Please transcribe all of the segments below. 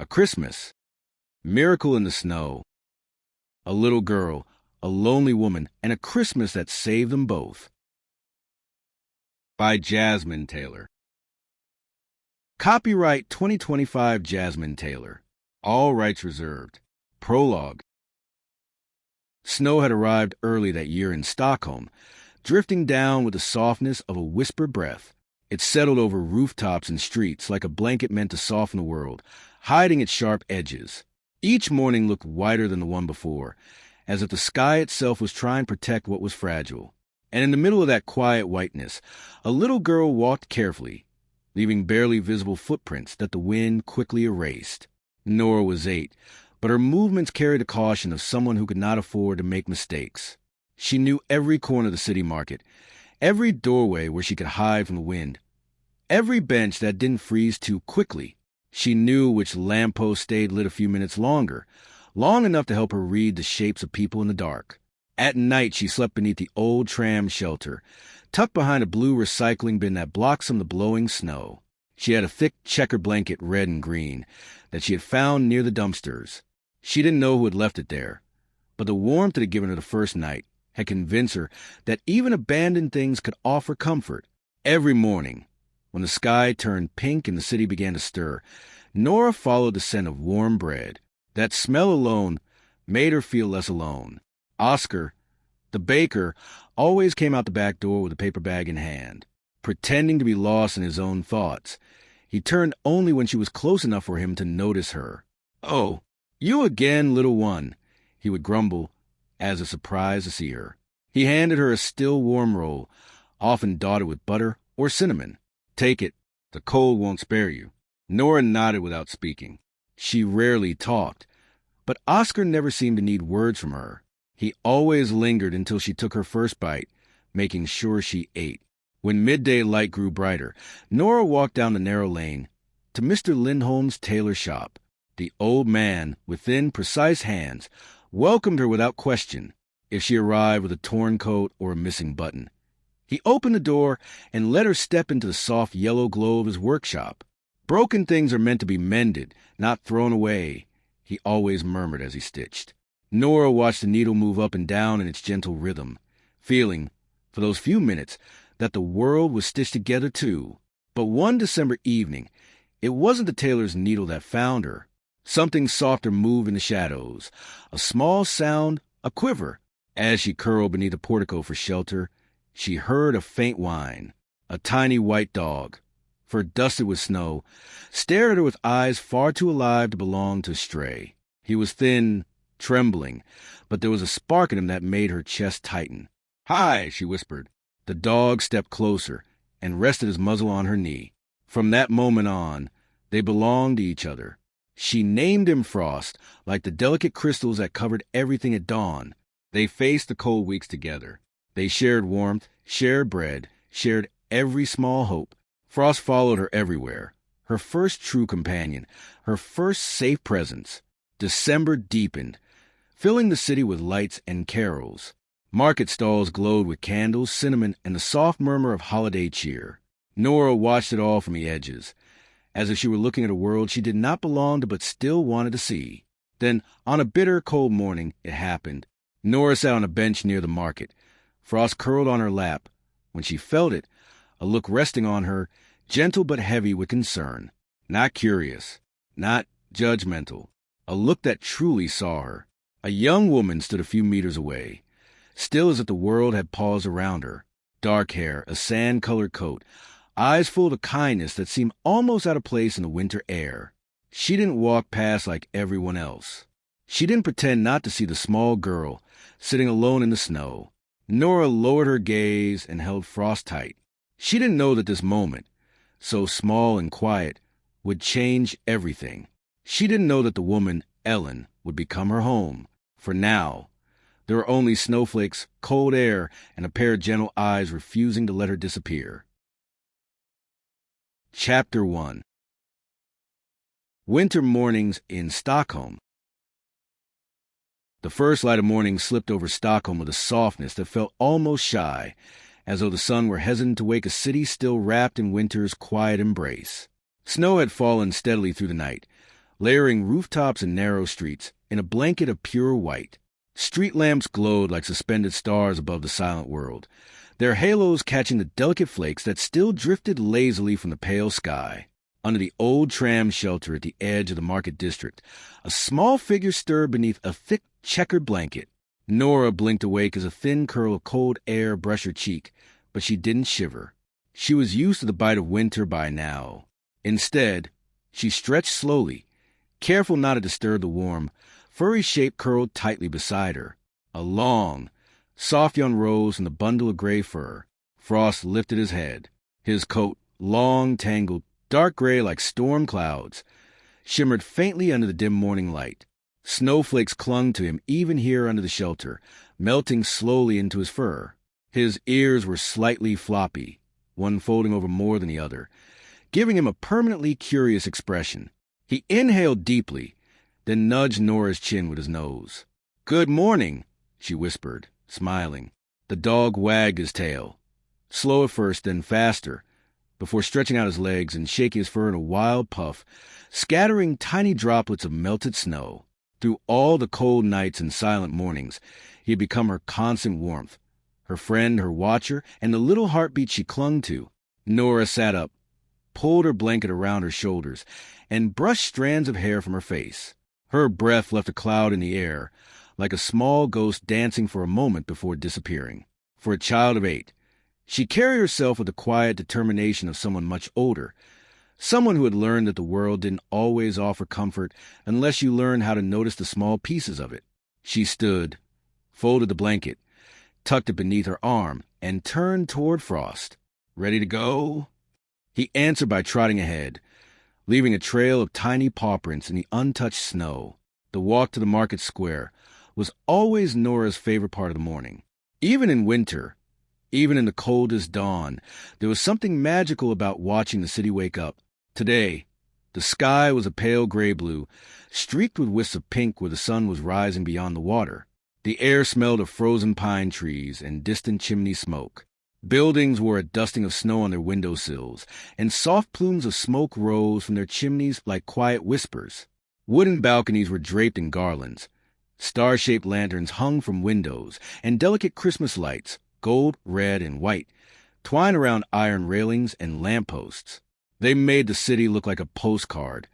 A Christmas. Miracle in the Snow. A little girl, a lonely woman, and a Christmas that saved them both. By Jasmine Taylor. Copyright 2025 Jasmine Taylor. All rights reserved. Prologue. Snow had arrived early that year in Stockholm, drifting down with the softness of a whispered breath. It settled over rooftops and streets like a blanket meant to soften the world, hiding its sharp edges. Each morning looked whiter than the one before, as if the sky itself was trying to protect what was fragile. And in the middle of that quiet whiteness, a little girl walked carefully, leaving barely visible footprints that the wind quickly erased. Nora was 8, but her movements carried the caution of someone who could not afford to make mistakes. She knew every corner of the city market, every doorway where she could hide from the wind, every bench that didn't freeze too quickly. She knew which lamppost stayed lit a few minutes longer, long enough to help her read the shapes of people in the dark. At night, she slept beneath the old tram shelter, tucked behind a blue recycling bin that blocked some of the blowing snow. She had a thick checker blanket, red and green, that she had found near the dumpsters. She didn't know who had left it there, but the warmth it had given her the first night had convinced her that even abandoned things could offer comfort. Every morning, when the sky turned pink and the city began to stir, Nora followed the scent of warm bread. That smell alone made her feel less alone. Oscar, the baker, always came out the back door with a paper bag in hand, pretending to be lost in his own thoughts. He turned only when she was close enough for him to notice her. "Oh, you again, little one," he would grumble, as if surprised to see her. He handed her a still warm roll, often dotted with butter or cinnamon. "Take it. The cold won't spare you." Nora nodded without speaking. She rarely talked, but Oscar never seemed to need words from her. He always lingered until she took her first bite, making sure she ate. When midday light grew brighter, Nora walked down the narrow lane to Mr. Lindholm's tailor shop. The old man, with thin, precise hands, welcomed her without question if she arrived with a torn coat or a missing button. He opened the door and let her step into the soft yellow glow of his workshop. "Broken things are meant to be mended, not thrown away," he always murmured as he stitched. Nora watched the needle move up and down in its gentle rhythm, feeling, for those few minutes, that the world was stitched together too. But one December evening, it wasn't the tailor's needle that found her. Something softer moved in the shadows, a small sound, a quiver. As she curled beneath a portico for shelter, she heard a faint whine. A tiny white dog, fur dusted with snow, stared at her with eyes far too alive to belong to a stray. He was thin, trembling, but there was a spark in him that made her chest tighten. "Hi," she whispered. The dog stepped closer and rested his muzzle on her knee. From that moment on, they belonged to each other. She named him Frost, like the delicate crystals that covered everything at dawn. They faced the cold weeks together. They shared warmth, shared bread, shared every small hope. Frost followed her everywhere, her first true companion, her first safe presence. December deepened, filling the city with lights and carols. Market stalls glowed with candles, cinnamon, and the soft murmur of holiday cheer. Nora watched it all from the edges, as if she were looking at a world she did not belong to but still wanted to see. Then, on a bitter, cold morning, it happened. Nora sat on a bench near the market, Frost curled on her lap. When she felt it, a look resting on her, gentle but heavy with concern. Not curious, not judgmental. A look that truly saw her. A young woman stood a few meters away, still as if the world had paused around her. Dark hair, a sand-colored coat, eyes full of kindness that seemed almost out of place in the winter air. She didn't walk past like everyone else. She didn't pretend not to see the small girl sitting alone in the snow. Nora lowered her gaze and held Frost tight. She didn't know that this moment, so small and quiet, would change everything. She didn't know that the woman, Elin, would become her home. For now, there were only snowflakes, cold air, and a pair of gentle eyes refusing to let her disappear. Chapter 1. Winter mornings in Stockholm. The first light of morning slipped over Stockholm with a softness that felt almost shy, as though the sun were hesitant to wake a city still wrapped in winter's quiet embrace. Snow had fallen steadily through the night, layering rooftops and narrow streets in a blanket of pure white. Street lamps glowed like suspended stars above the silent world, their halos catching the delicate flakes that still drifted lazily from the pale sky. Under the old tram shelter at the edge of the market district, a small figure stirred beneath a thick checkered blanket. Nora blinked awake as a thin curl of cold air brushed her cheek, but she didn't shiver. She was used to the bite of winter by now. Instead, she stretched slowly, careful not to disturb the warm, furry shape curled tightly beside her. A long, soft young rose from the bundle of gray fur. Frost lifted his head. His coat, long, tangled, dark gray like storm clouds, shimmered faintly under the dim morning light. Snowflakes clung to him even here under the shelter, melting slowly into his fur. His ears were slightly floppy, one folding over more than the other, giving him a permanently curious expression. He inhaled deeply, then nudged Nora's chin with his nose. "Good morning," she whispered, smiling. The dog wagged his tail, slow at first, then faster, before stretching out his legs and shaking his fur in a wild puff, scattering tiny droplets of melted snow. Through all the cold nights and silent mornings, he had become her constant warmth, her friend, her watcher, and the little heartbeat she clung to. Nora sat up, pulled her blanket around her shoulders, and brushed strands of hair from her face. Her breath left a cloud in the air, like a small ghost dancing for a moment before disappearing. For a child of 8, she carried herself with the quiet determination of someone much older, someone who had learned that the world didn't always offer comfort unless you learned how to notice the small pieces of it. She stood, folded the blanket, tucked it beneath her arm, and turned toward Frost. "Ready to go?" He answered by trotting ahead, leaving a trail of tiny paw prints in the untouched snow. The walk to the market square was always Nora's favorite part of the morning. Even in winter, even in the coldest dawn, there was something magical about watching the city wake up. Today, the sky was a pale gray blue, streaked with wisps of pink where the sun was rising beyond the water. The air smelled of frozen pine trees and distant chimney smoke. Buildings wore a dusting of snow on their windowsills, and soft plumes of smoke rose from their chimneys like quiet whispers. Wooden balconies were draped in garlands. Star-shaped lanterns hung from windows, and delicate Christmas lights, gold, red, and white, twined around iron railings and lampposts. They made the city look like a postcard,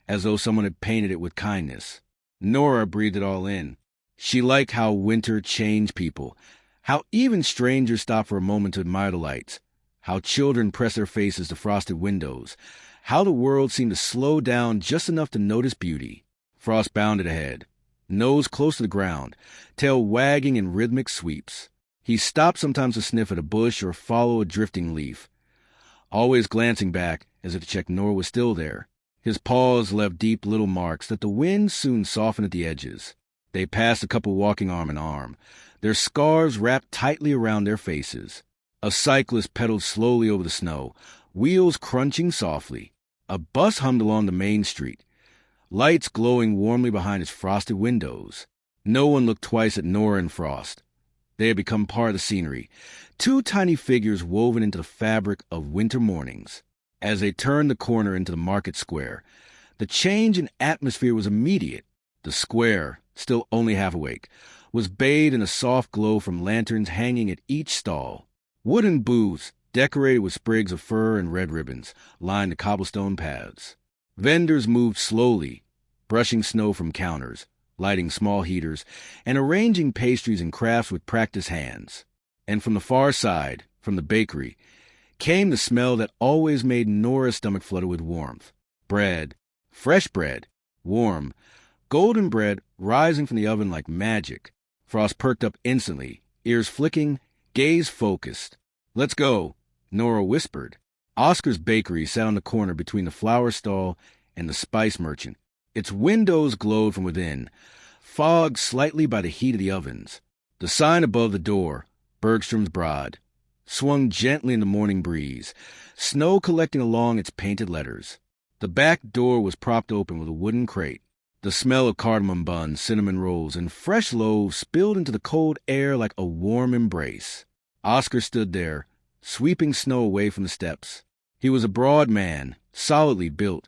as though someone had painted it with kindness. Nora breathed it all in. She liked how winter changed people, how even strangers stopped for a moment to admire the lights, how children pressed their faces to frosted windows, how the world seemed to slow down just enough to notice beauty. Frost bounded ahead, nose close to the ground, tail wagging in rhythmic sweeps. He stopped sometimes to sniff at a bush or follow a drifting leaf, always glancing back as if to check Nora was still there. His paws left deep little marks that the wind soon softened at the edges. They passed a couple walking arm in arm, their scarves wrapped tightly around their faces. A cyclist pedaled slowly over the snow, wheels crunching softly. A bus hummed along the main street, lights glowing warmly behind its frosted windows. No one looked twice at Nora and Frost. They had become part of the scenery, two tiny figures woven into the fabric of winter mornings. As they turned the corner into the market square, the change in atmosphere was immediate. The square, still only half awake, was bathed in a soft glow from lanterns hanging at each stall. Wooden booths, decorated with sprigs of fir and red ribbons, lined the cobblestone paths. Vendors moved slowly, brushing snow from counters, lighting small heaters, and arranging pastries and crafts with practiced hands. And from the far side, from the bakery, came the smell that always made Nora's stomach flutter with warmth. Bread, fresh bread, warm, golden bread rising from the oven like magic. Frost perked up instantly, ears flicking, gaze focused. "Let's go," Nora whispered. Oscar's bakery sat on the corner between the flour stall and the spice merchant. Its windows glowed from within, fogged slightly by the heat of the ovens. The sign above the door, Bergstrom's Broad, swung gently in the morning breeze, snow collecting along its painted letters. The back door was propped open with a wooden crate. The smell of cardamom buns, cinnamon rolls, and fresh loaves spilled into the cold air like a warm embrace. Oscar stood there, sweeping snow away from the steps. He was a broad man, solidly built,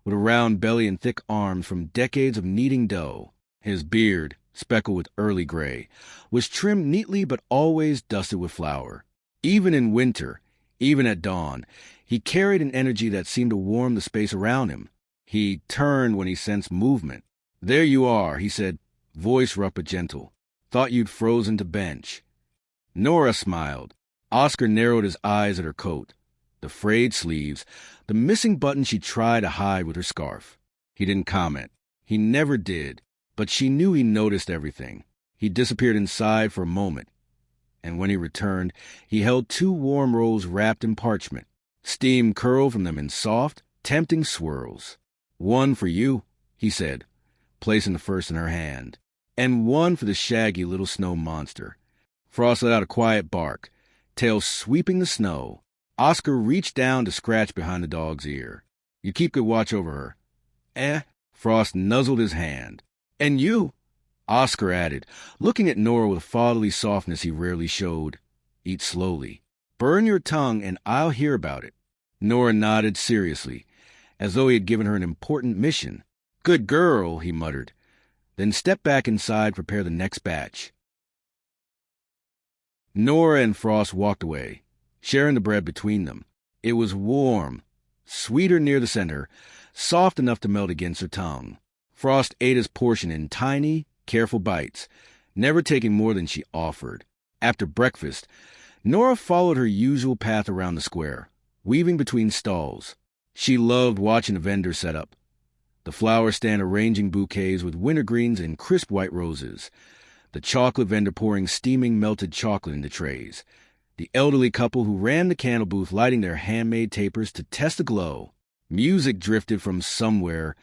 with a round belly and thick arms from decades of kneading dough. His beard, speckled with early gray, was trimmed neatly but always dusted with flour. Even in winter, even at dawn, he carried an energy that seemed to warm the space around him. He turned when he sensed movement. "There you are," he said, voice rough but gentle. "Thought you'd frozen to bench." Nora smiled. Oscar narrowed his eyes at her coat, the frayed sleeves, the missing button she tried to hide with her scarf. He didn't comment. He never did, but she knew he noticed everything. He disappeared inside for a moment, and when he returned, he held 2 warm rolls wrapped in parchment. Steam curled from them in soft, tempting swirls. "One for you," he said, placing the first in her hand, "and one for the shaggy little snow monster." Frost let out a quiet bark, tail sweeping the snow. Oscar reached down to scratch behind the dog's ear. "You keep good watch over her." "Eh?" Frost nuzzled his hand. "And you?" Oscar added, looking at Nora with a fatherly softness he rarely showed. "Eat slowly. Burn your tongue and I'll hear about it." Nora nodded seriously, as though he had given her an important mission. "Good girl," he muttered, then stepped back inside to prepare the next batch. Nora and Frost walked away, sharing the bread between them. It was warm, sweeter near the center, soft enough to melt against her tongue. Frost ate his portion in tiny, careful bites, never taking more than she offered. After breakfast, Nora followed her usual path around the square, weaving between stalls. She loved watching the vendors set up, the flower stand arranging bouquets with wintergreens and crisp white roses, the chocolate vendor pouring steaming melted chocolate into trays, the elderly couple who ran the candle booth lighting their handmade tapers to test the glow. Music drifted from somewhere.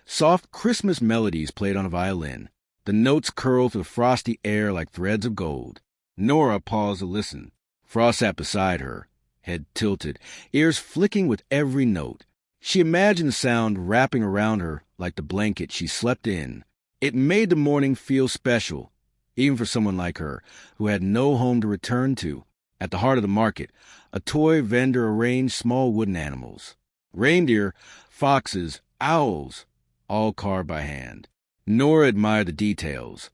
Soft Christmas melodies played on a violin. The notes curled through the frosty air like threads of gold. Nora paused to listen. Frost sat beside her, head tilted, ears flicking with every note. She imagined the sound wrapping around her like the blanket she slept in. It made the morning feel special, even for someone like her, who had no home to return to. At the heart of the market, a toy vendor arranged small wooden animals. Reindeer, foxes, owls, all carved by hand. Nora admired the details.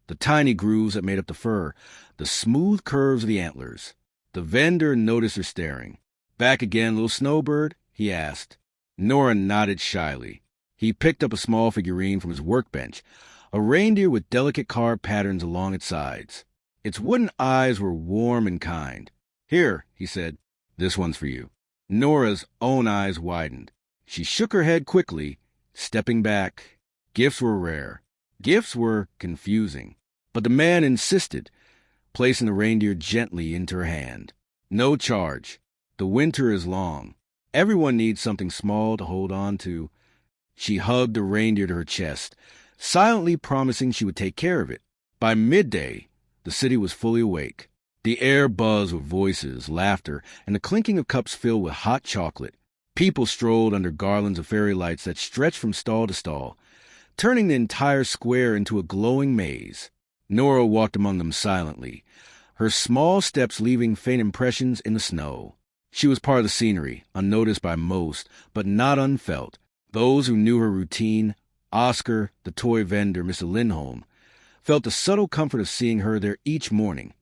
The tiny grooves that made up the fur, the smooth curves of the antlers. The vendor noticed her staring. "Back again, little snowbird?" he asked. Nora nodded shyly. He picked up a small figurine from his workbench, a reindeer with delicate carved patterns along its sides. Its wooden eyes were warm and kind. "Here," he said, "this one's for you." Nora's own eyes widened. She shook her head quickly, stepping back. Gifts were rare. Gifts were confusing. But the man insisted, placing the reindeer gently into her hand. "No charge. The winter is long. Everyone needs something small to hold on to." She hugged the reindeer to her chest, silently promising she would take care of it. By midday, the city was fully awake. The air buzzed with voices, laughter, and the clinking of cups filled with hot chocolate. People strolled under garlands of fairy lights that stretched from stall to stall, turning the entire square into a glowing maze. Nora walked among them silently, her small steps leaving faint impressions in the snow. She was part of the scenery, unnoticed by most, but not unfelt. Those who knew her routine, Oscar, the toy vendor, Mr. Lindholm, felt the subtle comfort of seeing her there each morning,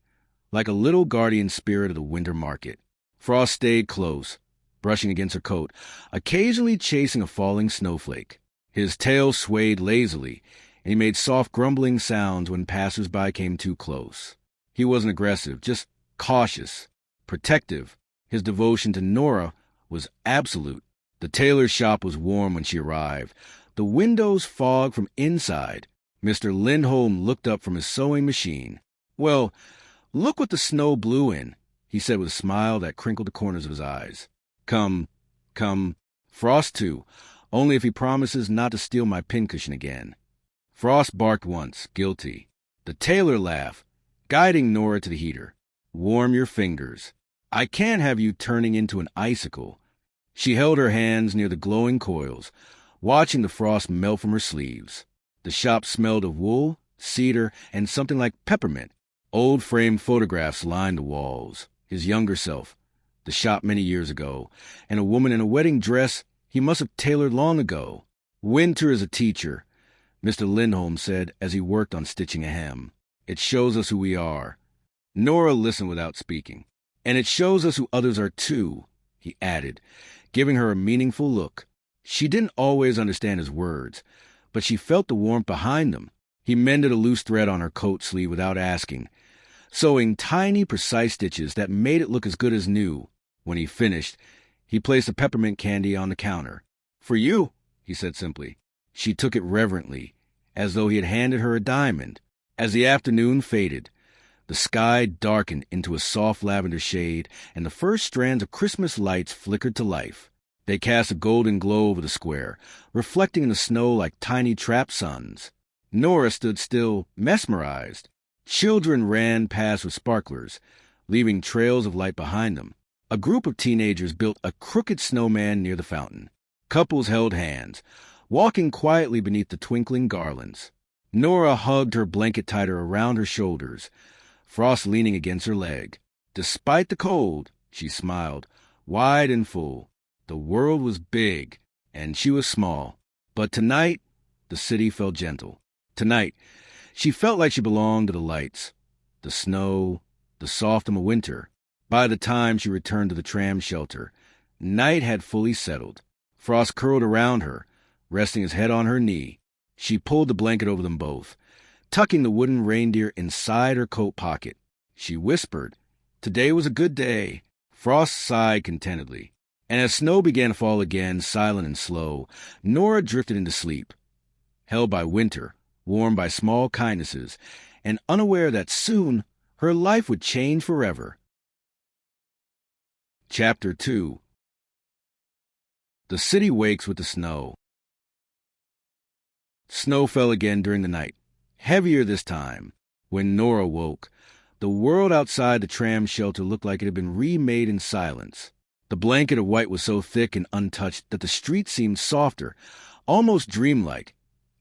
like a little guardian spirit of the winter market. Frost stayed close, brushing against her coat, occasionally chasing a falling snowflake. His tail swayed lazily, and he made soft grumbling sounds when passers-by came too close. He wasn't aggressive, just cautious, protective. His devotion to Nora was absolute. The tailor's shop was warm when she arrived. The windows fogged from inside. Mr. Lindholm looked up from his sewing machine. "Well, look what the snow blew in," he said with a smile that crinkled the corners of his eyes. Come, Frost too, only if he promises not to steal my pincushion again." Frost barked once, guilty. The tailor laughed, guiding Nora to the heater. "Warm your fingers. I can't have you turning into an icicle." She held her hands near the glowing coils, watching the frost melt from her sleeves. The shop smelled of wool, cedar, and something like peppermint. Old framed photographs lined the walls. His younger self, the shop many years ago, and a woman in a wedding dress He must have tailored long ago. "Winter is a teacher," Mr. Lindholm said as he worked on stitching a hem. "It shows us who we are." Nora listened without speaking. "And it shows us who others are too," he added, giving her a meaningful look. She didn't always understand his words, but she felt the warmth behind them. He mended a loose thread on her coat sleeve without asking, sewing tiny, precise stitches that made it look as good as new. When he finished, he placed a peppermint candy on the counter. "For you," he said simply. She took it reverently, as though he had handed her a diamond. As the afternoon faded, the sky darkened into a soft lavender shade, and the first strands of Christmas lights flickered to life. They cast a golden glow over the square, reflecting in the snow like tiny trapped suns. Nora stood still, mesmerized. Children ran past with sparklers, leaving trails of light behind them. A group of teenagers built a crooked snowman near the fountain. Couples held hands, walking quietly beneath the twinkling garlands. Nora hugged her blanket tighter around her shoulders, Frost leaning against her leg. Despite the cold, she smiled, wide and full. The world was big, and she was small. But tonight, the city felt gentle. Tonight, she felt like she belonged to the lights, the snow, the softness of winter. By the time she returned to the tram shelter, night had fully settled. Frost curled around her, resting his head on her knee. She pulled the blanket over them both, tucking the wooden reindeer inside her coat pocket. She whispered, "Today was a good day." Frost sighed contentedly. And as snow began to fall again, silent and slow, Nora drifted into sleep, held by winter, warmed by small kindnesses, and unaware that soon her life would change forever. Chapter 2. The city wakes with the snow. Snow fell again during the night, heavier this time. When Nora woke, the world outside the tram shelter looked like it had been remade in silence. The blanket of white was so thick and untouched that the street seemed softer, almost dreamlike,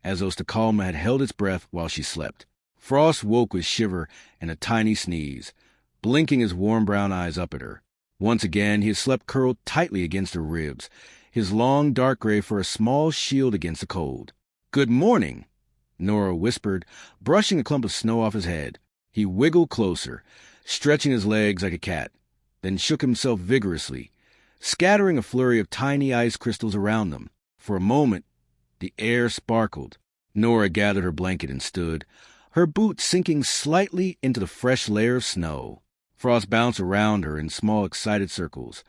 as though Stockholm had held its breath while she slept. Frost woke with shiver and a tiny sneeze, blinking his warm brown eyes up at her. Once again he had slept curled tightly against her ribs, his long dark gray fur a small shield against the cold. "Good morning," Nora whispered, brushing a clump of snow off his head. He wiggled closer, stretching his legs like a cat, then shook himself vigorously, scattering a flurry of tiny ice crystals around them. For a moment, the air sparkled. Nora gathered her blanket and stood, her boots sinking slightly into the fresh layer of snow. Frost bounced around her in small, excited circles,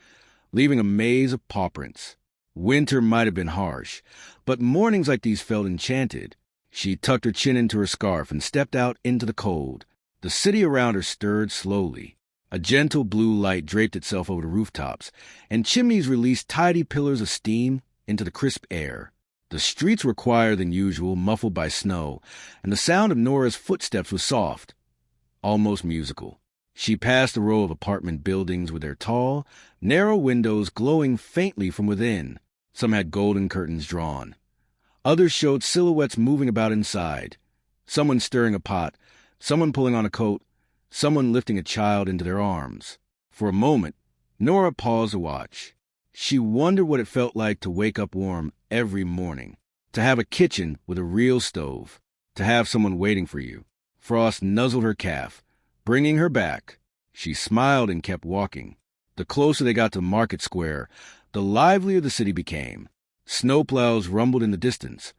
leaving a maze of paw prints. Winter might have been harsh, but mornings like these felt enchanted. She tucked her chin into her scarf and stepped out into the cold. The city around her stirred slowly. A gentle blue light draped itself over the rooftops, and chimneys released tidy pillars of steam into the crisp air. The streets were quieter than usual, muffled by snow, and the sound of Nora's footsteps was soft, almost musical. She passed a row of apartment buildings with their tall, narrow windows glowing faintly from within. Some had golden curtains drawn. Others showed silhouettes moving about inside. Someone stirring a pot, someone pulling on a coat, someone lifting a child into their arms. For a moment, Nora paused to watch. She wondered what it felt like to wake up warm every morning, to have a kitchen with a real stove, to have someone waiting for you. Frost nuzzled her calf, bringing her back. She smiled and kept walking. The closer they got to Market Square, the livelier the city became. Snowplows rumbled in the distance,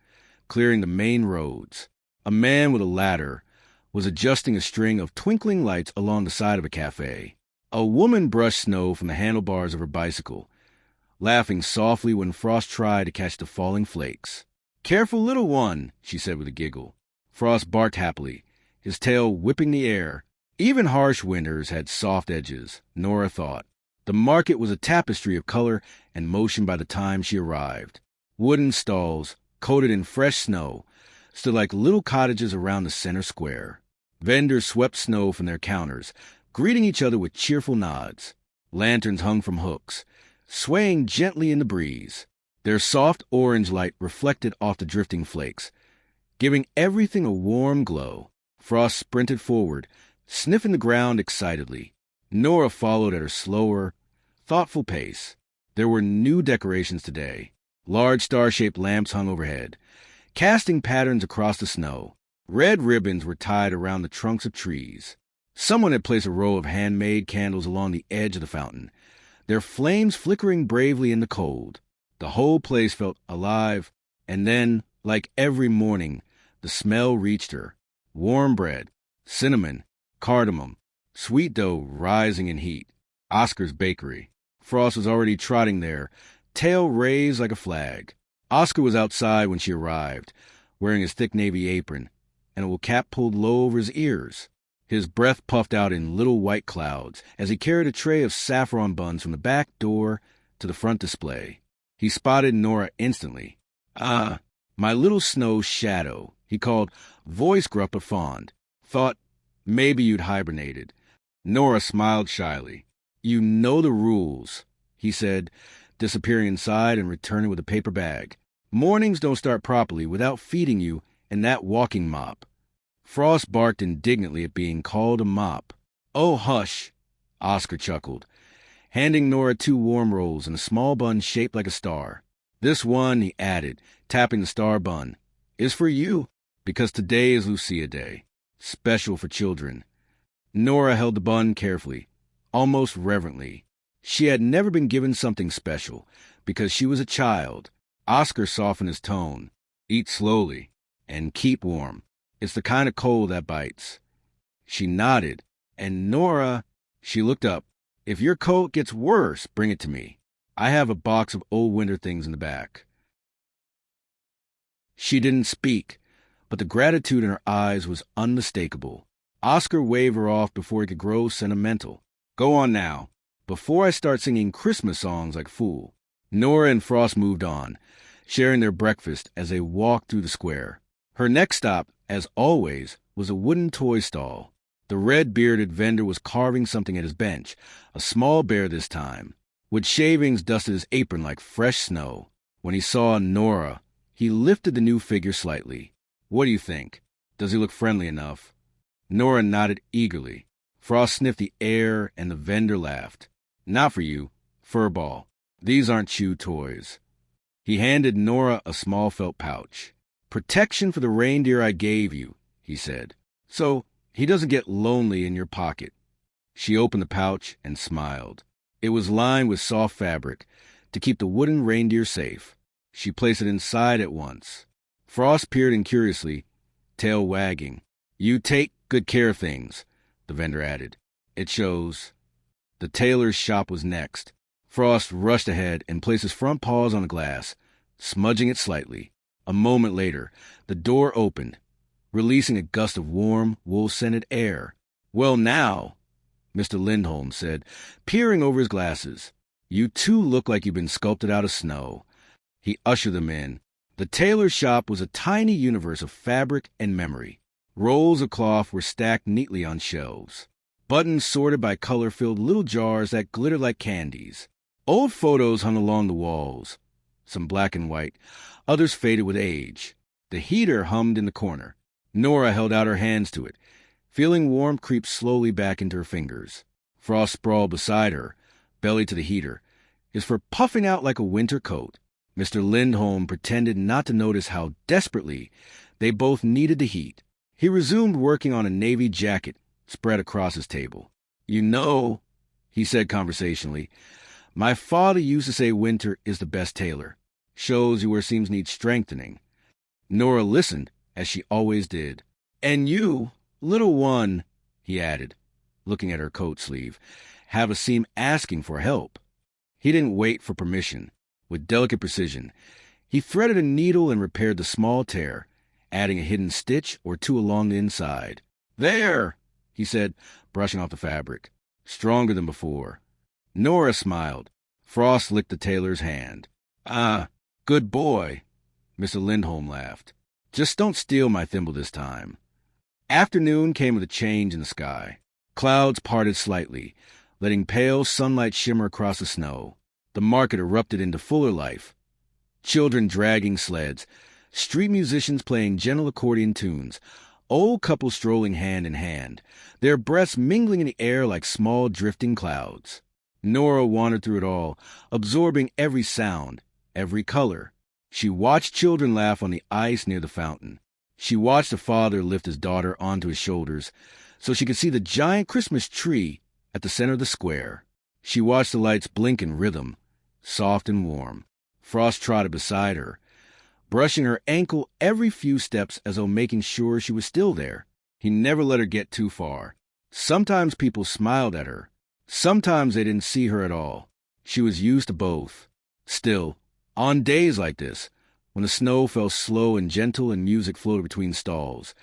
clearing the main roads. A man with a ladder was adjusting a string of twinkling lights along the side of a cafe. A woman brushed snow from the handlebars of her bicycle, laughing softly when Frost tried to catch the falling flakes. "Careful, little one," she said with a giggle. Frost barked happily, his tail whipping the air. Even harsh winters had soft edges, Nora thought. The market was a tapestry of color and motion by the time she arrived. Wooden stalls, coated in fresh snow, stood like little cottages around the center square. Vendors swept snow from their counters, greeting each other with cheerful nods. Lanterns hung from hooks, swaying gently in the breeze. Their soft orange light reflected off the drifting flakes, giving everything a warm glow. Frost sprinted forward, sniffing the ground excitedly. Nora followed at her slower, thoughtful pace. There were new decorations today. Large star-shaped lamps hung overhead, casting patterns across the snow. Red ribbons were tied around the trunks of trees. Someone had placed a row of handmade candles along the edge of the fountain, their flames flickering bravely in the cold. The whole place felt alive, and then, like every morning, the smell reached her. Warm bread, cinnamon, cardamom, sweet dough rising in heat. Oscar's bakery. Frost was already trotting there, tail raised like a flag. Oscar was outside when she arrived, wearing his thick navy apron and a cap pulled low over his ears. His breath puffed out in little white clouds as he carried a tray of saffron buns from the back door to the front display. He spotted Nora instantly. "Ah, my little snow shadow," he called, voice gruff but fond. "Thought maybe you'd hibernated." Nora smiled shyly. "You know the rules," he said, disappearing inside and returning with a paper bag. "Mornings don't start properly without feeding you and that walking mop." Frost barked indignantly at being called a mop. "Oh, hush," Oscar chuckled, handing Nora 2 warm rolls and a small bun shaped like a star. "This one," he added, tapping the star bun, "is for you, because today is Lucia Day, special for children." Nora held the bun carefully, almost reverently. She had never been given something special, because she was a child. Oscar softened his tone. "Eat slowly, and keep warm. It's the kind of cold that bites." She nodded, and Nora, she looked up. "If your cold gets worse, bring it to me. I have a box of old winter things in the back." She didn't speak, but the gratitude in her eyes was unmistakable. Oscar waved her off before he could grow sentimental. "Go on now, before I start singing Christmas songs like a fool." Nora and Frost moved on, sharing their breakfast as they walked through the square. Her next stop, as always, was a wooden toy stall. The red-bearded vendor was carving something at his bench, a small bear this time. With shavings dusted his apron like fresh snow. When he saw Nora, he lifted the new figure slightly. "What do you think? Does he look friendly enough?" Nora nodded eagerly. Frost sniffed the air, and the vendor laughed. "Not for you, Furball. These aren't chew toys." He handed Nora a small felt pouch. "Protection for the reindeer I gave you," he said, "so he doesn't get lonely in your pocket." She opened the pouch and smiled. It was lined with soft fabric to keep the wooden reindeer safe. She placed it inside at once. Frost peered in curiously, tail wagging. "You take good care of things," the vendor added. "It shows." The tailor's shop was next. Frost rushed ahead and placed his front paws on the glass, smudging it slightly. A moment later, the door opened, releasing a gust of warm, wool-scented air. "Well now," Mr. Lindholm said, peering over his glasses. "You two look like you've been sculpted out of snow." He ushered them in. The tailor's shop was a tiny universe of fabric and memory. Rolls of cloth were stacked neatly on shelves. Buttons sorted by color filled little jars that glittered like candies. Old photos hung along the walls, some black and white, others faded with age. The heater hummed in the corner. Nora held out her hands to it, feeling warmth creep slowly back into her fingers. Frost sprawled beside her, belly to the heater, his fur puffing out like a winter coat. Mr. Lindholm pretended not to notice how desperately they both needed the heat. He resumed working on a navy jacket spread across his table. "You know," he said conversationally, "my father used to say winter is the best tailor. Shows you where seams need strengthening." Nora listened, as she always did. "And you, little one," he added, looking at her coat sleeve, "have a seam asking for help." He didn't wait for permission. With delicate precision, he threaded a needle and repaired the small tear, adding a hidden stitch or two along the inside. "There," he said, brushing off the fabric. "Stronger than before." Nora smiled. Frost licked the tailor's hand. "Ah, good boy." Mr. Lindholm laughed. "Just don't steal my thimble this time." Afternoon came with a change in the sky. Clouds parted slightly, letting pale sunlight shimmer across the snow. The market erupted into fuller life. Children dragging sleds, street musicians playing gentle accordion tunes, old couples strolling hand in hand, their breaths mingling in the air like small drifting clouds. Nora wandered through it all, absorbing every sound, every color. She watched children laugh on the ice near the fountain. She watched a father lift his daughter onto his shoulders so she could see the giant Christmas tree at the center of the square. She watched the lights blink in rhythm, soft and warm. Frost trotted beside her, brushing her ankle every few steps as though making sure she was still there. He never let her get too far. Sometimes people smiled at her. Sometimes they didn't see her at all. She was used to both. Still, on days like this, when the snow fell slow and gentle and music floated between stalls,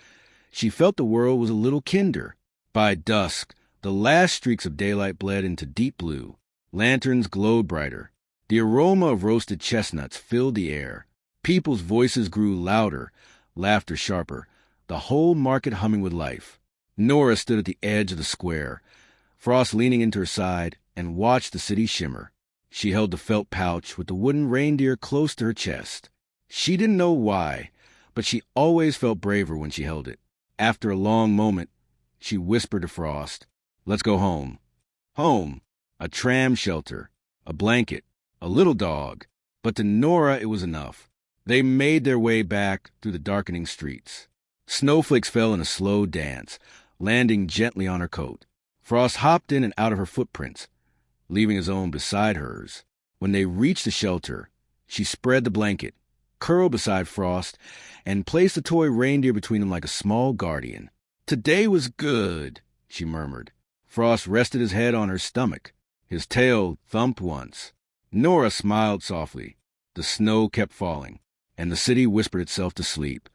she felt the world was a little kinder. By dusk, the last streaks of daylight bled into deep blue. Lanterns glowed brighter. The aroma of roasted chestnuts filled the air. People's voices grew louder, laughter sharper, the whole market humming with life. Nora stood at the edge of the square, Frost leaning into her side, and watched the city shimmer. She held the felt pouch with the wooden reindeer close to her chest. She didn't know why, but she always felt braver when she held it. After a long moment, she whispered to Frost, "Let's go home." Home. A tram shelter. A blanket. A little dog. But to Nora it was enough. They made their way back through the darkening streets. Snowflakes fell in a slow dance, landing gently on her coat. Frost hopped in and out of her footprints, leaving his own beside hers. When they reached the shelter, she spread the blanket, curled beside Frost, and placed the toy reindeer between them like a small guardian. "Today was good," she murmured. Frost rested his head on her stomach. His tail thumped once. Nora smiled softly. The snow kept falling, and the city whispered itself to sleep.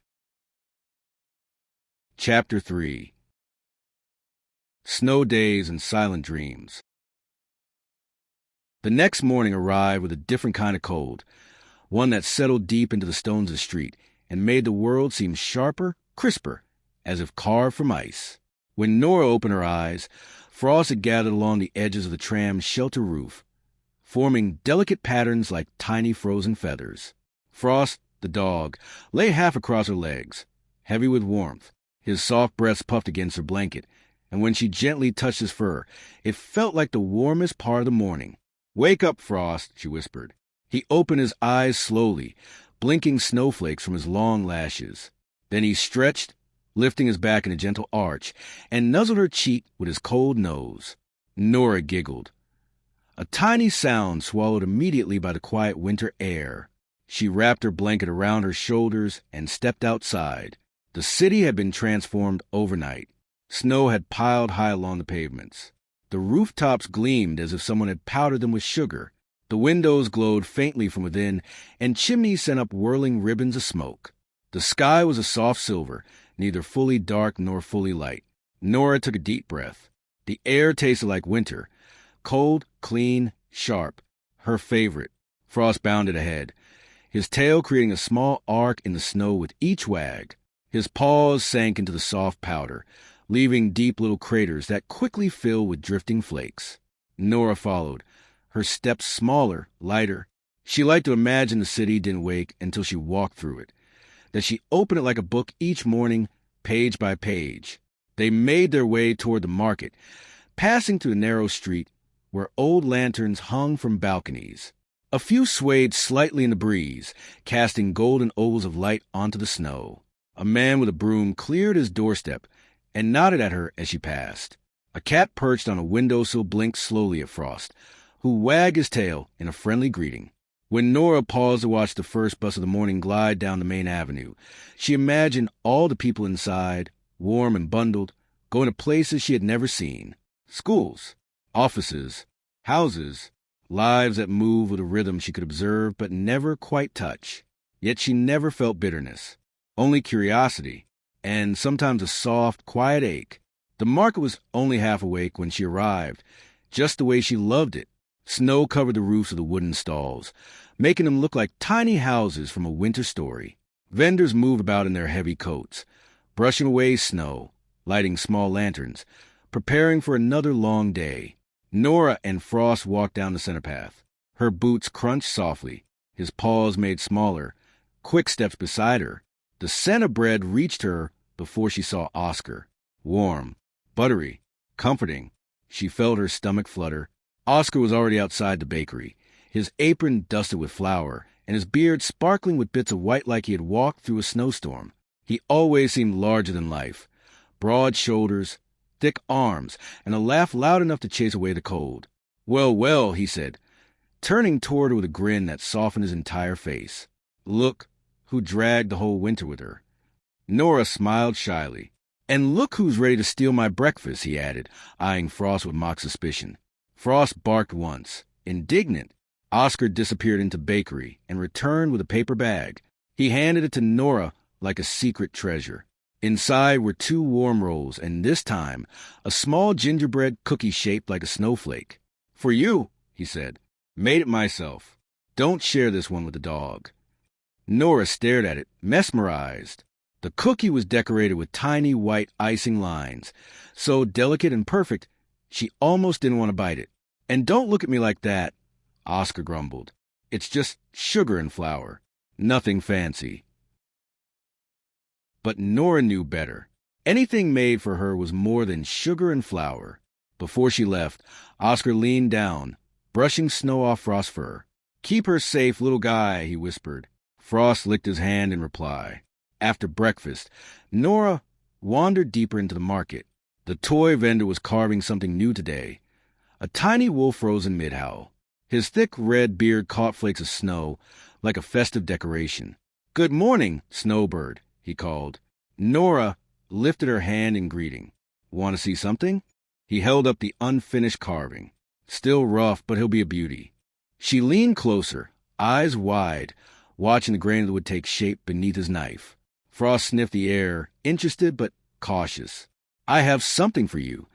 Chapter 3. Snow Days and Silent Dreams. The next morning arrived with a different kind of cold, one that settled deep into the stones of the street and made the world seem sharper, crisper, as if carved from ice. When Nora opened her eyes, frost had gathered along the edges of the tram's shelter roof, forming delicate patterns like tiny frozen feathers. Frost, the dog, lay half across her legs, heavy with warmth. His soft breast puffed against her blanket, and when she gently touched his fur, it felt like the warmest part of the morning. "Wake up, Frost," she whispered. He opened his eyes slowly, blinking snowflakes from his long lashes. Then he stretched, lifting his back in a gentle arch, and nuzzled her cheek with his cold nose. Nora giggled. A tiny sound swallowed immediately by the quiet winter air. She wrapped her blanket around her shoulders and stepped outside. The city had been transformed overnight. Snow had piled high along the pavements. The rooftops gleamed as if someone had powdered them with sugar. The windows glowed faintly from within, and chimneys sent up whirling ribbons of smoke. The sky was a soft silver, neither fully dark nor fully light. Nora took a deep breath. The air tasted like winter, cold, clean, sharp, her favorite. Frost bounded ahead, his tail creating a small arc in the snow with each wag. His paws sank into the soft powder, leaving deep little craters that quickly filled with drifting flakes. Nora followed, her steps smaller, lighter. She liked to imagine the city didn't wake until she walked through it, that she opened it like a book each morning, page by page. They made their way toward the market, passing through a narrow street where old lanterns hung from balconies. A few swayed slightly in the breeze, casting golden ovals of light onto the snow. A man with a broom cleared his doorstep and nodded at her as she passed. A cat perched on a windowsill blinked slowly at Frost, who wagged his tail in a friendly greeting. When Nora paused to watch the first bus of the morning glide down the main avenue, she imagined all the people inside, warm and bundled, going to places she had never seen. Schools, offices, houses, lives that moved with a rhythm she could observe but never quite touch. Yet she never felt bitterness, only curiosity, and sometimes a soft, quiet ache. The market was only half awake when she arrived, just the way she loved it. Snow covered the roofs of the wooden stalls, making them look like tiny houses from a winter story. Vendors moved about in their heavy coats, brushing away snow, lighting small lanterns, preparing for another long day. Nora and Frost walked down the center path. Her boots crunched softly, his paws made smaller, quick steps beside her. The scent of bread reached her before she saw Oscar. Warm, buttery, comforting. She felt her stomach flutter. Oscar was already outside the bakery, his apron dusted with flour and his beard sparkling with bits of white like he had walked through a snowstorm. He always seemed larger than life. Broad shoulders, thick arms, and a laugh loud enough to chase away the cold. "Well, well," he said, turning toward her with a grin that softened his entire face. "Look who dragged the whole winter with her." Nora smiled shyly. "And look who's ready to steal my breakfast," he added, eyeing Frost with mock suspicion. Frost barked once. Indignant, Oscar disappeared into bakery and returned with a paper bag. He handed it to Nora like a secret treasure. Inside were 2 warm rolls, and this time a small gingerbread cookie shaped like a snowflake. "For you," he said. "Made it myself. Don't share this one with the dog." Nora stared at it, mesmerized. The cookie was decorated with tiny white icing lines, so delicate and perfect, she almost didn't want to bite it. "And don't look at me like that," Oscar grumbled. "It's just sugar and flour. Nothing fancy." But Nora knew better. Anything made for her was more than sugar and flour. Before she left, Oscar leaned down, brushing snow off Frost's fur. "Keep her safe, little guy," he whispered. Frost licked his hand in reply. After breakfast, Nora wandered deeper into the market. The toy vendor was carving something new today. A tiny wolf rose in mid-howl. His thick red beard caught flakes of snow like a festive decoration. "Good morning, Snowbird," he called. Nora lifted her hand in greeting. "Want to see something?" He held up the unfinished carving. "Still rough, but he'll be a beauty." She leaned closer, eyes wide, watching the grain of the wood take shape beneath his knife. Frost sniffed the air, interested but cautious. "I have something for you,"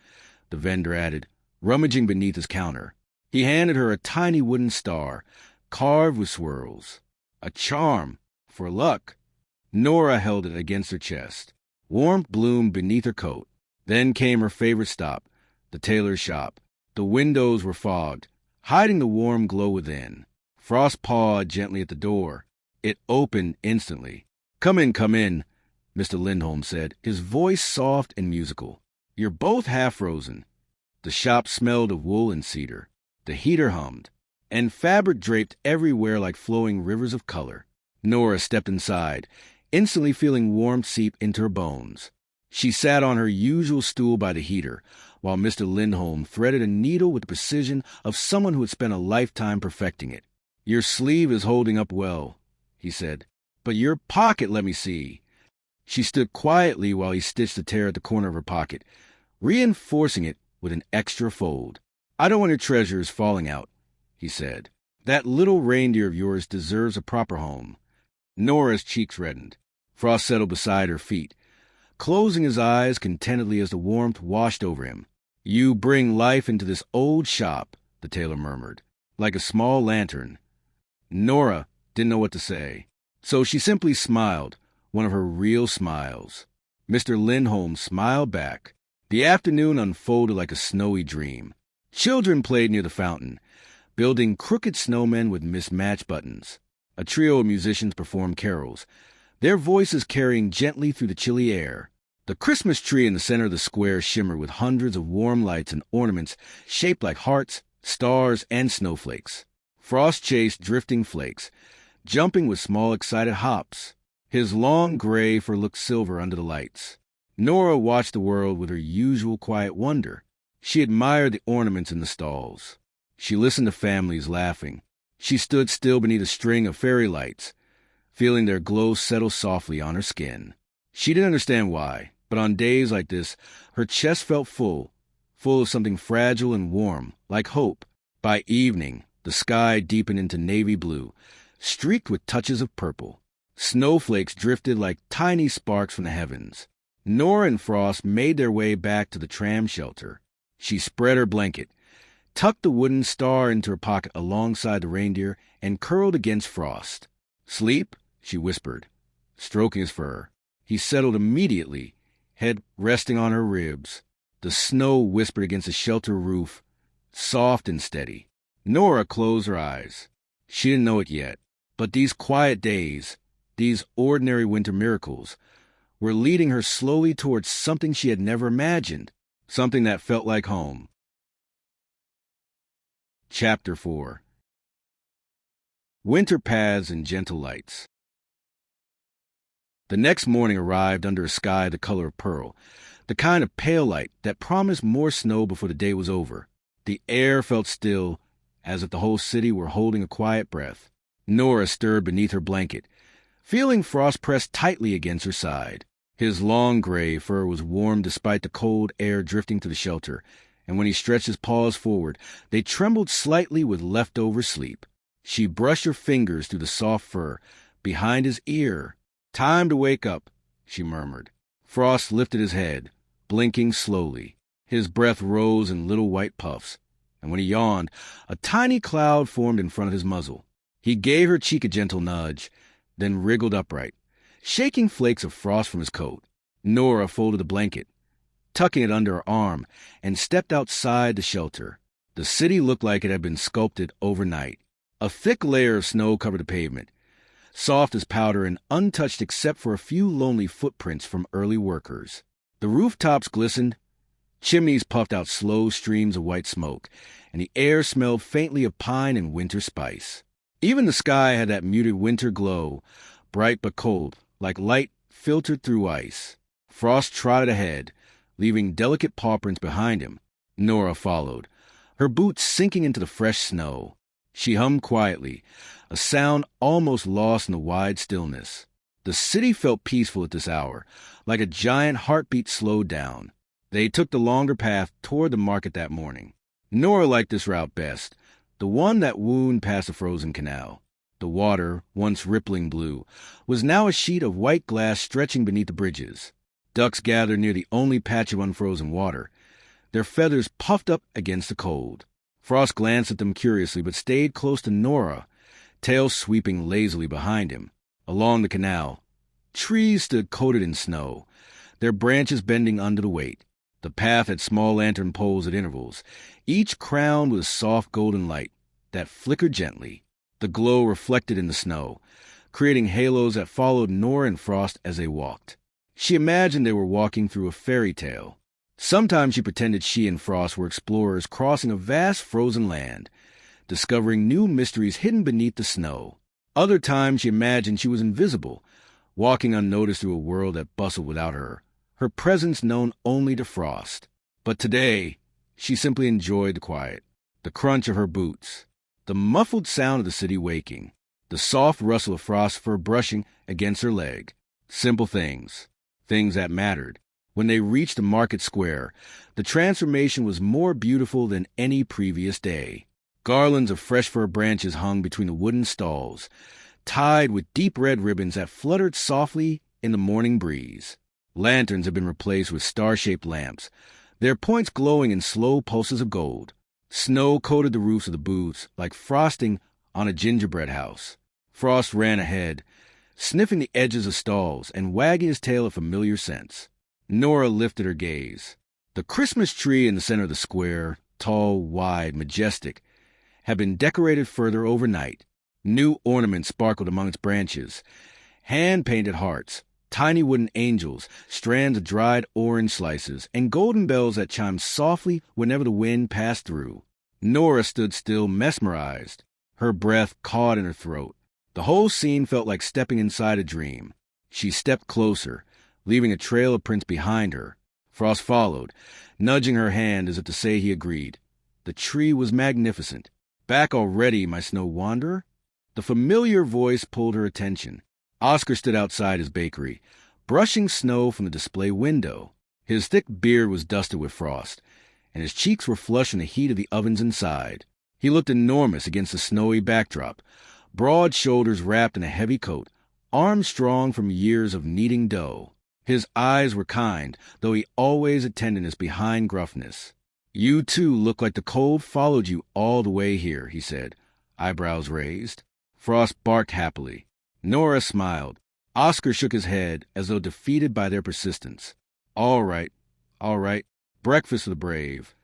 the vendor added, rummaging beneath his counter. He handed her a tiny wooden star, carved with swirls. "A charm, for luck." Nora held it against her chest. Warmth bloomed beneath her coat. Then came her favorite stop, the tailor's shop. The windows were fogged, hiding the warm glow within. Frost pawed gently at the door. It opened instantly. Come in, Mr. Lindholm said, his voice soft and musical. "You're both half frozen." The shop smelled of wool and cedar. The heater hummed, and fabric draped everywhere like flowing rivers of color. Nora stepped inside, instantly feeling warmth seep into her bones. She sat on her usual stool by the heater, while Mr. Lindholm threaded a needle with the precision of someone who had spent a lifetime perfecting it. "Your sleeve is holding up well," he said. "But your pocket, let me see." She stood quietly while he stitched a tear at the corner of her pocket, reinforcing it with an extra fold. "I don't want your treasures falling out," he said. "That little reindeer of yours deserves a proper home." Nora's cheeks reddened. Frost settled beside her feet, closing his eyes contentedly as the warmth washed over him. "You bring life into this old shop," the tailor murmured, "like a small lantern." Nora didn't know what to say, so she simply smiled, one of her real smiles. Mr. Lindholm smiled back. The afternoon unfolded like a snowy dream. Children played near the fountain, building crooked snowmen with mismatched buttons. A trio of musicians performed carols, their voices carrying gently through the chilly air. The Christmas tree in the center of the square shimmered with hundreds of warm lights and ornaments shaped like hearts, stars, and snowflakes. Frost chased drifting flakes, jumping with small excited hops. His long gray fur looked silver under the lights. Nora watched the world with her usual quiet wonder. She admired the ornaments in the stalls. She listened to families laughing. She stood still beneath a string of fairy lights, feeling their glow settle softly on her skin. She didn't understand why, but on days like this, her chest felt full of something fragile and warm, like hope. By evening, the sky deepened into navy blue, streaked with touches of purple. Snowflakes drifted like tiny sparks from the heavens. Nora and Frost made their way back to the tram shelter. She spread her blanket, tucked the wooden star into her pocket alongside the reindeer, and curled against Frost. "Sleep?" she whispered, stroking his fur. He settled immediately, head resting on her ribs. The snow whispered against the shelter roof, soft and steady. Nora closed her eyes. She didn't know it yet, but these quiet days, these ordinary winter miracles, were leading her slowly towards something she had never imagined, something that felt like home. Chapter 4. winter paths and gentle lights. The next morning arrived under a sky the color of pearl, the kind of pale light that promised more snow before the day was over. The air felt still, as if the whole city were holding a quiet breath. Nora stirred beneath her blanket, feeling Frost pressed tightly against her side. His long gray fur was warm despite the cold air drifting to the shelter, and when he stretched his paws forward, they trembled slightly with leftover sleep. She brushed her fingers through the soft fur behind his ear. "Time to wake up," she murmured. Frost lifted his head, blinking slowly. His breath rose in little white puffs, and when he yawned, a tiny cloud formed in front of his muzzle. He gave her cheek a gentle nudge, then wriggled upright, shaking flakes of frost from his coat. Nora folded the blanket, tucking it under her arm, and stepped outside the shelter. The city looked like it had been sculpted overnight. A thick layer of snow covered the pavement, soft as powder and untouched except for a few lonely footprints from early workers. The rooftops glistened, chimneys puffed out slow streams of white smoke, and the air smelled faintly of pine and winter spice. Even the sky had that muted winter glow, bright but cold, like light filtered through ice. Frost trotted ahead, leaving delicate paw prints behind him. Nora followed, her boots sinking into the fresh snow. She hummed quietly, a sound almost lost in the wide stillness. The city felt peaceful at this hour, like a giant heartbeat slowed down. They took the longer path toward the market that morning. Nora liked this route best, the one that wound past the frozen canal. The water, once rippling blue, was now a sheet of white glass stretching beneath the bridges. Ducks gathered near the only patch of unfrozen water, their feathers puffed up against the cold. Frost glanced at them curiously, but stayed close to Nora, tail sweeping lazily behind him. Along the canal, trees stood coated in snow, their branches bending under the weight. The path had small lantern poles at intervals, each crowned with a soft golden light that flickered gently. The glow reflected in the snow, creating halos that followed Nora and Frost as they walked. She imagined they were walking through a fairy tale. Sometimes she pretended she and Frost were explorers crossing a vast frozen land, discovering new mysteries hidden beneath the snow. Other times she imagined she was invisible, walking unnoticed through a world that bustled without her, her presence known only to Frost. But today, she simply enjoyed the quiet, the crunch of her boots, the muffled sound of the city waking, the soft rustle of Frost's fur brushing against her leg. Simple things, things that mattered. When they reached the market square, the transformation was more beautiful than any previous day. Garlands of fresh fir branches hung between the wooden stalls, tied with deep red ribbons that fluttered softly in the morning breeze. Lanterns had been replaced with star-shaped lamps, their points glowing in slow pulses of gold. Snow coated the roofs of the booths like frosting on a gingerbread house. Frost ran ahead, sniffing the edges of stalls and wagging his tail of familiar scents. Nora lifted her gaze. The Christmas tree in the center of the square, tall, wide, majestic, had been decorated further overnight. New ornaments sparkled among its branches, hand-painted hearts, tiny wooden angels, strands of dried orange slices, and golden bells that chimed softly whenever the wind passed through. Nora stood still, mesmerized, her breath caught in her throat. The whole scene felt like stepping inside a dream. She stepped closer, leaving a trail of prints behind her. Frost followed, nudging her hand as if to say he agreed. The tree was magnificent. "Back already, my snow wanderer?" The familiar voice pulled her attention. Oscar stood outside his bakery, brushing snow from the display window. His thick beard was dusted with frost, and his cheeks were flushed from the heat of the ovens inside. He looked enormous against the snowy backdrop, broad shoulders wrapped in a heavy coat, arms strong from years of kneading dough. His eyes were kind, though he always had tenderness behind gruffness. "You, too, look like the cold followed you all the way here," he said, eyebrows raised. Frost barked happily. Nora smiled. Oscar shook his head as though defeated by their persistence. All right. Breakfast for the brave."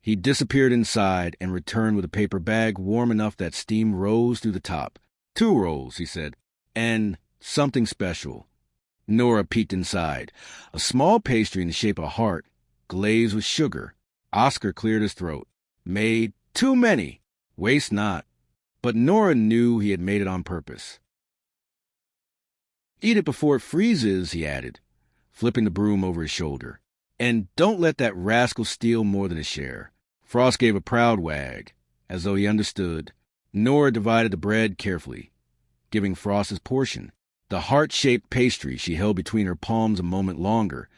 He disappeared inside and returned with a paper bag warm enough that steam rose through the top. "2 rolls," he said, "and something special." Nora peeked inside. A small pastry in the shape of a heart, glazed with sugar. Oscar cleared his throat. "Made too many. Waste not." But Nora knew he had made it on purpose. "Eat it before it freezes," he added, flipping the broom over his shoulder. "And don't let that rascal steal more than his share." Frost gave a proud wag, as though he understood. Nora divided the bread carefully, giving Frost his portion. The heart-shaped pastry she held between her palms a moment longer,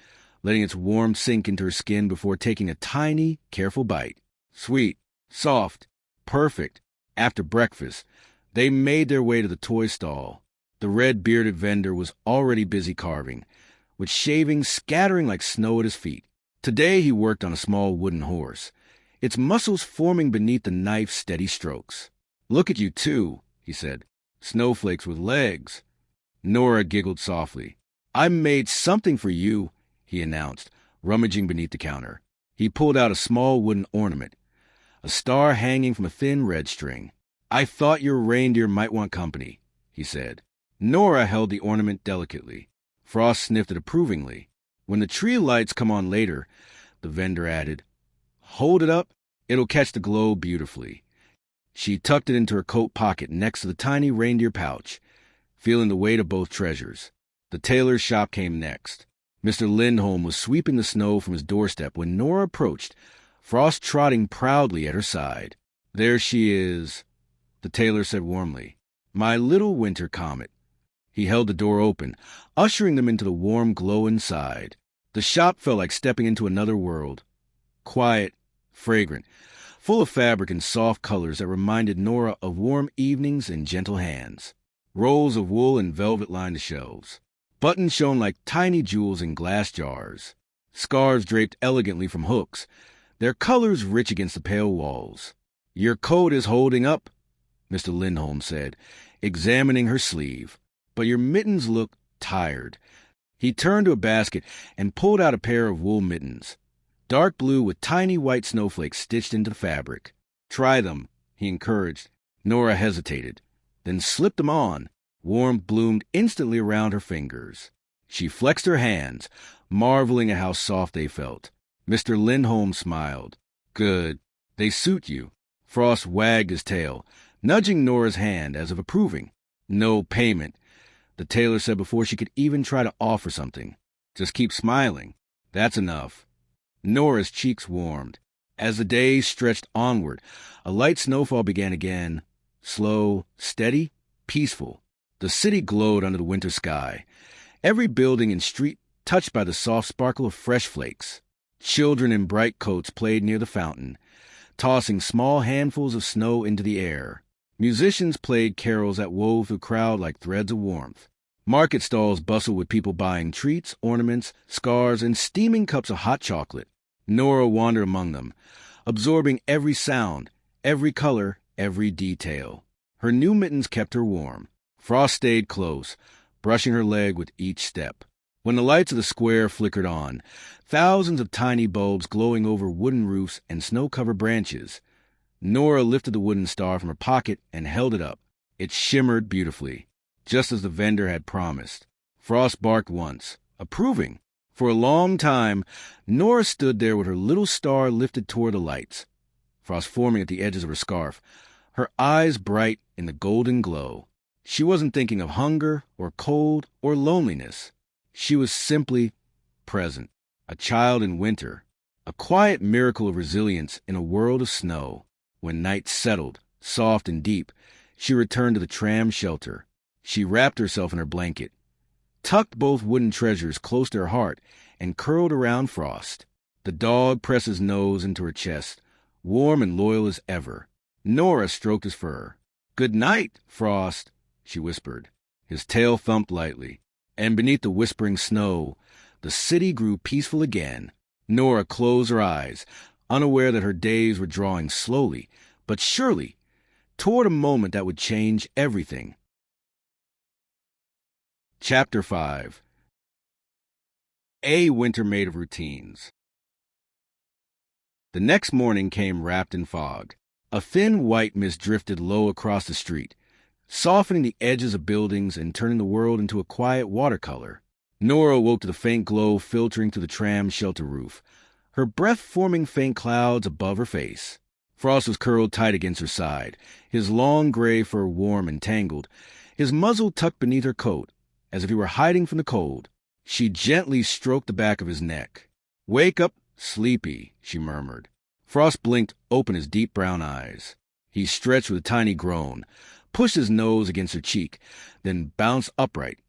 letting its warmth sink into her skin before taking a tiny, careful bite. Sweet, soft, perfect. After breakfast, they made their way to the toy stall. The red-bearded vendor was already busy carving, with shavings scattering like snow at his feet. Today he worked on a small wooden horse, its muscles forming beneath the knife's steady strokes. "Look at you two," he said. "Snowflakes with legs." Nora giggled softly. "I made something for you," he announced, rummaging beneath the counter. He pulled out a small wooden ornament, a star hanging from a thin red string. "I thought your reindeer might want company," he said. Nora held the ornament delicately. Frost sniffed it approvingly. "When the tree lights come on later," the vendor added, "hold it up. It'll catch the glow beautifully." She tucked it into her coat pocket next to the tiny reindeer pouch, feeling the weight of both treasures. The tailor's shop came next. Mr. Lindholm was sweeping the snow from his doorstep when Nora approached, Frost trotting proudly at her side. "There she is," the tailor said warmly. "My little winter comet." He held the door open, ushering them into the warm glow inside. The shop felt like stepping into another world. Quiet, fragrant, full of fabric and soft colors that reminded Nora of warm evenings and gentle hands. Rolls of wool and velvet lined the shelves. Buttons shone like tiny jewels in glass jars. Scarves draped elegantly from hooks, their colors rich against the pale walls. "Your coat is holding up," Mr. Lindholm said, examining her sleeve. "But your mittens look tired." He turned to a basket and pulled out a pair of wool mittens, dark blue with tiny white snowflakes stitched into the fabric. "Try them," he encouraged. Nora hesitated, then slipped them on. Warmth bloomed instantly around her fingers. She flexed her hands, marveling at how soft they felt. Mr. Lindholm smiled. "Good. They suit you." Frost wagged his tail, nudging Nora's hand as if approving. "No payment," the tailor said before she could even try to offer something. "Just keep smiling. That's enough." Nora's cheeks warmed. As the days stretched onward, a light snowfall began again. Slow, steady, peaceful. The city glowed under the winter sky, every building and street touched by the soft sparkle of fresh flakes. Children in bright coats played near the fountain, tossing small handfuls of snow into the air. Musicians played carols that wove through the crowd like threads of warmth. Market stalls bustled with people buying treats, ornaments, scarves, and steaming cups of hot chocolate. Nora wandered among them, absorbing every sound, every color, every detail. Her new mittens kept her warm. Frost stayed close, brushing her leg with each step. When the lights of the square flickered on, thousands of tiny bulbs glowing over wooden roofs and snow-covered branches, Nora lifted the wooden star from her pocket and held it up. It shimmered beautifully, just as the vendor had promised. Frost barked once, approving. For a long time, Nora stood there with her little star lifted toward the lights, frost forming at the edges of her scarf, her eyes bright in the golden glow. She wasn't thinking of hunger or cold or loneliness. She was simply present, a child in winter, a quiet miracle of resilience in a world of snow. When night settled, soft and deep, she returned to the tram shelter. She wrapped herself in her blanket, tucked both wooden treasures close to her heart, and curled around Frost. The dog pressed his nose into her chest, warm and loyal as ever. Nora stroked his fur. "Good night, Frost," she whispered. His tail thumped lightly, and beneath the whispering snow, the city grew peaceful again. Nora closed her eyes, unaware that her days were drawing slowly, but surely, toward a moment that would change everything. Chapter 5. A winter made of routines. The next morning came wrapped in fog. A thin white mist drifted low across the street, softening the edges of buildings and turning the world into a quiet watercolor. Nora woke to the faint glow filtering through the tram shelter roof, her breath forming faint clouds above her face. Frost was curled tight against her side, his long gray fur warm and tangled, his muzzle tucked beneath her coat, as if he were hiding from the cold. She gently stroked the back of his neck. "Wake up, sleepy," she murmured. Frost blinked open his deep brown eyes. He stretched with a tiny groan, pushed his nose against her cheek, then bounced upright,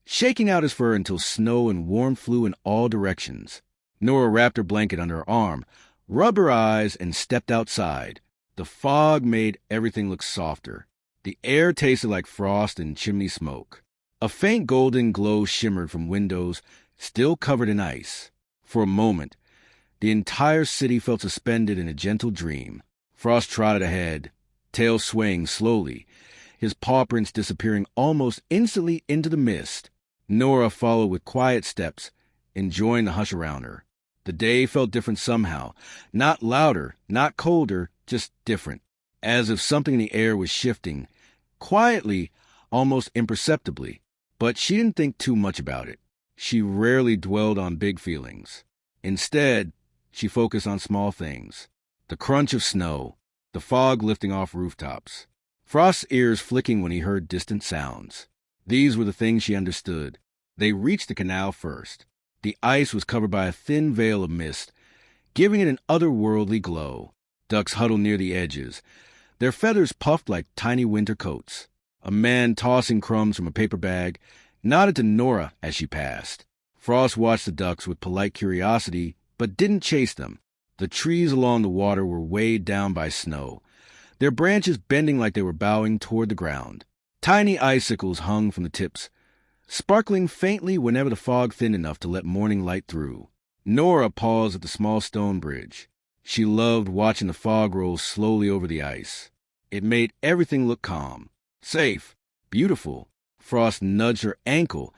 shaking out his fur until snow and warmth flew in all directions. Nora wrapped her blanket under her arm, rubbed her eyes, and stepped outside. The fog made everything look softer. The air tasted like frost and chimney smoke. A faint golden glow shimmered from windows still covered in ice. For a moment, the entire city felt suspended in a gentle dream. Frost trotted ahead, tail swaying slowly, his paw prints disappearing almost instantly into the mist. Nora followed with quiet steps, enjoying the hush around her. The day felt different somehow. Not louder, not colder, just different. As if something in the air was shifting, quietly, almost imperceptibly. But she didn't think too much about it. She rarely dwelled on big feelings. Instead, she focused on small things. The crunch of snow, the fog lifting off rooftops. Frost's ears flicking when he heard distant sounds. These were the things she understood. They reached the canal first. The ice was covered by a thin veil of mist, giving it an otherworldly glow. Ducks huddled near the edges, their feathers puffed like tiny winter coats. A man tossing crumbs from a paper bag nodded to Nora as she passed. Frost watched the ducks with polite curiosity, but didn't chase them. The trees along the water were weighed down by snow, their branches bending like they were bowing toward the ground. Tiny icicles hung from the tips, sparkling faintly whenever the fog thinned enough to let morning light through. Nora paused at the small stone bridge. She loved watching the fog roll slowly over the ice. It made everything look calm, safe, beautiful. Frost nudged her ankle,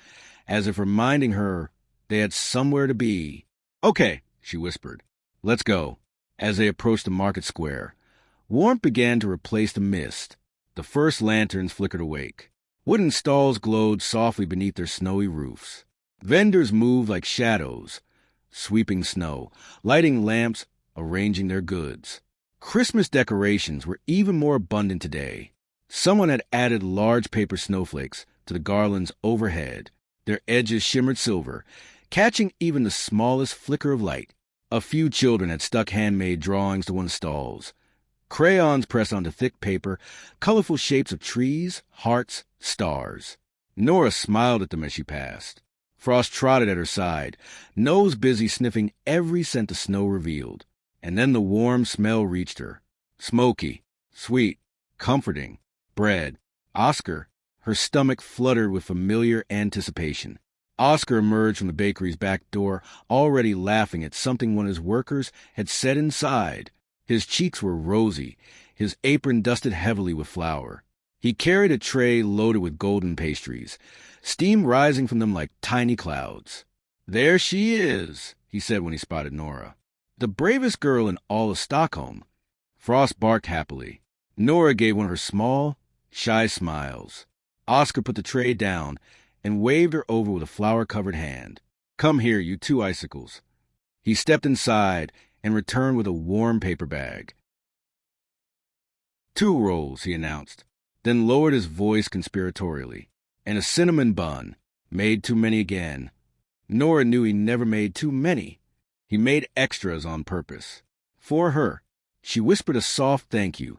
as if reminding her they had somewhere to be. "Okay," she whispered. "Let's go." As they approached the market square, warmth began to replace the mist. The first lanterns flickered awake. Wooden stalls glowed softly beneath their snowy roofs. Vendors moved like shadows, sweeping snow, lighting lamps, arranging their goods. Christmas decorations were even more abundant today. Someone had added large paper snowflakes to the garlands overhead. Their edges shimmered silver, catching even the smallest flicker of light. A few children had stuck handmade drawings to one of the stalls. Crayons pressed onto thick paper, colorful shapes of trees, hearts, stars. Nora smiled at them as she passed. Frost trotted at her side, nose busy sniffing every scent the snow revealed. And then the warm smell reached her. Smoky, sweet, comforting. Bread. Oscar. Her stomach fluttered with familiar anticipation. Oscar emerged from the bakery's back door, already laughing at something one of his workers had said inside. His cheeks were rosy, his apron dusted heavily with flour. He carried a tray loaded with golden pastries, steam rising from them like tiny clouds. "There she is," he said when he spotted Nora. "The bravest girl in all of Stockholm." Frost barked happily. Nora gave one of her small, shy smiles. Oscar put the tray down and waved her over with a flour-covered hand. "Come here, you two icicles." He stepped inside and returned with a warm paper bag. "2 rolls," he announced, then lowered his voice conspiratorially. "And a cinnamon bun. Made too many again." Nora knew he never made too many. He made extras on purpose. For her. She whispered a soft thank you,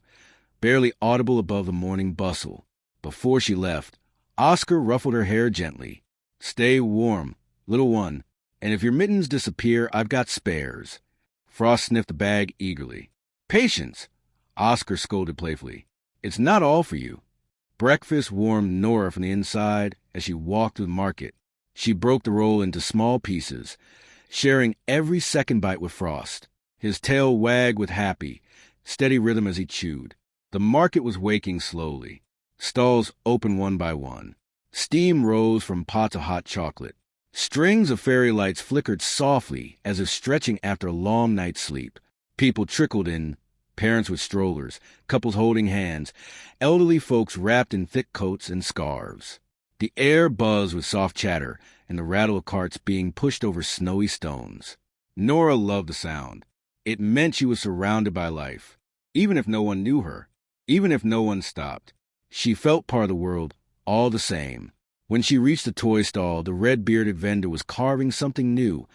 barely audible above the morning bustle. Before she left, Oscar ruffled her hair gently. "Stay warm, little one, and if your mittens disappear, I've got spares." Frost sniffed the bag eagerly. "Patience," Oscar scolded playfully. "It's not all for you." Breakfast warmed Nora from the inside as she walked through the market. She broke the roll into small pieces, sharing every second bite with Frost. His tail wagged with happy, steady rhythm as he chewed. The market was waking slowly. Stalls opened one by one. Steam rose from pots of hot chocolate. Strings of fairy lights flickered softly as if stretching after a long night's sleep. People trickled in, parents with strollers, couples holding hands, elderly folks wrapped in thick coats and scarves. The air buzzed with soft chatter and the rattle of carts being pushed over snowy stones. Nora loved the sound. It meant she was surrounded by life. even if no one knew her, even if no one stopped. She felt part of the world all the same. When she reached the toy stall, the red-bearded vendor was carving something new,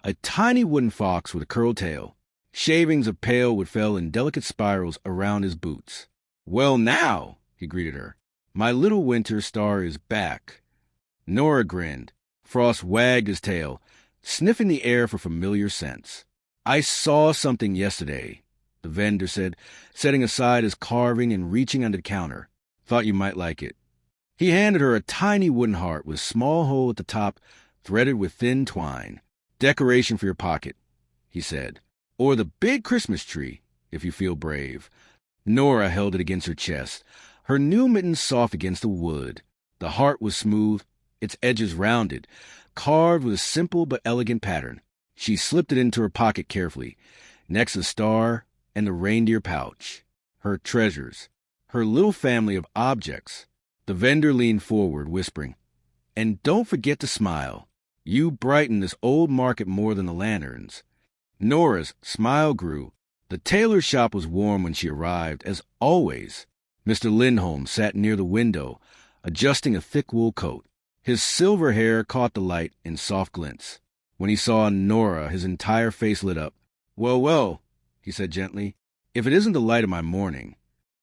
a tiny wooden fox with a curled tail. Shavings of pale wood fell in delicate spirals around his boots. "Well now," he greeted her, "my little winter star is back." Nora grinned. Frost wagged his tail, sniffing the air for familiar scents. "I saw something yesterday," the vendor said, setting aside his carving and reaching under the counter. "Thought you might like it." He handed her a tiny wooden heart with a small hole at the top threaded with thin twine. "Decoration for your pocket," he said. "Or the big Christmas tree, if you feel brave." Nora held it against her chest, her new mittens soft against the wood. The heart was smooth, its edges rounded, carved with a simple but elegant pattern. She slipped it into her pocket carefully, next to the star and the reindeer pouch. Her treasures, her little family of objects. The vendor leaned forward, whispering, "And don't forget to smile. You brighten this old market more than the lanterns." Nora's smile grew. The tailor's shop was warm when she arrived, as always. Mr. Lindholm sat near the window, adjusting a thick wool coat. His silver hair caught the light in soft glints. When he saw Nora, his entire face lit up. "Well, well," he said gently, "if it isn't the light of my morning."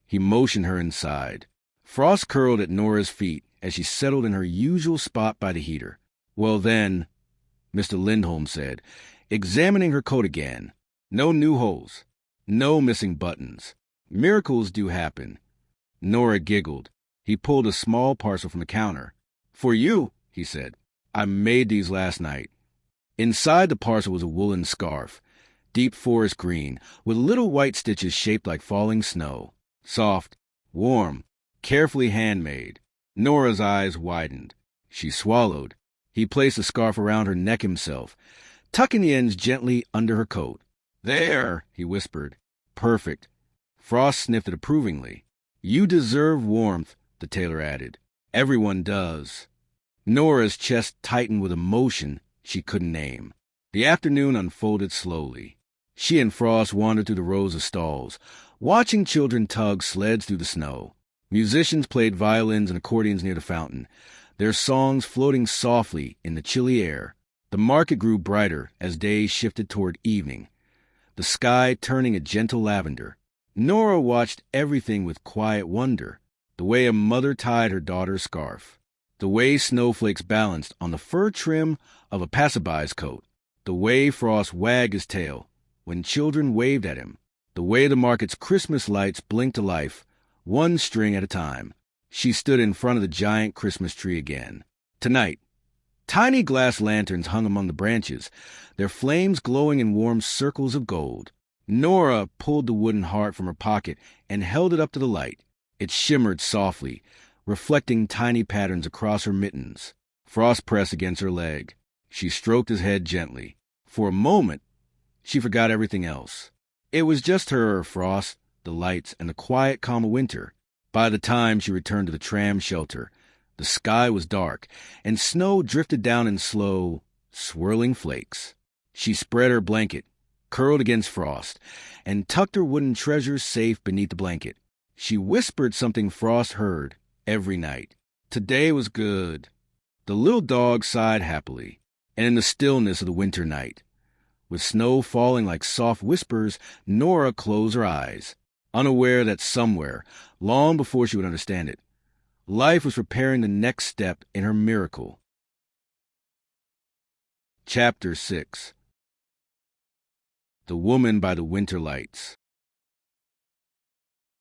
He motioned her inside. Frost curled at Nora's feet as she settled in her usual spot by the heater. "Well then," Mr. Lindholm said, examining her coat again. "No new holes. No missing buttons. Miracles do happen." Nora giggled. He pulled a small parcel from the counter. "For you," he said. "I made these last night." Inside the parcel was a woolen scarf, deep forest green, with little white stitches shaped like falling snow. Soft, warm, carefully handmade. Nora's eyes widened. She swallowed. He placed the scarf around her neck himself, tucking the ends gently under her coat. "There," he whispered. "Perfect." Frost sniffed it approvingly. "You deserve warmth," the tailor added. "Everyone does." Nora's chest tightened with emotion she couldn't name. The afternoon unfolded slowly. She and Frost wandered through the rows of stalls, watching children tug sleds through the snow. Musicians played violins and accordions near the fountain, their songs floating softly in the chilly air. The market grew brighter as days shifted toward evening, the sky turning a gentle lavender. Nora watched everything with quiet wonder, the way a mother tied her daughter's scarf, the way snowflakes balanced on the fur trim of a passerby's coat, the way Frost wagged his tail when children waved at him, the way the market's Christmas lights blinked to life, one string at a time. She stood in front of the giant Christmas tree again. Tonight, tiny glass lanterns hung among the branches, their flames glowing in warm circles of gold. Nora pulled the wooden heart from her pocket and held it up to the light. It shimmered softly, reflecting tiny patterns across her mittens. Frost pressed against her leg. She stroked his head gently. For a moment, she forgot everything else. It was just her, Frost, the lights, and the quiet calm of winter. By the time she returned to the tram shelter, the sky was dark, and snow drifted down in slow, swirling flakes. She spread her blanket, curled against Frost, and tucked her wooden treasures safe beneath the blanket. She whispered something Frost heard every night. Today was good. The little dog sighed happily, and in the stillness of the winter night, with snow falling like soft whispers, Nora closed her eyes, unaware that somewhere, long before she would understand it, life was preparing the next step in her miracle. Chapter 6. The Woman by the Winter Lights.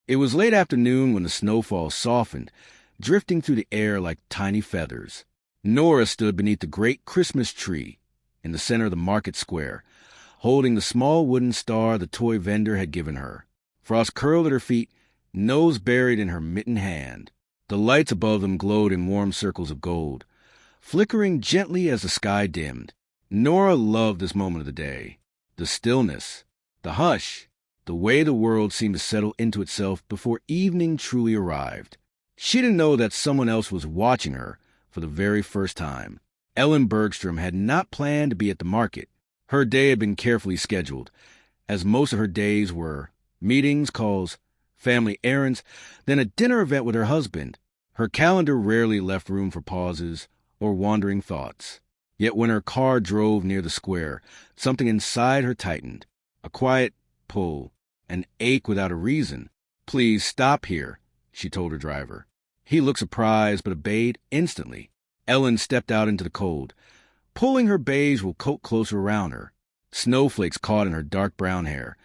It was late afternoon when the snowfall softened, drifting through the air like tiny feathers. Nora stood beneath the great Christmas tree in the center of the market square, holding the small wooden star the toy vendor had given her. Frost curled at her feet, nose buried in her mittened hand. The lights above them glowed in warm circles of gold, flickering gently as the sky dimmed. Nora loved this moment of the day. The stillness, the hush, the way the world seemed to settle into itself before evening truly arrived. She didn't know that someone else was watching her for the very first time. Elin Bergström had not planned to be at the market. Her day had been carefully scheduled, as most of her days were, Meetings, calls, family errands, then a dinner event with her husband. Her calendar rarely left room for pauses or wandering thoughts. Yet when her car drove near the square, something inside her tightened. A quiet pull, an ache without a reason. "Please stop here," she told her driver. He looked surprised but obeyed instantly. Elin stepped out into the cold, pulling her beige wool coat closer around her. Snowflakes caught in her dark brown hair,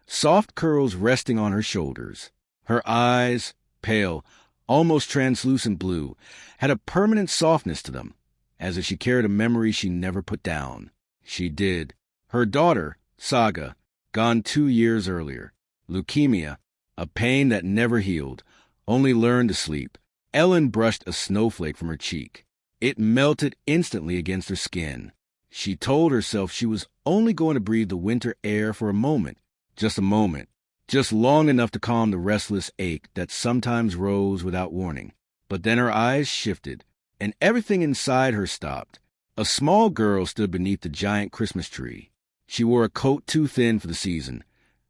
soft curls resting on her shoulders. Her eyes, pale, almost translucent blue, had a permanent softness to them, as if she carried a memory she never put down. She did. Her daughter, Saga, gone 2 years earlier. Leukemia, a pain that never healed, only learned to sleep. Elin brushed a snowflake from her cheek. It melted instantly against her skin. She told herself she was only going to breathe the winter air for a moment, just long enough to calm the restless ache that sometimes rose without warning. But then her eyes shifted, and everything inside her stopped. A small girl stood beneath the giant Christmas tree. She wore a coat too thin for the season,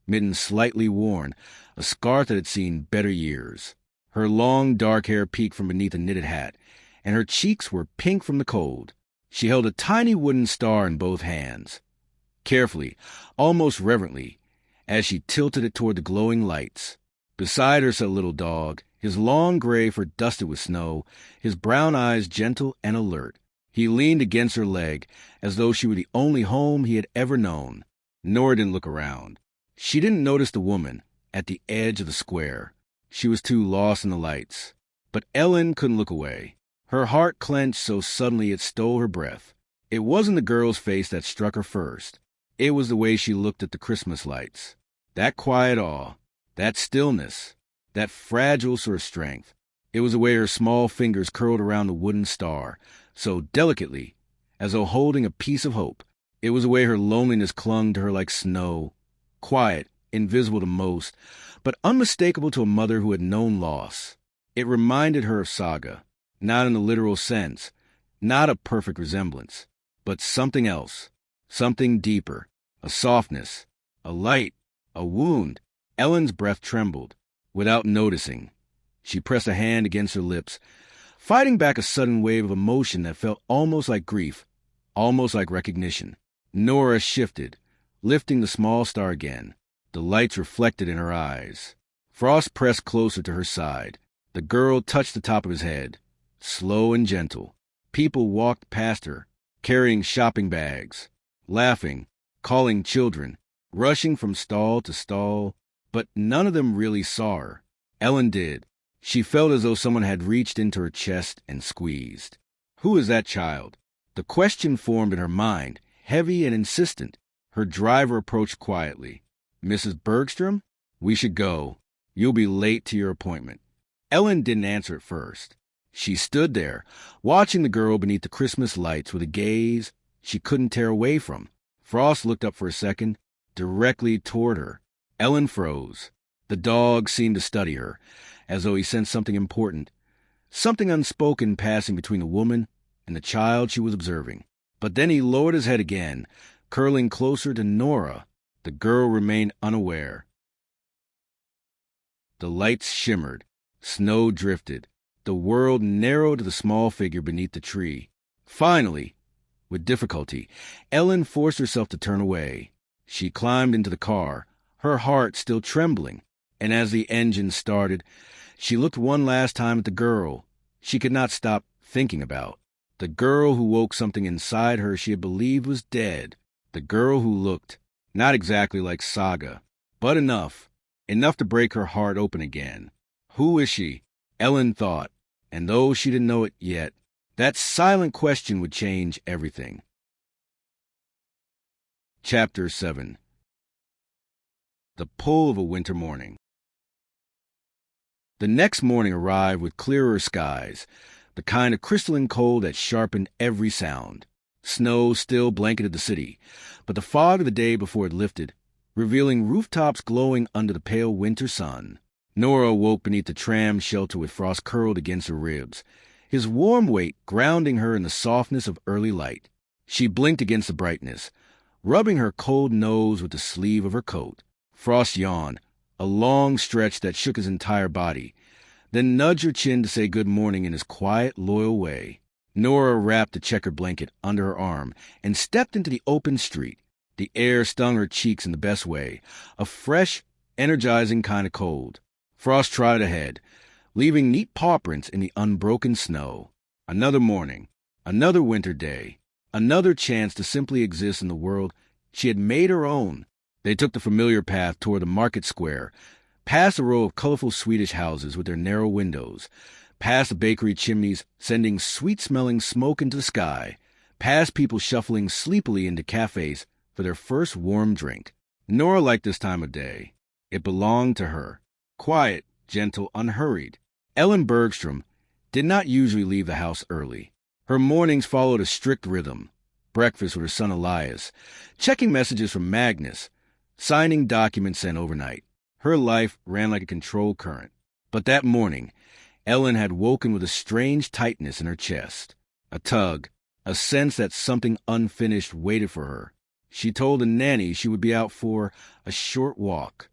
mittens slightly worn, a scarf that had seen better years. Her long, dark hair peeked from beneath a knitted hat, and her cheeks were pink from the cold. She held a tiny wooden star in both hands. Carefully, almost reverently, as she tilted it toward the glowing lights. Beside her sat a little dog, his long gray fur dusted with snow, his brown eyes gentle and alert. He leaned against her leg, as though she were the only home he had ever known. Nora didn't look around. She didn't notice the woman at the edge of the square. She was too lost in the lights. But Elin couldn't look away. Her heart clenched so suddenly it stole her breath. It wasn't the girl's face that struck her first. It was the way she looked at the Christmas lights. That quiet awe, that stillness, that fragile sort of strength. It was the way her small fingers curled around the wooden star, so delicately, as though holding a piece of hope. It was the way her loneliness clung to her like snow, quiet, invisible to most, but unmistakable to a mother who had known loss. It reminded her of Saga, not in the literal sense, not a perfect resemblance, but something else, something deeper, a softness, a light, a wound. Ellen's breath trembled. Without noticing, she pressed a hand against her lips, fighting back a sudden wave of emotion that felt almost like grief, almost like recognition. Nora shifted, lifting the small star again. The lights reflected in her eyes. Frost pressed closer to her side. The girl touched the top of his head, slow and gentle. People walked past her, carrying shopping bags, laughing, calling children, rushing from stall to stall, but none of them really saw her. Elin did. She felt as though someone had reached into her chest and squeezed. Who is that child? The question formed in her mind, heavy and insistent. Her driver approached quietly. "Mrs. Bergström? We should go. You'll be late to your appointment." Elin didn't answer at first. She stood there, watching the girl beneath the Christmas lights with a gaze she couldn't tear away from. Frost looked up for a second, directly toward her. Elin froze. The dog seemed to study her, as though he sensed something important, something unspoken passing between the woman and the child she was observing. But then he lowered his head again, curling closer to Nora. The girl remained unaware. The lights shimmered. Snow drifted. The world narrowed to the small figure beneath the tree. Finally, with difficulty, Elin forced herself to turn away. She climbed into the car, her heart still trembling, and as the engine started, she looked one last time at the girl she could not stop thinking about. The girl who woke something inside her she had believed was dead. The girl who looked, not exactly like Saga, but enough to break her heart open again. Who is she? Elin thought, and though she didn't know it yet, that silent question would change everything. Chapter 7. The Pull of a Winter Morning. The next morning arrived with clearer skies, the kind of crystalline cold that sharpened every sound. Snow still blanketed the city, but the fog of the day before it lifted, revealing rooftops glowing under the pale winter sun. Nora awoke beneath the tram shelter with Frost curled against her ribs, his warm weight grounding her in the softness of early light. She blinked against the brightness, rubbing her cold nose with the sleeve of her coat. Frost yawned, a long stretch that shook his entire body, then nudged her chin to say good morning in his quiet, loyal way. Nora wrapped the checkered blanket under her arm and stepped into the open street. The air stung her cheeks in the best way, a fresh, energizing kind of cold. Frost trotted ahead, leaving neat paw prints in the unbroken snow. Another morning, another winter day, another chance to simply exist in the world she had made her own. They took the familiar path toward the market square, past a row of colorful Swedish houses with their narrow windows, past the bakery chimneys sending sweet-smelling smoke into the sky, past people shuffling sleepily into cafes for their first warm drink. Nora liked this time of day. It belonged to her. Quiet, gentle, unhurried. Elin Bergström did not usually leave the house early. Her mornings followed a strict rhythm. Breakfast with her son Elias, checking messages from Magnus, signing documents sent overnight. Her life ran like a controlled current. But that morning, Elin had woken with a strange tightness in her chest. A tug, a sense that something unfinished waited for her. She told the nanny she would be out for a short walk.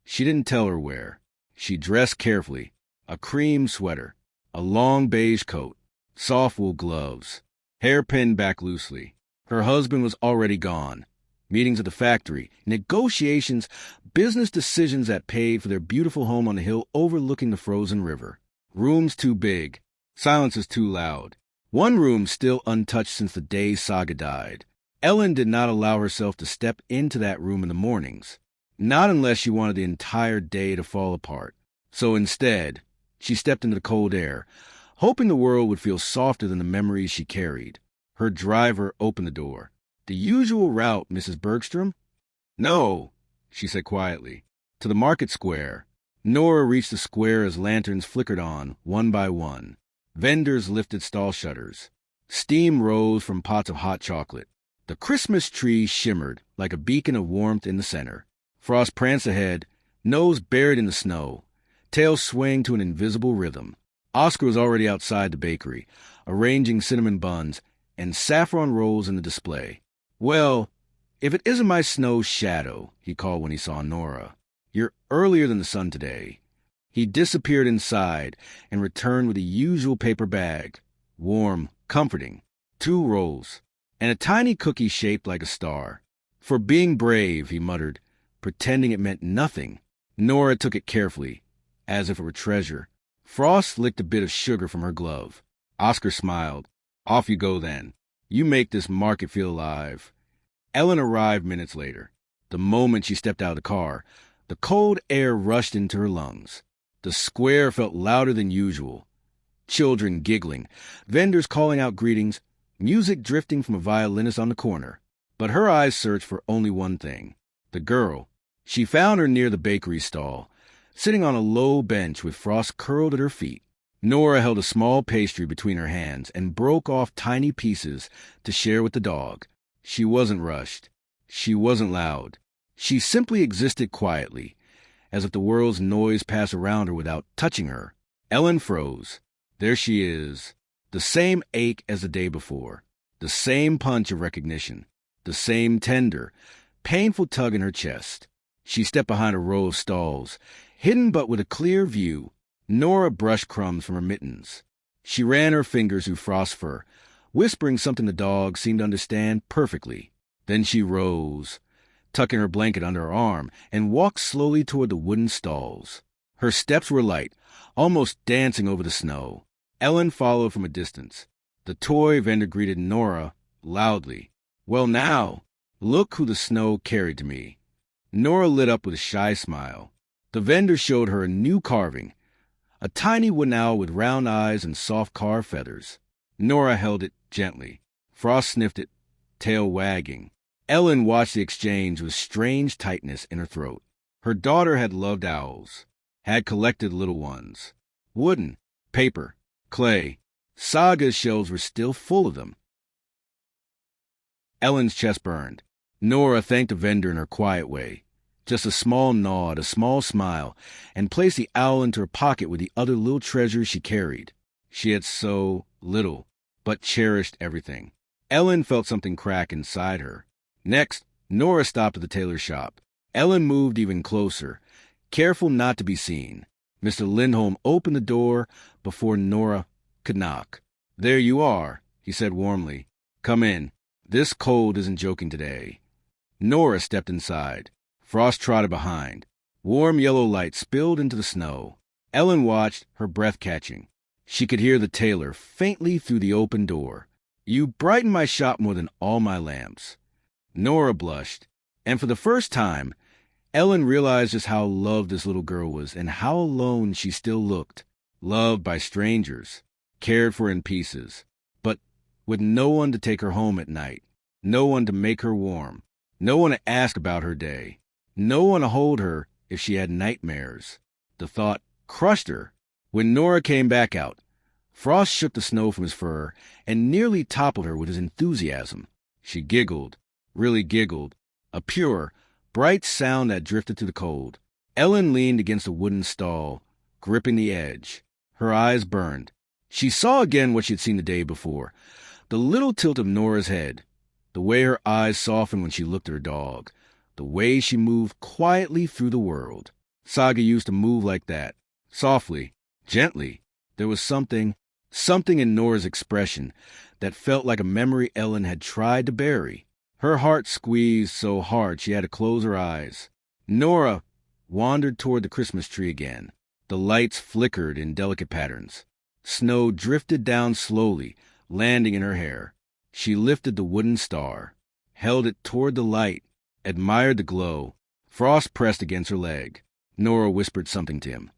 She didn't tell her where. She dressed carefully. A cream sweater, a long beige coat, soft wool gloves, hair pinned back loosely. Her husband was already gone. Meetings at the factory, negotiations, business decisions that paid for their beautiful home on the hill overlooking the frozen river. Rooms too big, silences too loud. One room still untouched since the day Saga died. Elin did not allow herself to step into that room in the mornings, not unless she wanted the entire day to fall apart. So instead, she stepped into the cold air, hoping the world would feel softer than the memories she carried. Her driver opened the door. "The usual route, Mrs. Bergström?" "No," she said quietly. "To the market square." Nora reached the square as lanterns flickered on, one by one. Vendors lifted stall shutters. Steam rose from pots of hot chocolate. The Christmas tree shimmered like a beacon of warmth in the center. Frost pranced ahead, nose buried in the snow, tail swaying to an invisible rhythm. Oscar was already outside the bakery, arranging cinnamon buns and saffron rolls in the display. "Well, if it isn't my snow shadow," he called when he saw Nora. "You're earlier than the sun today." He disappeared inside and returned with the usual paper bag, warm, comforting, 2 rolls, and a tiny cookie shaped like a star. "For being brave," he muttered, pretending it meant nothing. Nora took it carefully, as if it were treasure. Frost licked a bit of sugar from her glove. Oscar smiled. "Off you go, then. You make this market feel alive." Elin arrived minutes later. The moment she stepped out of the car, the cold air rushed into her lungs. The square felt louder than usual. Children giggling, vendors calling out greetings, music drifting from a violinist on the corner. But her eyes searched for only one thing: the girl. She found her near the bakery stall, sitting on a low bench with Frost curled at her feet. Nora held a small pastry between her hands and broke off tiny pieces to share with the dog. She wasn't rushed. She wasn't loud. She simply existed quietly, as if the world's noise passed around her without touching her. Elin froze. There she is. The same ache as the day before. The same punch of recognition. The same tender, painful tug in her chest. She stepped behind a row of stalls, hidden but with a clear view. Nora brushed crumbs from her mittens. She ran her fingers through Frost's fur, whispering something the dog seemed to understand perfectly. Then she rose, tucking her blanket under her arm, and walked slowly toward the wooden stalls. Her steps were light, almost dancing over the snow. Elin followed from a distance. The toy vendor greeted Nora loudly. "Well now, look who the snow carried to me." Nora lit up with a shy smile. The vendor showed her a new carving, a tiny wooden owl with round eyes and soft carved feathers. Nora held it gently. Frost sniffed it, tail wagging. Elin watched the exchange with strange tightness in her throat. Her daughter had loved owls, had collected little ones. Wooden, paper, clay. Saga's shelves were still full of them. Ellen's chest burned. Nora thanked the vendor in her quiet way. Just a small nod, a small smile, and placed the owl into her pocket with the other little treasures she carried. She had so little, but cherished everything. Elin felt something crack inside her. Next, Nora stopped at the tailor's shop. Elin moved even closer, careful not to be seen. Mr. Lindholm opened the door before Nora could knock. "There you are," he said warmly. "Come in. This cold isn't joking today." Nora stepped inside. Frost trotted behind. Warm yellow light spilled into the snow. Elin watched, her breath catching. She could hear the tailor faintly through the open door. "You brighten my shop more than all my lamps." Nora blushed, and for the first time, Elin realized just how loved this little girl was and how alone she still looked. Loved by strangers, cared for in pieces, but with no one to take her home at night, no one to make her warm, no one to ask about her day, no one to hold her if she had nightmares. The thought crushed her. When Nora came back out, Frost shook the snow from his fur and nearly toppled her with his enthusiasm. She giggled, really giggled, a pure, bright sound that drifted through the cold. Elin leaned against a wooden stall, gripping the edge. Her eyes burned. She saw again what she had seen the day before, the little tilt of Nora's head, the way her eyes softened when she looked at her dog, the way she moved quietly through the world. Saga used to move like that, softly, gently. There was something in Nora's expression that felt like a memory Elin had tried to bury. Her heart squeezed so hard she had to close her eyes. Nora wandered toward the Christmas tree again. The lights flickered in delicate patterns. Snow drifted down slowly, landing in her hair. She lifted the wooden star, held it toward the light, admired the glow. Frost pressed against her leg. Nora whispered something to him.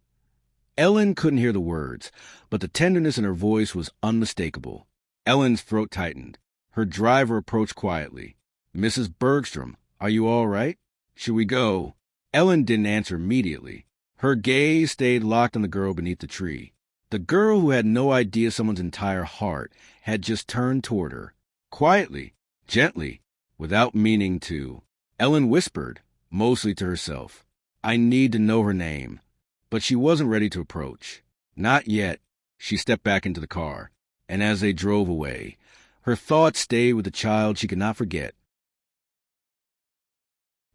Elin couldn't hear the words, but the tenderness in her voice was unmistakable. Ellen's throat tightened. Her driver approached quietly. "Mrs. Bergström, are you all right? Should we go?" Elin didn't answer immediately. Her gaze stayed locked on the girl beneath the tree. The girl who had no idea someone's entire heart had just turned toward her. Quietly, gently, without meaning to. Elin whispered, mostly to herself, "I need to know her name." But she wasn't ready to approach. Not yet. She stepped back into the car, and as they drove away, her thoughts stayed with the child she could not forget.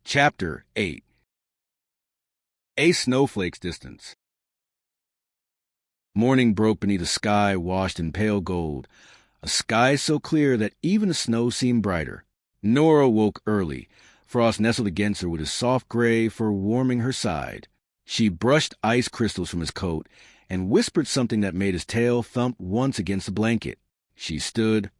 Chapter 8. A snowflake's distance. Morning broke beneath a sky washed in pale gold, a sky so clear that even the snow seemed brighter. Nora woke early. Frost nestled against her with his soft gray fur warming her side. She brushed ice crystals from his coat and whispered something that made his tail thump once against the blanket. She stood,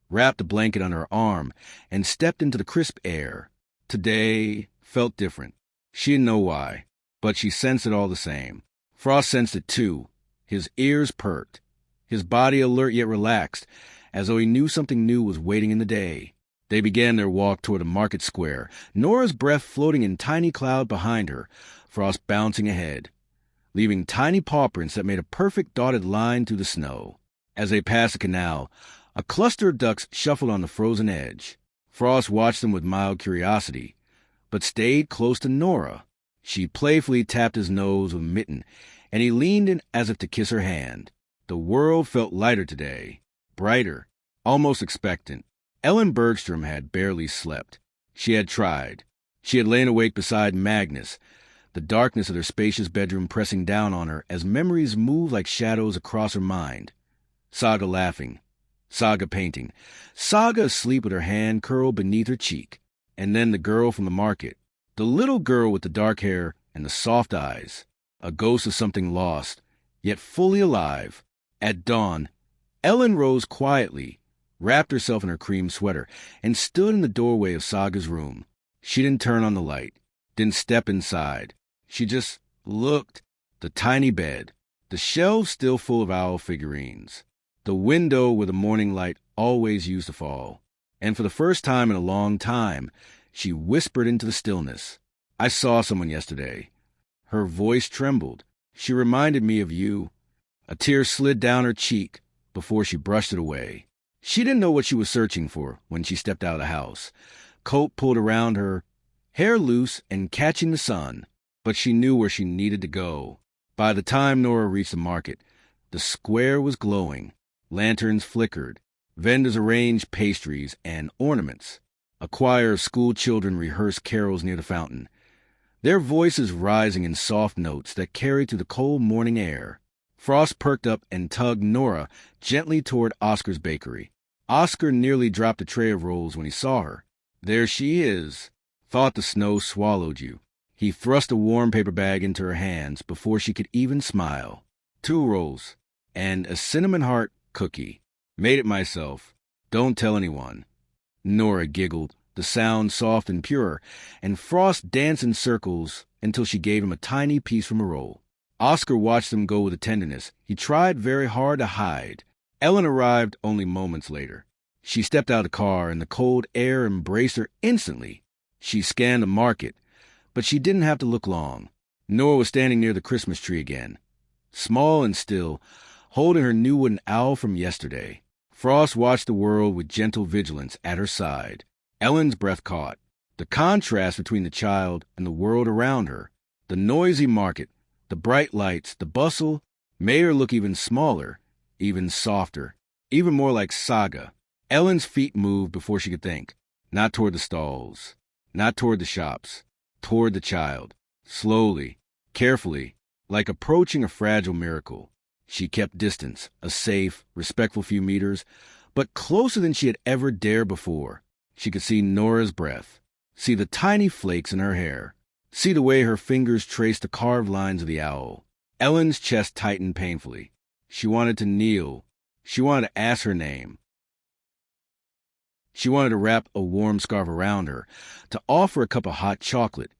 wrapped the blanket on her arm, and stepped into the crisp air. Today felt different. She didn't know why, but she sensed it all the same. Frost sensed it too. His ears perked, his body alert yet relaxed, as though he knew something new was waiting in the day. They began their walk toward the market square, Nora's breath floating in tiny cloud behind her, Frost bouncing ahead, leaving tiny paw prints that made a perfect dotted line through the snow. As they passed the canal, a cluster of ducks shuffled on the frozen edge. Frost watched them with mild curiosity, but stayed close to Nora. She playfully tapped his nose with a mitten, and he leaned in as if to kiss her hand. The world felt lighter today, brighter, almost expectant. Elin Bergström had barely slept. She had tried. She had lain awake beside Magnus, the darkness of their spacious bedroom pressing down on her as memories moved like shadows across her mind. Saga laughing, Saga painting, Saga asleep with her hand curled beneath her cheek, and then the girl from the market, the little girl with the dark hair and the soft eyes, a ghost of something lost, yet fully alive. At dawn, Elin rose quietly, wrapped herself in her cream sweater, and stood in the doorway of Saga's room. She didn't turn on the light, didn't step inside. She just looked. The tiny bed, the shelves still full of owl figurines, the window where the morning light always used to fall. And for the first time in a long time, she whispered into the stillness, "I saw someone yesterday." Her voice trembled. "She reminded me of you." A tear slid down her cheek before she brushed it away. She didn't know what she was searching for when she stepped out of the house. Coat pulled around her, hair loose and catching the sun, but she knew where she needed to go. By the time Nora reached the market, the square was glowing. Lanterns flickered. Vendors arranged pastries and ornaments. A choir of school children rehearsed carols near the fountain. their voices rising in soft notes that carried through the cold morning air. Frost perked up and tugged Nora gently toward Oscar's bakery. Oscar nearly dropped a tray of rolls when he saw her. There she is. Thought the snow swallowed you. He thrust a warm paper bag into her hands before she could even smile. 2 rolls and a cinnamon heart cookie. Made it myself. Don't tell anyone. Nora giggled, the sound soft and pure, and Frost danced in circles until she gave him a tiny piece from a roll. Oscar watched them go with a tenderness he tried very hard to hide. Elin arrived only moments later. She stepped out of the car, and the cold air embraced her instantly. She scanned the market, but she didn't have to look long. Nora was standing near the Christmas tree again, small and still, holding her new wooden owl from yesterday. Frost watched the world with gentle vigilance at her side. Ellen's breath caught. The contrast between the child and the world around her, the noisy market, the bright lights, the bustle, made her look even smaller, even softer, even more like Saga. Ellen's feet moved before she could think. Not toward the stalls, not toward the shops, toward the child. Slowly, carefully, like approaching a fragile miracle. She kept distance, a safe, respectful few meters, but closer than she had ever dared before. She could see Nora's breath, see the tiny flakes in her hair, see the way her fingers traced the carved lines of the owl. Ellen's chest tightened painfully. She wanted to kneel. She wanted to ask her name. She wanted to wrap a warm scarf around her, to offer a cup of hot chocolate,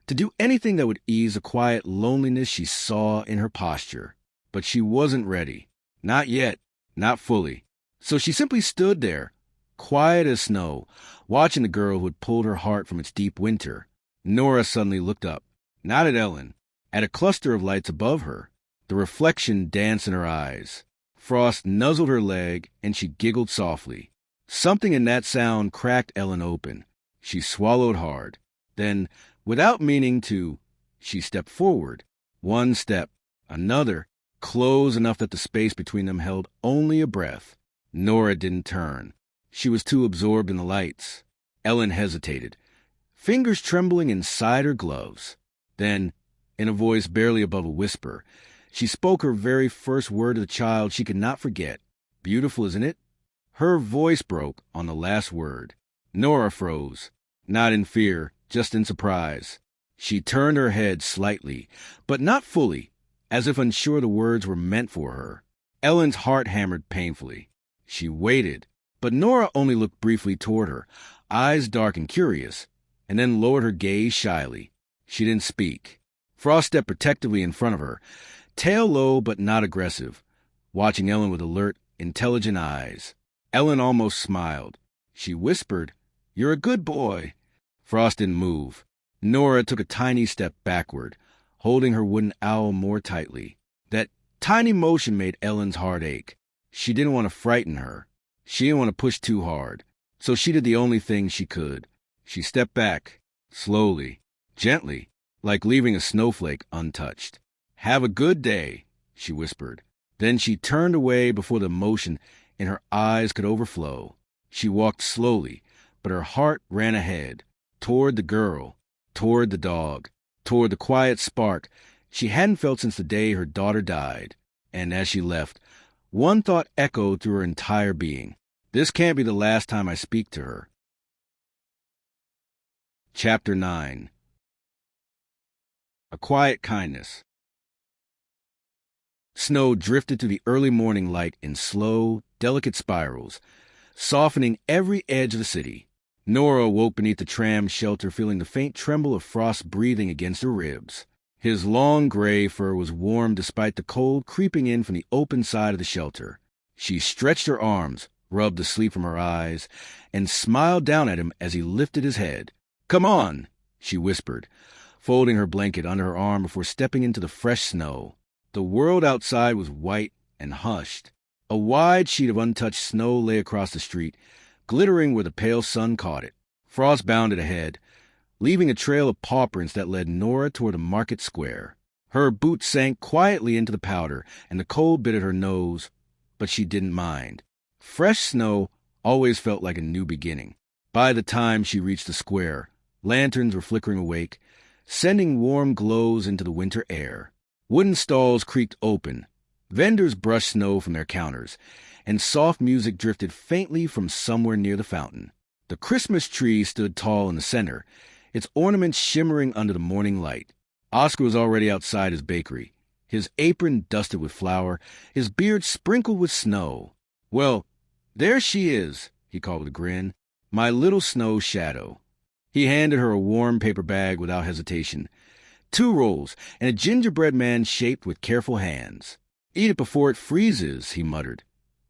to do anything that would ease the quiet loneliness she saw in her posture. But she wasn't ready. Not yet. Not fully. So she simply stood there, quiet as snow, watching the girl who had pulled her heart from its deep winter. Nora suddenly looked up, not at Elin, at a cluster of lights above her. The reflection danced in her eyes. Frost nuzzled her leg, and she giggled softly. Something in that sound cracked Elin open. She swallowed hard. Then, without meaning to, she stepped forward. One step, another, close enough that the space between them held only a breath. Nora didn't turn. She was too absorbed in the lights. Elin hesitated, fingers trembling inside her gloves. Then, in a voice barely above a whisper, she spoke her very first word to the child she could not forget. Beautiful, isn't it? Her voice broke on the last word. Nora froze, not in fear, just in surprise. She turned her head slightly, but not fully, as if unsure the words were meant for her. Ellen's heart hammered painfully. She waited, but Nora only looked briefly toward her, eyes dark and curious, and then lowered her gaze shyly. She didn't speak. Frost stepped protectively in front of her, tail low but not aggressive, watching Elin with alert, intelligent eyes. Elin almost smiled. She whispered, "You're a good boy." Frost didn't move. Nora took a tiny step backward, holding her wooden owl more tightly. That tiny motion made Ellen's heart ache. She didn't want to frighten her. She didn't want to push too hard. So she did the only thing she could. She stepped back, slowly, gently, like leaving a snowflake untouched. "Have a good day," she whispered. Then she turned away before the emotion in her eyes could overflow. She walked slowly, but her heart ran ahead, toward the girl, toward the dog, toward the quiet spark she hadn't felt since the day her daughter died. And as she left, one thought echoed through her entire being. This can't be the last time I speak to her. Chapter 9. A Quiet Kindness. Snow drifted through the early morning light in slow, delicate spirals, softening every edge of the city. Nora awoke beneath the tram shelter, feeling the faint tremble of Frost breathing against her ribs. His long gray fur was warm despite the cold creeping in from the open side of the shelter. She stretched her arms, rubbed the sleep from her eyes, and smiled down at him as he lifted his head. "Come on," she whispered, folding her blanket under her arm before stepping into the fresh snow. The world outside was white and hushed. A wide sheet of untouched snow lay across the street, glittering where the pale sun caught it. Frost bounded ahead, leaving a trail of paw prints that led Nora toward the market square. Her boots sank quietly into the powder, and the cold bit at her nose, but she didn't mind. Fresh snow always felt like a new beginning. By the time she reached the square, lanterns were flickering awake, sending warm glows into the winter air. Wooden stalls creaked open. Vendors brushed snow from their counters, and soft music drifted faintly from somewhere near the fountain. The Christmas tree stood tall in the center, its ornaments shimmering under the morning light. Oscar was already outside his bakery, his apron dusted with flour, his beard sprinkled with snow. "Well, there she is," he called with a grin, "my little snow shadow." He handed her a warm paper bag without hesitation. 2 rolls, and a gingerbread man shaped with careful hands. "Eat it before it freezes," he muttered,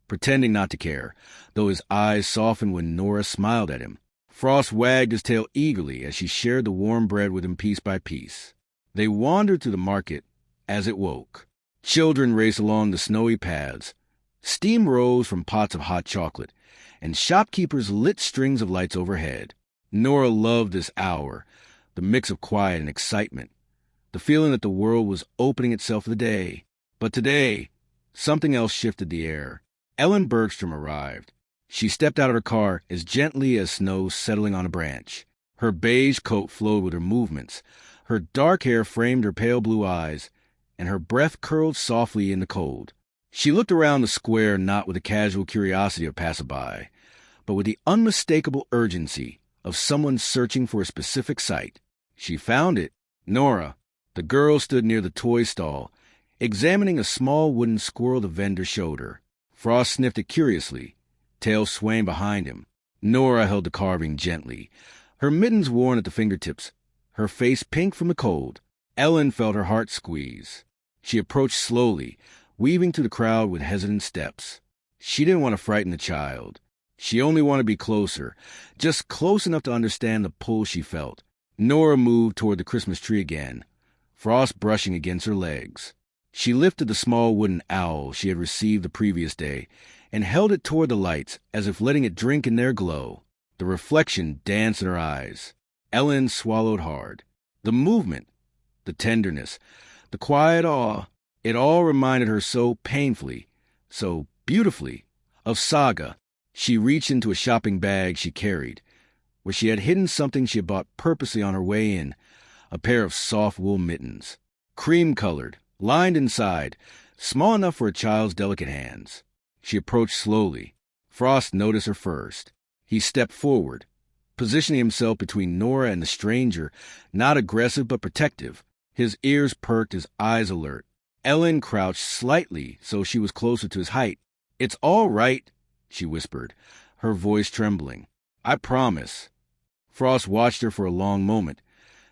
pretending not to care, though his eyes softened when Nora smiled at him. Frost wagged his tail eagerly as she shared the warm bread with him piece by piece. They wandered through the market as it woke. Children raced along the snowy paths. Steam rose from pots of hot chocolate, and shopkeepers lit strings of lights overhead. Nora loved this hour, the mix of quiet and excitement, the feeling that the world was opening itself for the day. But today, something else shifted the air. Elin Bergström arrived. She stepped out of her car as gently as snow settling on a branch. Her beige coat flowed with her movements. Her dark hair framed her pale blue eyes, and her breath curled softly in the cold. She looked around the square not with the casual curiosity of a passerby, but with the unmistakable urgency of someone searching for a specific sight. She found it. Nora, the girl, stood near the toy stall, examining a small wooden squirrel the vendor showed her. Frost sniffed it curiously, tail swaying behind him. Nora held the carving gently, her mittens worn at the fingertips, her face pink from the cold. Elin felt her heart squeeze. She approached slowly, weaving through the crowd with hesitant steps. She didn't want to frighten the child. She only wanted to be closer, just close enough to understand the pull she felt. Nora moved toward the Christmas tree again, frost brushing against her legs. She lifted the small wooden owl she had received the previous day and held it toward the lights as if letting it drink in their glow. The reflection danced in her eyes. Elin swallowed hard. The movement, the tenderness, the quiet awe, it all reminded her so painfully, so beautifully, of Saga. She reached into a shopping bag she carried, where she had hidden something she had bought purposely on her way in, a pair of soft wool mittens, cream-colored, lined inside, small enough for a child's delicate hands. She approached slowly. Frost noticed her first. He stepped forward, positioning himself between Nora and the stranger, not aggressive but protective. His ears perked, his eyes alert. Elin crouched slightly so she was closer to his height. "It's all right," she whispered, her voice trembling. "I promise." Frost watched her for a long moment,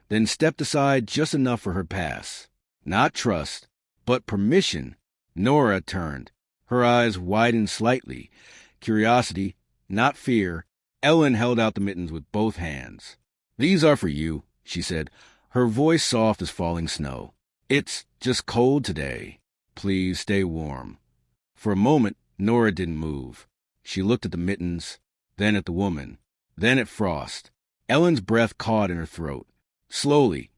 then stepped aside just enough for her to pass. Not trust, but permission. Nora turned. Her eyes widened slightly. Curiosity, not fear. Elin held out the mittens with both hands. "These are for you," she said, her voice soft as falling snow. "It's just cold today. Please stay warm." For a moment, Nora didn't move. She looked at the mittens, then at the woman, then at Frost. Ellen's breath caught in her throat. Slowly,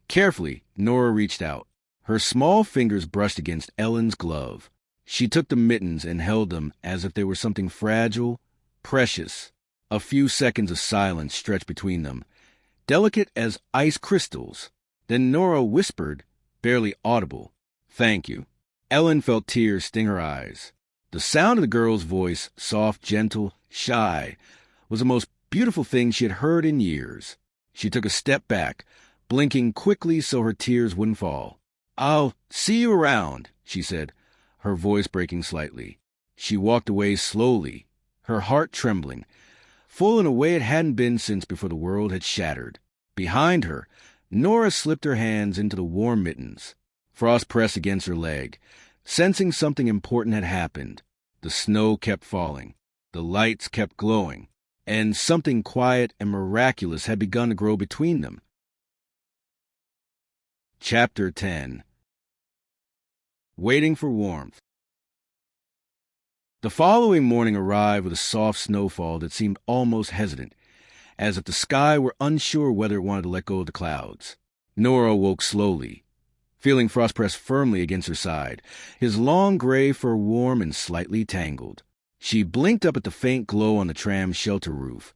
carefully, Nora reached out. Her small fingers brushed against Ellen's glove. She took the mittens and held them as if they were something fragile, precious. A few seconds of silence stretched between them, delicate as ice crystals. Then Nora whispered, barely audible, "Thank you." Elin felt tears sting her eyes. The sound of the girl's voice, soft, gentle, shy, was the most beautiful thing she had heard in years. She took a step back, blinking quickly so her tears wouldn't fall. "I'll see you around," she said, her voice breaking slightly. She walked away slowly, her heart trembling, full in a way it hadn't been since before the world had shattered. Behind her, Nora slipped her hands into the warm mittens. Frost pressed against her leg, sensing something important had happened. The snow kept falling, the lights kept glowing, and something quiet and miraculous had begun to grow between them. Chapter 10. Waiting for warmth. The following morning arrived with a soft snowfall that seemed almost hesitant, as if the sky were unsure whether it wanted to let go of the clouds. Nora woke slowly, feeling Frost press firmly against her side, his long gray fur warm and slightly tangled. She blinked up at the faint glow on the tram's shelter roof,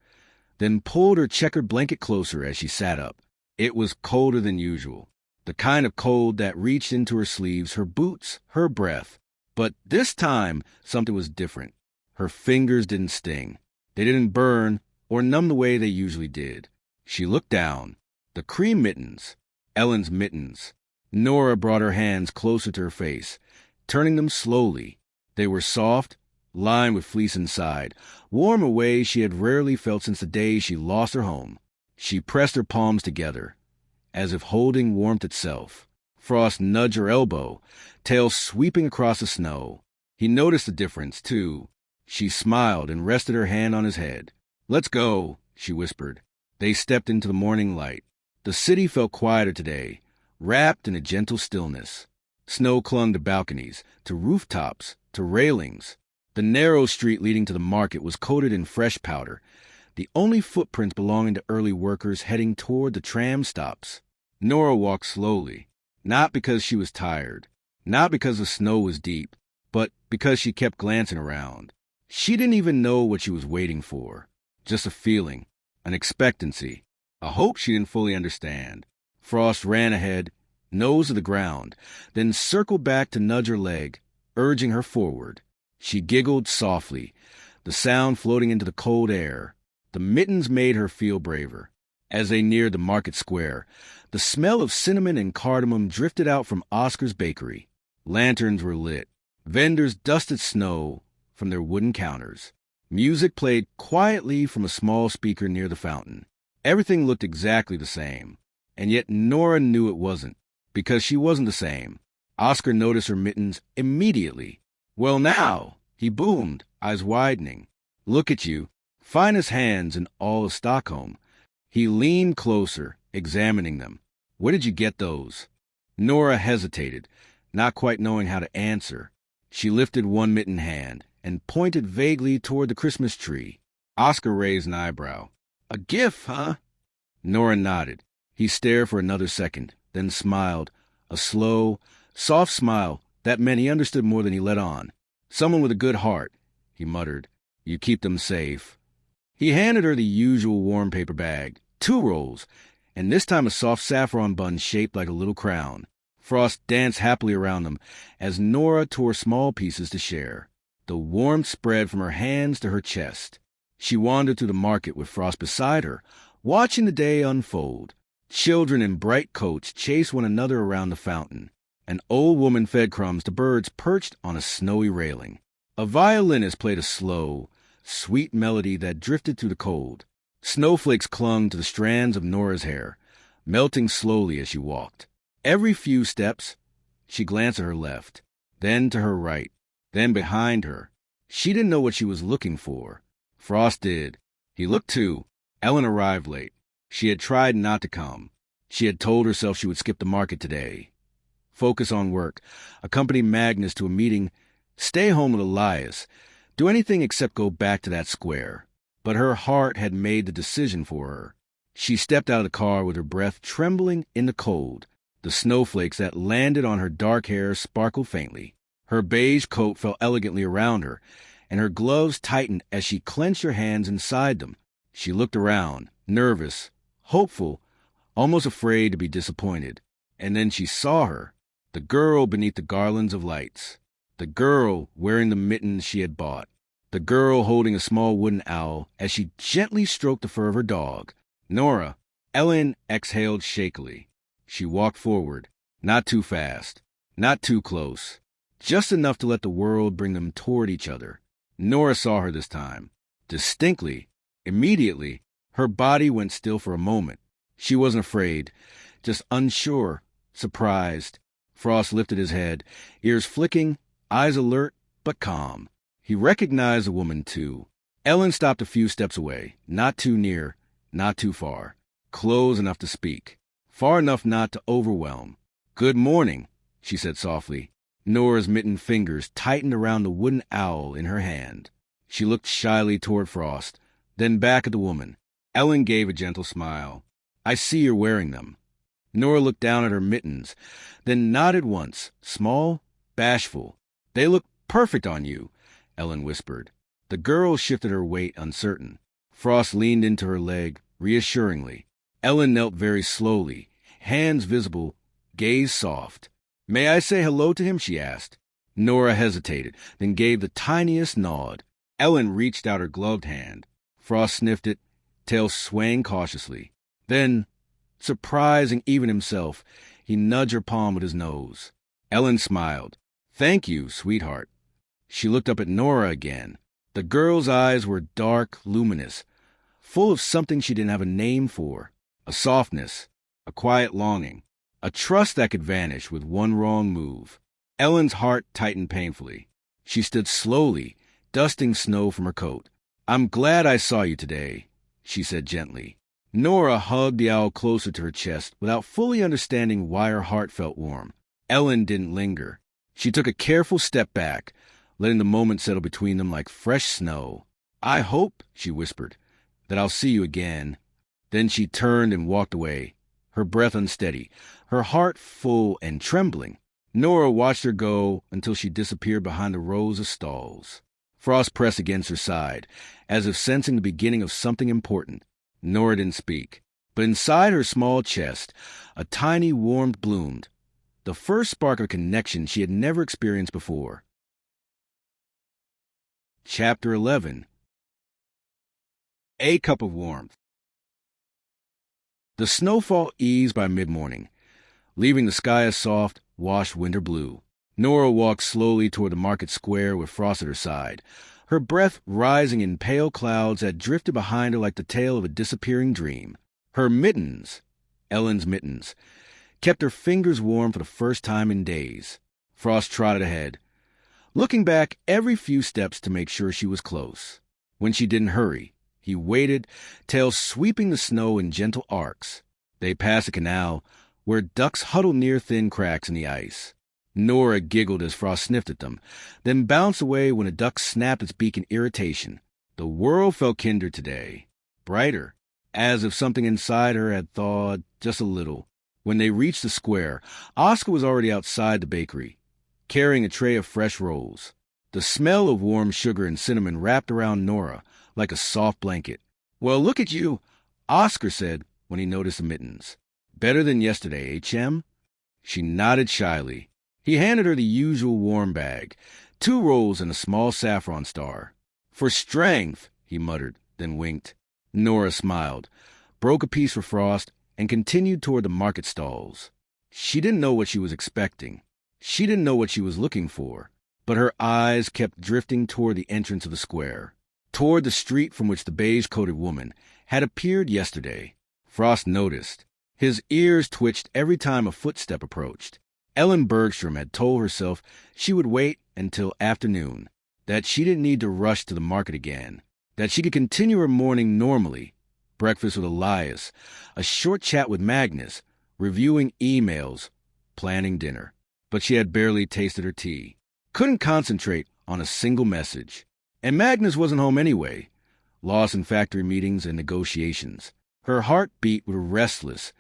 then pulled her checkered blanket closer as she sat up. It was colder than usual, the kind of cold that reached into her sleeves, her boots, her breath. But this time, something was different. Her fingers didn't sting. They didn't burn or numb the way they usually did. She looked down. The cream mittens, Elin's mittens. Nora brought her hands closer to her face, turning them slowly. They were soft, lined with fleece inside, warm a way she had rarely felt since the day she lost her home. She pressed her palms together, as if holding warmth itself. Frost nudged her elbow, tail sweeping across the snow. He noticed the difference, too. She smiled and rested her hand on his head. "Let's go," she whispered. They stepped into the morning light. The city felt quieter today, wrapped in a gentle stillness. Snow clung to balconies, to rooftops, to railings. The narrow street leading to the market was coated in fresh powder, the only footprints belonging to early workers heading toward the tram stops. Nora walked slowly, not because she was tired, not because the snow was deep, but because she kept glancing around. She didn't even know what she was waiting for, just a feeling, an expectancy, a hope she didn't fully understand. Frost ran ahead, nose to the ground, then circled back to nudge her leg, urging her forward. She giggled softly, the sound floating into the cold air. The mittens made her feel braver. As they neared the market square, the smell of cinnamon and cardamom drifted out from Oscar's bakery. Lanterns were lit. Vendors dusted snow from their wooden counters. Music played quietly from a small speaker near the fountain. Everything looked exactly the same, and yet Nora knew it wasn't, because she wasn't the same. Oscar noticed her mittens immediately. "Well now," he boomed, eyes widening. "Look at you. Finest hands in all of Stockholm." He leaned closer, examining them. "Where did you get those?" Nora hesitated, not quite knowing how to answer. She lifted one mittened hand and pointed vaguely toward the Christmas tree. Oscar raised an eyebrow. "A gift, huh?" Nora nodded. He stared for another second, then smiled, a slow, soft smile that meant he understood more than he let on. "Someone with a good heart," he muttered. "You keep them safe." He handed her the usual warm paper bag, 2 rolls, and this time a soft saffron bun shaped like a little crown. Frost danced happily around them as Nora tore small pieces to share. The warmth spread from her hands to her chest. She wandered through the market with Frost beside her, watching the day unfold. Children in bright coats chased one another around the fountain. An old woman fed crumbs to birds perched on a snowy railing. A violinist played a slow, sweet melody that drifted through the cold. Snowflakes clung to the strands of Nora's hair, melting slowly as she walked. Every few steps, she glanced at her left, then to her right, then behind her. She didn't know what she was looking for. Frost did. He looked too. Elin arrived late. She had tried not to come. She had told herself she would skip the market today, focus on work, accompany Magnus to a meeting, stay home with Elias, do anything except go back to that square. But her heart had made the decision for her. She stepped out of the car with her breath trembling in the cold. The snowflakes that landed on her dark hair sparkled faintly. Her beige coat fell elegantly around her, and her gloves tightened as she clenched her hands inside them. She looked around, nervous, hopeful, almost afraid to be disappointed. And then she saw her, the girl beneath the garlands of lights, the girl wearing the mittens she had bought, the girl holding a small wooden owl as she gently stroked the fur of her dog. "Nora." Elin exhaled shakily. She walked forward, not too fast, not too close, just enough to let the world bring them toward each other. Nora saw her this time, distinctly, immediately. Her body went still for a moment. She wasn't afraid, just unsure, surprised. Frost lifted his head, ears flicking, eyes alert, but calm. He recognized the woman, too. Elin stopped a few steps away, not too near, not too far, close enough to speak, far enough not to overwhelm. "Good morning," she said softly. Nora's mittened fingers tightened around the wooden owl in her hand. She looked shyly toward Frost, then back at the woman. Elin gave a gentle smile. "I see you're wearing them." Nora looked down at her mittens, then nodded once, small, bashful. "They look perfect on you," Elin whispered. The girl shifted her weight, uncertain. Frost leaned into her leg, reassuringly. Elin knelt very slowly, hands visible, gaze soft. "May I say hello to him?" she asked. Nora hesitated, then gave the tiniest nod. Elin reached out her gloved hand. Frost sniffed it, tail swaying cautiously. Then, surprising even himself, he nudged her palm with his nose. Elin smiled. "Thank you, sweetheart." She looked up at Nora again. The girl's eyes were dark, luminous, full of something she didn't have a name for. A softness, a quiet longing, a trust that could vanish with one wrong move. Ellen's heart tightened painfully. She stood slowly, dusting snow from her coat. "I'm glad I saw you today," she said gently. Nora hugged the owl closer to her chest without fully understanding why her heart felt warm. Elin didn't linger. She took a careful step back, letting the moment settle between them like fresh snow. "I hope," she whispered, "that I'll see you again." Then she turned and walked away, her breath unsteady, her heart full and trembling. Nora watched her go until she disappeared behind the rows of stalls. Frost pressed against her side, as if sensing the beginning of something important. Nora didn't speak, but inside her small chest, a tiny warmth bloomed, the first spark of connection she had never experienced before. Chapter 11. A Cup of Warmth. The snowfall eased by mid-morning, leaving the sky a soft, washed winter blue. Nora walked slowly toward the market square with Frost at her side, her breath rising in pale clouds that drifted behind her like the tail of a disappearing dream. Her mittens, Ellen's mittens, kept her fingers warm for the first time in days. Frost trotted ahead, looking back every few steps to make sure she was close. When she didn't hurry, he waited, tail sweeping the snow in gentle arcs. They passed a canal where ducks huddled near thin cracks in the ice. Nora giggled as Frost sniffed at them, then bounced away when a duck snapped its beak in irritation. The world felt kinder today, brighter, as if something inside her had thawed just a little. When they reached the square, Oscar was already outside the bakery, carrying a tray of fresh rolls. The smell of warm sugar and cinnamon wrapped around Nora like a soft blanket. "Well, look at you," Oscar said when he noticed the mittens. "Better than yesterday, H.M.?" She nodded shyly. He handed her the usual warm bag, 2 rolls and a small saffron star. "For strength," he muttered, then winked. Nora smiled, broke a piece for Frost, and continued toward the market stalls. She didn't know what she was expecting. She didn't know what she was looking for, but her eyes kept drifting toward the entrance of the square, toward the street from which the beige-coated woman had appeared yesterday. Frost noticed. His ears twitched every time a footstep approached. Elin Bergström had told herself she would wait until afternoon, that she didn't need to rush to the market again, that she could continue her morning normally, breakfast with Elias, a short chat with Magnus, reviewing emails, planning dinner. But she had barely tasted her tea, couldn't concentrate on a single message. And Magnus wasn't home anyway, lost in factory meetings and negotiations. Her heart beat with a restless,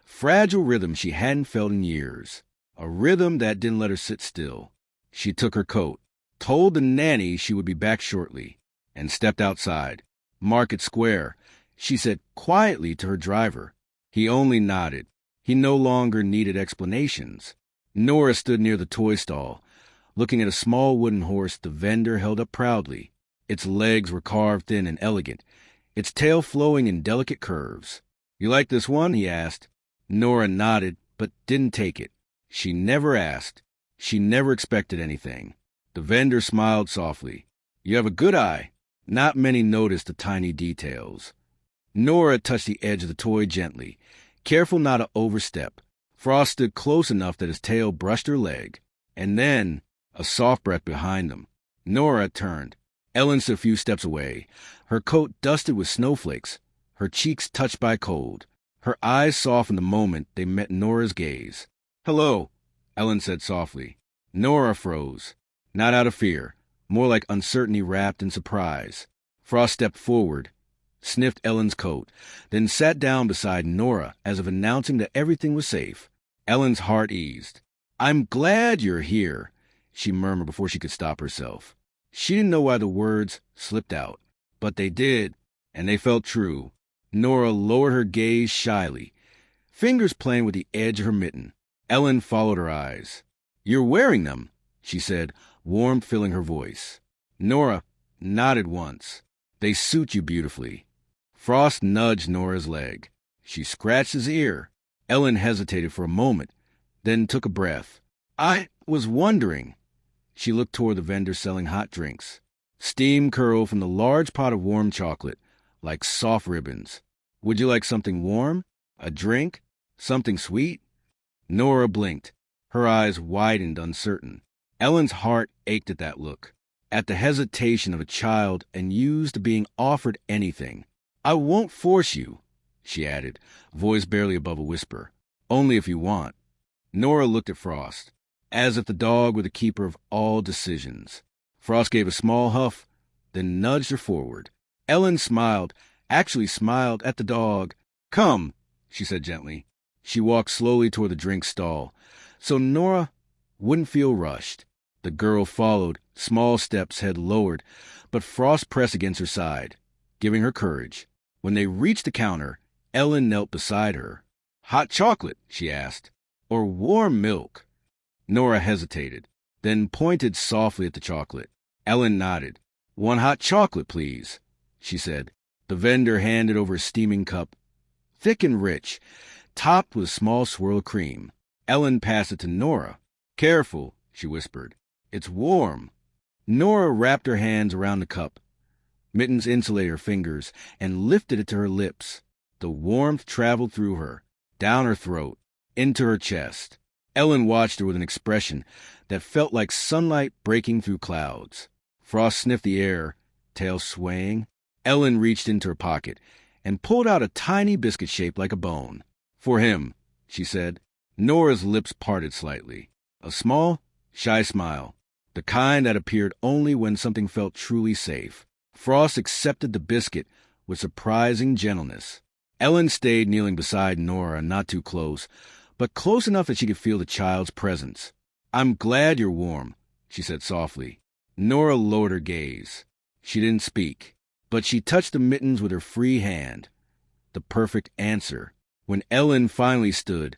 fragile rhythm she hadn't felt in years, a rhythm that didn't let her sit still. She took her coat, told the nanny she would be back shortly, and stepped outside. "Market Square," she said quietly to her driver. He only nodded. He no longer needed explanations. Nora stood near the toy stall, looking at a small wooden horse the vendor held up proudly. Its legs were carved thin and elegant, its tail flowing in delicate curves. "You like this one?" he asked. Nora nodded, but didn't take it. She never asked. She never expected anything. The vendor smiled softly. "You have a good eye." Not many noticed the tiny details. Nora touched the edge of the toy gently, careful not to overstep. Frost stood close enough that his tail brushed her leg. And then, a soft breath behind them. Nora turned. Ellen stood a few steps away, her coat dusted with snowflakes, her cheeks touched by cold. Her eyes softened the moment they met Nora's gaze. "Hello," Ellen said softly. Nora froze, not out of fear, more like uncertainty wrapped in surprise. Frost stepped forward, sniffed Ellen's coat, then sat down beside Nora as if announcing that everything was safe. Ellen's heart eased. "I'm glad you're here," she murmured before she could stop herself. She didn't know why the words slipped out, but they did, and they felt true. Nora lowered her gaze shyly, fingers playing with the edge of her mitten. Elin followed her eyes. "You're wearing them," she said, warmth filling her voice. Nora nodded once. "They suit you beautifully." Frost nudged Nora's leg. She scratched his ear. Elin hesitated for a moment, then took a breath. "I was wondering." She looked toward the vendor selling hot drinks. Steam curled from the large pot of warm chocolate, like soft ribbons. "Would you like something warm? A drink? Something sweet?" Nora blinked. Her eyes widened, uncertain. Ellen's heart ached at that look, at the hesitation of a child and used to being offered anything. "I won't force you," she added, voice barely above a whisper. "Only if you want." Nora looked at Frost, as if the dog were the keeper of all decisions. Frost gave a small huff, then nudged her forward. Elin smiled, actually smiled at the dog. "Come," she said gently. She walked slowly toward the drink stall, so Nora wouldn't feel rushed. The girl followed, small steps, head lowered, but Frost pressed against her side, giving her courage. When they reached the counter, Elin knelt beside her. "Hot chocolate?" she asked. "Or warm milk?" Nora hesitated, then pointed softly at the chocolate. Elin nodded. "One hot chocolate, please," she said. The vendor handed over a steaming cup, thick and rich, topped with a small swirl of cream. Elin passed it to Nora. "Careful," she whispered. "It's warm." Nora wrapped her hands around the cup. Mittens insulated her fingers and lifted it to her lips. The warmth traveled through her, down her throat, into her chest. Elin watched her with an expression that felt like sunlight breaking through clouds. Frost sniffed the air, tail swaying. Elin reached into her pocket and pulled out a tiny biscuit shaped like a bone. "For him," she said. Nora's lips parted slightly. A small, shy smile, the kind that appeared only when something felt truly safe. Frost accepted the biscuit with surprising gentleness. Elin stayed kneeling beside Nora, not too close, but close enough that she could feel the child's presence. "I'm glad you're warm," she said softly. Nora lowered her gaze. She didn't speak, but she touched the mittens with her free hand. The perfect answer. When Elin finally stood,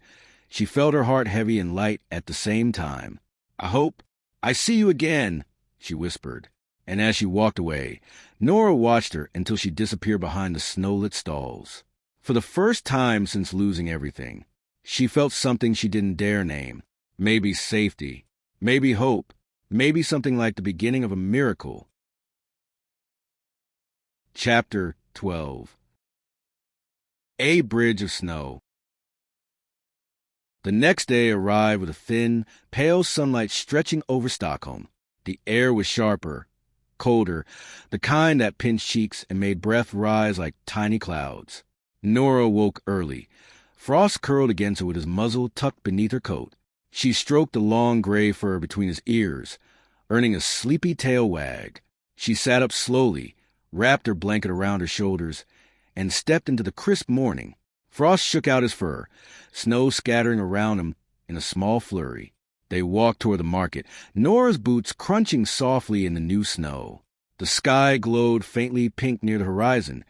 she felt her heart heavy and light at the same time. I see you again," she whispered. And as she walked away, Nora watched her until she disappeared behind the snow-lit stalls. For the first time since losing everything, she felt something she didn't dare name. Maybe safety, maybe hope, maybe something like the beginning of a miracle. Chapter 12. A bridge of snow. The next day arrived with a thin, pale sunlight stretching over Stockholm. The air was sharper, colder, the kind that pinched cheeks and made breath rise like tiny clouds. Nora woke early. Frost curled against her with his muzzle tucked beneath her coat. She stroked the long gray fur between his ears, earning a sleepy tail wag. She sat up slowly, wrapped her blanket around her shoulders, and stepped into the crisp morning. Frost shook out his fur, snow scattering around him in a small flurry. They walked toward the market, Nora's boots crunching softly in the new snow. The sky glowed faintly pink near the horizon,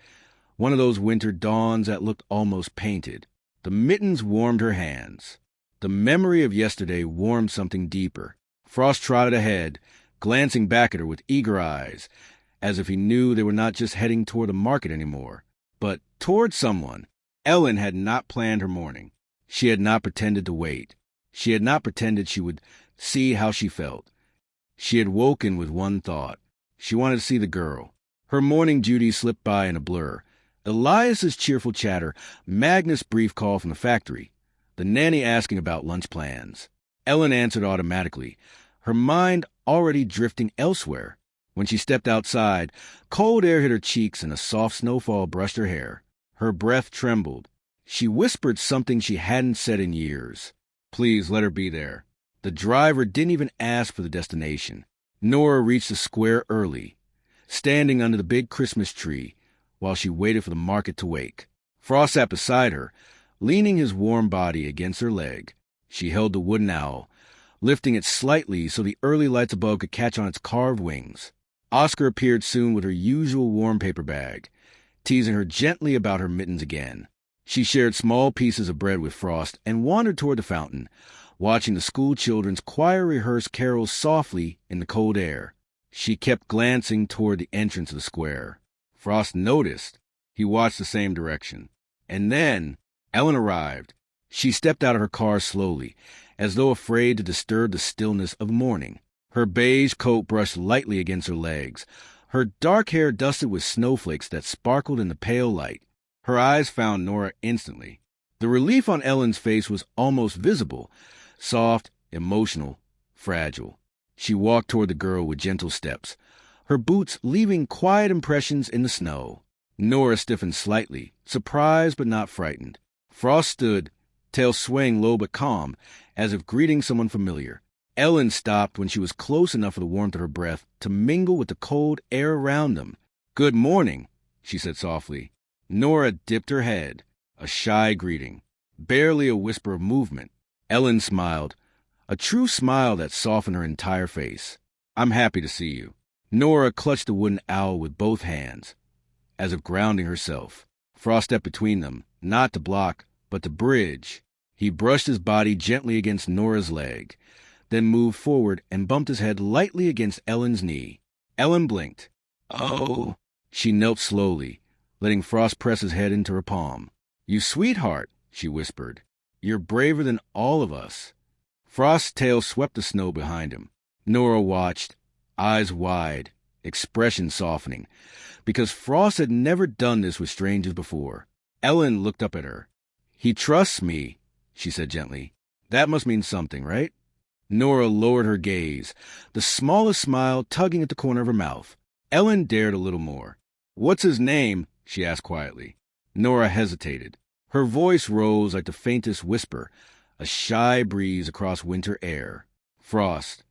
one of those winter dawns that looked almost painted. The mittens warmed her hands. The memory of yesterday warmed something deeper. Frost trotted ahead, glancing back at her with eager eyes, as if he knew they were not just heading toward the market anymore, but toward someone. Elin had not planned her morning. She had not pretended to wait. She had not pretended she would see how she felt. She had woken with one thought. She wanted to see the girl. Her morning duties slipped by in a blur. Elias's cheerful chatter, Magnus' brief call from the factory, the nanny asking about lunch plans. Elin answered automatically, her mind already drifting elsewhere. When she stepped outside, cold air hit her cheeks and a soft snowfall brushed her hair. Her breath trembled. She whispered something she hadn't said in years. Please let her be there. The driver didn't even ask for the destination. Nora reached the square early, standing under the big Christmas tree while she waited for the market to wake. Frost sat beside her, leaning his warm body against her leg. She held the wooden owl, lifting it slightly so the early lights above could catch on its carved wings. Oscar appeared soon with her usual warm paper bag, teasing her gently about her mittens again. She shared small pieces of bread with Frost and wandered toward the fountain, watching the school children's choir rehearse carols softly in the cold air. She kept glancing toward the entrance of the square. Frost noticed. He watched the same direction. And then Elin arrived. She stepped out of her car slowly, as though afraid to disturb the stillness of morning. Her beige coat brushed lightly against her legs, her dark hair dusted with snowflakes that sparkled in the pale light. Her eyes found Nora instantly. The relief on Ellen's face was almost visible, soft, emotional, fragile. She walked toward the girl with gentle steps, her boots leaving quiet impressions in the snow. Nora stiffened slightly, surprised but not frightened. Frost stood, tail swaying low but calm, as if greeting someone familiar. Elin stopped when she was close enough for the warmth of her breath to mingle with the cold air around them. "Good morning," she said softly. Nora dipped her head, a shy greeting, barely a whisper of movement. Elin smiled, a true smile that softened her entire face. "I'm happy to see you." Nora clutched the wooden owl with both hands, as if grounding herself. Frost stepped between them, not to block, but to bridge. He brushed his body gently against Nora's leg, then moved forward and bumped his head lightly against Ellen's knee. Elin blinked. "Oh." She knelt slowly, letting Frost press his head into her palm. "You sweetheart," she whispered. "You're braver than all of us." Frost's tail swept the snow behind him. Nora watched, eyes wide, expression softening, because Frost had never done this with strangers before. Elin looked up at her. "He trusts me," she said gently. "That must mean something, right?" Nora lowered her gaze, the smallest smile tugging at the corner of her mouth. Elin dared a little more. "What's his name?" she asked quietly. Nora hesitated. Her voice rose like the faintest whisper, a shy breeze across winter air. "Frost."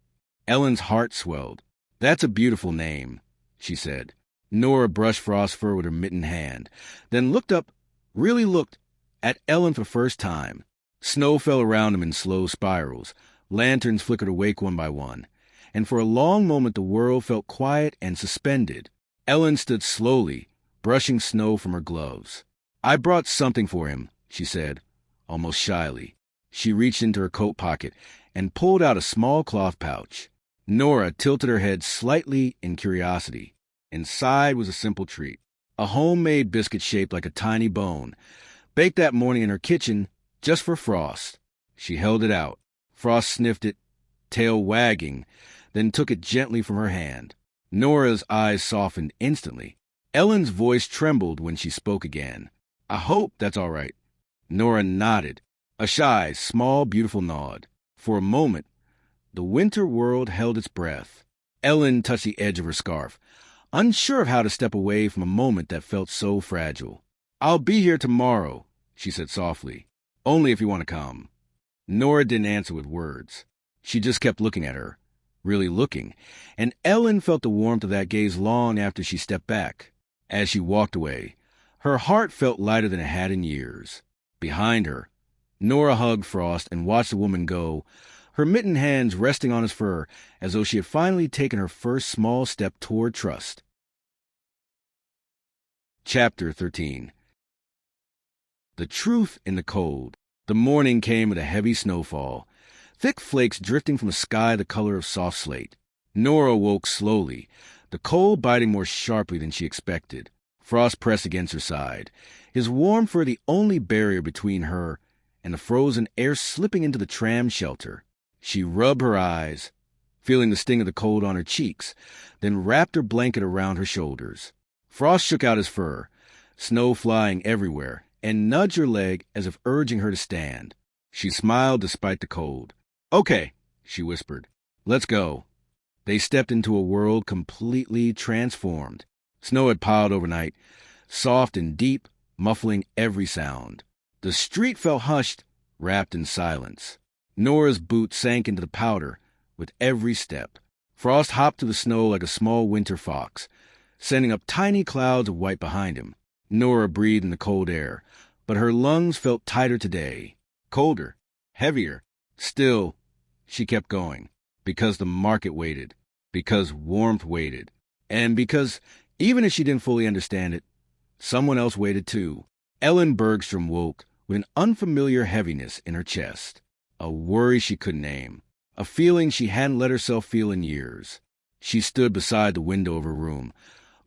Ellen's heart swelled. "That's a beautiful name," she said. Nora brushed Frost's fur with her mittened hand, then looked up, really looked, at Elin for the first time. Snow fell around him in slow spirals. Lanterns flickered awake one by one, and for a long moment the world felt quiet and suspended. Elin stood slowly, brushing snow from her gloves. "I brought something for him," she said, almost shyly. She reached into her coat pocket and pulled out a small cloth pouch. Nora tilted her head slightly in curiosity. Inside was a simple treat, a homemade biscuit shaped like a tiny bone, baked that morning in her kitchen just for Frost. She held it out. Frost sniffed it, tail wagging, then took it gently from her hand. Nora's eyes softened instantly. Ellen's voice trembled when she spoke again. "I hope that's all right." Nora nodded, a shy, small, beautiful nod. For a moment, the winter world held its breath. Elin touched the edge of her scarf, unsure of how to step away from a moment that felt so fragile. "I'll be here tomorrow," she said softly. "Only if you want to come." Nora didn't answer with words. She just kept looking at her, really looking, and Elin felt the warmth of that gaze long after she stepped back. As she walked away, her heart felt lighter than it had in years. Behind her, Nora hugged Frost and watched the woman go, her mittened hands resting on his fur as though she had finally taken her first small step toward trust. Chapter 13. The truth in the cold. The morning came with a heavy snowfall, thick flakes drifting from a sky the color of soft slate. Nora woke slowly, the cold biting more sharply than she expected. Frost pressed against her side, his warm fur the only barrier between her and the frozen air slipping into the tram shelter. She rubbed her eyes, feeling the sting of the cold on her cheeks, then wrapped her blanket around her shoulders. Frost shook out his fur, snow flying everywhere, and nudged her leg as if urging her to stand. She smiled despite the cold. "Okay," she whispered. "Let's go." They stepped into a world completely transformed. Snow had piled overnight, soft and deep, muffling every sound. The street felt hushed, wrapped in silence. Nora's boots sank into the powder with every step. Frost hopped through the snow like a small winter fox, sending up tiny clouds of white behind him. Nora breathed in the cold air, but her lungs felt tighter today. Colder, heavier. Still, she kept going, because the market waited, because warmth waited, and because, even if she didn't fully understand it, Someone else waited too. Elin Bergström woke with an unfamiliar heaviness in her chest, a worry she couldn't name, a feeling she hadn't let herself feel in years. She stood beside the window of her room,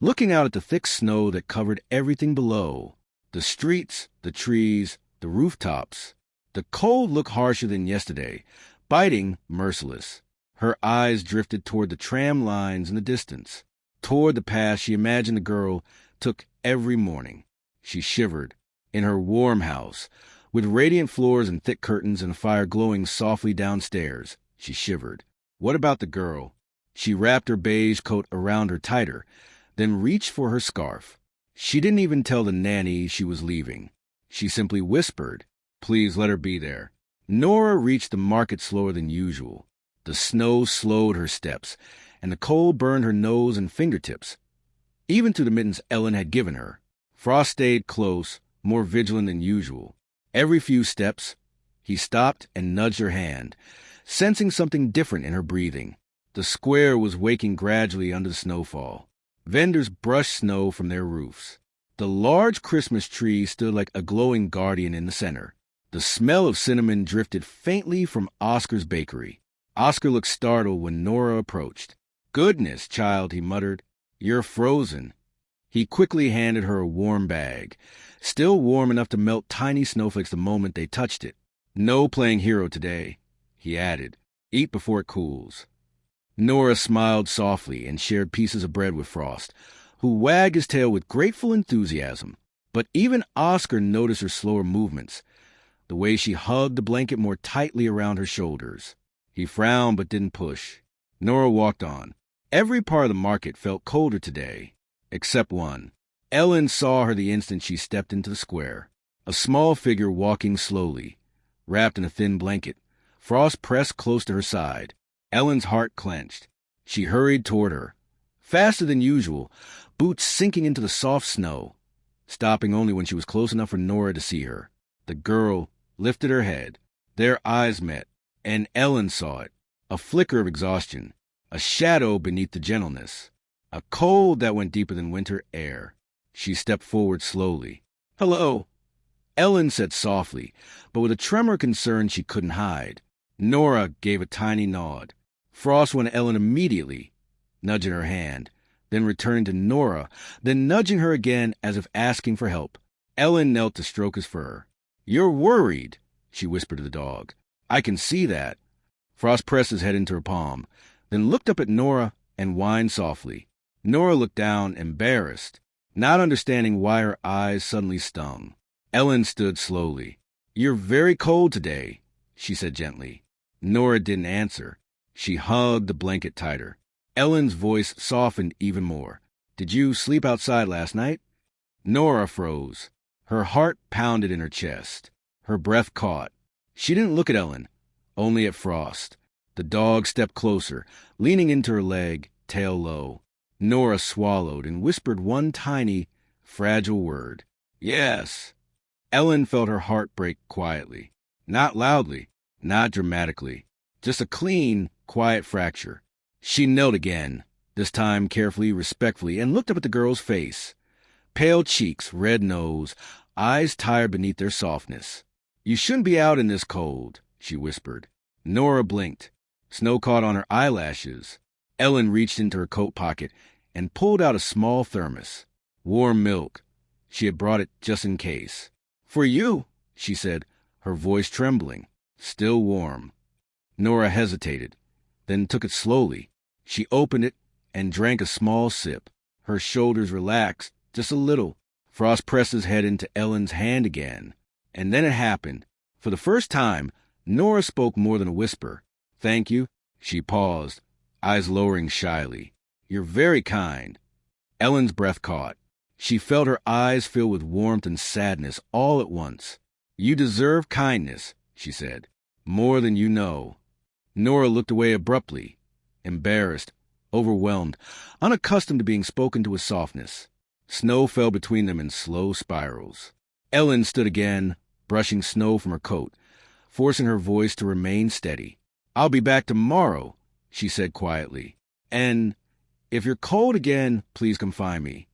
looking out at the thick snow that covered everything below, the streets, the trees, the rooftops. The cold looked harsher than yesterday, biting, merciless. Her eyes drifted toward the tram lines in the distance, toward the path she imagined the girl took every morning. She shivered. In her warm house, with radiant floors and thick curtains and a fire glowing softly downstairs, she shivered. What about the girl? She wrapped her beige coat around her tighter, then reached for her scarf. She didn't even tell the nanny she was leaving. She simply whispered, "Please let her be there." Nora reached the market slower than usual. The snow slowed her steps, and the cold burned her nose and fingertips, even through the mittens Elin had given her. Frost stayed close, more vigilant than usual. Every few steps, he stopped and nudged her hand, sensing something different in her breathing. The square was waking gradually under the snowfall. Vendors brushed snow from their roofs. The large Christmas tree stood like a glowing guardian in the center. The smell of cinnamon drifted faintly from Oscar's bakery. Oscar looked startled when Nora approached. "Goodness, child," he muttered. "You're frozen." He quickly handed her a warm bag, still warm enough to melt tiny snowflakes the moment they touched it. "No playing hero today," he added. "Eat before it cools." Nora smiled softly and shared pieces of bread with Frost, who wagged his tail with grateful enthusiasm. But even Oscar noticed her slower movements, the way she hugged the blanket more tightly around her shoulders. He frowned but didn't push. Nora walked on. Every part of the market felt colder today, except one. Elin saw her the instant she stepped into the square. A small figure walking slowly, wrapped in a thin blanket. Frost pressed close to her side. Ellen's heart clenched. She hurried toward her, faster than usual, boots sinking into the soft snow, stopping only when she was close enough for Nora to see her. The girl lifted her head. Their eyes met, and Elin saw it, a flicker of exhaustion, a shadow beneath the gentleness, a cold that went deeper than winter air. She stepped forward slowly. "Hello," Elin said softly, but with a tremor of concern she couldn't hide. Nora gave a tiny nod. Frost went to Elin immediately, nudging her hand, then returning to Nora, then nudging her again as if asking for help. Elin knelt to stroke his fur. "You're worried," she whispered to the dog. "I can see that." Frost pressed his head into her palm, then looked up at Nora and whined softly. Nora looked down, embarrassed, not understanding why her eyes suddenly stung. Elin stood slowly. "You're very cold today," she said gently. Nora didn't answer. She hugged the blanket tighter. Ellen's voice softened even more. "Did you sleep outside last night?" Nora froze. Her heart pounded in her chest. Her breath caught. She didn't look at Elin, only at Frost. The dog stepped closer, leaning into her leg, tail low. Nora swallowed and whispered one tiny, fragile word. "Yes." Elin felt her heart break quietly. Not loudly, not dramatically. Just a clean, quiet fracture. She knelt again, this time carefully, respectfully, and looked up at the girl's face. Pale cheeks, red nose, eyes tired beneath their softness. "You shouldn't be out in this cold," she whispered. Nora blinked. Snow caught on her eyelashes. Elin reached into her coat pocket and pulled out a small thermos. Warm milk. She had brought it just in case. "For you," she said, her voice trembling. Still warm. Nora hesitated, then took it slowly. She opened it and drank a small sip. Her shoulders relaxed, just a little. Frost pressed his head into Ellen's hand again. And then it happened. For the first time, Nora spoke more than a whisper. "Thank you." She paused, eyes lowering shyly. "You're very kind." Ellen's breath caught. She felt her eyes fill with warmth and sadness all at once. "You deserve kindness," she said, "more than you know." Nora looked away abruptly, embarrassed, overwhelmed, unaccustomed to being spoken to with softness. Snow fell between them in slow spirals. Elin stood again, brushing snow from her coat, forcing her voice to remain steady. "I'll be back tomorrow," she said quietly. "And if you're cold again, please come find me."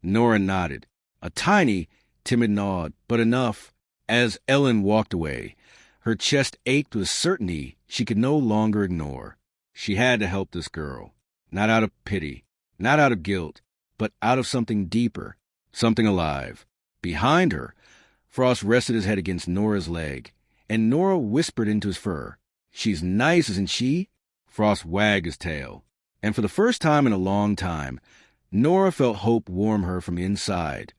Nora nodded. A tiny, timid nod, but enough. As Elin walked away, her chest ached with certainty she could no longer ignore. She had to help this girl, not out of pity, not out of guilt, but out of something deeper, something alive. Behind her, Frost rested his head against Nora's leg, and Nora whispered into his fur, "She's nice, isn't she?" Frost wagged his tail, and for the first time in a long time, Nora felt hope warm her from inside.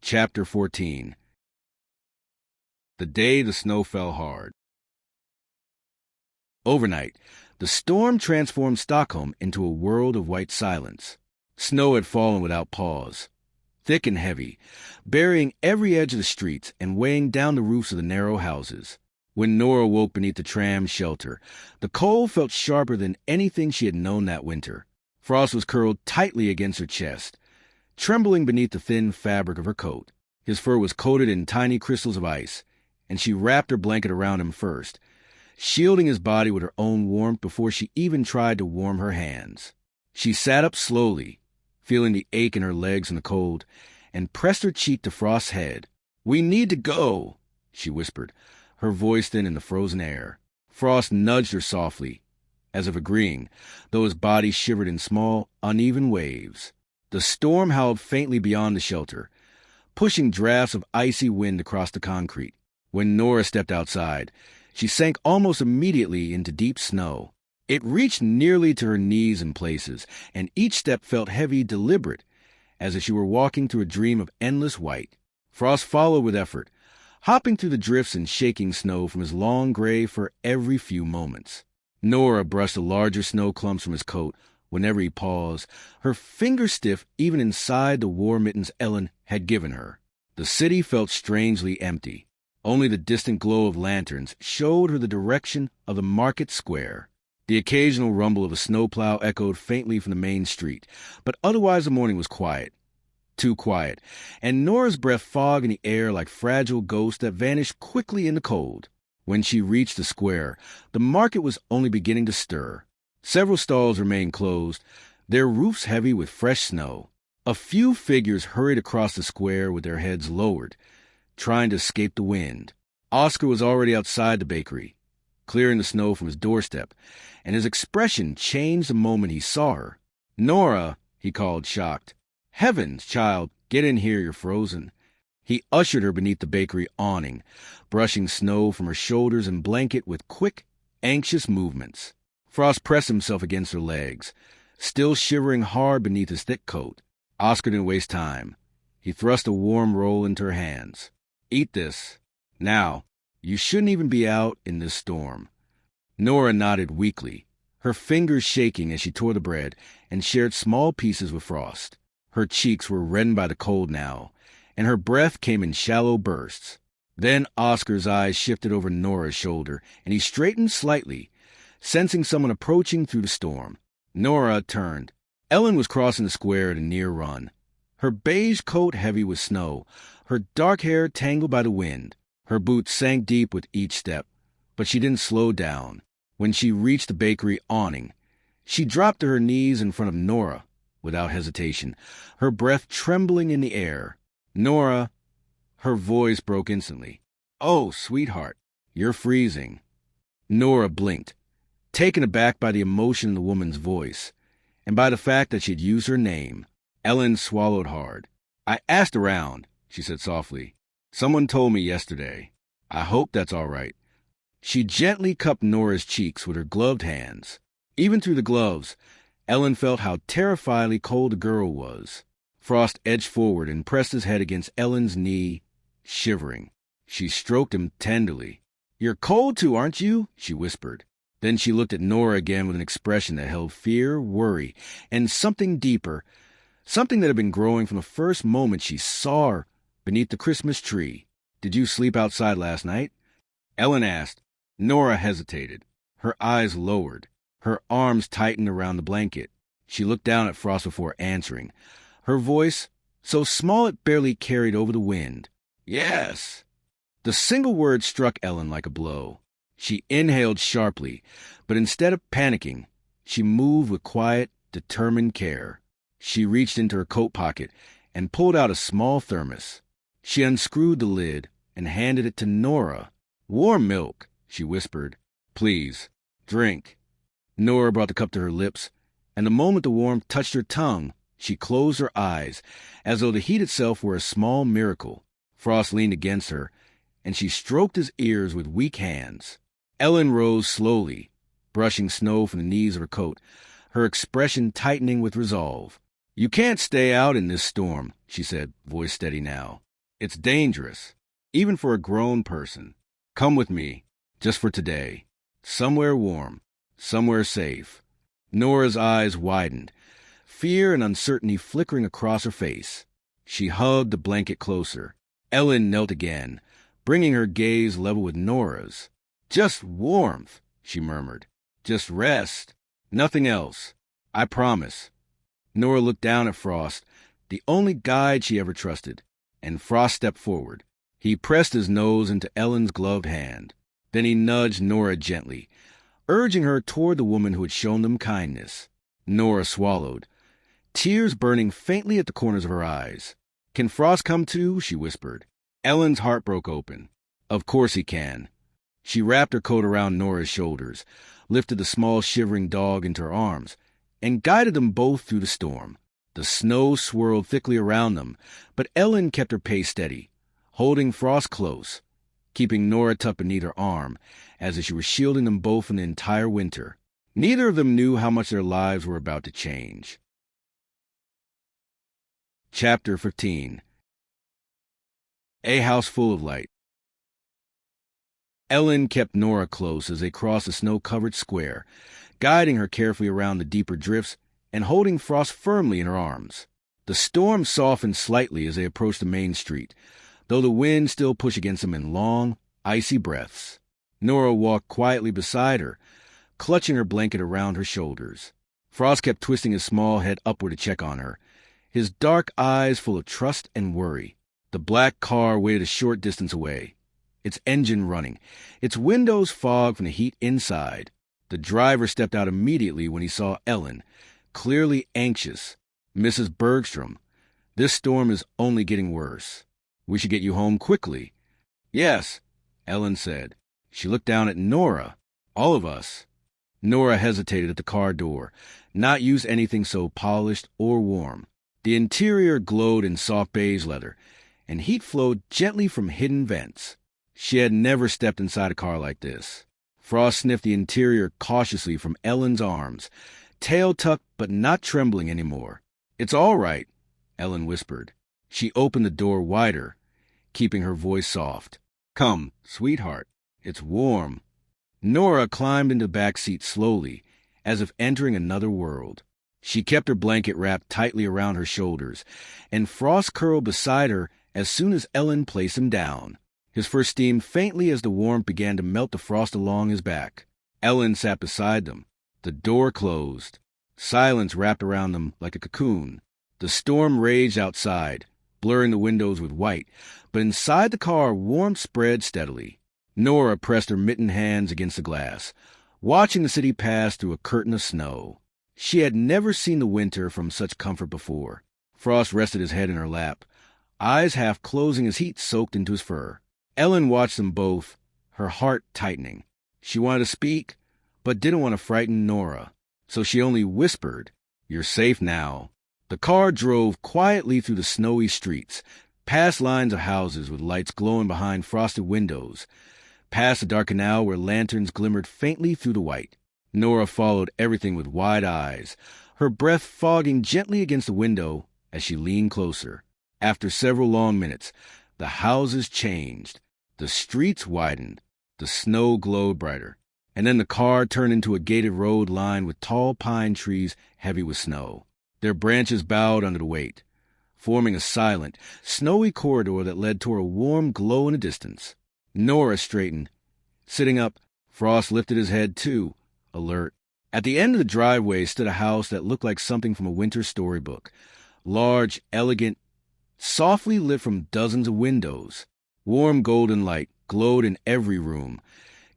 Chapter 14. The day the snow fell hard. Overnight, the storm transformed Stockholm into a world of white silence. Snow had fallen without pause, thick and heavy, burying every edge of the streets and weighing down the roofs of the narrow houses. When Nora woke beneath the tram's shelter, the cold felt sharper than anything she had known that winter. Frost was curled tightly against her chest, trembling beneath the thin fabric of her coat. His fur was coated in tiny crystals of ice, and she wrapped her blanket around him first, shielding his body with her own warmth before she even tried to warm her hands. She sat up slowly, feeling the ache in her legs in the cold, and pressed her cheek to Frost's head. "We need to go," she whispered, her voice thin in the frozen air. Frost nudged her softly, as if agreeing, though his body shivered in small, uneven waves. The storm howled faintly beyond the shelter, pushing drafts of icy wind across the concrete. When Nora stepped outside, she sank almost immediately into deep snow. It reached nearly to her knees in places, and each step felt heavy, deliberate, as if she were walking through a dream of endless white. Frost followed with effort, hopping through the drifts and shaking snow from his long gray fur every few moments. Nora brushed the larger snow clumps from his coat whenever he paused, her fingers stiff even inside the war mittens Elin had given her. The city felt strangely empty. Only the distant glow of lanterns showed her the direction of the market square. The occasional rumble of a snowplow echoed faintly from the main street, but otherwise the morning was quiet. Too quiet, and Nora's breath fogged in the air like fragile ghosts that vanished quickly in the cold. When she reached the square, the market was only beginning to stir. Several stalls remained closed, their roofs heavy with fresh snow. A few figures hurried across the square with their heads lowered, trying to escape the wind. Oscar was already outside the bakery, clearing the snow from his doorstep, and his expression changed the moment he saw her. "Nora," he called, shocked. "Heavens, child, get in here, you're frozen." He ushered her beneath the bakery awning, brushing snow from her shoulders and blanket with quick, anxious movements. Frost pressed himself against her legs, still shivering hard beneath his thick coat. Oscar didn't waste time. He thrust a warm roll into her hands. "Eat this. Now, you shouldn't even be out in this storm." Nora nodded weakly, her fingers shaking as she tore the bread and shared small pieces with Frost. Her cheeks were reddened by the cold now, and her breath came in shallow bursts. Then Oscar's eyes shifted over Nora's shoulder, and he straightened slightly, sensing someone approaching through the storm. Nora turned. Elin was crossing the square at a near run, her beige coat heavy with snow, her dark hair tangled by the wind. Her boots sank deep with each step, but she didn't slow down. When she reached the bakery awning, she dropped to her knees in front of Nora, without hesitation, her breath trembling in the air. "Nora," her voice broke instantly. "Oh, sweetheart, you're freezing." Nora blinked, taken aback by the emotion in the woman's voice, and by the fact that she'd used her name. Elin swallowed hard. "I asked around," she said softly. "Someone told me yesterday. I hope that's all right." She gently cupped Nora's cheeks with her gloved hands. Even through the gloves, Elin felt how terrifyingly cold the girl was. Frost edged forward and pressed his head against Ellen's knee, shivering. She stroked him tenderly. "You're cold too, aren't you?" she whispered. Then she looked at Nora again with an expression that held fear, worry, and something deeper, something that had been growing from the first moment she saw her beneath the Christmas tree. "Did you sleep outside last night?" Elin asked. Nora hesitated. Her eyes lowered. Her arms tightened around the blanket. She looked down at Frost before answering, her voice so small it barely carried over the wind. "Yes." The single word struck Elin like a blow. She inhaled sharply, but instead of panicking, she moved with quiet, determined care. She reached into her coat pocket and pulled out a small thermos. She unscrewed the lid and handed it to Nora. "Warm milk," she whispered. "Please, drink." Nora brought the cup to her lips, and the moment the warmth touched her tongue, she closed her eyes, as though the heat itself were a small miracle. Frost leaned against her, and she stroked his ears with weak hands. Elin rose slowly, brushing snow from the knees of her coat, her expression tightening with resolve. "You can't stay out in this storm," she said, voice steady now. "It's dangerous, even for a grown person. Come with me, just for today. Somewhere warm, somewhere safe." Nora's eyes widened, fear and uncertainty flickering across her face. She hugged the blanket closer. Elin knelt again, bringing her gaze level with Nora's. "Just warmth," she murmured. "Just rest. Nothing else. I promise." Nora looked down at Frost, the only guide she ever trusted, and Frost stepped forward. He pressed his nose into Elin's gloved hand. Then he nudged Nora gently, urging her toward the woman who had shown them kindness. Nora swallowed, tears burning faintly at the corners of her eyes. "Can Frost come too?" she whispered. Ellen's heart broke open. "Of course he can." She wrapped her coat around Nora's shoulders, lifted the small shivering dog into her arms, and guided them both through the storm. The snow swirled thickly around them, but Elin kept her pace steady, holding Frost close, keeping Nora tucked beneath her arm, as if she were shielding them both from the entire winter. Neither of them knew how much their lives were about to change. Chapter 15. A House Full of Light. Elin kept Nora close as they crossed the snow-covered square, guiding her carefully around the deeper drifts and holding Frost firmly in her arms. The storm softened slightly as they approached the main street, though the wind still pushed against them in long, icy breaths. Nora walked quietly beside her, clutching her blanket around her shoulders. Frost kept twisting his small head upward to check on her, his dark eyes full of trust and worry. The black car waited a short distance away, its engine running, its windows fogged from the heat inside. The driver stepped out immediately when he saw Elin, clearly anxious. "Mrs. Bergström, this storm is only getting worse. We should get you home quickly." "Yes," Elin said. She looked down at Nora. "All of us." Nora hesitated at the car door, not used to anything so polished or warm. The interior glowed in soft beige leather, and heat flowed gently from hidden vents. She had never stepped inside a car like this. Frost sniffed the interior cautiously from Ellen's arms, tail tucked but not trembling anymore. "It's all right," Elin whispered. She opened the door wider, keeping her voice soft. "Come, sweetheart. It's warm." Nora climbed into the back seat slowly, as if entering another world. She kept her blanket wrapped tightly around her shoulders, and Frost curled beside her as soon as Elin placed him down. His fur steamed faintly as the warmth began to melt the frost along his back. Elin sat beside them. The door closed. Silence wrapped around them like a cocoon. The storm raged outside, blurring the windows with white, but inside the car warmth spread steadily. Nora pressed her mittened hands against the glass, watching the city pass through a curtain of snow. She had never seen the winter from such comfort before. Frost rested his head in her lap, eyes half closing as heat soaked into his fur. Elin watched them both, her heart tightening. She wanted to speak, but didn't want to frighten Nora, so she only whispered, "You're safe now." The car drove quietly through the snowy streets, past lines of houses with lights glowing behind frosted windows, past a dark canal where lanterns glimmered faintly through the white. Nora followed everything with wide eyes, her breath fogging gently against the window as she leaned closer. After several long minutes, the houses changed. The streets widened. The snow glowed brighter. And then the car turned into a gated road lined with tall pine trees heavy with snow. Their branches bowed under the weight, forming a silent, snowy corridor that led toward a warm glow in the distance. Nora straightened. Sitting up, Frost lifted his head too, alert. At the end of the driveway stood a house that looked like something from a winter storybook. Large, elegant, softly lit from dozens of windows. Warm golden light glowed in every room,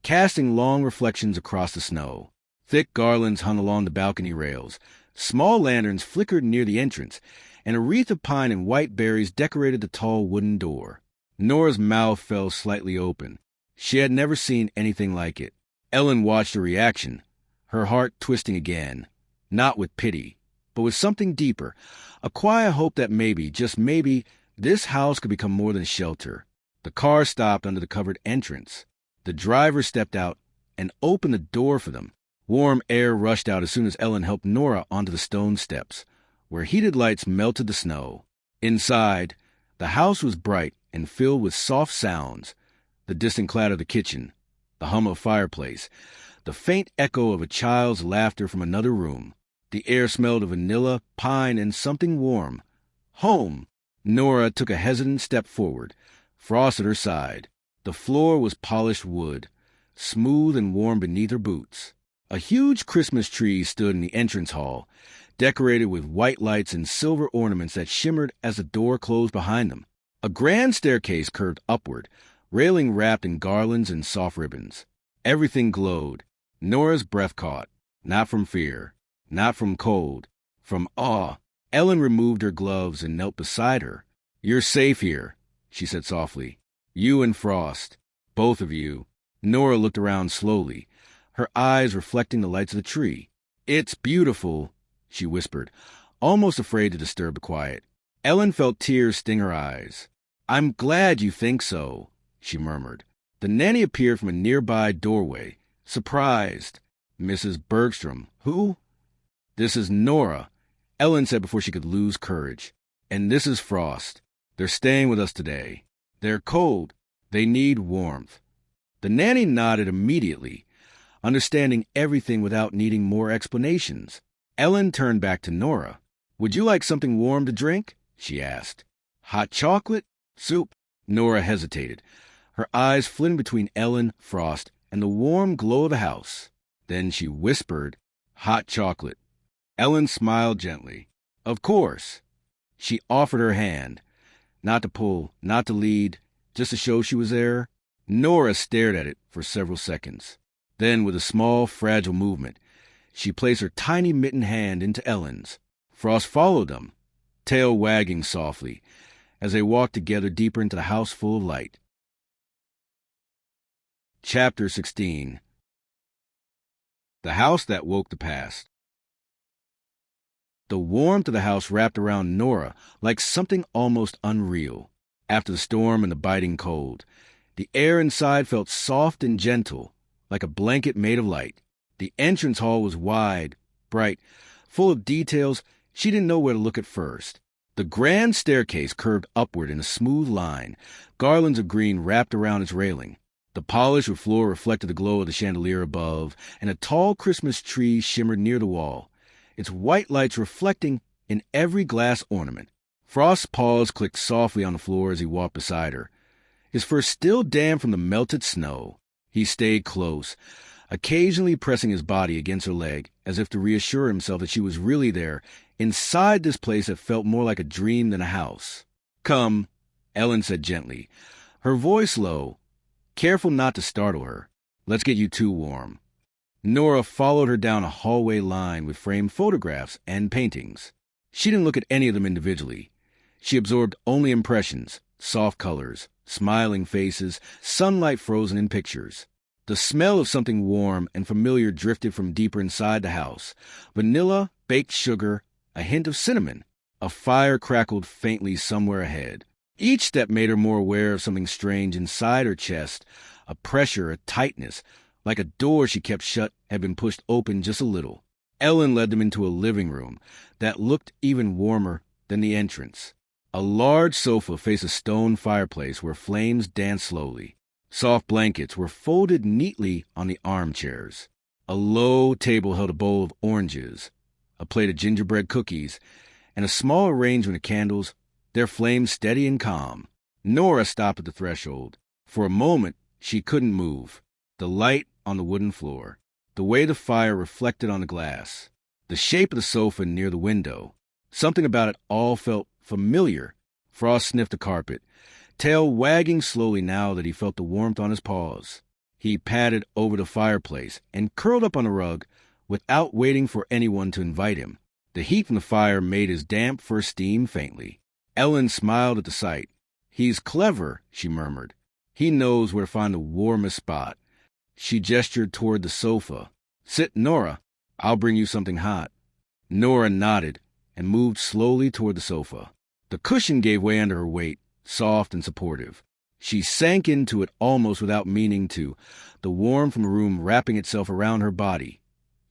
casting long reflections across the snow. Thick garlands hung along the balcony rails, Small lanterns flickered near the entrance, and a wreath of pine and white berries decorated the tall wooden door. Nora's mouth fell slightly open. She had never seen anything like it. Elin watched her reaction, her heart twisting again, not with pity, but with something deeper, a quiet hope that maybe, just maybe, this house could become more than a shelter. The car stopped under the covered entrance. The driver stepped out and opened the door for them. Warm air rushed out as soon as Elin helped Nora onto the stone steps, where heated lights melted the snow. Inside, the house was bright and filled with soft sounds, the distant clatter of the kitchen, the hum of a fireplace, the faint echo of a child's laughter from another room. The air smelled of vanilla, pine, and something warm. Home! Nora took a hesitant step forward, Frost at her side. The floor was polished wood, smooth and warm beneath her boots. A huge Christmas tree stood in the entrance hall, decorated with white lights and silver ornaments that shimmered as the door closed behind them. A grand staircase curved upward, railing wrapped in garlands and soft ribbons. Everything glowed. Nora's breath caught, not from fear, not from cold, from awe. Elin removed her gloves and knelt beside her. "You're safe here," she said softly. "You and Frost. Both of you." Nora looked around slowly, her eyes reflecting the lights of the tree. "It's beautiful," she whispered, almost afraid to disturb the quiet. Elin felt tears sting her eyes. "I'm glad you think so," she murmured. The nanny appeared from a nearby doorway, surprised. "Mrs. Bergström, who?" "This is Nora," Elin said before she could lose courage. "And this is Frost. They're staying with us today. They're cold. They need warmth." The nanny nodded immediately, understanding everything without needing more explanations. Elin turned back to Nora. "Would you like something warm to drink?" she asked. "Hot chocolate? Soup?" Nora hesitated, her eyes flitting between Elin, Frost, and the warm glow of the house. Then she whispered, "Hot chocolate." Elin smiled gently. "Of course." She offered her hand, not to pull, not to lead, just to show she was there. Nora stared at it for several seconds. Then, with a small, fragile movement, she placed her tiny mittened hand into Elin's. Frost followed them, tail wagging softly, as they walked together deeper into the house full of light. Chapter 16. The House That Woke the Past. The warmth of the house wrapped around Nora like something almost unreal. After the storm and the biting cold, the air inside felt soft and gentle, like a blanket made of light. The entrance hall was wide, bright, full of details she didn't know where to look at first. The grand staircase curved upward in a smooth line, garlands of green wrapped around its railing. The polished wood floor reflected the glow of the chandelier above, and a tall Christmas tree shimmered near the wall, its white lights reflecting in every glass ornament. Frost's paws clicked softly on the floor as he walked beside her, his fur still damp from the melted snow. He stayed close, occasionally pressing his body against her leg as if to reassure himself that she was really there, inside this place that felt more like a dream than a house. "Come," Elin said gently, her voice low, careful not to startle her. "Let's get you too warm." Nora followed her down a hallway lined with framed photographs and paintings. She didn't look at any of them individually. She absorbed only impressions, soft colors, smiling faces, sunlight frozen in pictures. The smell of something warm and familiar drifted from deeper inside the house. Vanilla, baked sugar, a hint of cinnamon. A fire crackled faintly somewhere ahead. Each step made her more aware of something strange inside her chest, a pressure, a tightness, like a door she kept shut had been pushed open just a little. Elin led them into a living room that looked even warmer than the entrance. A large sofa faced a stone fireplace where flames danced slowly. Soft blankets were folded neatly on the armchairs. A low table held a bowl of oranges, a plate of gingerbread cookies, and a small arrangement of candles, their flames steady and calm. Nora stopped at the threshold. For a moment, she couldn't move. The light on the wooden floor, the way the fire reflected on the glass, the shape of the sofa near the window. Something about it all felt familiar. Frost sniffed the carpet, tail wagging slowly now that he felt the warmth on his paws. He padded over the fireplace and curled up on the rug without waiting for anyone to invite him. The heat from the fire made his damp fur steam faintly. Elin smiled at the sight. "He's clever," she murmured. "He knows where to find the warmest spot." She gestured toward the sofa. "Sit, Nora. I'll bring you something hot." Nora nodded and moved slowly toward the sofa. The cushion gave way under her weight, soft and supportive. She sank into it almost without meaning to, the warmth from the room wrapping itself around her body,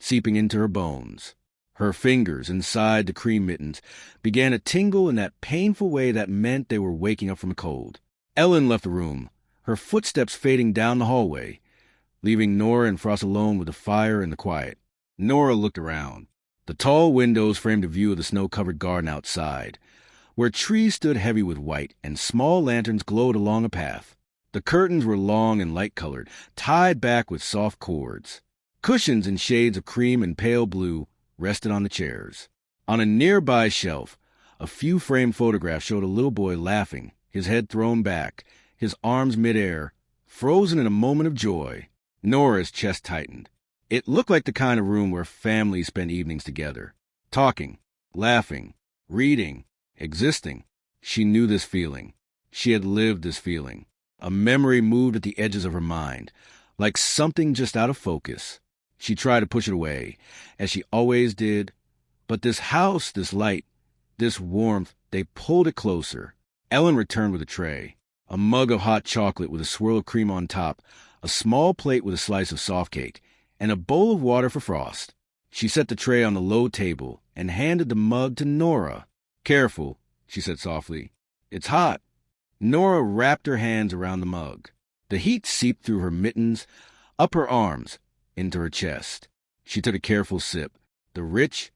seeping into her bones. Her fingers inside the cream mittens began to tingle in that painful way that meant they were waking up from a cold. Elin left the room, her footsteps fading down the hallway, leaving Nora and Frost alone with the fire and the quiet. Nora looked around. The tall windows framed a view of the snow-covered garden outside, where trees stood heavy with white and small lanterns glowed along a path. The curtains were long and light-colored, tied back with soft cords. Cushions in shades of cream and pale blue rested on the chairs. On a nearby shelf, a few framed photographs showed a little boy laughing, his head thrown back, his arms midair, frozen in a moment of joy. Nora's chest tightened. It looked like the kind of room where families spent evenings together, talking, laughing, reading, existing. She knew this feeling. She had lived this feeling. A memory moved at the edges of her mind, like something just out of focus. She tried to push it away, as she always did, but this house, this light, this warmth, they pulled it closer. Elin returned with a tray, a mug of hot chocolate with a swirl of cream on top, a small plate with a slice of soft cake, and a bowl of water for Frost. She set the tray on the low table and handed the mug to Nora. "Careful," she said softly. "It's hot." Nora wrapped her hands around the mug. The heat seeped through her mittens, up her arms, into her chest. She took a careful sip. The rich,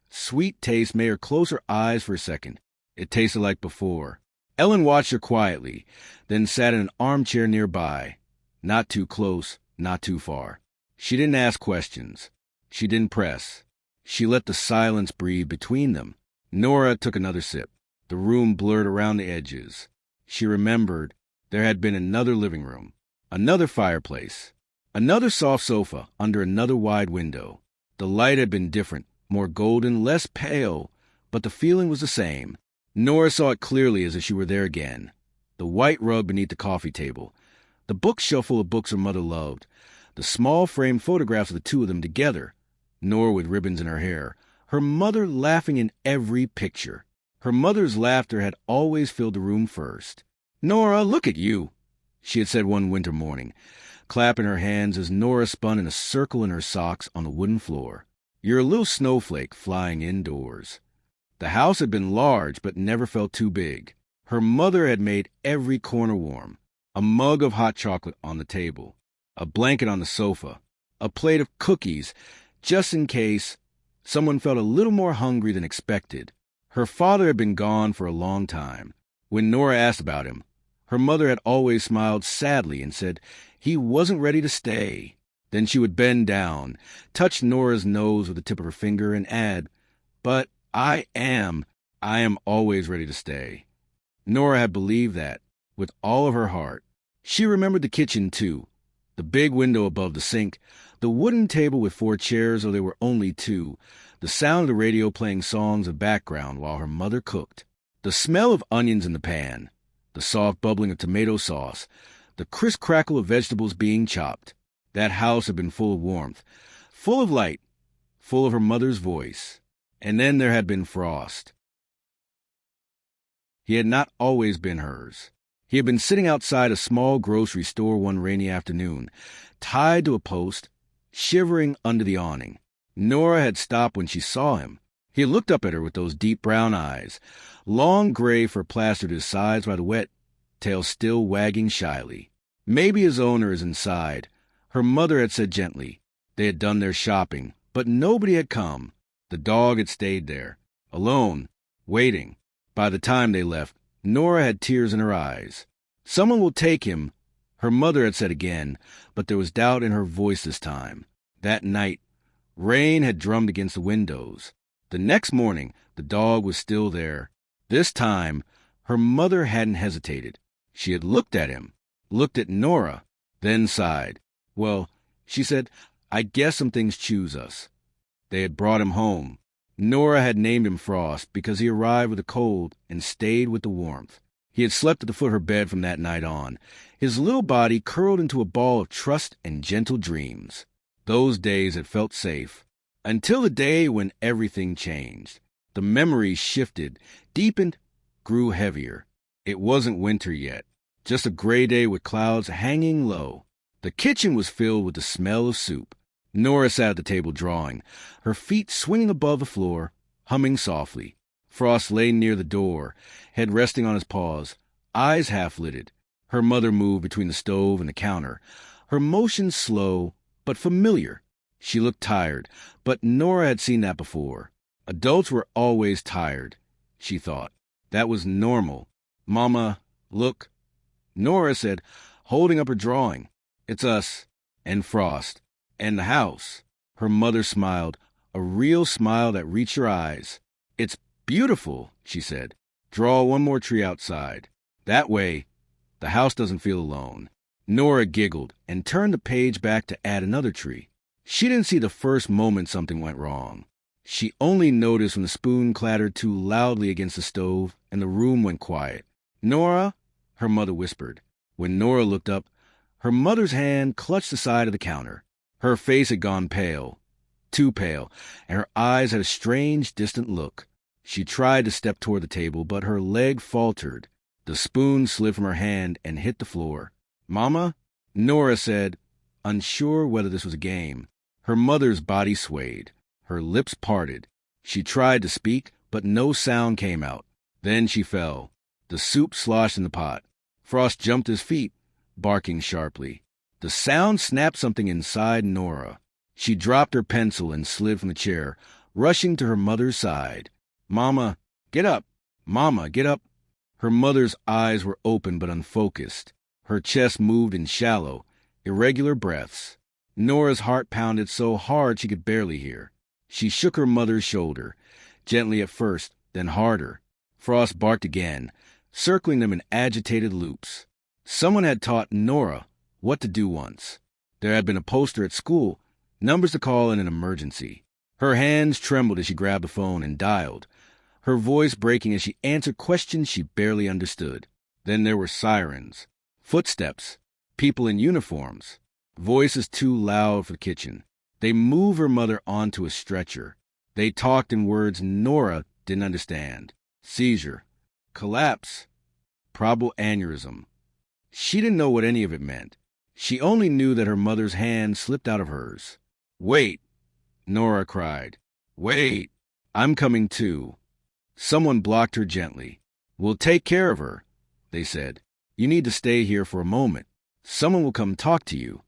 sweet taste made her close her eyes for a second. It tasted like before. Elin watched her quietly, then sat in an armchair nearby. Not too close, not too far. She didn't ask questions. She didn't press. She let the silence breathe between them. Nora took another sip. The room blurred around the edges. She remembered there had been another living room, another fireplace, another soft sofa under another wide window. The light had been different, more golden, less pale, but the feeling was the same. Nora saw it clearly as if she were there again. The white rug beneath the coffee table, the bookshelf full of books her mother loved, the small framed photographs of the two of them together, Nora with ribbons in her hair, her mother laughing in every picture. Her mother's laughter had always filled the room first. "Nora, look at you," she had said one winter morning, clapping her hands as Nora spun in a circle in her socks on the wooden floor. "You're a little snowflake flying indoors." The house had been large, but never felt too big. Her mother had made every corner warm. A mug of hot chocolate on the table, a blanket on the sofa, a plate of cookies, just in case someone felt a little more hungry than expected. Her father had been gone for a long time. When Nora asked about him, her mother had always smiled sadly and said he wasn't ready to stay. Then she would bend down, touch Nora's nose with the tip of her finger, and add, "But I am always ready to stay." Nora had believed that, with all of her heart. She remembered the kitchen, too. The big window above the sink, the wooden table with 4 chairs, though there were only 2, the sound of the radio playing songs of background while her mother cooked, the smell of onions in the pan, the soft bubbling of tomato sauce, the crisp crackle of vegetables being chopped. That house had been full of warmth, full of light, full of her mother's voice. And then there had been Frost. He had not always been hers. He had been sitting outside a small grocery store one rainy afternoon, tied to a post, shivering under the awning. Nora had stopped when she saw him. He had looked up at her with those deep brown eyes, long gray fur plastered his sides by the wet, tail still wagging shyly. Maybe his owner is inside. Her mother had said gently. They had done their shopping, but nobody had come. The dog had stayed there, alone, waiting. By the time they left, Nora had tears in her eyes. "Someone will take him," her mother had said again, but there was doubt in her voice this time. That night, rain had drummed against the windows. The next morning, the dog was still there. This time, her mother hadn't hesitated. She had looked at him, looked at Nora, then sighed. "Well," she said, "I guess some things choose us." They had brought him home. Nora had named him Frost because he arrived with a cold and stayed with the warmth. He had slept at the foot of her bed from that night on, his little body curled into a ball of trust and gentle dreams. Those days had felt safe, until the day when everything changed. The memories shifted, deepened, grew heavier. It wasn't winter yet, just a gray day with clouds hanging low. The kitchen was filled with the smell of soup. Nora sat at the table drawing, her feet swinging above the floor, humming softly. Frost lay near the door, head resting on his paws, eyes half-lidded. Her mother moved between the stove and the counter, her motions slow but familiar. She looked tired, but Nora had seen that before. Adults were always tired, she thought. That was normal. "Mama, look," Nora said, holding up her drawing. "It's us, and Frost, and the house." Her mother smiled, a real smile that reached her eyes. "It's beautiful," she said. "Draw one more tree outside. That way, the house doesn't feel alone." Nora giggled and turned the page back to add another tree. She didn't see the first moment something went wrong. She only noticed when the spoon clattered too loudly against the stove and the room went quiet. "Nora," her mother whispered. When Nora looked up, her mother's hand clutched the side of the counter. Her face had gone pale, too pale, and her eyes had a strange, distant look. She tried to step toward the table, but her leg faltered. The spoon slid from her hand and hit the floor. "Mama?" Nora said, unsure whether this was a game. Her mother's body swayed. Her lips parted. She tried to speak, but no sound came out. Then she fell. The soup sloshed in the pot. Frost jumped to his feet, barking sharply. The sound snapped something inside Nora. She dropped her pencil and slid from the chair, rushing to her mother's side. "Mama, get up! Mama, get up!" Her mother's eyes were open but unfocused. Her chest moved in shallow, irregular breaths. Nora's heart pounded so hard she could barely hear. She shook her mother's shoulder, gently at first, then harder. Frost barked again, circling them in agitated loops. Someone had taught Nora what to do once. There had been a poster at school, numbers to call in an emergency. Her hands trembled as she grabbed the phone and dialed, her voice breaking as she answered questions she barely understood. Then there were sirens, footsteps, people in uniforms, voices too loud for the kitchen. They moved her mother onto a stretcher. They talked in words Nora didn't understand. Seizure, collapse, probable aneurysm. She didn't know what any of it meant. She only knew that her mother's hand slipped out of hers. "Wait," Nora cried. "Wait, I'm coming too." Someone blocked her gently. "We'll take care of her," they said. "You need to stay here for a moment. Someone will come talk to you."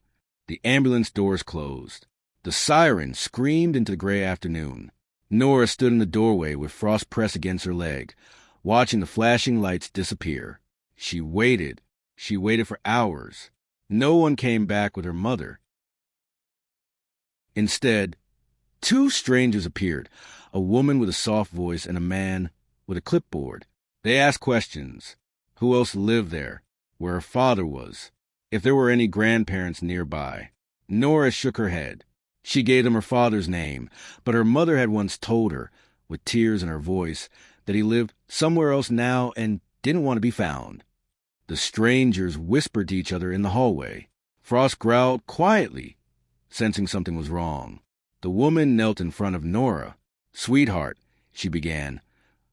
The ambulance doors closed. The siren screamed into the gray afternoon. Nora stood in the doorway with Frost pressed against her leg, watching the flashing lights disappear. She waited. She waited for hours. No one came back with her mother. Instead, two strangers appeared, a woman with a soft voice and a man with a clipboard. They asked questions. Who else lived there? Where her father was? If there were any grandparents nearby. Nora shook her head. She gave them her father's name, but her mother had once told her, with tears in her voice, that he lived somewhere else now and didn't want to be found. The strangers whispered to each other in the hallway. Frost growled quietly, sensing something was wrong. The woman knelt in front of Nora. "Sweetheart," she began,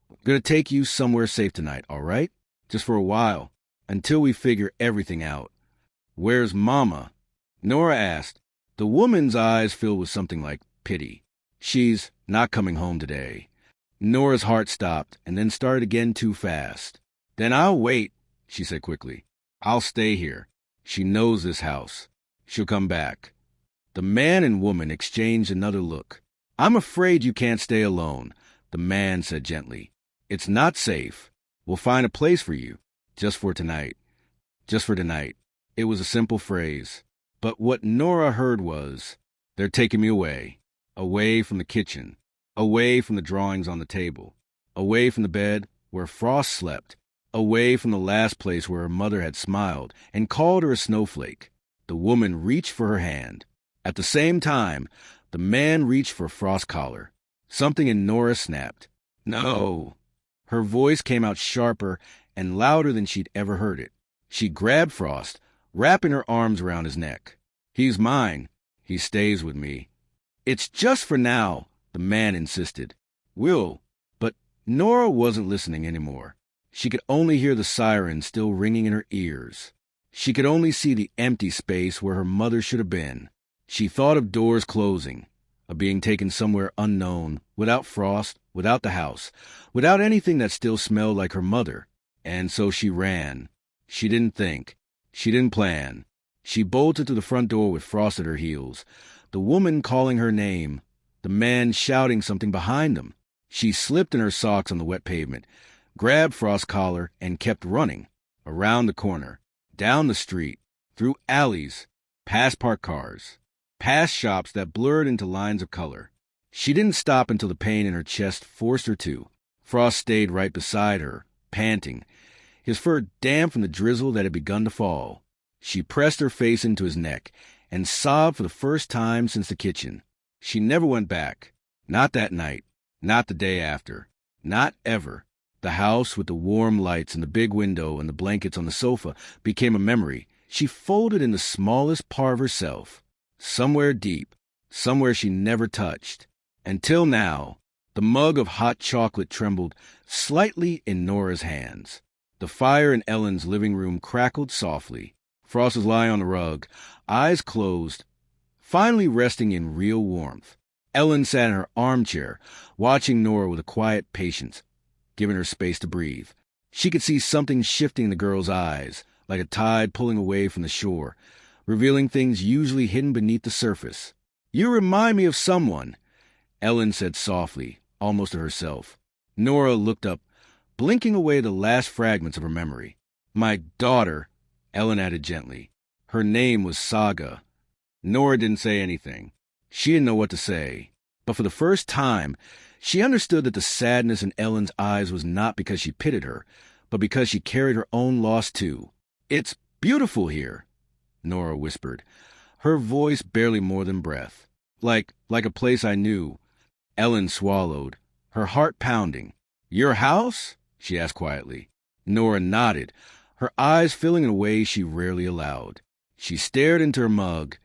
"I'm going to take you somewhere safe tonight, all right? Just for a while, until we figure everything out." "Where's Mama?" Nora asked. The woman's eyes filled with something like pity. "She's not coming home today." Nora's heart stopped and then started again too fast. "Then I'll wait," she said quickly. "I'll stay here. She knows this house. She'll come back." The man and woman exchanged another look. "I'm afraid you can't stay alone," the man said gently. "It's not safe. We'll find a place for you. Just for tonight. Just for tonight." It was a simple phrase. But what Nora heard was, "They're taking me away. Away from the kitchen. Away from the drawings on the table. Away from the bed where Frost slept. Away from the last place where her mother had smiled and called her a snowflake." The woman reached for her hand. At the same time, the man reached for Frost's collar. Something in Nora snapped. No. Her voice came out sharper and louder than she'd ever heard it. She grabbed Frost, wrapping her arms around his neck. He's mine. He stays with me. It's just for now, the man insisted. But Nora wasn't listening anymore. She could only hear the siren still ringing in her ears. She could only see the empty space where her mother should have been. She thought of doors closing, of being taken somewhere unknown, without Frost, without the house, without anything that still smelled like her mother. And so she ran. She didn't think. She didn't plan. She bolted to the front door with Frost at her heels, the woman calling her name, the man shouting something behind them. She slipped in her socks on the wet pavement, grabbed Frost's collar, and kept running, around the corner, down the street, through alleys, past parked cars, past shops that blurred into lines of color. She didn't stop until the pain in her chest forced her to. Frost stayed right beside her, panting, his fur damp from the drizzle that had begun to fall. She pressed her face into his neck and sobbed for the first time since the kitchen. She never went back. Not that night. Not the day after. Not ever. The house with the warm lights and the big window and the blankets on the sofa became a memory. She folded in the smallest part of herself, somewhere deep, somewhere she never touched. Until now, the mug of hot chocolate trembled slightly in Nora's hands. The fire in Ellen's living room crackled softly. Frost was lying on the rug, eyes closed, finally resting in real warmth. Ellen sat in her armchair, watching Nora with a quiet patience, giving her space to breathe. She could see something shifting in the girl's eyes, like a tide pulling away from the shore, revealing things usually hidden beneath the surface. "You remind me of someone," Ellen said softly, almost to herself. Nora looked up, blinking away the last fragments of her memory. "My daughter," Ellen added gently. Her name was Saga. Nora didn't say anything. She didn't know what to say. But for the first time, she understood that the sadness in Ellen's eyes was not because she pitied her, but because she carried her own loss too. "It's beautiful here," Nora whispered, her voice barely more than breath. Like a place I knew." Ellen swallowed, her heart pounding. "Your house?" she asked quietly. Nora nodded, her eyes filling in a way she rarely allowed. She stared into her mug,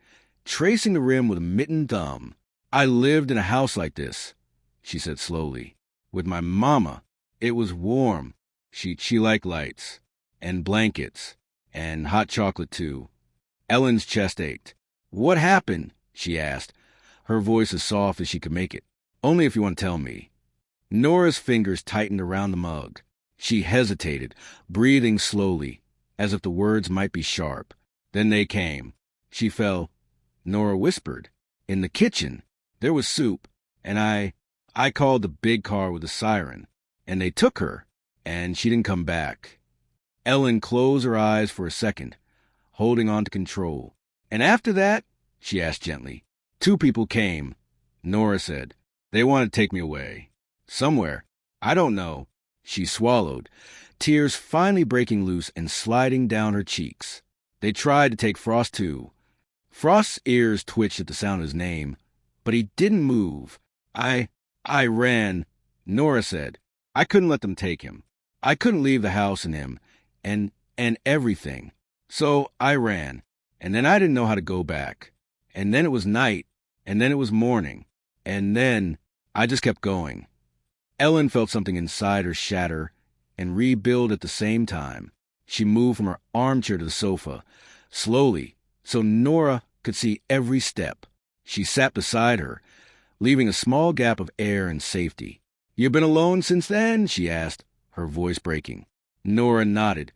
tracing the rim with a mittened thumb. "I lived in a house like this," she said slowly, "with my mama. It was warm. She liked lights, and blankets, and hot chocolate too." Ellen's chest ached. "What happened?" she asked, her voice as soft as she could make it. "Only if you want to tell me." Nora's fingers tightened around the mug. She hesitated, breathing slowly, as if the words might be sharp. Then they came. She fell. Nora whispered. "In the kitchen. There was soup, and I called the big car with the siren, and they took her, and she didn't come back." Ellen closed her eyes for a second, holding on to control. "And after that?" she asked gently. "Two people came," Nora said. "They wanted to take me away. Somewhere. I don't know." She swallowed, tears finally breaking loose and sliding down her cheeks. "They tried to take Frost too." Frost's ears twitched at the sound of his name, but he didn't move. I ran," Nora said. "I couldn't let them take him. I couldn't leave the house and him, and everything. So I ran, and then I didn't know how to go back. And then it was night, and then it was morning, and then I just kept going." Ellen felt something inside her shatter and rebuild at the same time. She moved from her armchair to the sofa, slowly, so Nora could see every step. She sat beside her, leaving a small gap of air and safety. "You've been alone since then?" she asked, her voice breaking. Nora nodded,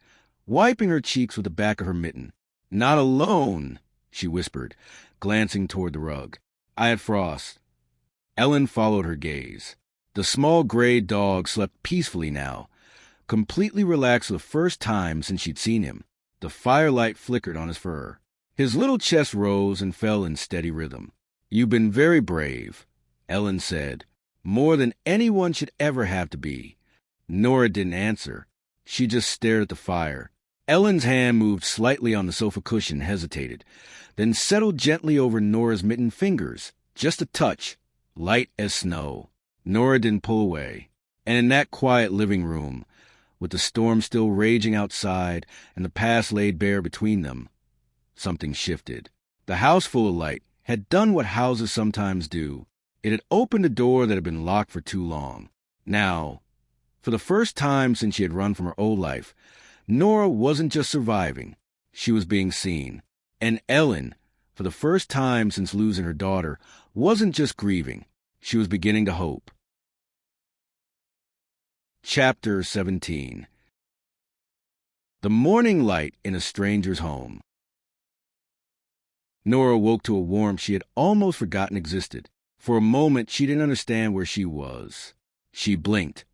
wiping her cheeks with the back of her mitten. "Not alone," she whispered, glancing toward the rug. "I had Frost." Ellen followed her gaze. The small gray dog slept peacefully now, completely relaxed for the first time since she'd seen him. The firelight flickered on his fur. His little chest rose and fell in steady rhythm. "You've been very brave," Ellen said, "more than anyone should ever have to be." Nora didn't answer. She just stared at the fire. Ellen's hand moved slightly on the sofa cushion, hesitated, then settled gently over Nora's mittened fingers, just a touch, light as snow. Nora didn't pull away. And in that quiet living room, with the storm still raging outside and the past laid bare between them, something shifted. The house full of light had done what houses sometimes do. It had opened a door that had been locked for too long. Now, for the first time since she had run from her old life, Nora wasn't just surviving. She was being seen. And Elin, for the first time since losing her daughter, wasn't just grieving. She was beginning to hope. Chapter 17. The morning light in a stranger's home. Nora woke to a warmth she had almost forgotten existed. For a moment, she didn't understand where she was. She blinked,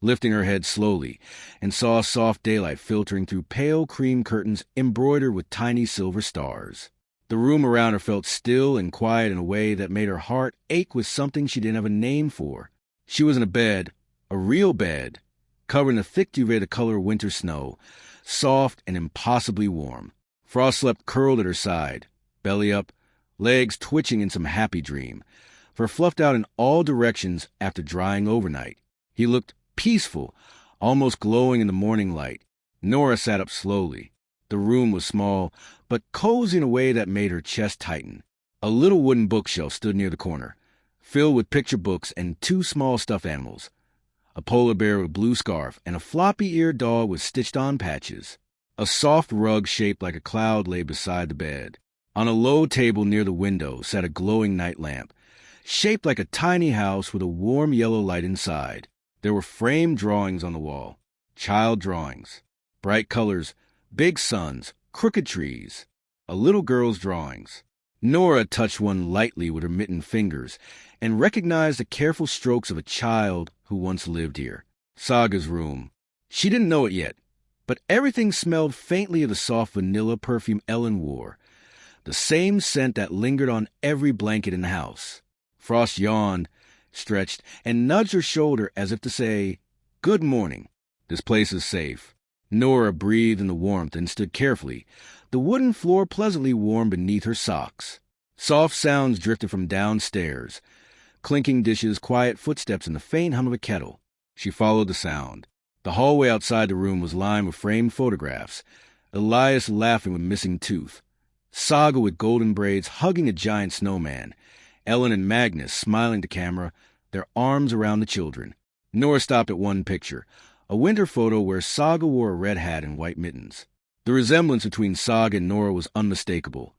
lifting her head slowly, and saw soft daylight filtering through pale cream curtains embroidered with tiny silver stars. The room around her felt still and quiet in a way that made her heart ache with something she didn't have a name for. She was in a bed, a real bed, covered in a thick duvet the color of winter snow, soft and impossibly warm. Frost slept curled at her side, belly up, legs twitching in some happy dream, fur fluffed out in all directions after drying overnight. He looked peaceful, almost glowing in the morning light. Nora sat up slowly. The room was small, but cozy in a way that made her chest tighten. A little wooden bookshelf stood near the corner, filled with picture books and two small stuffed animals, a polar bear with a blue scarf and a floppy-eared dog with stitched-on patches. A soft rug shaped like a cloud lay beside the bed. On a low table near the window sat a glowing night lamp, shaped like a tiny house with a warm yellow light inside. There were framed drawings on the wall, child drawings, bright colors, big suns, crooked trees, a little girl's drawings. Nora touched one lightly with her mittened fingers and recognized the careful strokes of a child who once lived here. Saga's room. She didn't know it yet, but everything smelled faintly of the soft vanilla perfume Elin wore, the same scent that lingered on every blanket in the house. Frost yawned, stretched, and nudged her shoulder as if to say, "Good morning. This place is safe." Nora breathed in the warmth and stood carefully, the wooden floor pleasantly warm beneath her socks. Soft sounds drifted from downstairs, clinking dishes, quiet footsteps, and the faint hum of a kettle. She followed the sound. The hallway outside the room was lined with framed photographs, Elias laughing with missing tooth, Saga with golden braids hugging a giant snowman, Elin and Magnus smiling to camera, their arms around the children. Nora stopped at one picture, a winter photo where Saga wore a red hat and white mittens. The resemblance between Saga and Nora was unmistakable.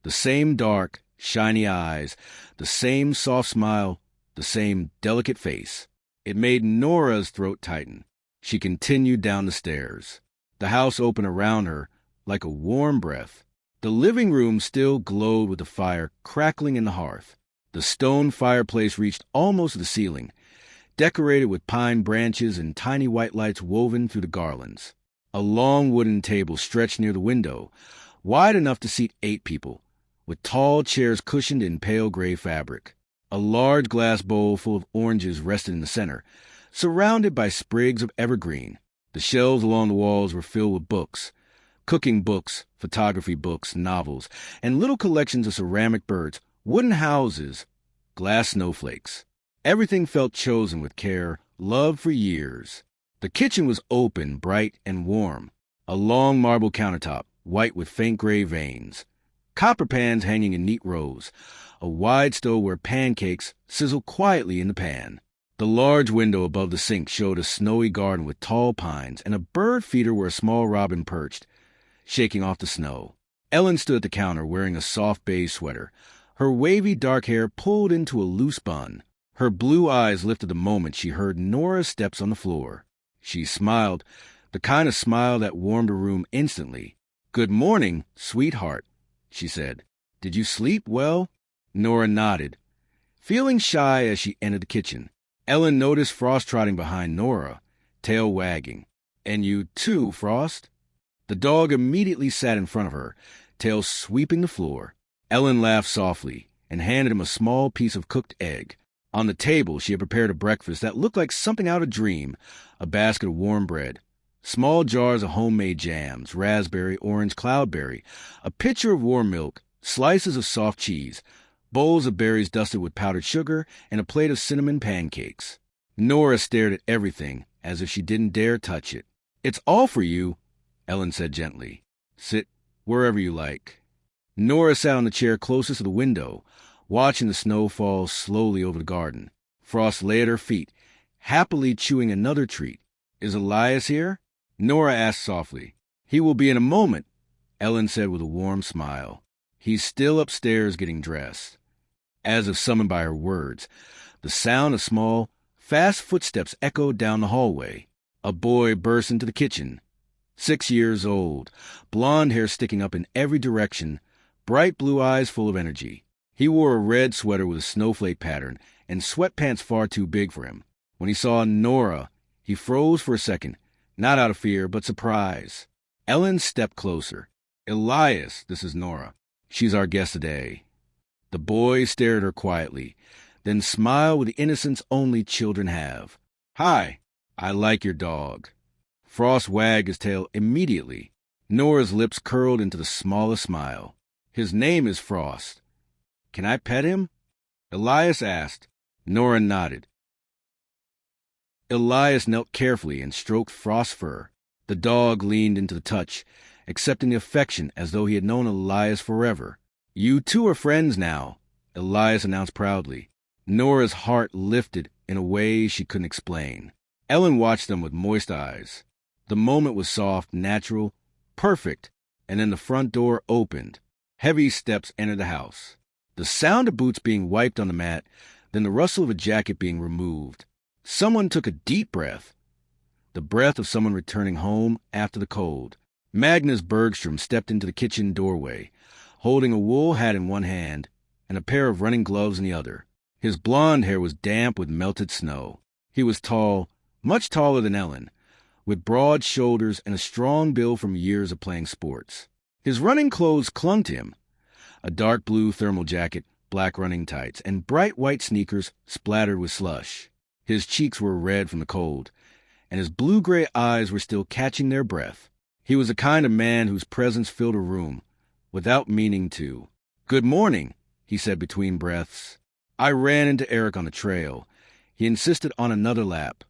The same dark, shiny eyes, the same soft smile, the same delicate face. It made Nora's throat tighten. She continued down the stairs. The house opened around her like a warm breath. The living room still glowed with the fire crackling in the hearth. The stone fireplace reached almost to the ceiling, decorated with pine branches and tiny white lights woven through the garlands. A long wooden table stretched near the window, wide enough to seat 8 people, with tall chairs cushioned in pale gray fabric. A large glass bowl full of oranges rested in the center, surrounded by sprigs of evergreen. The shelves along the walls were filled with books, cooking books, photography books, novels, and little collections of ceramic birds, wooden houses, glass snowflakes. Everything felt chosen with care, loved for years. The kitchen was open, bright, and warm. A long marble countertop, white with faint gray veins. Copper pans hanging in neat rows. A wide stove where pancakes sizzled quietly in the pan. The large window above the sink showed a snowy garden with tall pines and a bird feeder where a small robin perched, shaking off the snow. Elin stood at the counter wearing a soft beige sweater, her wavy dark hair pulled into a loose bun. Her blue eyes lifted the moment she heard Nora's steps on the floor. She smiled, the kind of smile that warmed her room instantly. "Good morning, sweetheart," she said. "Did you sleep well?" Nora nodded, feeling shy as she entered the kitchen. Elin noticed Frost trotting behind Nora, tail wagging. "And you too, Frost?" The dog immediately sat in front of her, tail sweeping the floor. Elin laughed softly and handed him a small piece of cooked egg. On the table, she had prepared a breakfast that looked like something out of a dream, a basket of warm bread, small jars of homemade jams, raspberry, orange, cloudberry, a pitcher of warm milk, slices of soft cheese, bowls of berries dusted with powdered sugar, and a plate of cinnamon pancakes. Nora stared at everything as if she didn't dare touch it. "It's all for you," Elin said gently. "Sit wherever you like." Nora sat on the chair closest to the window, watching the snow fall slowly over the garden. Frost lay at her feet, happily chewing another treat. "Is Elias here?" Nora asked softly. "He will be in a moment," Elin said with a warm smile. "He's still upstairs getting dressed." As if summoned by her words, the sound of small, fast footsteps echoed down the hallway. A boy burst into the kitchen. 6 years old, blonde hair sticking up in every direction, bright blue eyes full of energy. He wore a red sweater with a snowflake pattern and sweatpants far too big for him. When he saw Nora, he froze for a second, not out of fear, but surprise. Elin stepped closer. "Elias, this is Nora. She's our guest today." The boy stared at her quietly, then smiled with the innocence only children have. "Hi, I like your dog." Frost wagged his tail immediately. Nora's lips curled into the smallest smile. "His name is Frost. Can I pet him?" Elias asked. Nora nodded. Elias knelt carefully and stroked Frost's fur. The dog leaned into the touch, accepting the affection as though he had known Elias forever. "You two are friends now," Elias announced proudly. Nora's heart lifted in a way she couldn't explain. Elin watched them with moist eyes. The moment was soft, natural, perfect, and then the front door opened. Heavy steps entered the house. The sound of boots being wiped on the mat, then the rustle of a jacket being removed. Someone took a deep breath. The breath of someone returning home after the cold. Magnus Bergström stepped into the kitchen doorway, holding a wool hat in one hand and a pair of running gloves in the other. His blonde hair was damp with melted snow. He was tall, much taller than Elin, with broad shoulders and a strong build from years of playing sports. His running clothes clung to him. A dark blue thermal jacket, black running tights, and bright white sneakers splattered with slush. His cheeks were red from the cold, and his blue-gray eyes were still catching their breath. He was the kind of man whose presence filled a room, without meaning to. "Good morning," he said between breaths. I ran into Eric on the trail. He insisted on another lap.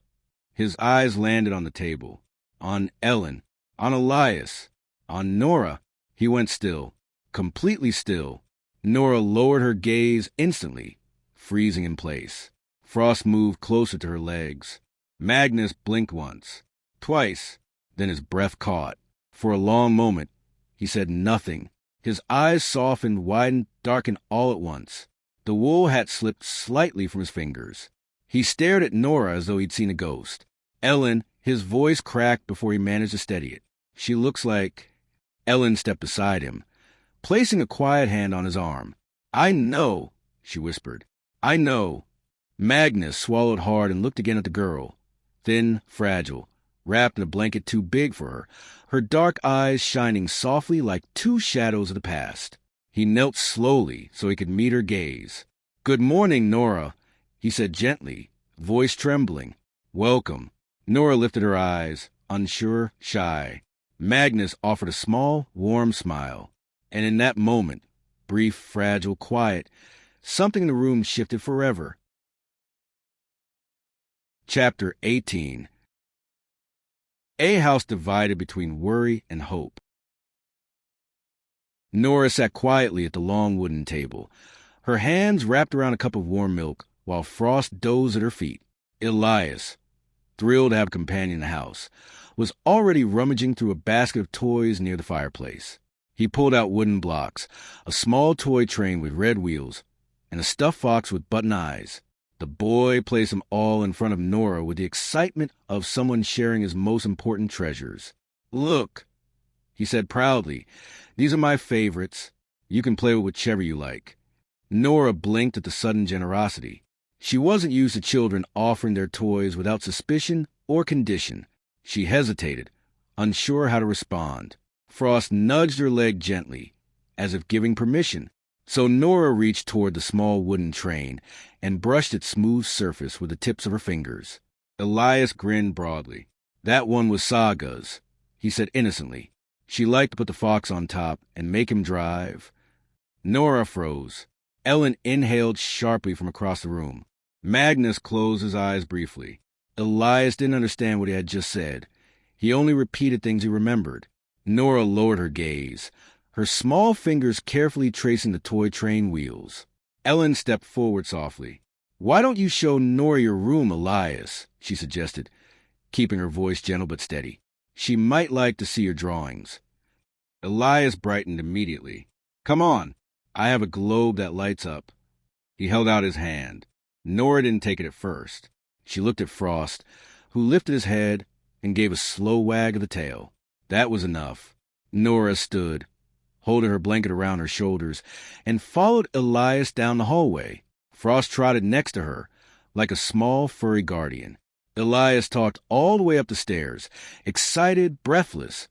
His eyes landed on the table, on Elin, on Elias, on Nora. He went still, completely still. Nora lowered her gaze instantly, freezing in place. Frost moved closer to her legs. Magnus blinked once, twice, then his breath caught. For a long moment, he said nothing. His eyes softened, widened, darkened all at once. The wool hat slipped slightly from his fingers. He stared at Nora as though he'd seen a ghost. "Elin," his voice cracked before he managed to steady it. "She looks like—" Elin stepped beside him, placing a quiet hand on his arm. "I know," she whispered. "I know." Magnus swallowed hard and looked again at the girl. Thin, fragile, wrapped in a blanket too big for her dark eyes shining softly like two shadows of the past. He knelt slowly so he could meet her gaze. "Good morning, Nora," he said gently, voice trembling. "Welcome." Nora lifted her eyes, unsure, shy. Magnus offered a small, warm smile. And in that moment, brief, fragile, quiet, something in the room shifted forever. Chapter 18. A house divided between worry and hope. Nora sat quietly at the long wooden table, her hands wrapped around a cup of warm milk, while Frost dozed at her feet. Elias, thrilled to have a companion in the house, was already rummaging through a basket of toys near the fireplace. He pulled out wooden blocks, a small toy train with red wheels, and a stuffed fox with button eyes. The boy placed them all in front of Nora with the excitement of someone sharing his most important treasures. "Look," he said proudly, "these are my favorites. You can play with whichever you like." Nora blinked at the sudden generosity. She wasn't used to children offering their toys without suspicion or condition. She hesitated, unsure how to respond. Frost nudged her leg gently, as if giving permission. So Nora reached toward the small wooden train and brushed its smooth surface with the tips of her fingers. Elias grinned broadly. "That one was Saga's," he said innocently. "She liked to put the fox on top and make him drive." Nora froze. Elin inhaled sharply from across the room. Magnus closed his eyes briefly. Elias didn't understand what he had just said. He only repeated things he remembered. Nora lowered her gaze, her small fingers carefully tracing the toy train wheels. Elin stepped forward softly. "Why don't you show Nora your room, Elias?" she suggested, keeping her voice gentle but steady. "She might like to see your drawings." Elias brightened immediately. "Come on. I have a globe that lights up." He held out his hand. Nora didn't take it at first. She looked at Frost, who lifted his head and gave a slow wag of the tail. That was enough. Nora stood, holding her blanket around her shoulders, and followed Elias down the hallway. Frost trotted next to her, like a small furry guardian. Elias talked all the way up the stairs, excited, breathless,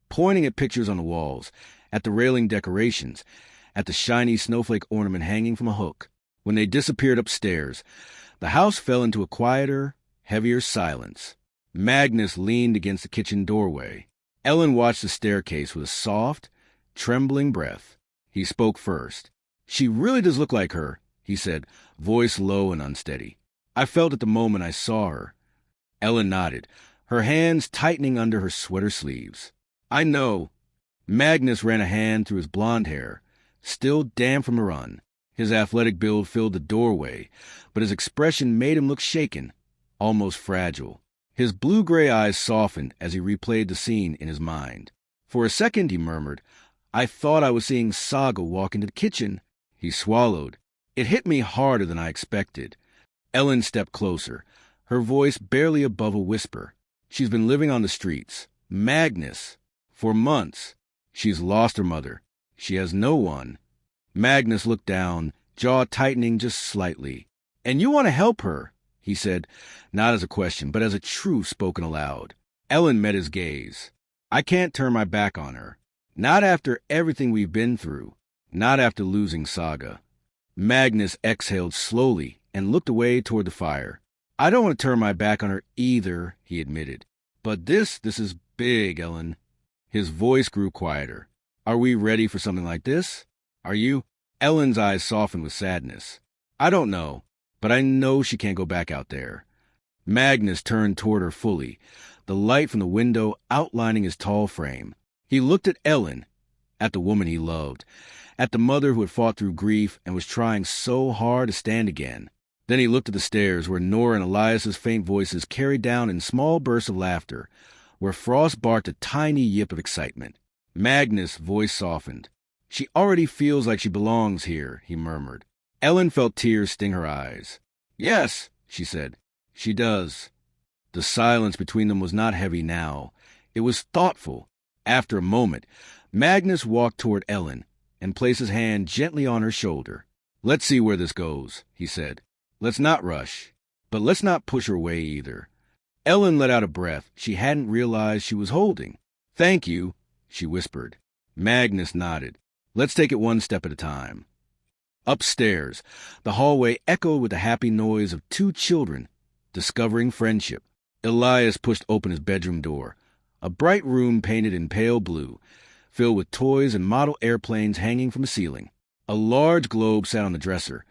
pointing at pictures on the walls, at the railing decorations, at the shiny snowflake ornament hanging from a hook. When they disappeared upstairs, the house fell into a quieter, heavier silence. Magnus leaned against the kitchen doorway. Elin watched the staircase with a soft, trembling breath. He spoke first. "She really does look like her," he said, voice low and unsteady. "I felt it the moment I saw her." Elin nodded, her hands tightening under her sweater sleeves. "I know." Magnus ran a hand through his blonde hair, still damp from the run. His athletic build filled the doorway, but his expression made him look shaken, almost fragile. His blue-gray eyes softened as he replayed the scene in his mind. "For a second," he murmured, "I thought I was seeing Saga walk into the kitchen." He swallowed. "It hit me harder than I expected." Elin stepped closer, her voice barely above a whisper. "She's been living on the streets. Magnus. For months. She's lost her mother. She has no one." Magnus looked down, jaw tightening just slightly. "And you want to help her," he said, not as a question, but as a truth spoken aloud. Elin met his gaze. "I can't turn my back on her. Not after everything we've been through. Not after losing Saga." Magnus exhaled slowly and looked away toward the fire. "I don't want to turn my back on her either," he admitted. "But this is big, Elin." His voice grew quieter. "Are we ready for something like this? Are you?" Ellen's eyes softened with sadness. "I don't know, but I know she can't go back out there." Magnus turned toward her fully, the light from the window outlining his tall frame. He looked at Elin, at the woman he loved, at the mother who had fought through grief and was trying so hard to stand again. Then he looked at the stairs where Nora and Elias's faint voices carried down in small bursts of laughter, where Frost barked a tiny yip of excitement. Magnus' voice softened. "She already feels like she belongs here," he murmured. Elin felt tears sting her eyes. "Yes," she said, "she does." The silence between them was not heavy now. It was thoughtful. After a moment, Magnus walked toward Elin and placed his hand gently on her shoulder. "Let's see where this goes," he said. "Let's not rush, but let's not push her away either." Elin let out a breath she hadn't realized she was holding. "Thank you," she whispered. Magnus nodded. "Let's take it one step at a time." Upstairs, the hallway echoed with the happy noise of two children discovering friendship. Elias pushed open his bedroom door, a bright room painted in pale blue, filled with toys and model airplanes hanging from the ceiling. A large globe sat on the dresser,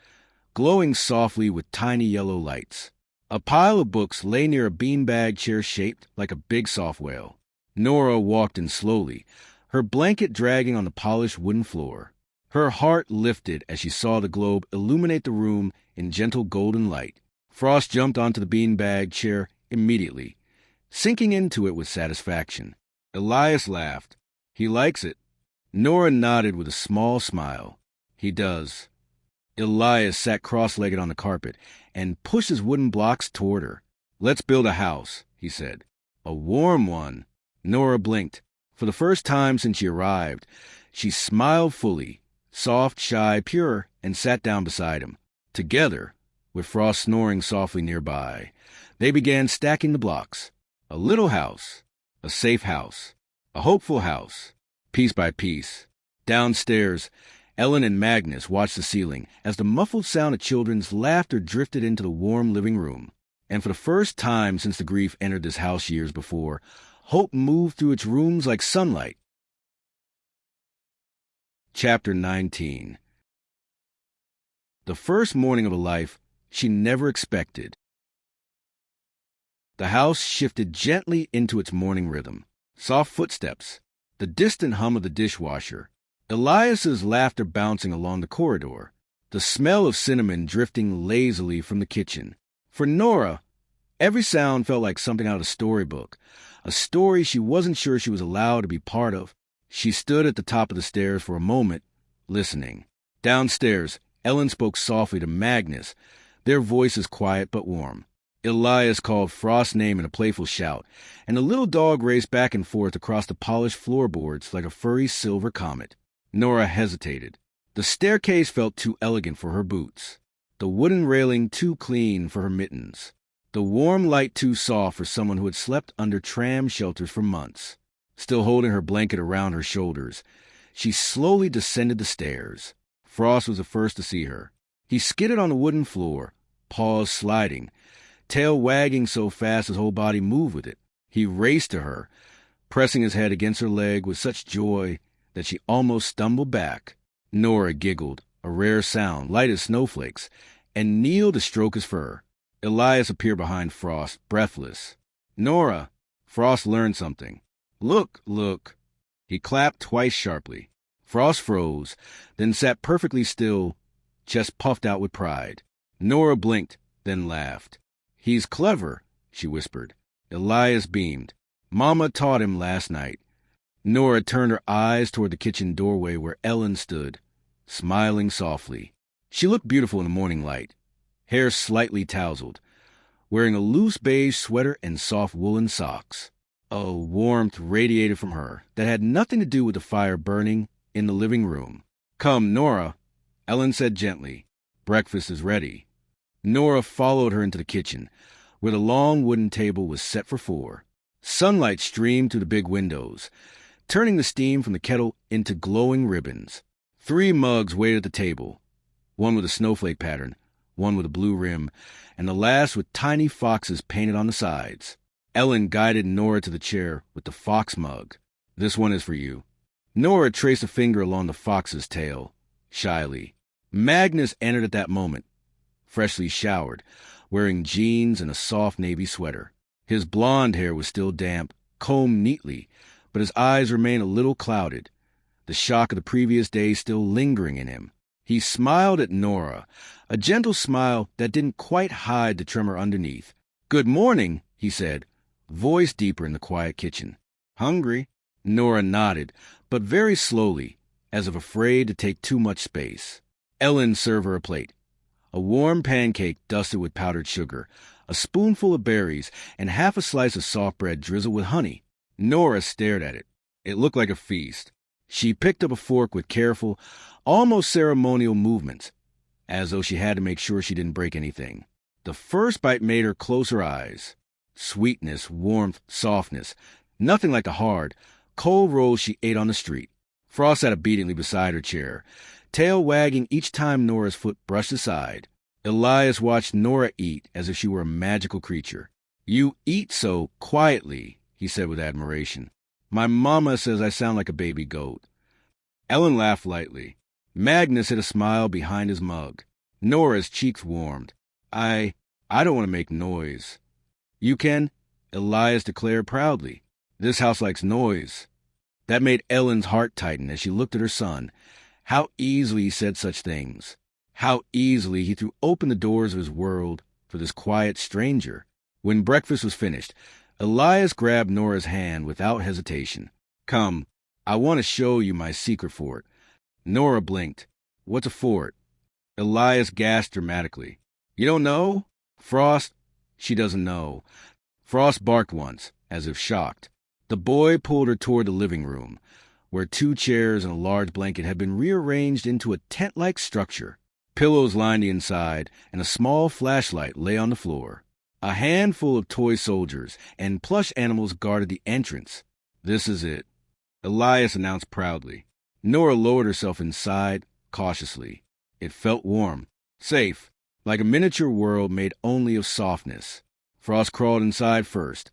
glowing softly with tiny yellow lights. A pile of books lay near a beanbag chair shaped like a big soft whale. Nora walked in slowly, her blanket dragging on the polished wooden floor. Her heart lifted as she saw the globe illuminate the room in gentle golden light. Frost jumped onto the beanbag chair immediately, sinking into it with satisfaction. Elias laughed. "He likes it." Nora nodded with a small smile. "He does." Elias sat cross-legged on the carpet and pushed his wooden blocks toward her. "Let's build a house," he said. "A warm one." Nora blinked. For the first time since she arrived, she smiled fully, soft, shy, pure, and sat down beside him. Together, with Frost snoring softly nearby, they began stacking the blocks. A little house, a safe house, a hopeful house, piece by piece. Downstairs, Elin and Magnus watched the ceiling as the muffled sound of children's laughter drifted into the warm living room. And for the first time since the grief entered this house years before, hope moved through its rooms like sunlight. Chapter 19 The first morning of a life she never expected. The house shifted gently into its morning rhythm. Soft footsteps, the distant hum of the dishwasher, Elias's laughter bouncing along the corridor, the smell of cinnamon drifting lazily from the kitchen. For Nora, every sound felt like something out of a storybook, a story she wasn't sure she was allowed to be part of. She stood at the top of the stairs for a moment, listening. Downstairs, Elin spoke softly to Magnus, their voices quiet but warm. Elias called Frost's name in a playful shout, and the little dog raced back and forth across the polished floorboards like a furry silver comet. Nora hesitated. The staircase felt too elegant for her boots, the wooden railing too clean for her mittens, the warm light too soft for someone who had slept under tram shelters for months. Still holding her blanket around her shoulders, she slowly descended the stairs. Frost was the first to see her. He skidded on the wooden floor, paws sliding, tail wagging so fast his whole body moved with it. He raced to her, pressing his head against her leg with such joy that she almost stumbled back. Nora giggled, a rare sound, light as snowflakes, and kneeled to stroke his fur. Elias appeared behind Frost, breathless. "Nora!" Frost learned something. "Look, look!" He clapped twice sharply. Frost froze, then sat perfectly still, chest puffed out with pride. Nora blinked, then laughed. "He's clever," she whispered. Elias beamed. "Mama taught him last night." Nora turned her eyes toward the kitchen doorway where Elin stood, smiling softly. She looked beautiful in the morning light, hair slightly tousled, wearing a loose beige sweater and soft woolen socks. A warmth radiated from her that had nothing to do with the fire burning in the living room. "Come, Nora," Elin said gently. "Breakfast is ready." Nora followed her into the kitchen, where the long wooden table was set for 4. Sunlight streamed through the big windows, turning the steam from the kettle into glowing ribbons. 3 mugs waited at the table, one with a snowflake pattern, one with a blue rim, and the last with tiny foxes painted on the sides. Elin guided Nora to the chair with the fox mug. "This one is for you." Nora traced a finger along the fox's tail, shyly. Magnus entered at that moment, freshly showered, wearing jeans and a soft navy sweater. His blonde hair was still damp, combed neatly, but his eyes remained a little clouded, the shock of the previous day still lingering in him. He smiled at Nora, a gentle smile that didn't quite hide the tremor underneath. "Good morning," he said, voice deeper in the quiet kitchen. "Hungry?" Nora nodded, but very slowly, as if afraid to take too much space. Elin served her a plate. A warm pancake dusted with powdered sugar, a spoonful of berries, and half a slice of soft bread drizzled with honey. Nora stared at it. It looked like a feast. She picked up a fork with careful, almost ceremonial movements, as though she had to make sure she didn't break anything. The first bite made her close her eyes. Sweetness, warmth, softness, nothing like the hard, cold rolls she ate on the street. Frost sat obediently beside her chair, tail wagging each time Nora's foot brushed aside. Elias watched Nora eat as if she were a magical creature. "You eat so quietly," he said with admiration. "My mama says I sound like a baby goat." Elin laughed lightly. Magnus hid a smile behind his mug. Nora's cheeks warmed. I don't want to make noise." "You can," Elias declared proudly. "This house likes noise." That made Ellen's heart tighten as she looked at her son. How easily he said such things. How easily he threw open the doors of his world for this quiet stranger. When breakfast was finished, Elias grabbed Nora's hand without hesitation. "Come, I want to show you my secret fort." Nora blinked. "What's a fort?" Elias gasped dramatically. "You don't know? Frost, she doesn't know." Frost barked once, as if shocked. The boy pulled her toward the living room, where 2 chairs and a large blanket had been rearranged into a tent-like structure. Pillows lined the inside, and a small flashlight lay on the floor. A handful of toy soldiers and plush animals guarded the entrance. "This is it," Elias announced proudly. Nora lowered herself inside, cautiously. It felt warm, safe, like a miniature world made only of softness. Frost crawled inside first,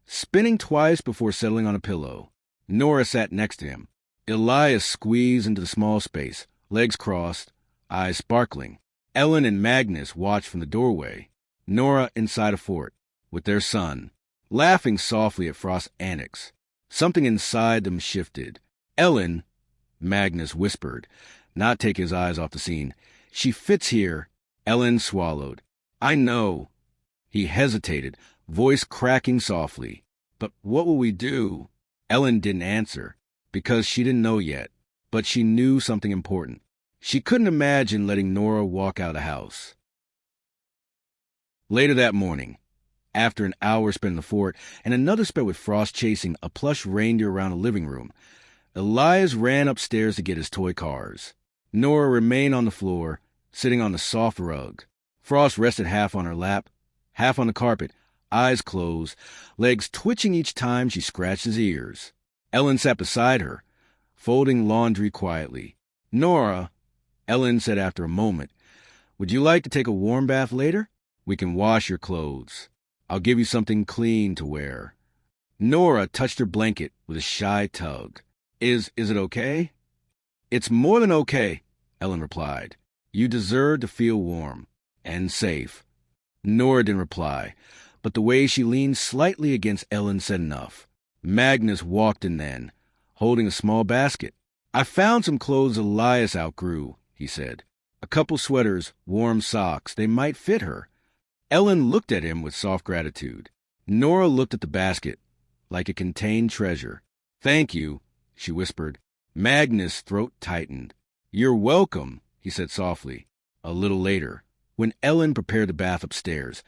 spinning twice before settling on a pillow. Nora sat next to him. Elias squeezed into the small space, legs crossed, eyes sparkling. Elin and Magnus watched from the doorway. Nora inside a fort, with their son, laughing softly at Frost's antics. Something inside them shifted. Elin, Magnus whispered, not take his eyes off the scene. She fits here. Elin swallowed. I know. He hesitated, voice cracking softly. But what will we do? Elin didn't answer, because she didn't know yet, but she knew something important. She couldn't imagine letting Nora walk out of the house. Later that morning, after an hour spent in the fort and another spent with Frost chasing a plush reindeer around the living room, Elias ran upstairs to get his toy cars. Nora remained on the floor, sitting on the soft rug. Frost rested half on her lap, half on the carpet, eyes closed, legs twitching each time she scratched his ears. Elin sat beside her, folding laundry quietly. Nora, Elin said after a moment, would you like to take a warm bath later? We can wash your clothes. I'll give you something clean to wear. Nora touched her blanket with a shy tug. Is it okay? It's more than okay, Elin replied. You deserve to feel warm and safe. Nora didn't reply, but the way she leaned slightly against Elin said enough. Magnus walked in then, holding a small basket. I found some clothes Elias outgrew, he said. A couple sweaters, warm socks, they might fit her. Elin looked at him with soft gratitude. Nora looked at the basket, like it contained treasure. Thank you, she whispered. Magnus' throat tightened. You're welcome, he said softly. A little later, when Elin prepared the bath upstairs,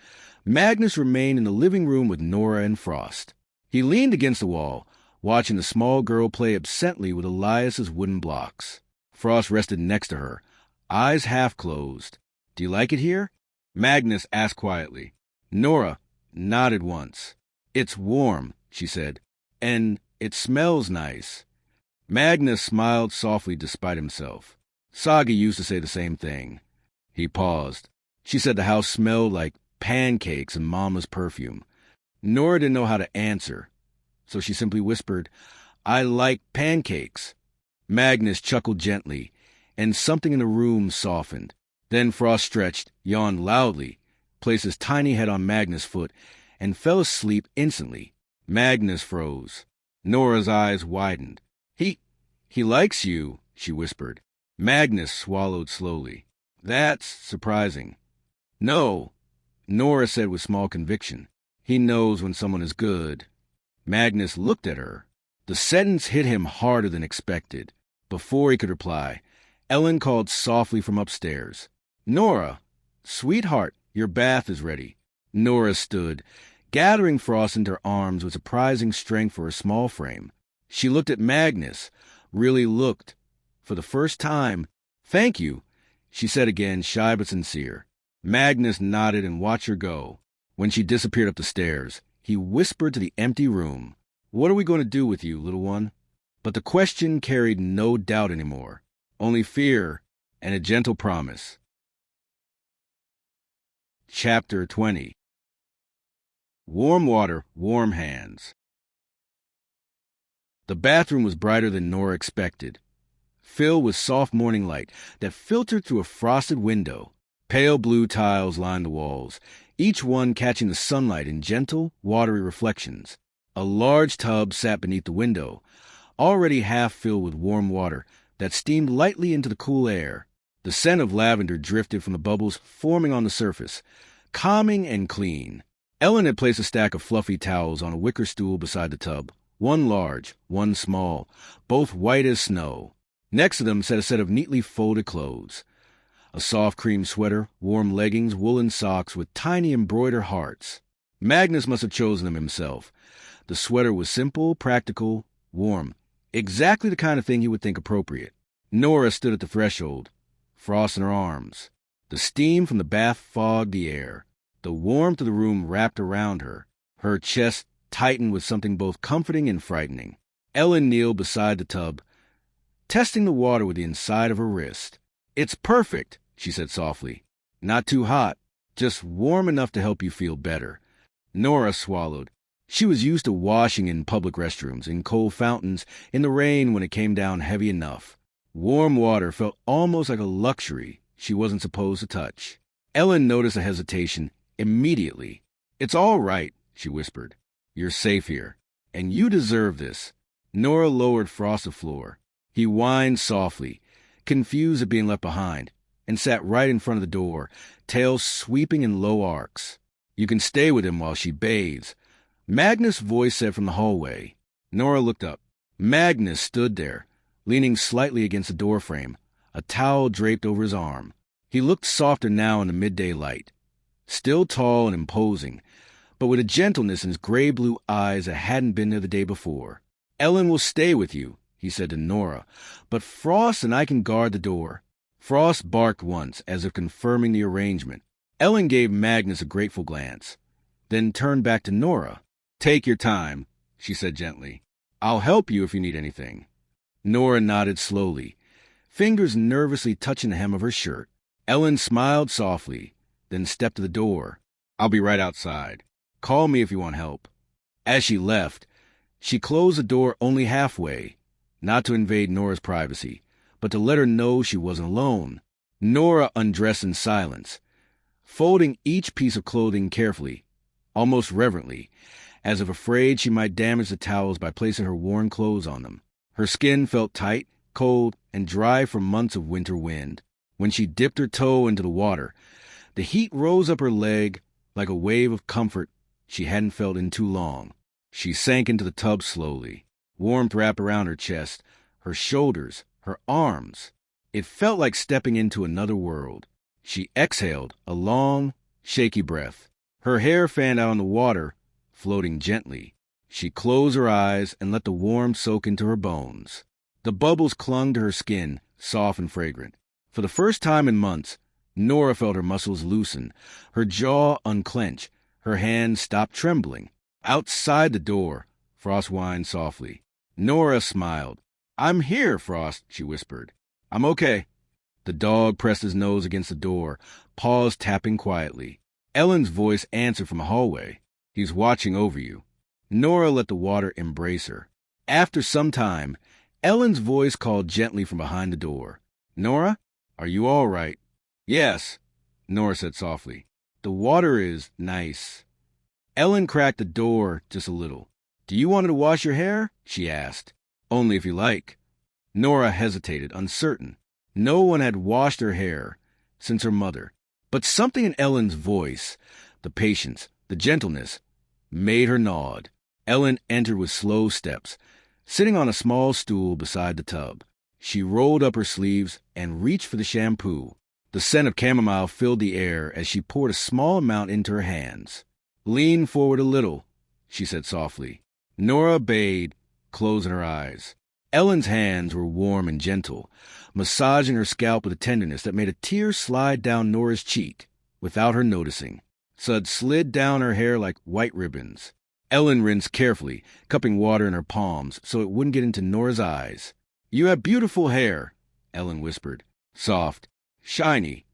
Magnus remained in the living room with Nora and Frost. He leaned against the wall, watching the small girl play absently with Elias's wooden blocks. Frost rested next to her, eyes half closed. Do you like it here? Magnus asked quietly. Nora nodded once. It's warm, she said, and it smells nice. Magnus smiled softly despite himself. Sagi used to say the same thing. He paused. She said the house smelled like pancakes and Mama's perfume. Nora didn't know how to answer, so she simply whispered, I like pancakes. Magnus chuckled gently, and something in the room softened. Then Frost stretched, yawned loudly, placed his tiny head on Magnus' foot, and fell asleep instantly. Magnus froze. Nora's eyes widened. He likes you, she whispered. Magnus swallowed slowly. That's surprising. No, Nora said with small conviction. He knows when someone is good. Magnus looked at her. The sentence hit him harder than expected. Before he could reply, Elin called softly from upstairs. Nora, sweetheart, your bath is ready. Nora stood, gathering Frost into her arms with surprising strength for her small frame. She looked at Magnus, really looked. For the first time, thank you, she said again, shy but sincere. Magnus nodded and watched her go. When she disappeared up the stairs, he whispered to the empty room, What are we going to do with you, little one? But the question carried no doubt anymore, only fear and a gentle promise. Chapter 20. Warm water, warm hands. The bathroom was brighter than Nora expected, filled with soft morning light that filtered through a frosted window. Pale blue tiles lined the walls, each one catching the sunlight in gentle, watery reflections. A large tub sat beneath the window, already half filled with warm water that steamed lightly into the cool air. The scent of lavender drifted from the bubbles forming on the surface, calming and clean. Elin had placed a stack of fluffy towels on a wicker stool beside the tub, one large, one small, both white as snow. Next to them sat a set of neatly folded clothes. A soft cream sweater, warm leggings, woolen socks with tiny embroidered hearts. Magnus must have chosen them himself. The sweater was simple, practical, warm, exactly the kind of thing he would think appropriate. Nora stood at the threshold, Frost in her arms. The steam from the bath fogged the air. The warmth of the room wrapped around her. Her chest tightened with something both comforting and frightening. Elin kneeled beside the tub, testing the water with the inside of her wrist. It's perfect, she said softly. Not too hot, just warm enough to help you feel better. Nora swallowed. She was used to washing in public restrooms, in cold fountains, in the rain when it came down heavy enough. Warm water felt almost like a luxury she wasn't supposed to touch. Elin noticed a hesitation immediately. "It's all right," she whispered. "You're safe here. And you deserve this." Nora lowered Frost to the floor. He whined softly, confused at being left behind, and sat right in front of the door, tail sweeping in low arcs. "You can stay with him while she bathes," Magnus' voice said from the hallway. Nora looked up. Magnus stood there, leaning slightly against the doorframe, a towel draped over his arm. He looked softer now in the midday light, still tall and imposing, but with a gentleness in his gray-blue eyes that hadn't been there the day before. "Elin will stay with you," he said to Nora, "but Frost and I can guard the door." Frost barked once, as if confirming the arrangement. Elin gave Magnus a grateful glance, then turned back to Nora. "Take your time," she said gently. "I'll help you if you need anything." Nora nodded slowly, fingers nervously touching the hem of her shirt. Elin smiled softly, then stepped to the door. "I'll be right outside. Call me if you want help." As she left, she closed the door only halfway, not to invade Nora's privacy, but to let her know she wasn't alone. Nora undressed in silence, folding each piece of clothing carefully, almost reverently, as if afraid she might damage the towels by placing her worn clothes on them. Her skin felt tight, cold, and dry from months of winter wind. When she dipped her toe into the water, the heat rose up her leg like a wave of comfort she hadn't felt in too long. She sank into the tub slowly, warmth wrapped around her chest, her shoulders, her arms. It felt like stepping into another world. She exhaled a long, shaky breath. Her hair fanned out in the water, floating gently. She closed her eyes and let the warmth soak into her bones. The bubbles clung to her skin, soft and fragrant. For the first time in months, Nora felt her muscles loosen, her jaw unclench, her hands stop trembling. Outside the door, Frost whined softly. Nora smiled. "I'm here, Frost," she whispered. "I'm okay." The dog pressed his nose against the door, paws tapping quietly. Ellen's voice answered from the hallway. "He's watching over you." Nora let the water embrace her. After some time, Ellen's voice called gently from behind the door. "Nora, are you all right?" "Yes," Nora said softly. "The water is nice." Elin cracked the door just a little. "Do you want to wash your hair?" she asked. "Only if you like." Nora hesitated, uncertain. No one had washed her hair since her mother. But something in Ellen's voice, the patience, the gentleness, made her nod. Elin entered with slow steps, sitting on a small stool beside the tub. She rolled up her sleeves and reached for the shampoo. The scent of chamomile filled the air as she poured a small amount into her hands. "Lean forward a little," she said softly. Nora obeyed, closing her eyes. Ellen's hands were warm and gentle, massaging her scalp with a tenderness that made a tear slide down Nora's cheek without her noticing. Suds slid down her hair like white ribbons. Elin rinsed carefully, cupping water in her palms so it wouldn't get into Nora's eyes. "You have beautiful hair," Elin whispered. "Soft, shiny."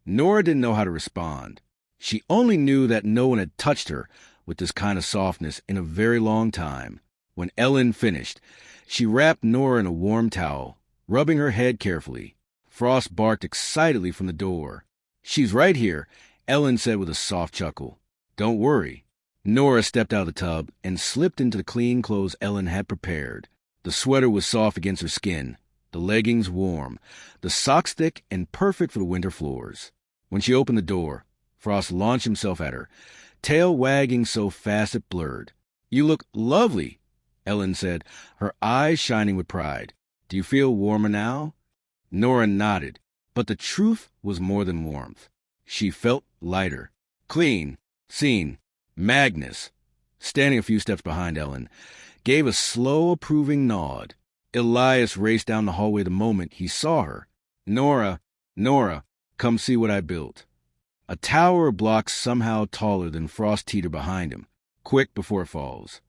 Nora didn't know how to respond. She only knew that no one had touched her with this kind of softness in a very long time. When Elin finished, she wrapped Nora in a warm towel, rubbing her head carefully. Frost barked excitedly from the door. "She's right here," Elin said with a soft chuckle. "Don't worry." Nora stepped out of the tub and slipped into the clean clothes Elin had prepared. The sweater was soft against her skin, the leggings warm, the socks thick and perfect for the winter floors. When she opened the door, Frost launched himself at her, tail wagging so fast it blurred. "You look lovely," Elin said, her eyes shining with pride. "Do you feel warmer now?" Nora nodded, but the truth was more than warmth. She felt lighter, clean, seen. Magnus, standing a few steps behind Elin, gave a slow, approving nod. Elias raced down the hallway the moment he saw her. Nora, come see what I built." A tower of blocks somehow taller than Frost teetered behind him, quick before it falls.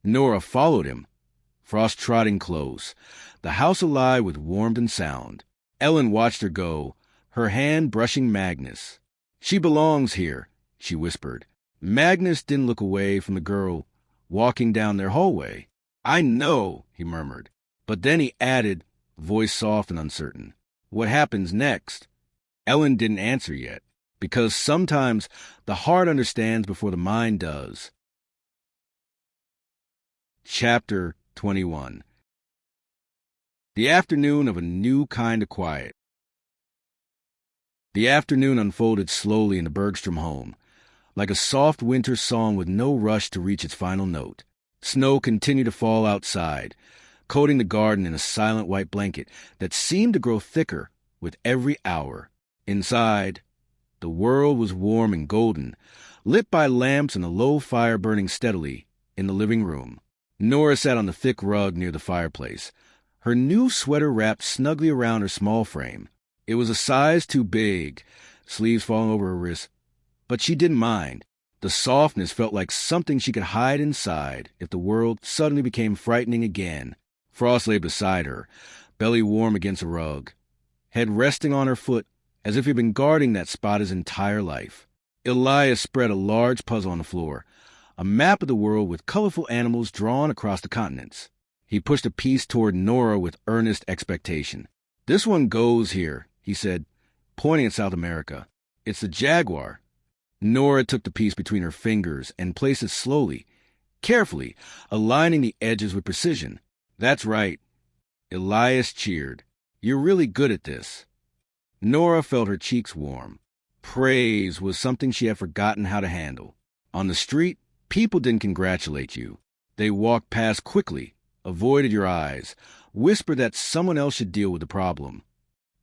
Nora followed him, Frost trotting close, the house alive with warmth and sound. Elin watched her go, her hand brushing Magnus. "She belongs here," she whispered. Magnus didn't look away from the girl walking down their hallway. "I know," he murmured. But then he added, voice soft and uncertain, "What happens next?" Elin didn't answer yet, because sometimes the heart understands before the mind does. Chapter 21. The afternoon of a new kind of quiet. The afternoon unfolded slowly in the Bergström home, like a soft winter song with no rush to reach its final note. Snow continued to fall outside, coating the garden in a silent white blanket that seemed to grow thicker with every hour. Inside, the world was warm and golden, lit by lamps and a low fire burning steadily in the living room. Nora sat on the thick rug near the fireplace, her new sweater wrapped snugly around her small frame. It was a size too big, sleeves falling over her wrists, but she didn't mind. The softness felt like something she could hide inside if the world suddenly became frightening again. Frost lay beside her, belly warm against a rug, head resting on her foot as if he'd been guarding that spot his entire life. Elias spread a large puzzle on the floor, a map of the world with colorful animals drawn across the continents. He pushed a piece toward Nora with earnest expectation. "This one goes here," he said, pointing at South America. "It's the jaguar." Nora took the piece between her fingers and placed it slowly, carefully, aligning the edges with precision. "That's right." Elias cheered. "You're really good at this." Nora felt her cheeks warm. Praise was something she had forgotten how to handle. On the street, people didn't congratulate you. They walked past quickly, avoided your eyes, whispered that someone else should deal with the problem.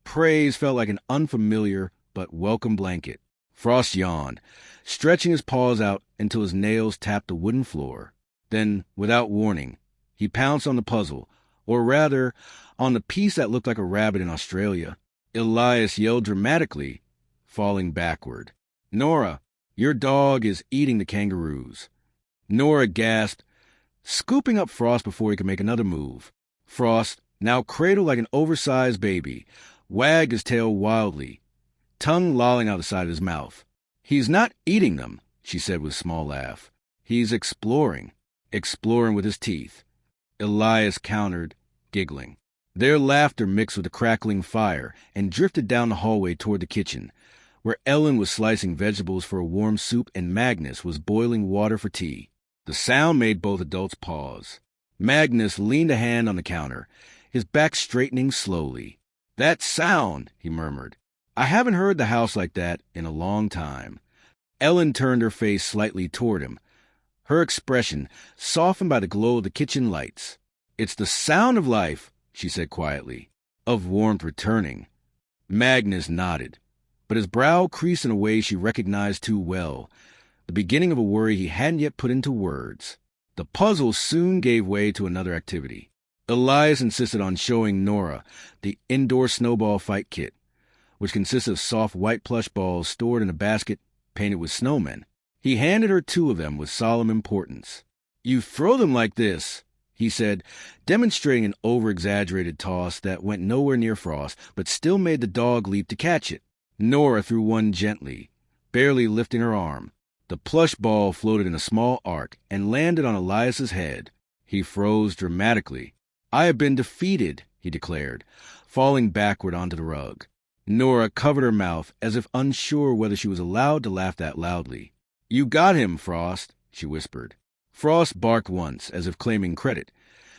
Praise felt like an unfamiliar but welcome blanket. Frost yawned, stretching his paws out until his nails tapped the wooden floor. Then, without warning, he pounced on the puzzle, or rather, on the piece that looked like a rabbit in Australia. Elias yelled dramatically, falling backward. "Nora, your dog is eating the kangaroos." Nora gasped, scooping up Frost before he could make another move. Frost, now cradled like an oversized baby, wagged his tail wildly, tongue lolling out the side of his mouth. "He's not eating them," she said with a small laugh. "He's exploring with his teeth." Elias countered, giggling. Their laughter mixed with the crackling fire and drifted down the hallway toward the kitchen, where Elin was slicing vegetables for a warm soup and Magnus was boiling water for tea. The sound made both adults pause. Magnus leaned a hand on the counter, his back straightening slowly. "That sound," he murmured. "I haven't heard the house like that in a long time." Elin turned her face slightly toward him, her expression softened by the glow of the kitchen lights. "It's the sound of life," she said quietly, "of warmth returning." Magnus nodded, but his brow creased in a way she recognized too well, the beginning of a worry he hadn't yet put into words. The puzzle soon gave way to another activity. Elias insisted on showing Nora the indoor snowball fight kit, which consisted of soft white plush balls stored in a basket painted with snowmen. He handed her 2 of them with solemn importance. "You throw them like this," he said, demonstrating an over-exaggerated toss that went nowhere near Frost, but still made the dog leap to catch it. Nora threw one gently, barely lifting her arm. The plush ball floated in a small arc and landed on Elias's head. He froze dramatically. "I have been defeated," he declared, falling backward onto the rug. Nora covered her mouth as if unsure whether she was allowed to laugh that loudly. "You got him, Frost," she whispered. Frost barked once, as if claiming credit,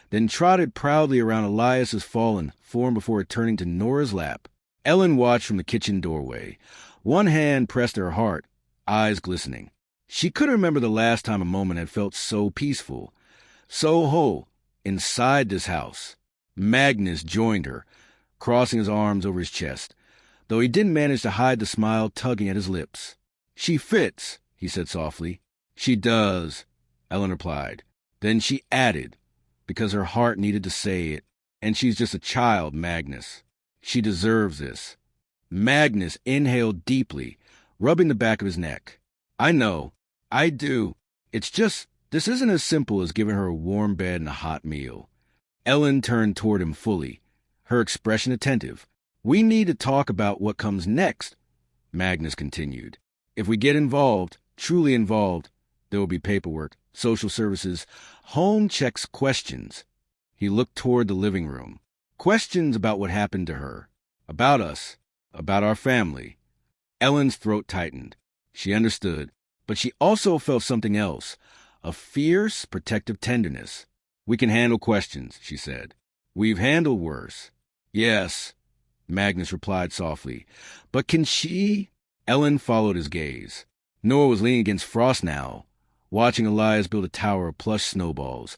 then trotted proudly around Elias's fallen form before returning to Nora's lap. Elin watched from the kitchen doorway, one hand pressed to her heart, eyes glistening. She couldn't remember the last time a moment had felt so peaceful, so whole, inside this house. Magnus joined her, crossing his arms over his chest, though he didn't manage to hide the smile tugging at his lips. "She fits," he said softly. "She does," Elin replied. Then she added, because her heart needed to say it, "And she's just a child, Magnus. She deserves this." Magnus inhaled deeply, rubbing the back of his neck. "I know. I do. It's just, this isn't as simple as giving her a warm bed and a hot meal." Elin turned toward him fully, her expression attentive. "We need to talk about what comes next," Magnus continued. "If we get involved, truly involved, there will be paperwork, social services, home checks, questions." He looked toward the living room. "Questions about what happened to her, about us, About our family. Ellen's throat tightened. She understood, but she also felt something else, a fierce, protective tenderness. We can handle questions, she said. We've handled worse. Yes, Magnus replied softly. But can she? Ellen followed his gaze. Nora was leaning against Frost now, watching Elias build a tower of plush snowballs.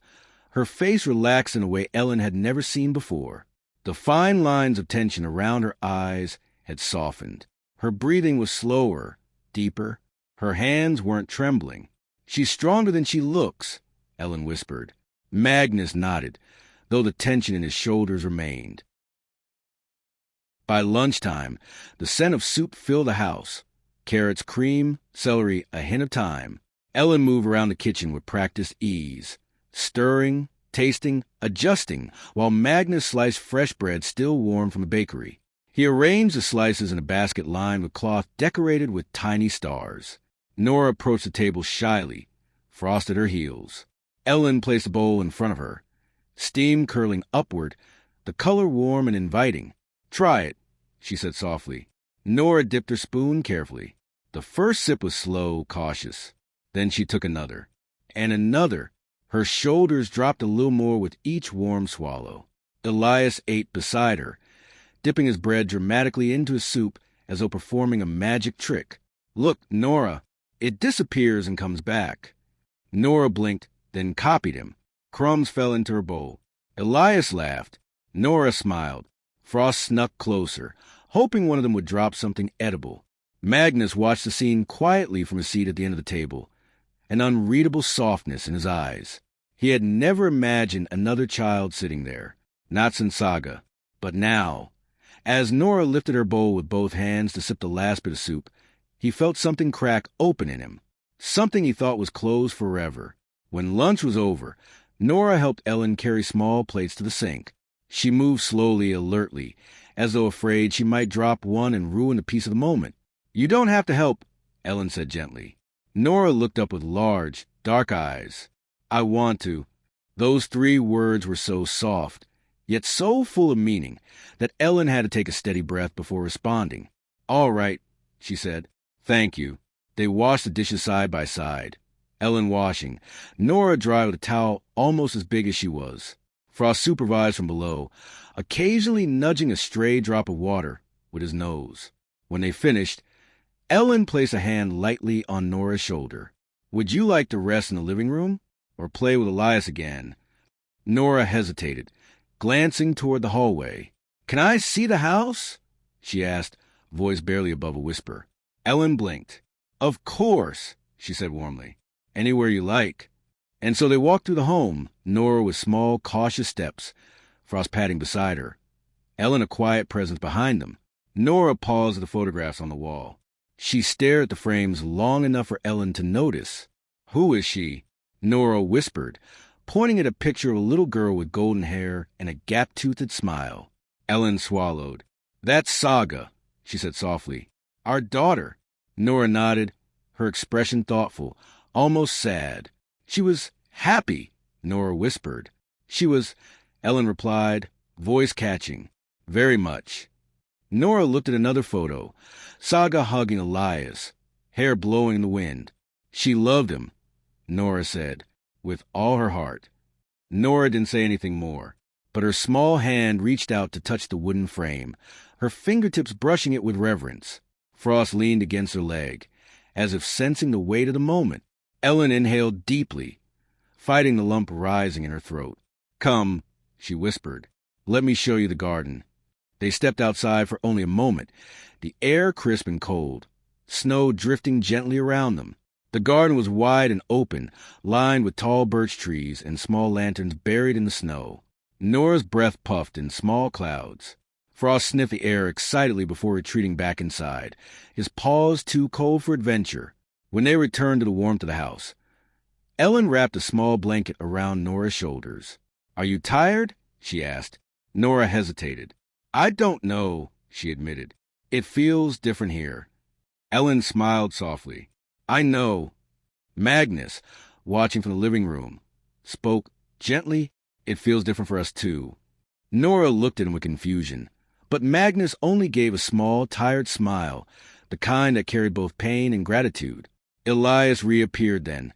Her face relaxed in a way Ellen had never seen before. The fine lines of tension around her eyes had softened. Her breathing was slower, deeper. Her hands weren't trembling. She's stronger than she looks, Ellen whispered. Magnus nodded, though the tension in his shoulders remained. By lunchtime, the scent of soup filled the house. Carrots, cream, celery, a hint of thyme. Ellen moved around the kitchen with practiced ease, stirring, tasting, adjusting, while Magnus sliced fresh bread still warm from the bakery. He arranged the slices in a basket lined with cloth decorated with tiny stars. Nora approached the table shyly, Frost at her heels. Ellen placed a bowl in front of her, steam curling upward, the color warm and inviting. Try it, she said softly. Nora dipped her spoon carefully. The first sip was slow, cautious. Then she took another, and another. Her shoulders dropped a little more with each warm swallow. Elias ate beside her, dipping his bread dramatically into his soup as though performing a magic trick. Look, Nora, it disappears and comes back. Nora blinked, then copied him. Crumbs fell into her bowl. Elias laughed. Nora smiled. Frost snuck closer, hoping one of them would drop something edible. Magnus watched the scene quietly from his seat at the end of the table, an unreadable softness in his eyes. He had never imagined another child sitting there, not since Saga. But now, as Nora lifted her bowl with both hands to sip the last bit of soup, he felt something crack open in him, something he thought was closed forever. When lunch was over, Nora helped Ellen carry small plates to the sink. She moved slowly, alertly, as though afraid she might drop one and ruin a piece of the moment. You don't have to help, Ellen said gently. Nora looked up with large, dark eyes. I want to. Those 3 words were so soft, yet so full of meaning, that Ellen had to take a steady breath before responding. All right, she said. Thank you. They washed the dishes side by side. Ellen washing, Nora dry with a towel almost as big as she was. Frost supervised from below, occasionally nudging a stray drop of water with his nose. When they finished, Ellen placed a hand lightly on Nora's shoulder. Would you like to rest in the living room or play with Elias again? Nora hesitated, glancing toward the hallway. Can I see the house? She asked, voice barely above a whisper. Ellen blinked. Of course, she said warmly. Anywhere you like. And so they walked through the home, Nora with small, cautious steps, Frost padding beside her. Ellen a quiet presence behind them. Nora paused at the photographs on the wall. She stared at the frames long enough for Ellen to notice. Who is she? Nora whispered, pointing at a picture of a little girl with golden hair and a gap-toothed smile. Ellen swallowed. That's Saga, she said softly. Our daughter. Nora nodded, her expression thoughtful, almost sad. She was happy, Nora whispered. She was, Ellen replied, voice catching. Very much. Nora looked at another photo, Saga hugging Elias, hair blowing in the wind. She loved him, Nora said, with all her heart. Nora didn't say anything more, but her small hand reached out to touch the wooden frame, her fingertips brushing it with reverence. Frost leaned against her leg, as if sensing the weight of the moment. Ellen inhaled deeply, fighting the lump rising in her throat. Come, she whispered. Let me show you the garden. They stepped outside for only a moment, the air crisp and cold, snow drifting gently around them. The garden was wide and open, lined with tall birch trees and small lanterns buried in the snow. Nora's breath puffed in small clouds. Frost sniffed the air excitedly before retreating back inside, his paws too cold for adventure. When they returned to the warmth of the house, Ellen wrapped a small blanket around Nora's shoulders. Are you tired? She asked. Nora hesitated. I don't know, she admitted. It feels different here. Ellen smiled softly. I know. Magnus, watching from the living room, spoke gently. It feels different for us too. Nora looked at him with confusion. But Magnus only gave a small, tired smile, the kind that carried both pain and gratitude. Elias reappeared then,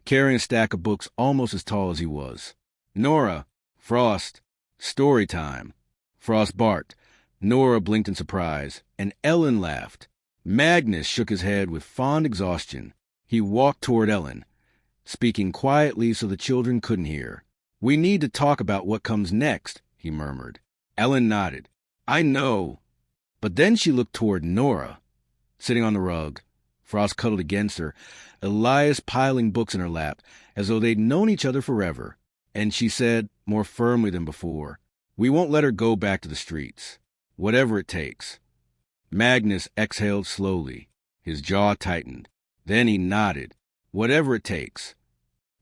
carrying a stack of books almost as tall as he was. "Nora, Frost, story time." Frost barked. Nora blinked in surprise, and Elin laughed. Magnus shook his head with fond exhaustion. He walked toward Elin, speaking quietly so the children couldn't hear. "We need to talk about what comes next," he murmured. Elin nodded. "I know." But then she looked toward Nora, sitting on the rug, Frost cuddled against her, Elias piling books in her lap, as though they'd known each other forever. And she said, more firmly than before, "We won't let her go back to the streets, whatever it takes." Magnus exhaled slowly. His jaw tightened. Then he nodded. "Whatever it takes."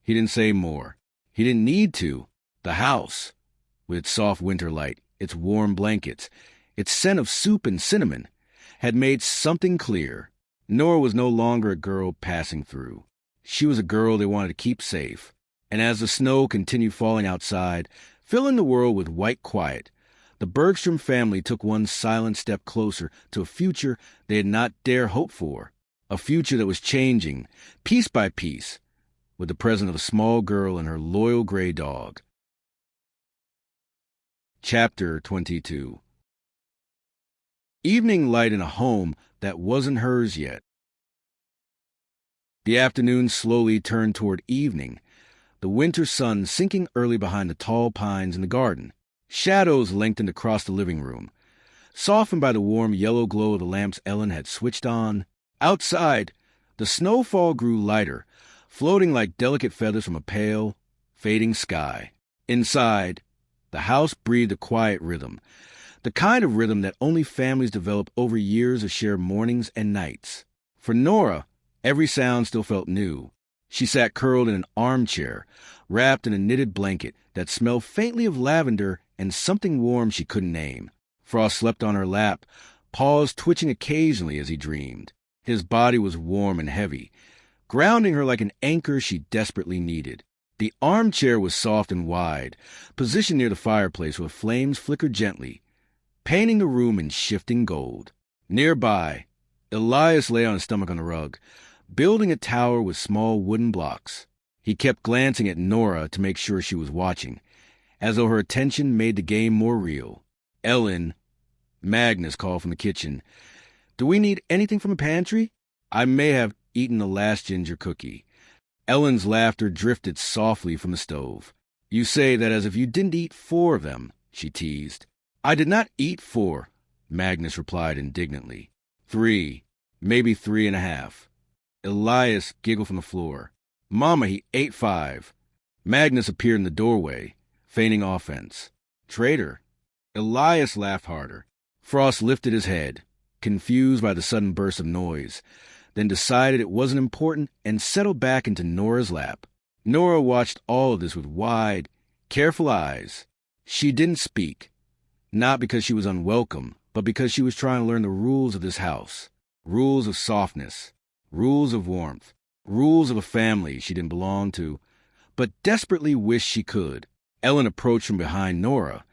He didn't say more. He didn't need to. The house, with its soft winter light, its warm blankets, its scent of soup and cinnamon, had made something clear. Nora was no longer a girl passing through. She was a girl they wanted to keep safe. And as the snow continued falling outside, filling the world with white quiet, the Bergström family took one silent step closer to a future they had not dared hope for, a future that was changing, piece by piece, with the presence of a small girl and her loyal gray dog. Chapter 22. Evening light in a home that wasn't hers yet. The afternoon slowly turned toward evening, the winter sun sinking early behind the tall pines in the garden. Shadows lengthened across the living room, softened by the warm yellow glow of the lamps Elin had switched on. Outside, the snowfall grew lighter, floating like delicate feathers from a pale, fading sky. Inside, the house breathed a quiet rhythm, the kind of rhythm that only families develop over years of shared mornings and nights. For Nora, every sound still felt new. She sat curled in an armchair, wrapped in a knitted blanket that smelled faintly of lavender and something warm she couldn't name. Frost slept on her lap, paws twitching occasionally as he dreamed. His body was warm and heavy, grounding her like an anchor she desperately needed. The armchair was soft and wide, positioned near the fireplace where flames flickered gently, painting the room in shifting gold. Nearby, Elias lay on his stomach on the rug, building a tower with small wooden blocks. He kept glancing at Nora to make sure she was watching, as though her attention made the game more real. "Elin," Magnus called from the kitchen. "Do we need anything from the pantry? I may have eaten the last ginger cookie." Ellen's laughter drifted softly from the stove. "You say that as if you didn't eat 4 of them," she teased. "I did not eat 4, Magnus replied indignantly. 3, maybe 3.5. Elias giggled from the floor. "Mama, he ate 5. Magnus appeared in the doorway, feigning offense. "Traitor." Elias laughed harder. Frost lifted his head, confused by the sudden burst of noise, then decided it wasn't important and settled back into Nora's lap. Nora watched all of this with wide, careful eyes. She didn't speak, not because she was unwelcome, but because she was trying to learn the rules of this house. Rules of softness, rules of warmth, rules of a family she didn't belong to, but desperately wished she could. Elin approached from behind Nora,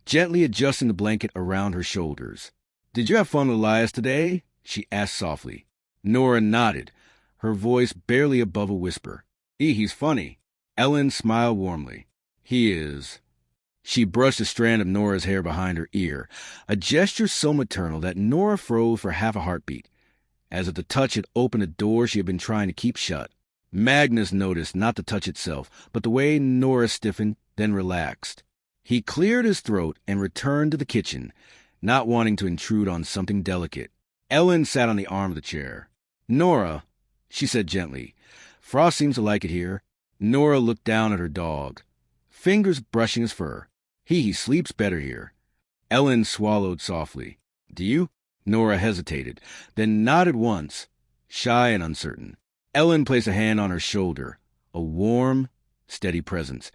gently adjusting the blanket around her shoulders. "Did you have fun with Elias today?" she asked softly. Nora nodded, her voice barely above a whisper. He's funny." Elin smiled warmly. "He is." She brushed a strand of Nora's hair behind her ear, a gesture so maternal that Nora froze for half a heartbeat, as if the touch had opened a door she had been trying to keep shut. Magnus noticed not the touch itself, but the way Nora stiffened, then relaxed. He cleared his throat and returned to the kitchen, not wanting to intrude on something delicate. Elin sat on the arm of the chair. "Nora," she said gently, "Frost seems to like it here." Nora looked down at her dog, fingers brushing his fur. He sleeps better here." Elin swallowed softly. "Do you?" Nora hesitated, then nodded once, shy and uncertain. Elin placed a hand on her shoulder, a warm, steady presence,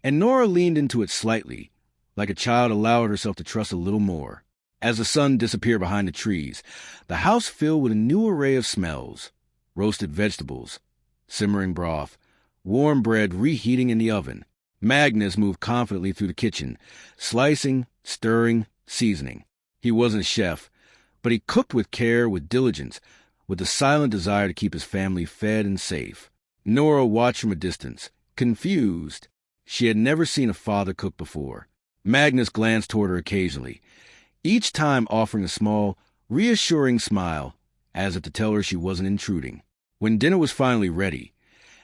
and Nora leaned into it slightly, like a child allowed herself to trust a little more. As the sun disappeared behind the trees, the house filled with a new array of smells: roasted vegetables, simmering broth, warm bread reheating in the oven. Magnus moved confidently through the kitchen, slicing, stirring, seasoning. He wasn't a chef, but he cooked with care, with diligence, with the silent desire to keep his family fed and safe. Nora watched from a distance, confused. She had never seen a father cook before. Magnus glanced toward her occasionally, each time offering a small, reassuring smile, as if to tell her she wasn't intruding. When dinner was finally ready,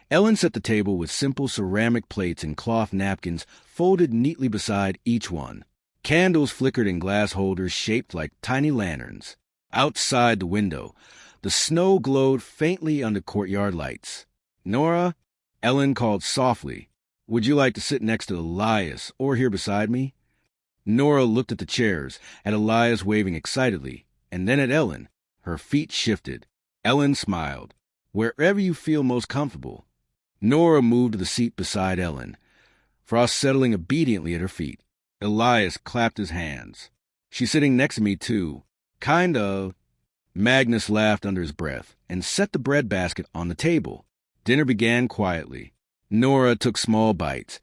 Elin set the table with simple ceramic plates and cloth napkins folded neatly beside each one. Candles flickered in glass holders shaped like tiny lanterns. Outside the window, the snow glowed faintly under courtyard lights. "Nora," Elin called softly, "would you like to sit next to Elias or here beside me?" Nora looked at the chairs, at Elias waving excitedly, and then at Elin. Her feet shifted. Elin smiled. "Wherever you feel most comfortable." Nora moved to the seat beside Elin, Frost settling obediently at her feet. Elias clapped his hands. "She's sitting next to me, too. Kind of." Magnus laughed under his breath and set the bread basket on the table. Dinner began quietly. Nora took small bites,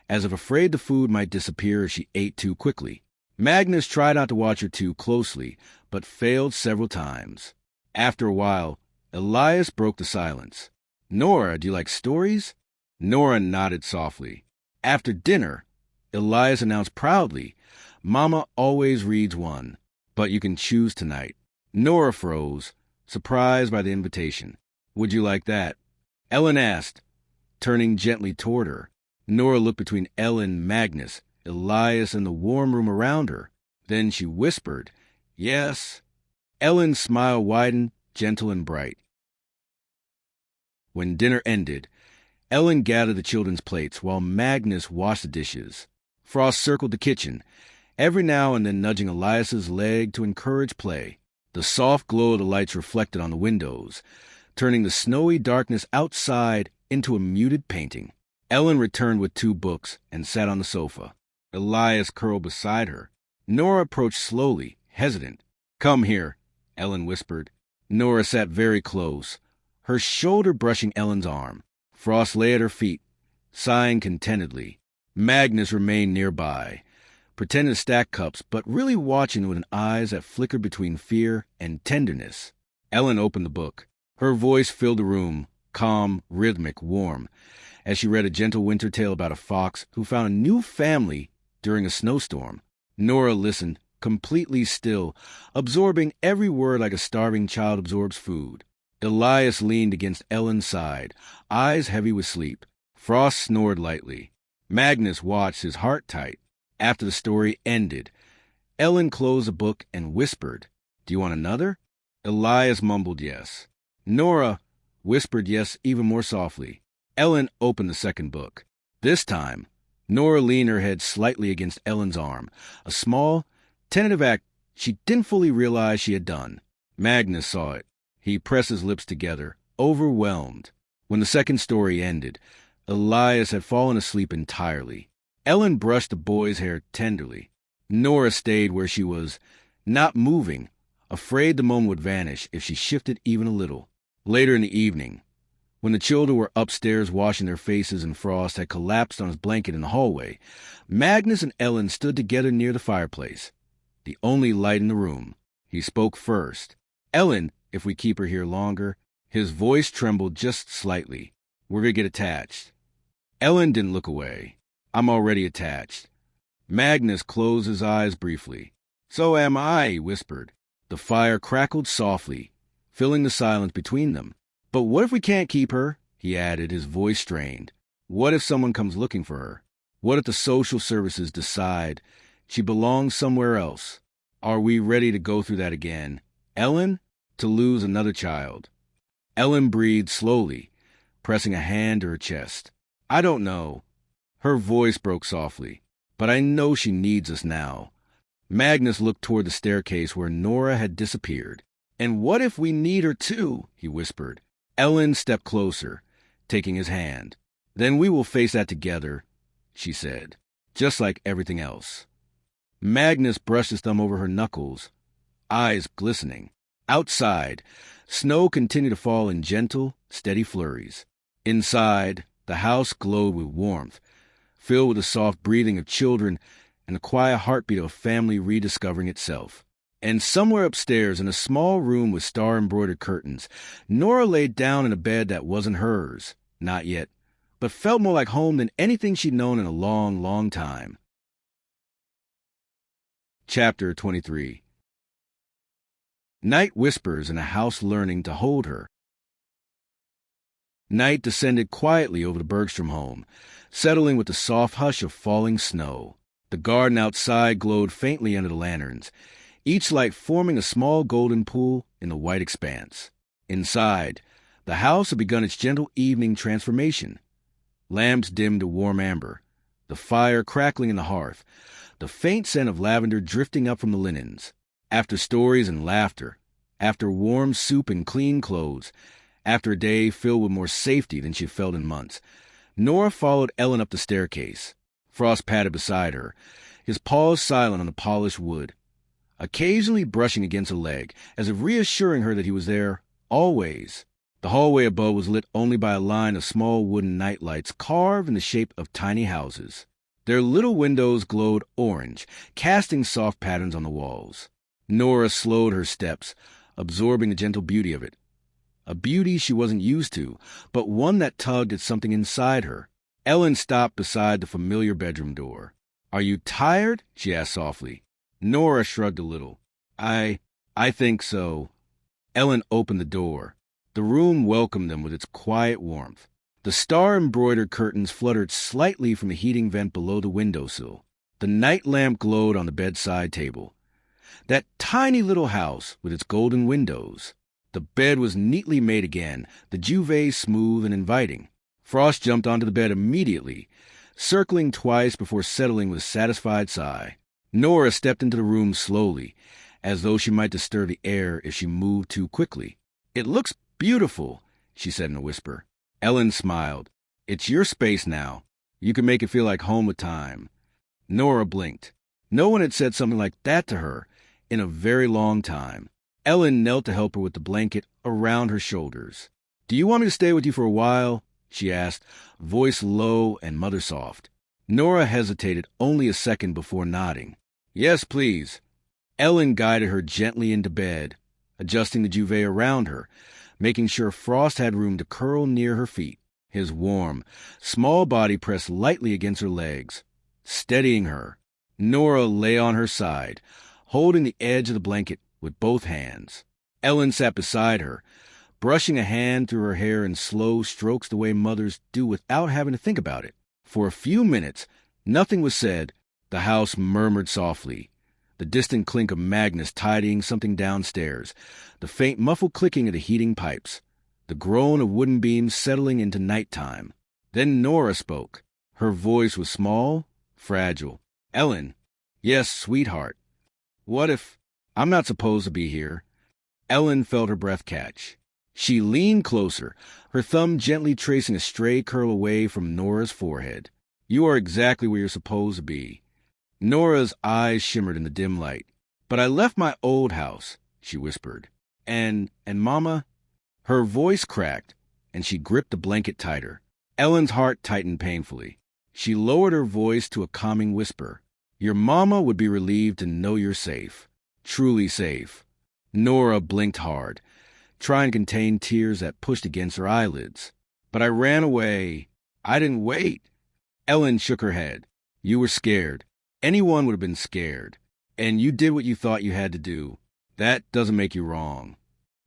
as if afraid the food might disappear if she ate too quickly. Magnus tried not to watch her too closely, but failed several times. After a while, Elias broke the silence. "Nora, do you like stories?" Nora nodded softly. After dinner, Elias announced proudly, "Mama always reads one, but you can choose tonight." Nora froze, surprised by the invitation. "Would you like that?" Elin asked, turning gently toward her. Nora looked between Elin, Magnus, Elias, and the warm room around her. Then she whispered, "Yes." Elin's smile widened, gentle and bright. When dinner ended, Elin gathered the children's plates while Magnus washed the dishes. Frost circled the kitchen, every now and then nudging Elias's leg to encourage play. The soft glow of the lights reflected on the windows, turning the snowy darkness outside into a muted painting. Elin returned with 2 books and sat on the sofa. Elias curled beside her. Nora approached slowly, hesitant. "Come here," Elin whispered. Nora sat very close, her shoulder brushing Ellen's arm. Frost lay at her feet, sighing contentedly. Magnus remained nearby, pretending to stack cups, but really watching with eyes that flickered between fear and tenderness. Elin opened the book. Her voice filled the room, calm, rhythmic, warm, as she read a gentle winter tale about a fox who found a new family during a snowstorm. Nora listened, completely still, absorbing every word like a starving child absorbs food. Elias leaned against Ellen's side, eyes heavy with sleep. Frost snored lightly. Magnus watched, his heart tight. After the story ended, Elin closed the book and whispered, "Do you want another?" Elias mumbled yes. Nora whispered yes even more softly. Elin opened the second book. This time, Nora leaned her head slightly against Ellen's arm, a small, tentative act she didn't fully realize she had done. Magnus saw it. He pressed his lips together, overwhelmed. When the second story ended, Elias had fallen asleep entirely. Elin brushed the boy's hair tenderly. Nora stayed where she was, not moving, afraid the moment would vanish if she shifted even a little. Later in the evening, when the children were upstairs washing their faces and Frost had collapsed on his blanket in the hallway, Magnus and Elin stood together near the fireplace, the only light in the room. He spoke first. "Elin, if we keep her here longer," his voice trembled just slightly, "we're going to get attached." Elin didn't look away. "I'm already attached." Magnus closed his eyes briefly. "So am I," he whispered. The fire crackled softly, filling the silence between them. "But what if we can't keep her?" he added, his voice strained. "What if someone comes looking for her? What if the social services decide she belongs somewhere else? Are we ready to go through that again? Elin, to lose another child?" Elin breathed slowly, pressing a hand to her chest. "I don't know." Her voice broke softly. "But I know she needs us now." Magnus looked toward the staircase where Nora had disappeared. "And what if we need her too?" he whispered. Elin stepped closer, taking his hand. "Then we will face that together," she said, "just like everything else." Magnus brushed his thumb over her knuckles, eyes glistening. Outside, snow continued to fall in gentle, steady flurries. Inside, the house glowed with warmth, filled with the soft breathing of children and the quiet heartbeat of a family rediscovering itself. And somewhere upstairs, in a small room with star-embroidered curtains, Nora laid down in a bed that wasn't hers, not yet, but felt more like home than anything she'd known in a long, long time. Chapter 23. Night whispers in a house learning to hold her. Night descended quietly over the Bergström home, settling with the soft hush of falling snow. The garden outside glowed faintly under the lanterns, each light forming a small golden pool in the white expanse. Inside, the house had begun its gentle evening transformation. Lamps dimmed to warm amber, the fire crackling in the hearth, the faint scent of lavender drifting up from the linens. After stories and laughter, after warm soup and clean clothes, after a day filled with more safety than she felt in months, Nora followed Elin up the staircase. Frost padded beside her, his paws silent on the polished wood, occasionally brushing against a leg, as if reassuring her that he was there, always. The hallway above was lit only by a line of small wooden nightlights carved in the shape of tiny houses. Their little windows glowed orange, casting soft patterns on the walls. Nora slowed her steps, absorbing the gentle beauty of it. A beauty she wasn't used to, but one that tugged at something inside her. Elin stopped beside the familiar bedroom door. "Are you tired?" she asked softly. Nora shrugged a little. I think so." Elin opened the door. The room welcomed them with its quiet warmth. The star-embroidered curtains fluttered slightly from the heating vent below the windowsill. The night lamp glowed on the bedside table. That tiny little house with its golden windows. The bed was neatly made again, the duvet smooth and inviting. Frost jumped onto the bed immediately, circling twice before settling with a satisfied sigh. Nora stepped into the room slowly, as though she might disturb the air if she moved too quickly. "It looks beautiful," she said in a whisper. Elin smiled. "It's your space now. You can make it feel like home with time." Nora blinked. No one had said something like that to her in a very long time. Elin knelt to help her with the blanket around her shoulders. "Do you want me to stay with you for a while?" she asked, voice low and mother-soft. Nora hesitated only a second before nodding. "Yes, please." Elin guided her gently into bed, adjusting the duvet around her, making sure Frost had room to curl near her feet. His warm, small body pressed lightly against her legs, steadying her. Nora lay on her side, holding the edge of the blanket with both hands. Elin sat beside her, brushing a hand through her hair in slow strokes the way mothers do without having to think about it. For a few minutes, nothing was said. The house murmured softly. The distant clink of Magnus tidying something downstairs, the faint muffled clicking of the heating pipes, the groan of wooden beams settling into nighttime. Then Nora spoke. Her voice was small, fragile. "Elin." "Yes, sweetheart." "What if I'm not supposed to be here?" Elin felt her breath catch. She leaned closer, her thumb gently tracing a stray curl away from Nora's forehead. "You are exactly where you're supposed to be." Nora's eyes shimmered in the dim light. "But I left my old house," she whispered. And Mama?" Her voice cracked, and she gripped the blanket tighter. Ellen's heart tightened painfully. She lowered her voice to a calming whisper. "Your mama would be relieved to know you're safe. Truly safe." Nora blinked hard, trying to contain tears that pushed against her eyelids. "But I ran away. I didn't wait." Elin shook her head. "You were scared. Anyone would have been scared. And you did what you thought you had to do. That doesn't make you wrong."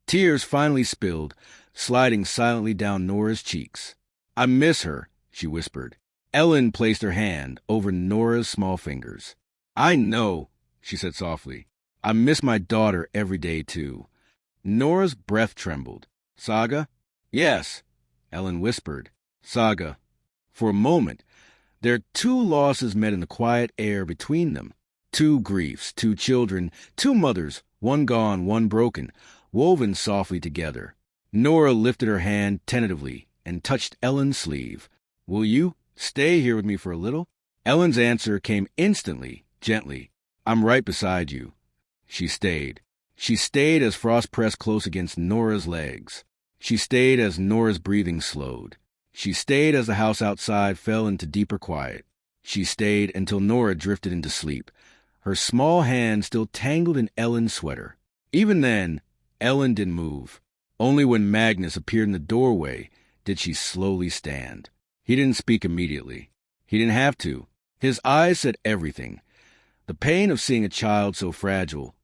Tears finally spilled, sliding silently down Nora's cheeks. "I miss her," she whispered. Elin placed her hand over Nora's small fingers. "I know," she said softly. "I miss my daughter every day, too." Nora's breath trembled. "Saga?" "Yes," Elin whispered. "Saga." For a moment, their two losses met in the quiet air between them. Two griefs, two children, two mothers, one gone, one broken, woven softly together. Nora lifted her hand tentatively and touched Ellen's sleeve. "Will you stay here with me for a little?" Ellen's answer came instantly, gently. "I'm right beside you." She stayed. She stayed as Frost pressed close against Nora's legs. She stayed as Nora's breathing slowed. She stayed as the house outside fell into deeper quiet. She stayed until Nora drifted into sleep, her small hand still tangled in Elin's sweater. Even then, Elin didn't move. Only when Magnus appeared in the doorway did she slowly stand. He didn't speak immediately. He didn't have to. His eyes said everything. The pain of seeing a child so fragile,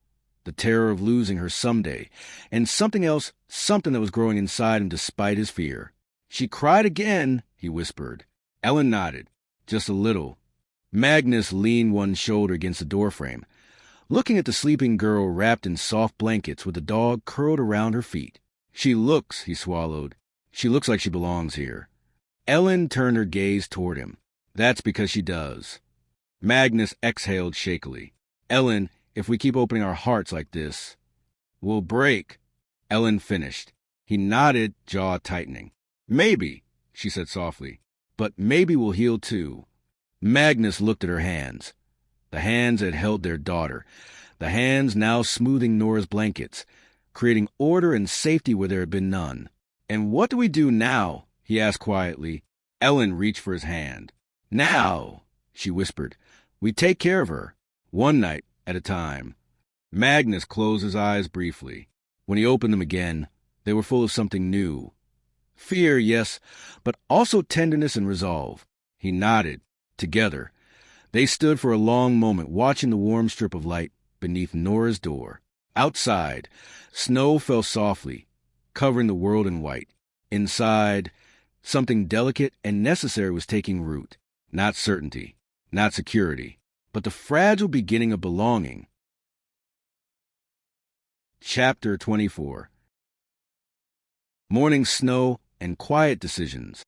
the terror of losing her someday, and something else, something that was growing inside him despite his fear. "She cried again," he whispered. Elin nodded, just a little. Magnus leaned one shoulder against the doorframe, looking at the sleeping girl wrapped in soft blankets with the dog curled around her feet. "She looks," he swallowed. "She looks like she belongs here." Elin turned her gaze toward him. "That's because she does." Magnus exhaled shakily. "Elin, if we keep opening our hearts like this, we'll break." Elin finished. He nodded, jaw tightening. "Maybe," she said softly, "but maybe we'll heal too." Magnus looked at her hands. The hands that held their daughter. The hands now smoothing Nora's blankets, creating order and safety where there had been none. "And what do we do now?" he asked quietly. Elin reached for his hand. "Now," she whispered, "we take care of her, one night at a time." Magnus closed his eyes briefly. When he opened them again, they were full of something new. Fear, yes, but also tenderness and resolve. He nodded. Together, they stood for a long moment watching the warm strip of light beneath Nora's door. Outside, snow fell softly, covering the world in white. Inside, something delicate and necessary was taking root. Not certainty, not security, but the fragile beginning of belonging. Chapter 24. Morning snow and quiet decisions.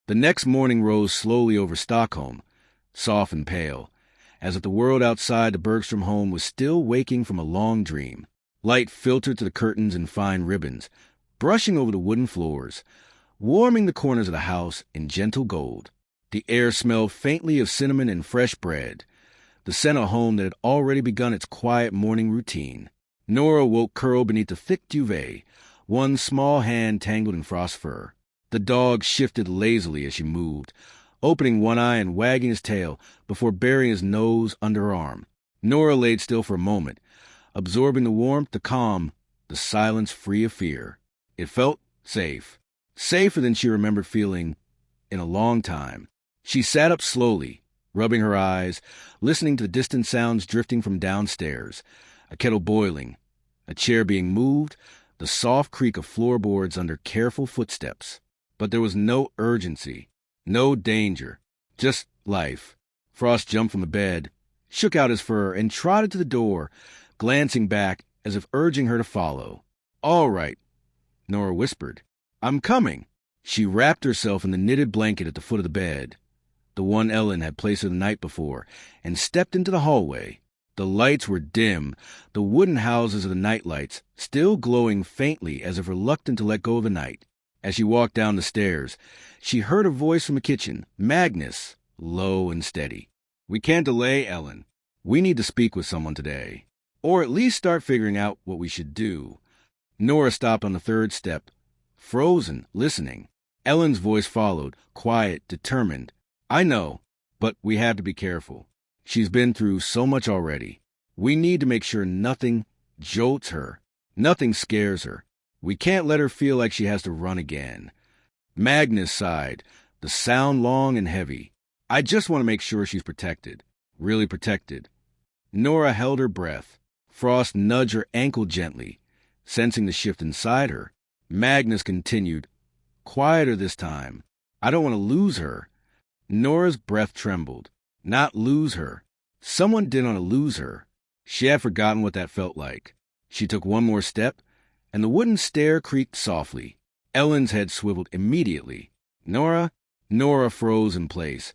The next morning rose slowly over Stockholm, soft and pale, as if the world outside the Bergström home was still waking from a long dream. Light filtered through the curtains in fine ribbons, brushing over the wooden floors, warming the corners of the house in gentle gold. The air smelled faintly of cinnamon and fresh bread, the scent of home that had already begun its quiet morning routine. Nora woke curled beneath the thick duvet, one small hand tangled in frost fur. The dog shifted lazily as she moved, opening one eye and wagging his tail before burying his nose under her arm. Nora laid still for a moment, absorbing the warmth, the calm, the silence free of fear. It felt safe, safer than she remembered feeling in a long time. She sat up slowly, rubbing her eyes, listening to the distant sounds drifting from downstairs, a kettle boiling, a chair being moved, the soft creak of floorboards under careful footsteps. But there was no urgency, no danger, just life. Frost jumped from the bed, shook out his fur, and trotted to the door, glancing back as if urging her to follow. "All right," Nora whispered. "I'm coming." She wrapped herself in the knitted blanket at the foot of the bed, the one Elin had placed her the night before, and stepped into the hallway. The lights were dim, the wooden houses of the nightlights still glowing faintly as if reluctant to let go of the night. As she walked down the stairs, she heard a voice from the kitchen, Magnus, low and steady. "We can't delay, Elin. We need to speak with someone today. Or at least start figuring out what we should do." Nora stopped on the third step, frozen, listening. Ellen's voice followed, quiet, determined. "I know, but we have to be careful. She's been through so much already. We need to make sure nothing jolts her, nothing scares her. We can't let her feel like she has to run again." Magnus sighed, the sound long and heavy. "I just want to make sure she's protected, really protected." Nora held her breath. Frost nudged her ankle gently, sensing the shift inside her. Magnus continued, quieter this time. "I don't want to lose her." Nora's breath trembled. Not lose her. Someone didn't want to lose her. She had forgotten what that felt like. She took one more step, and the wooden stair creaked softly. Ellen's head swiveled immediately. "Nora?" Nora froze in place,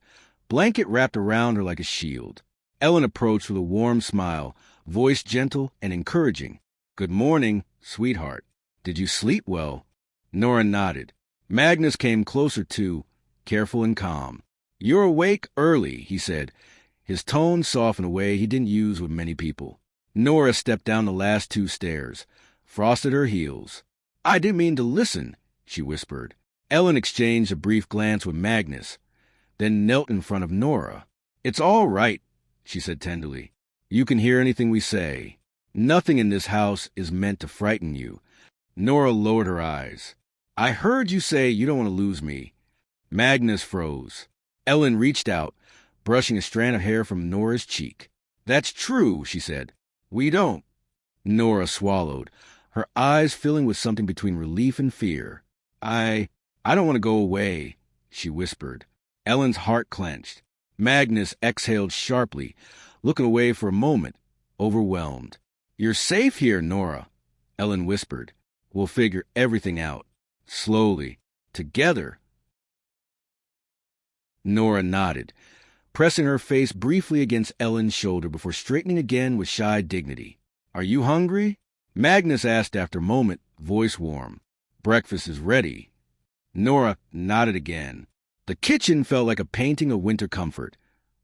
blanket wrapped around her like a shield. Elin approached with a warm smile, voice gentle and encouraging. "Good morning, sweetheart. Did you sleep well?" Nora nodded. Magnus came closer too, careful and calm. "You're awake early," he said, his tone soft in a way he didn't use with many people. Nora stepped down the last two stairs, frosted her heels. "I didn't mean to listen," she whispered. Elin exchanged a brief glance with Magnus, then knelt in front of Nora. "It's all right," she said tenderly. You can hear anything we say. Nothing in this house is meant to frighten you. Nora lowered her eyes. I heard you say you don't want to lose me. Magnus froze. Elin reached out, brushing a strand of hair from Nora's cheek. That's true, she said. We don't. Nora swallowed, her eyes filling with something between relief and fear. I don't want to go away, she whispered. Ellen's heart clenched. Magnus exhaled sharply, looking away for a moment, overwhelmed. You're safe here, Nora, Elin whispered. We'll figure everything out. Slowly. Together. Nora nodded, pressing her face briefly against Ellen's shoulder before straightening again with shy dignity. Are you hungry? Magnus asked after a moment, voice warm. Breakfast is ready. Nora nodded again. The kitchen felt like a painting of winter comfort.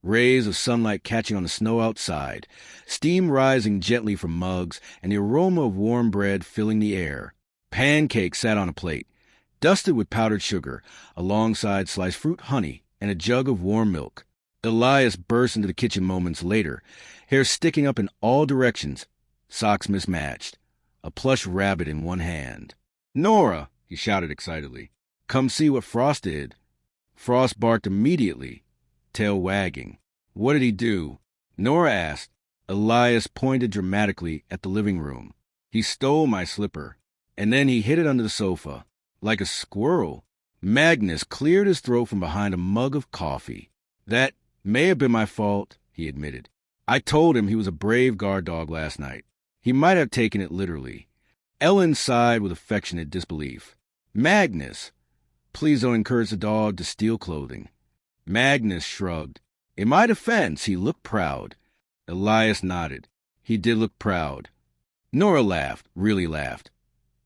Rays of sunlight catching on the snow outside, steam rising gently from mugs, and the aroma of warm bread filling the air. Pancakes sat on a plate, dusted with powdered sugar, alongside sliced fruit, honey, and a jug of warm milk. Elias burst into the kitchen moments later, hair sticking up in all directions, socks mismatched, a plush rabbit in one hand. Nora, he shouted excitedly, come see what Frost did. Frost barked immediately, tail wagging. What did he do? Nora asked. Elias pointed dramatically at the living room. He stole my slipper, and then he hid it under the sofa, like a squirrel. Magnus cleared his throat from behind a mug of coffee. That may have been my fault, he admitted. I told him he was a brave guard dog last night. He might have taken it literally. Elin sighed with affectionate disbelief. Magnus, please don't encourage the dog to steal clothing. Magnus shrugged. In my defense, he looked proud. Elias nodded. He did look proud. Nora laughed, really laughed.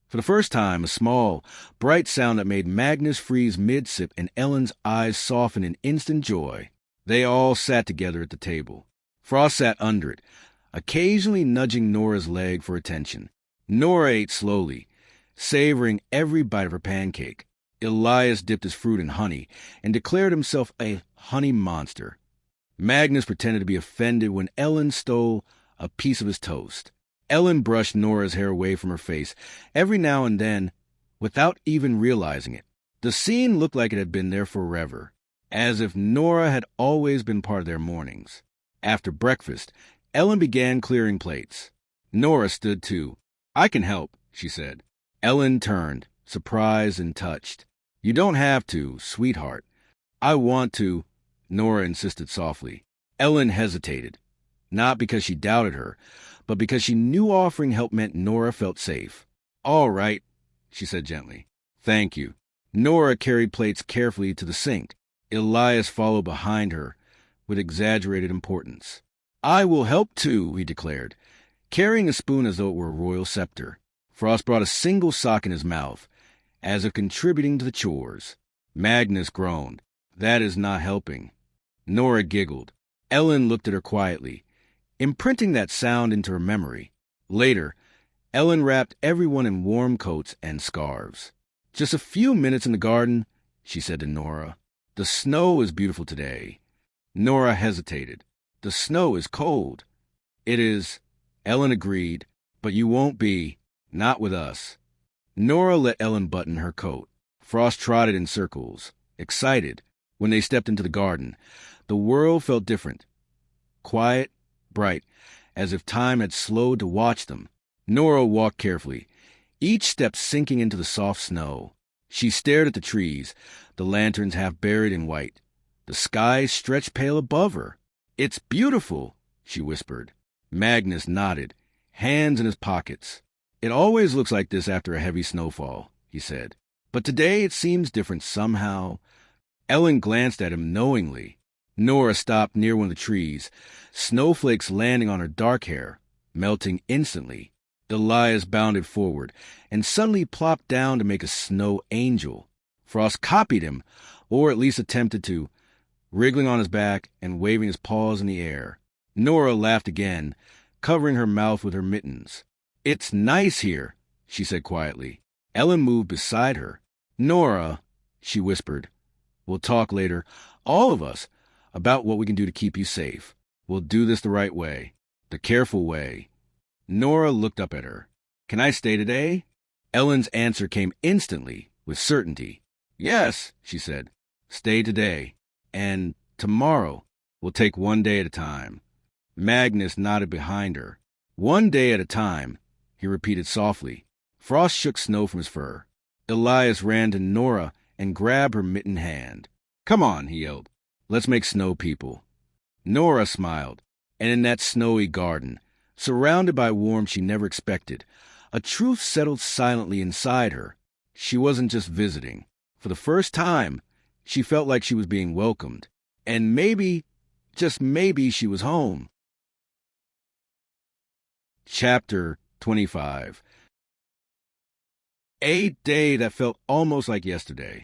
For the first time, a small, bright sound that made Magnus freeze mid-sip and Ellen's eyes soften in instant joy. They all sat together at the table. Frost sat under it, occasionally nudging Nora's leg for attention. Nora ate slowly, savoring every bite of her pancake. Elias dipped his fruit in honey and declared himself a honey monster. Magnus pretended to be offended when Elin stole a piece of his toast. Elin brushed Nora's hair away from her face every now and then without even realizing it. The scene looked like it had been there forever, as if Nora had always been part of their mornings. After breakfast, Elin began clearing plates. Nora stood too. I can help, she said. Elin turned, surprised and touched. You don't have to, sweetheart. I want to, Nora insisted softly. Elin hesitated, not because she doubted her, but because she knew offering help meant Nora felt safe. All right, she said gently. Thank you. Nora carried plates carefully to the sink. Elias followed behind her with exaggerated importance. I will help too, he declared, carrying a spoon as though it were a royal scepter. Frost brought a single sock in his mouth, as if contributing to the chores. Magnus groaned. That is not helping. Nora giggled. Elin looked at her quietly, imprinting that sound into her memory. Later, Elin wrapped everyone in warm coats and scarves. Just a few minutes in the garden, she said to Nora. The snow is beautiful today. Nora hesitated. The snow is cold. It is, Elin agreed, but you won't be, not with us. Nora let Elin button her coat. Frost trotted in circles, excited. When they stepped into the garden, the world felt different. Quiet, bright, as if time had slowed to watch them. Nora walked carefully, each step sinking into the soft snow. She stared at the trees, the lanterns half buried in white. The sky stretched pale above her. It's beautiful, she whispered. Magnus nodded, hands in his pockets. It always looks like this after a heavy snowfall, he said. But today it seems different somehow. Elin glanced at him knowingly. Nora stopped near one of the trees, snowflakes landing on her dark hair, melting instantly. Elias bounded forward and suddenly plopped down to make a snow angel. Frost copied him, or at least attempted to, wriggling on his back and waving his paws in the air. Nora laughed again, covering her mouth with her mittens. It's nice here, she said quietly. Elin moved beside her. Nora, she whispered, we'll talk later, all of us, about what we can do to keep you safe. We'll do this the right way, the careful way. Nora looked up at her. Can I stay today? Ellen's answer came instantly, with certainty. Yes, she said. Stay today. And tomorrow. We'll take one day at a time. Magnus nodded behind her. One day at a time, he repeated softly. Frost shook snow from his fur. Elias ran to Nora and grabbed her mittened hand. Come on, he yelled. Let's make snow people. Nora smiled, and in that snowy garden, surrounded by warmth she never expected, a truth settled silently inside her. She wasn't just visiting. For the first time, she felt like she was being welcomed. And maybe, just maybe, she was home. Chapter 25. A day that felt almost like yesterday.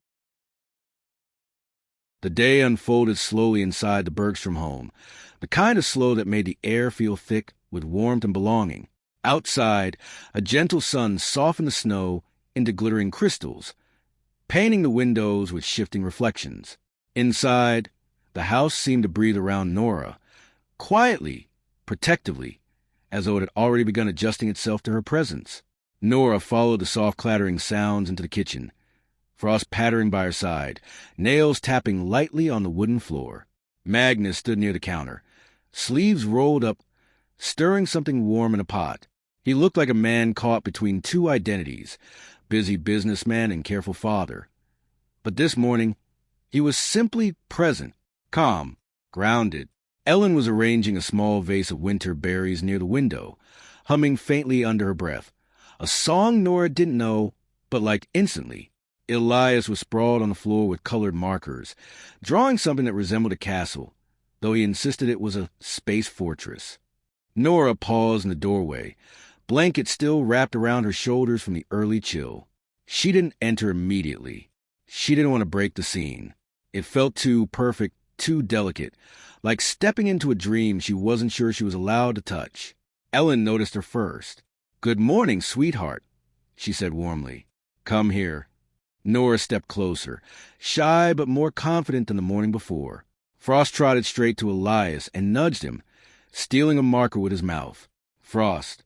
The day unfolded slowly inside the Bergström home, the kind of slow that made the air feel thick with warmth and belonging. Outside, a gentle sun softened the snow into glittering crystals, painting the windows with shifting reflections. Inside, the house seemed to breathe around Nora, quietly, protectively, as though it had already begun adjusting itself to her presence. Nora followed the soft clattering sounds into the kitchen, Frost pattering by her side, nails tapping lightly on the wooden floor. Magnus stood near the counter, sleeves rolled up, stirring something warm in a pot. He looked like a man caught between two identities, busy businessman and careful father. But this morning, he was simply present, calm, grounded. Elin was arranging a small vase of winter berries near the window, humming faintly under her breath. A song Nora didn't know, but liked instantly. Elias was sprawled on the floor with colored markers, drawing something that resembled a castle, though he insisted it was a space fortress. Nora paused in the doorway, blanket still wrapped around her shoulders from the early chill. She didn't enter immediately. She didn't want to break the scene. It felt too perfect, too delicate, like stepping into a dream she wasn't sure she was allowed to touch. Elin noticed her first. "Good morning, sweetheart," she said warmly. "Come here." Nora stepped closer, shy but more confident than the morning before. Frost trotted straight to Elias and nudged him, stealing a marker with his mouth. "Frost."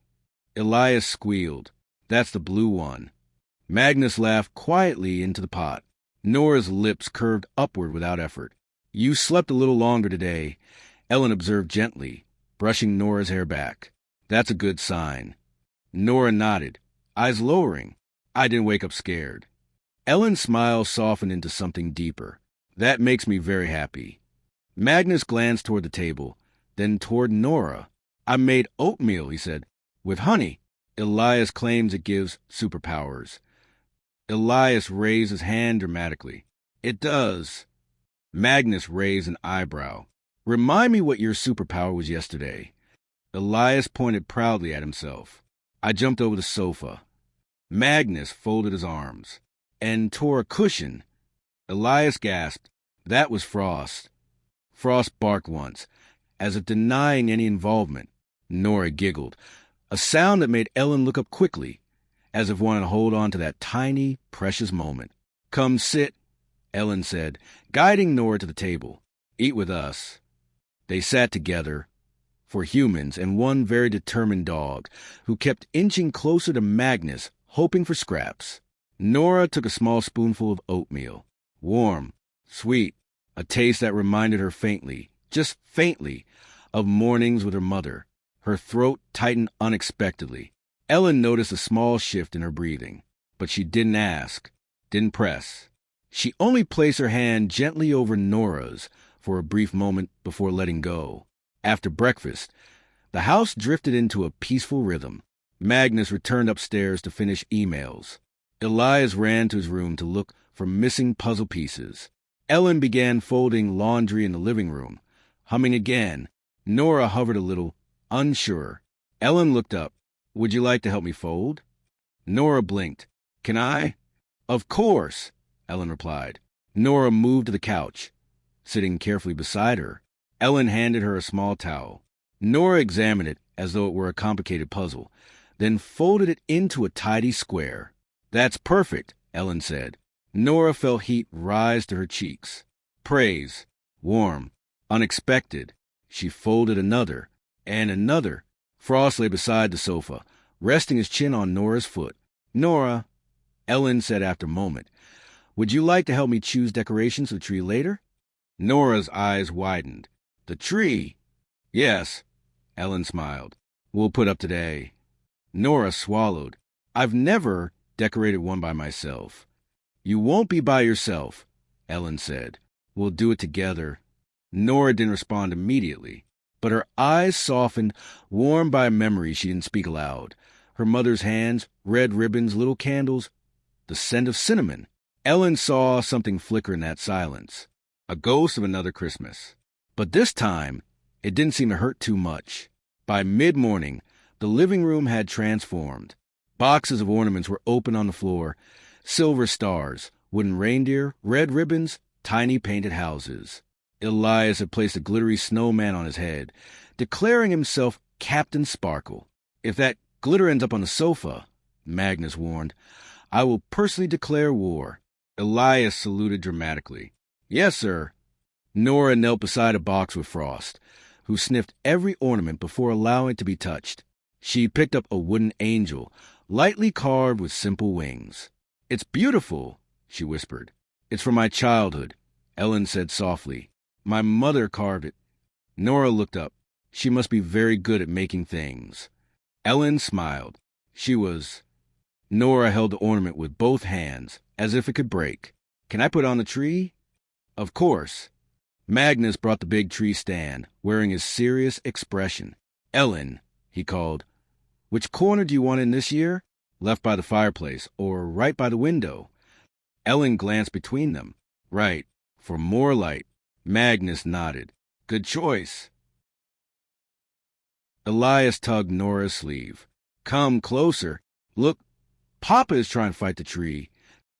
Elias squealed. "That's the blue one." Magnus laughed quietly into the pot. Nora's lips curved upward without effort. "You slept a little longer today," Elin observed gently, brushing Nora's hair back. "That's a good sign." Nora nodded, eyes lowering. "I didn't wake up scared." Ellen's smile softened into something deeper. "That makes me very happy." Magnus glanced toward the table, then toward Nora. "I made oatmeal," he said, "with honey. Elias claims it gives superpowers." Elias raised his hand dramatically. "It does." Magnus raised an eyebrow. "Remind me what your superpower was yesterday." Elias pointed proudly at himself. "I jumped over the sofa." Magnus folded his arms. "And tore a cushion." Elias gasped. "That was Frost." Frost barked once, as if denying any involvement. Nora giggled, a sound that made Elin look up quickly, as if wanting to hold on to that tiny, precious moment. "Come sit," Elin said, guiding Nora to the table. "Eat with us." They sat together, for humans and one very determined dog, who kept inching closer to Magnus, hoping for scraps. Nora took a small spoonful of oatmeal. Warm, sweet, a taste that reminded her faintly, just faintly, of mornings with her mother. Her throat tightened unexpectedly. Elin noticed a small shift in her breathing, but she didn't ask, didn't press. She only placed her hand gently over Nora's for a brief moment before letting go. After breakfast, the house drifted into a peaceful rhythm. Magnus returned upstairs to finish emails. Elias ran to his room to look for missing puzzle pieces. Elin began folding laundry in the living room. Humming again, Nora hovered a little, unsure. Elin looked up. "Would you like to help me fold?" Nora blinked. "Can I?" "Of course," Elin replied. Nora moved to the couch, sitting carefully beside her. Elin handed her a small towel. Nora examined it as though it were a complicated puzzle, then folded it into a tidy square. "That's perfect," Elin said. Nora felt heat rise to her cheeks. Praise. Warm. Unexpected. She folded another, and another. Frost lay beside the sofa, resting his chin on Nora's foot. "Nora," Elin said after a moment, "would you like to help me choose decorations for the tree later?" Nora's eyes widened. "The tree?" "Yes," Elin smiled. "We'll put up today." Nora swallowed. "I've never decorated one by myself." "You won't be by yourself," Elin said. "We'll do it together." Nora didn't respond immediately, but her eyes softened, warmed by a memory she didn't speak aloud. Her mother's hands, red ribbons, little candles, the scent of cinnamon. Elin saw something flicker in that silence, a ghost of another Christmas. But this time, it didn't seem to hurt too much. By mid-morning, the living room had transformed. Boxes of ornaments were open on the floor, silver stars, wooden reindeer, red ribbons, tiny painted houses. Elias had placed a glittery snowman on his head, declaring himself Captain Sparkle. "If that glitter ends up on the sofa," Magnus warned, "I will personally declare war." Elias saluted dramatically. "Yes, sir." Nora knelt beside a box with Frost, who sniffed every ornament before allowing it to be touched. She picked up a wooden angel, lightly carved with simple wings. "It's beautiful," she whispered. "It's from my childhood," Elin said softly. "My mother carved it." Nora looked up. She must be very good at making things. Elin smiled. She was. Nora held the ornament with both hands, as if it could break. "Can I put on the tree?" "Of course." Magnus brought the big tree stand, wearing his serious expression. "Elin," he called, "which corner do you want in this year? Left by the fireplace, or right by the window?" Elin glanced between them. "Right, for more light." Magnus nodded. "Good choice." Elias tugged Nora's sleeve. "Come closer. Look, Papa is trying to fight the tree."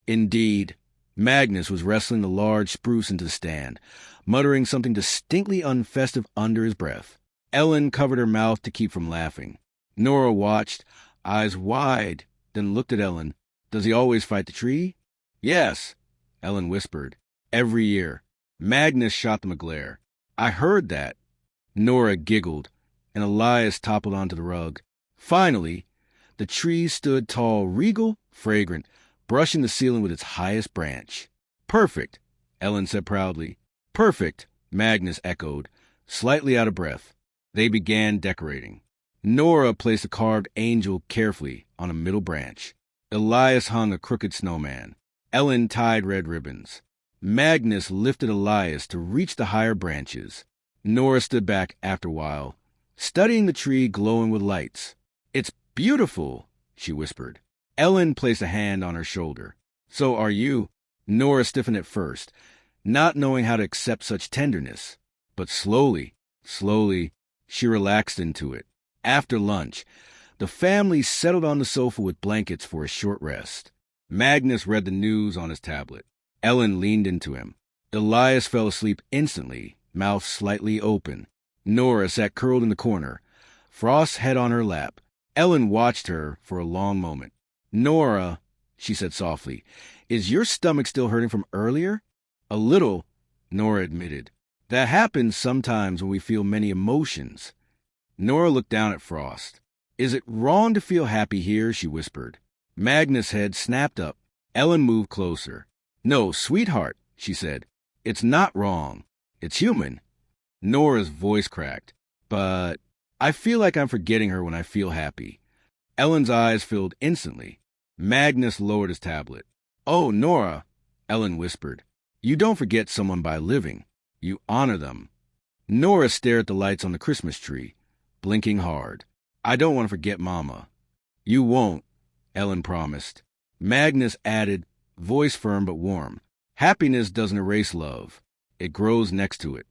Indeed, Magnus was wrestling the large spruce into the stand, muttering something distinctly unfestive under his breath. Elin covered her mouth to keep from laughing. Nora watched, eyes wide, then looked at Elin. "Does he always fight the tree?" "Yes," Elin whispered. "Every year." Magnus shot them a glare. "I heard that." Nora giggled, and Elias toppled onto the rug. Finally, the tree stood tall, regal, fragrant, brushing the ceiling with its highest branch. "Perfect," Elin said proudly. "Perfect," Magnus echoed, slightly out of breath. They began decorating. Nora placed a carved angel carefully on a middle branch. Elias hung a crooked snowman. Elin tied red ribbons. Magnus lifted Elias to reach the higher branches. Nora stood back after a while, studying the tree glowing with lights. "It's beautiful," she whispered. Elin placed a hand on her shoulder. "So are you." Nora stiffened at first, not knowing how to accept such tenderness. But slowly, she relaxed into it. After lunch, the family settled on the sofa with blankets for a short rest. Magnus read the news on his tablet. Elin leaned into him. Elias fell asleep instantly, mouth slightly open. Nora sat curled in the corner, Frost's head on her lap. Elin watched her for a long moment. "Nora," she said softly, "is your stomach still hurting from earlier?" "A little," Nora admitted. "That happens sometimes when we feel many emotions." Nora looked down at Frost. "Is it wrong to feel happy here?" she whispered. Magnus' head snapped up. Elin moved closer. "No, sweetheart," she said. "It's not wrong. It's human." Nora's voice cracked. "But I feel like I'm forgetting her when I feel happy." Ellen's eyes filled instantly. Magnus lowered his tablet. "Oh, Nora," Elin whispered. "You don't forget someone by living. You honor them." Nora stared at the lights on the Christmas tree, blinking hard. "I don't want to forget Mama." "You won't," Elin promised. Magnus added, voice firm but warm, "Happiness doesn't erase love. It grows next to it."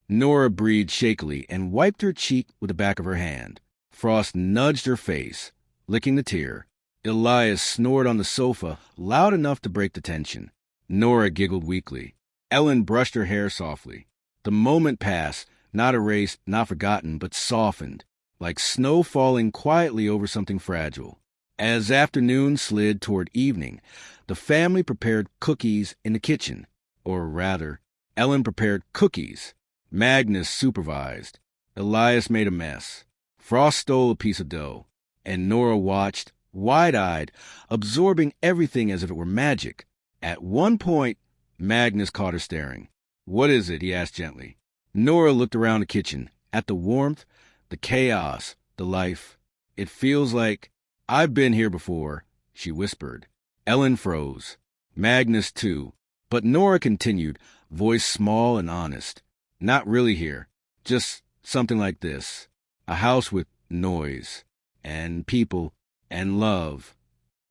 Nora breathed shakily and wiped her cheek with the back of her hand. Frost nudged her face, licking the tear. Elias snored on the sofa, loud enough to break the tension. Nora giggled weakly. Elin brushed her hair softly. The moment passed, not erased, not forgotten, but softened, like snow falling quietly over something fragile. As afternoon slid toward evening, the family prepared cookies in the kitchen. Or rather, Elin prepared cookies. Magnus supervised. Elias made a mess. Frost stole a piece of dough. And Nora watched, wide-eyed, absorbing everything as if it were magic. At one point, Magnus caught her staring. "What is it?" he asked gently. Nora looked around the kitchen, at the warmth, the chaos, the life. "It feels like I've been here before," she whispered. Elin froze. Magnus, too. But Nora continued, voice small and honest. "Not really here. Just something like this. A house with noise, and people, and love."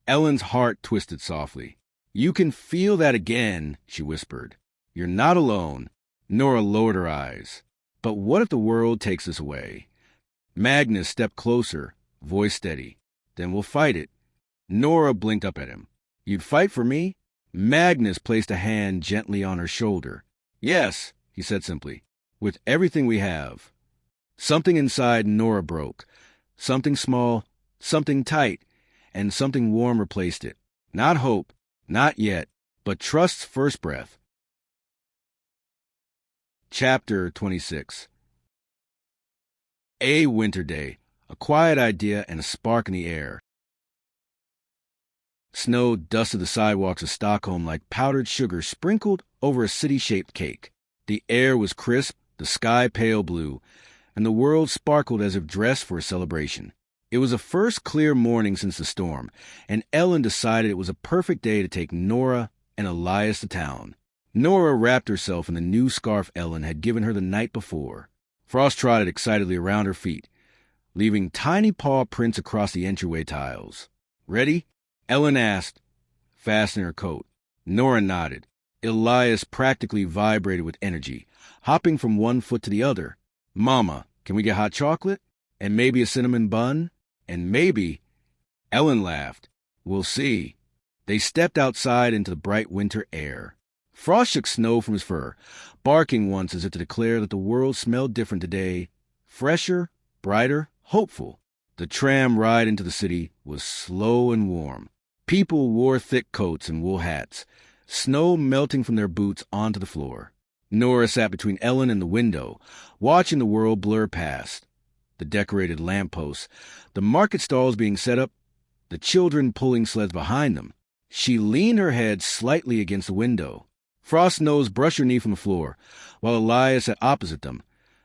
Ellen's heart twisted softly. "You can feel that again," she whispered. "You're not alone." Nora lowered her eyes. "But what if the world takes us away?" Magnus stepped closer, voice steady. "Then we'll fight it." Nora blinked up at him. "You'd fight for me?" Magnus placed a hand gently on her shoulder. "Yes," he said simply, "with everything we have." Something inside Nora broke. Something small, something tight, and something warm replaced it. Not hope, not yet, but trust's first breath. Chapter 26. A winter day, a quiet idea and a spark in the air. Snow dusted the sidewalks of Stockholm like powdered sugar sprinkled over a city-shaped cake. The air was crisp, the sky pale blue, and the world sparkled as if dressed for a celebration. It was the first clear morning since the storm, and Elin decided it was a perfect day to take Nora and Elias to town. Nora wrapped herself in the new scarf Elin had given her the night before. Frost trotted excitedly around her feet, leaving tiny paw prints across the entryway tiles. "Ready?" Elin asked, fastening her coat. Nora nodded. Elias practically vibrated with energy, hopping from one foot to the other. "Mama, can we get hot chocolate? And maybe a cinnamon bun? And maybe—" Elin laughed. "We'll see." They stepped outside into the bright winter air. Frost shook snow from his fur, barking once as if to declare that the world smelled different today. Fresher, brighter, hopeful. The tram ride into the city was slow and warm. People wore thick coats and wool hats, snow melting from their boots onto the floor. Nora sat between Elin and the window, watching the world blur past. The decorated lampposts, the market stalls being set up, the children pulling sleds behind them. She leaned her head slightly against the window. Frost's nose brushed her knee from the floor, while Elias sat opposite them,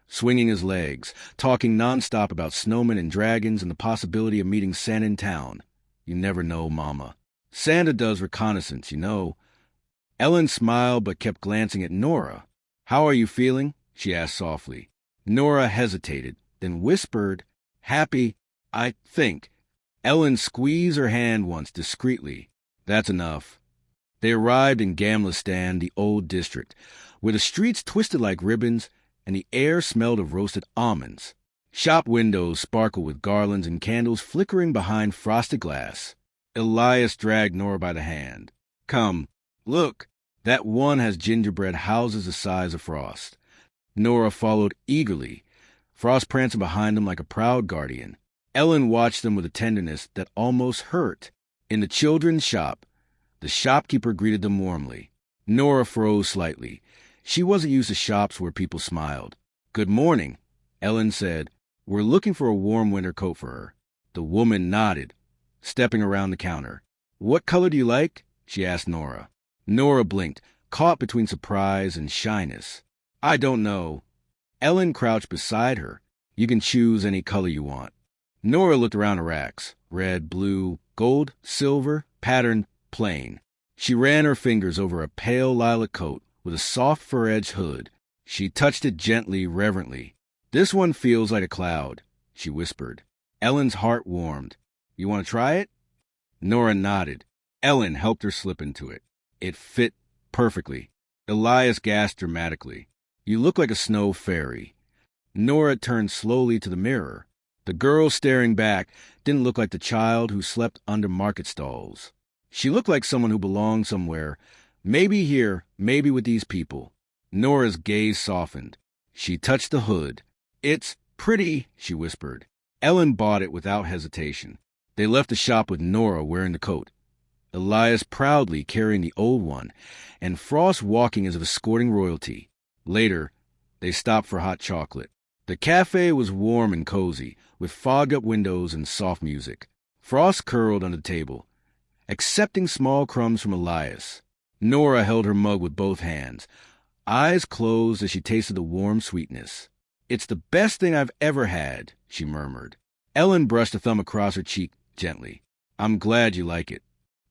swinging his legs, talking nonstop about snowmen and dragons and the possibility of meeting Santa in town. "You never know, Mama. Santa does reconnaissance, you know." Elin smiled but kept glancing at Nora. "How are you feeling?" she asked softly. Nora hesitated, then whispered, "Happy, I think." Elin squeezed her hand once discreetly. "That's enough." They arrived in Gamla, the old district, where the streets twisted like ribbons and the air smelled of roasted almonds. Shop windows sparkled with garlands and candles flickering behind frosted glass. Elias dragged Nora by the hand. "Come, look. That one has gingerbread houses the size of Frost." Nora followed eagerly, Frost prancing behind them like a proud guardian. Elin watched them with a tenderness that almost hurt. In the children's shop, the shopkeeper greeted them warmly. Nora froze slightly. She wasn't used to shops where people smiled. "Good morning," Elin said. "We're looking for a warm winter coat for her." The woman nodded, stepping around the counter. "What color do you like?" she asked Nora. Nora blinked, caught between surprise and shyness. "I don't know." Elin crouched beside her. "You can choose any color you want." Nora looked around the racks. Red, blue, gold, silver, patterned, plain. She ran her fingers over a pale lilac coat with a soft fur-edged hood. She touched it gently, reverently. "This one feels like a cloud," she whispered. Ellen's heart warmed. "You want to try it?" Nora nodded. Elin helped her slip into it. It fit perfectly. Elias gasped dramatically. "You look like a snow fairy." Nora turned slowly to the mirror. The girl staring back didn't look like the child who slept under market stalls. She looked like someone who belonged somewhere, maybe here, maybe with these people. Nora's gaze softened. She touched the hood. "It's pretty," she whispered. Elin bought it without hesitation. They left the shop with Nora wearing the coat, Elias proudly carrying the old one, and Frost walking as if escorting royalty. Later, They stopped for hot chocolate. The cafe was warm and cozy, with fogged-up windows and soft music. Frost curled on the table, accepting small crumbs from Elias. Nora held her mug with both hands, eyes closed as she tasted the warm sweetness. "It's the best thing I've ever had," she murmured. Elin brushed a thumb across her cheek gently. "I'm glad you like it."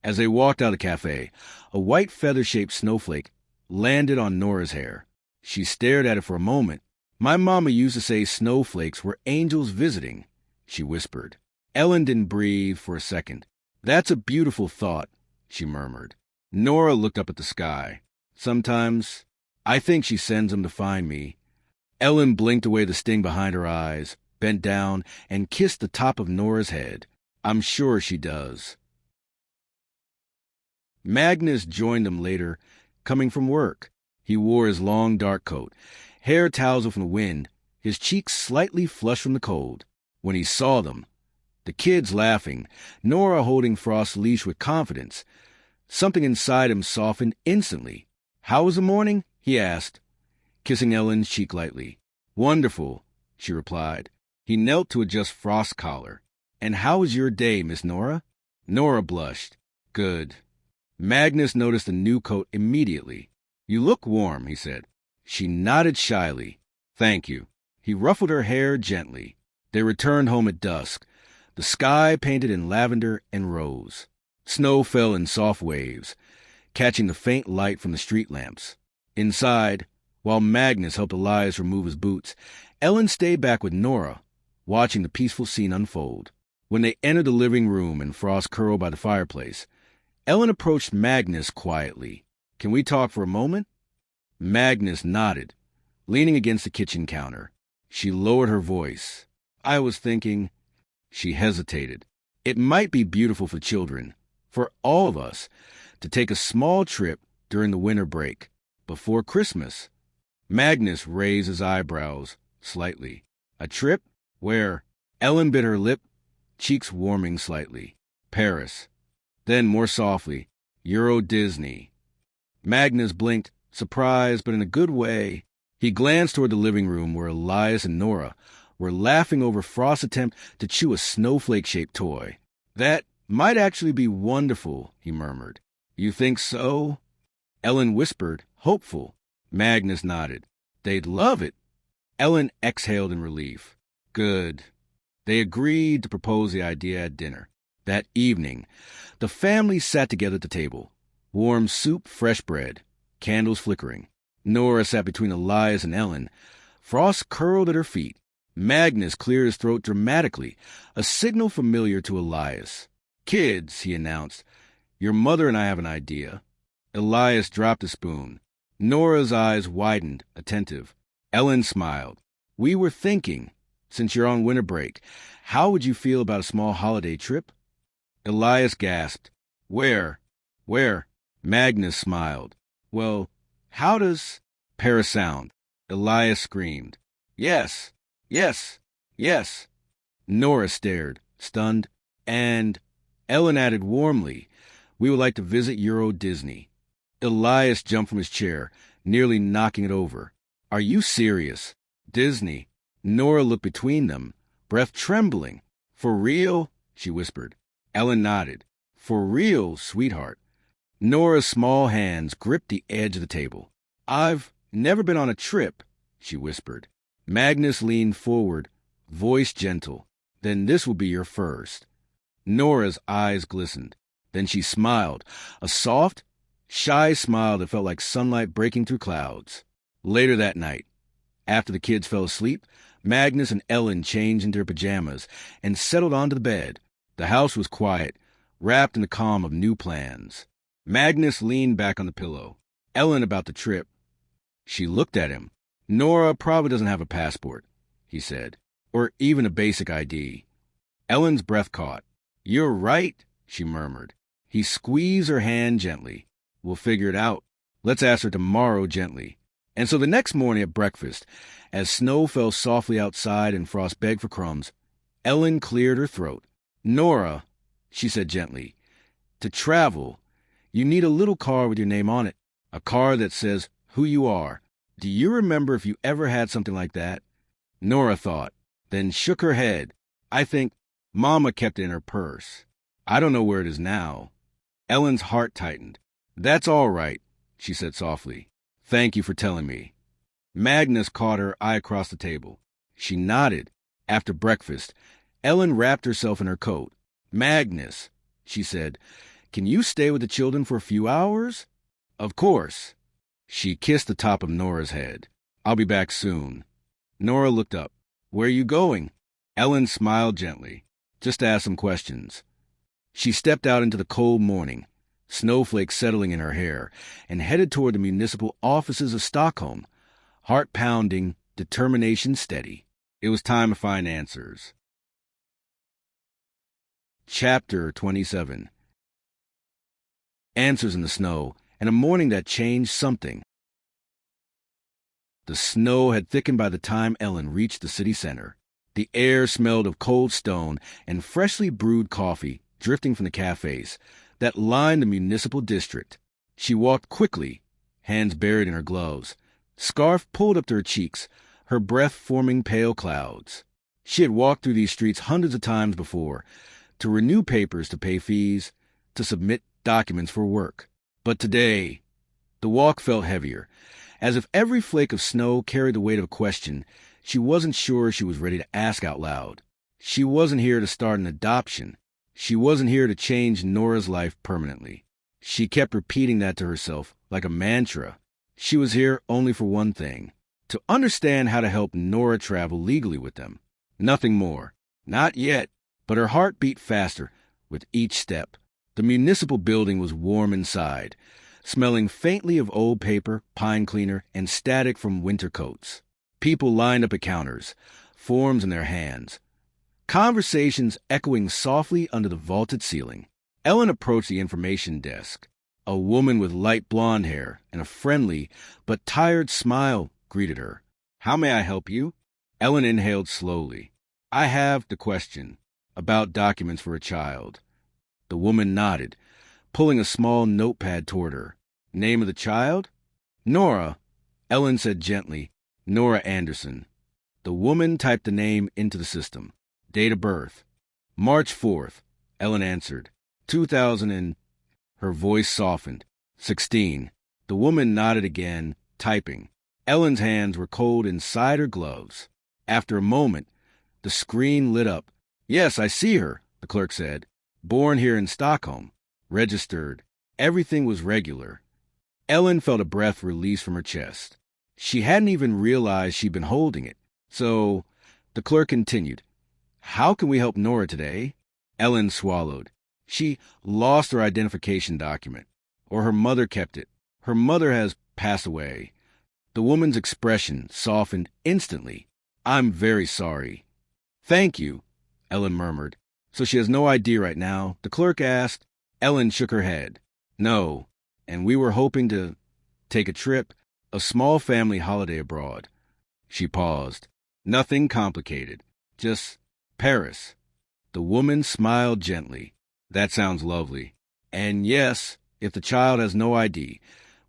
As they walked out of the cafe, a white feather-shaped snowflake landed on Nora's hair. She stared at it for a moment. "My mama used to say snowflakes were angels visiting," she whispered. Elin didn't breathe for a second. "That's a beautiful thought," she murmured. Nora looked up at the sky. "Sometimes I think she sends them to find me." Elin blinked away the sting behind her eyes, bent down, and kissed the top of Nora's head. "I'm sure she does." Magnus joined them later, coming from work. He wore his long dark coat, hair tousled from the wind, his cheeks slightly flushed from the cold. When he saw them, the kids laughing, Nora holding Frost's leash with confidence, something inside him softened instantly. "How was the morning?" he asked, kissing Ellen's cheek lightly. "Wonderful," she replied. He knelt to adjust Frost's collar. "And how was your day, Miss Nora?" Nora blushed. "Good." Magnus noticed the new coat immediately. "You look warm," he said. She nodded shyly. "Thank you." He ruffled her hair gently. They returned home at dusk, the sky painted in lavender and rose. Snow fell in soft waves, catching the faint light from the street lamps. Inside, while Magnus helped Elias remove his boots, Elin stayed back with Nora, watching the peaceful scene unfold. When they entered the living room and Frost curled by the fireplace, Elin approached Magnus quietly. "Can we talk for a moment?" Magnus nodded, leaning against the kitchen counter. She lowered her voice. "I was thinking—" She hesitated. "It might be beautiful for children, for all of us, to take a small trip during the winter break, before Christmas." Magnus raised his eyebrows slightly. "A trip? Where?" Elin bit her lip, cheeks warming slightly. "Paris." Then, more softly, "Euro Disney." Magnus blinked, surprised, but in a good way. He glanced toward the living room where Elias and Nora were laughing over Frost's attempt to chew a snowflake-shaped toy. "That might actually be wonderful," he murmured. "You think so?" Elin whispered, hopeful. Magnus nodded. "They'd love it." Elin exhaled in relief. "Good." They agreed to propose the idea at dinner. That evening, the family sat together at the table. Warm soup, fresh bread, candles flickering. Nora sat between Elias and Elin. Frost curled at her feet. Magnus cleared his throat dramatically, a signal familiar to Elias. "Kids," he announced, "your mother and I have an idea." Elias dropped a spoon. Nora's eyes widened, attentive. Elin smiled. "We were thinking, since you're on winter break, how would you feel about a small holiday trip?" Elias gasped. Where? Magnus smiled. "Well, how does Paris sound?" Elias screamed. "Yes, yes, yes." Nora stared, stunned, and Elin added warmly, "We would like to visit Euro Disney." Elias jumped from his chair, nearly knocking it over. "Are you serious? Disney?" Nora looked between them, breath trembling. "For real?" she whispered. Elin nodded. "For real, sweetheart." Nora's small hands gripped the edge of the table. "I've never been on a trip," she whispered. Magnus leaned forward, voice gentle. "Then this will be your first." Nora's eyes glistened. Then she smiled, a soft, shy smile that felt like sunlight breaking through clouds. Later that night, after the kids fell asleep, Magnus and Elin changed into their pajamas and settled onto the bed. The house was quiet, wrapped in the calm of new plans. Magnus leaned back on the pillow. "Elin, about the trip." She looked at him. "Nora probably doesn't have a passport," he said, "or even a basic ID." Ellen's breath caught. "You're right," she murmured. He squeezed her hand gently. "We'll figure it out. Let's ask her tomorrow gently." And so the next morning at breakfast, as snow fell softly outside and Frost begged for crumbs, Elin cleared her throat. "Nora," she said gently, "to travel, you need a little card with your name on it, a card that says who you are, Do you remember if you ever had something like that? Nora thought, then shook her head. I think Mama kept it in her purse. I don't know where it is now. Ellen's heart tightened. That's all right, she said softly. Thank you for telling me. Magnus caught her eye across the table. She nodded. After breakfast, Ellen wrapped herself in her coat. Magnus, she said, can you stay with the children for a few hours? Of course. She kissed the top of Nora's head. I'll be back soon. Nora looked up. Where are you going? Ellen smiled gently. Just to ask some questions. She stepped out into the cold morning, snowflakes settling in her hair, and headed toward the municipal offices of Stockholm, heart pounding, determination steady. It was time to find answers. Chapter 27. Answers in the snow, and a morning that changed something. The snow had thickened by the time Ellen reached the city center. The air smelled of cold stone and freshly brewed coffee drifting from the cafes that lined the municipal district. She walked quickly, hands buried in her gloves, scarf pulled up to her cheeks, her breath forming pale clouds. She had walked through these streets hundreds of times before, to renew papers to pay fees, to submit documents for work. But today, the walk felt heavier, as if every flake of snow carried the weight of a question she wasn't sure she was ready to ask out loud. She wasn't here to start an adoption. She wasn't here to change Nora's life permanently. She kept repeating that to herself like a mantra. She was here only for one thing, to understand how to help Nora travel legally with them. Nothing more. Not yet. But her heart beat faster with each step. The municipal building was warm inside, smelling faintly of old paper, pine cleaner, and static from winter coats. People lined up at counters, forms in their hands. Conversations echoing softly under the vaulted ceiling. Ellen approached the information desk. A woman with light blonde hair and a friendly but tired smile greeted her. How may I help you? Ellen inhaled slowly. I have the question about documents for a child. The woman nodded, pulling a small notepad toward her. Name of the child? Nora. Ellen said gently, Nora Anderson. The woman typed the name into the system. Date of birth. March 4th, Ellen answered. 2000 and... Her voice softened. 16. The woman nodded again, typing. Ellen's hands were cold inside her gloves. After a moment, the screen lit up. Yes, I see her, the clerk said. Born here in Stockholm. Registered. Everything was regular. Ellen felt a breath release from her chest. She hadn't even realized she'd been holding it. So, the clerk continued. How can we help Nora today? Ellen swallowed. She lost her identification document. Or her mother kept it. Her mother has passed away. The woman's expression softened instantly. I'm very sorry. Thank you, Ellen murmured. So she has no ID right now? The clerk asked. Ellen shook her head. No, and we were hoping to take a trip, a small family holiday abroad. She paused. Nothing complicated. Just Paris. The woman smiled gently. That sounds lovely. And yes, if the child has no ID,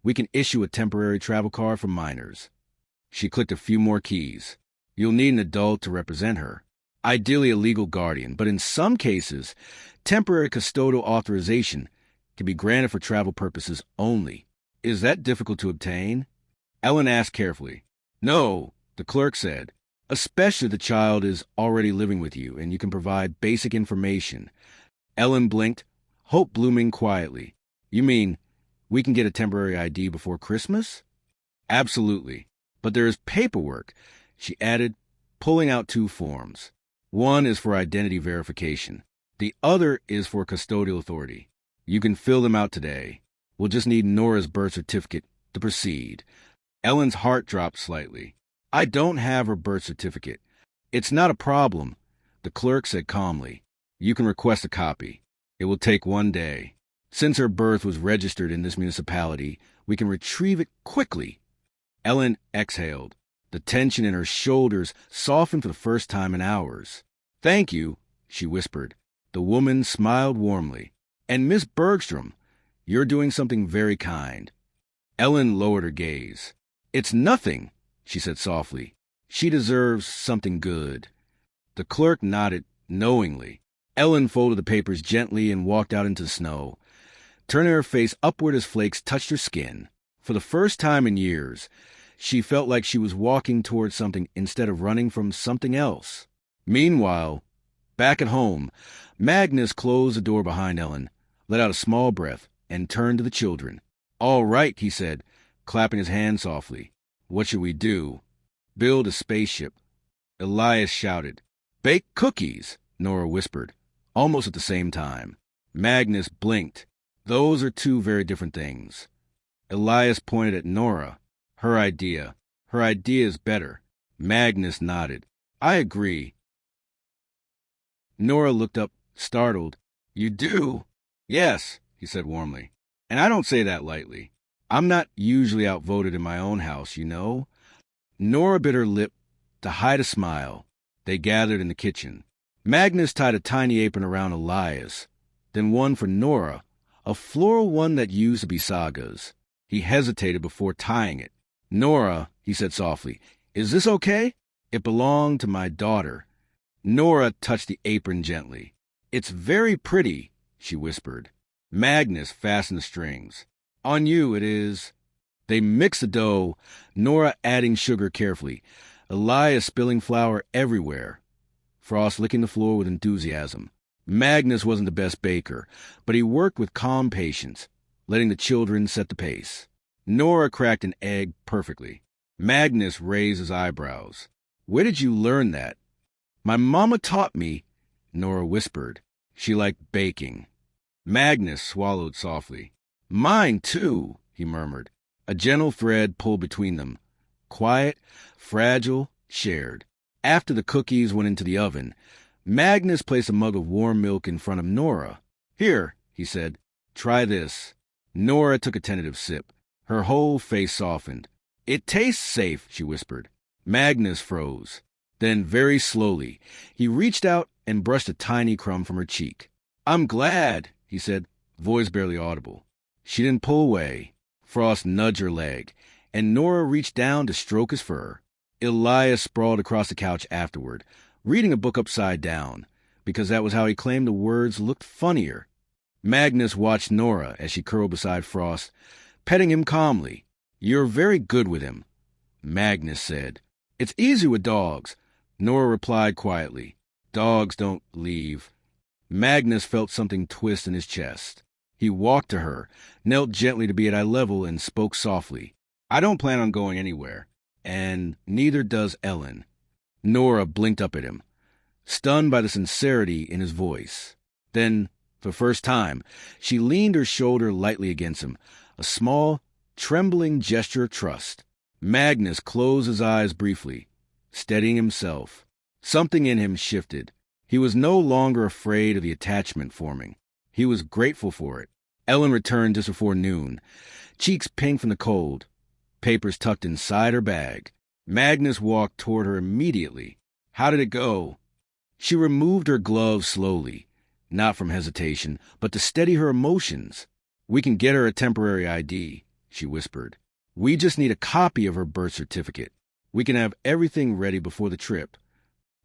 we can issue a temporary travel card for minors. She clicked a few more keys. You'll need an adult to represent her. Ideally a legal guardian, but in some cases, temporary custodial authorization can be granted for travel purposes only. Is that difficult to obtain? Ellen asked carefully. No, the clerk said. Especially if the child is already living with you and you can provide basic information. Ellen blinked, hope blooming quietly. You mean we can get a temporary ID before Christmas? Absolutely. But there is paperwork, she added, pulling out 2 forms. One is for identity verification. The other is for custodial authority. You can fill them out today. We'll just need Nora's birth certificate to proceed. Ellen's heart dropped slightly. I don't have her birth certificate. It's not a problem, the clerk said calmly. You can request a copy. It will take 1 day. Since her birth was registered in this municipality, we can retrieve it quickly. Ellen exhaled. The tension in her shoulders softened for the first time in hours. Thank you, she whispered. The woman smiled warmly. And Miss Bergström, you're doing something very kind. Ellen lowered her gaze. It's nothing, she said softly. She deserves something good. The clerk nodded knowingly. Elin folded the papers gently and walked out into the snow, turning her face upward as flakes touched her skin. For the first time in years, she felt like she was walking towards something instead of running from something else. Meanwhile, back at home, Magnus closed the door behind Elin, let out a small breath, and turned to the children. "All right," he said, clapping his hand softly. "What should we do?" "Build a spaceship," Elias shouted. "Bake cookies," Nora whispered, almost at the same time. Magnus blinked. "Those are two very different things." Elias pointed at Nora. Her idea is better." Magnus nodded. "I agree." Nora looked up, startled. "You do?" "Yes," he said warmly. "And I don't say that lightly. I'm not usually outvoted in my own house, you know." Nora bit her lip to hide a smile. They gathered in the kitchen. Magnus tied a tiny apron around Elias, then one for Nora, a floral one that used to be Saga's. He hesitated before tying it. "Nora," he said softly, "is this okay?" "It belonged to my daughter." Nora touched the apron gently. "It's very pretty," she whispered. Magnus fastened the strings. "On you it is." They mixed the dough, Nora adding sugar carefully, Elias spilling flour everywhere, Frost licking the floor with enthusiasm. Magnus wasn't the best baker, but he worked with calm patience, letting the children set the pace. Nora cracked an egg perfectly. Magnus raised his eyebrows. "Where did you learn that?" "My mama taught me," Nora whispered. She liked baking. Magnus swallowed softly. "Mine, too," he murmured. A gentle thread pulled between them. Quiet, fragile, shared. After the cookies went into the oven, Magnus placed a mug of warm milk in front of Nora. "Here," he said. "Try this." Nora took a tentative sip. Her whole face softened. "It tastes safe," she whispered. Magnus froze. Then, very slowly, he reached out and brushed a tiny crumb from her cheek. "I'm glad," he said, voice barely audible. She didn't pull away. Frost nudged her leg, and Nora reached down to stroke his fur. Elias sprawled across the couch afterward, reading a book upside down, because that was how he claimed the words looked funnier. Magnus watched Nora as she curled beside Frost, petting him calmly. "You're very good with him," Magnus said. "It's easy with dogs," Nora replied quietly. "Dogs don't leave." Magnus felt something twist in his chest. He walked to her, knelt gently to be at eye level, and spoke softly. "I don't plan on going anywhere, and neither does Elin." Nora blinked up at him, stunned by the sincerity in his voice. Then, for the first time, she leaned her shoulder lightly against him, a small, trembling gesture of trust. Magnus closed his eyes briefly, steadying himself. Something in him shifted. He was no longer afraid of the attachment forming. He was grateful for it. Elin returned just before noon, cheeks pink from the cold, papers tucked inside her bag. Magnus walked toward her immediately. "How did it go?" She removed her gloves slowly, not from hesitation, but to steady her emotions. "We can get her a temporary ID," she whispered. "We just need a copy of her birth certificate. We can have everything ready before the trip."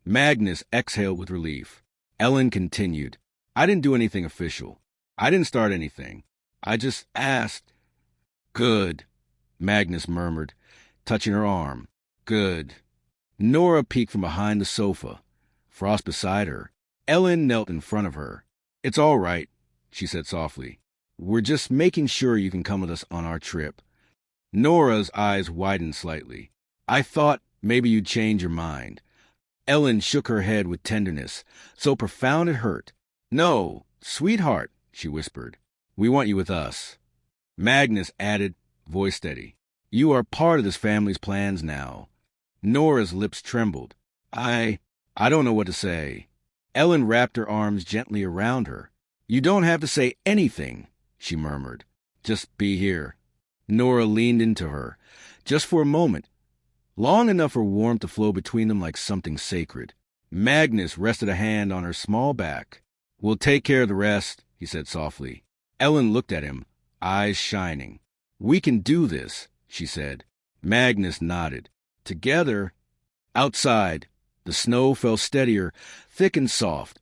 Magnus exhaled with relief. Elin continued. "I didn't do anything official. I didn't start anything. I just asked." "Good," Magnus murmured, touching her arm. "Good." Nora peeked from behind the sofa, Frost beside her. Elin knelt in front of her. "It's all right," she said softly. "We're just making sure you can come with us on our trip." Nora's eyes widened slightly. "I thought maybe you'd change your mind." Elin shook her head with tenderness, so profound it hurt. "No, sweetheart," she whispered. "We want you with us." Magnus added, voice steady. "You are part of this family's plans now." Nora's lips trembled. I don't know what to say." Elin wrapped her arms gently around her. "You don't have to say anything," she murmured. "Just be here." Nora leaned into her, just for a moment, long enough for warmth to flow between them like something sacred. Magnus rested a hand on her small back. "We'll take care of the rest," he said softly. Elin looked at him, eyes shining. "We can do this," she said. Magnus nodded. Together, outside, the snow fell steadier, thick and soft,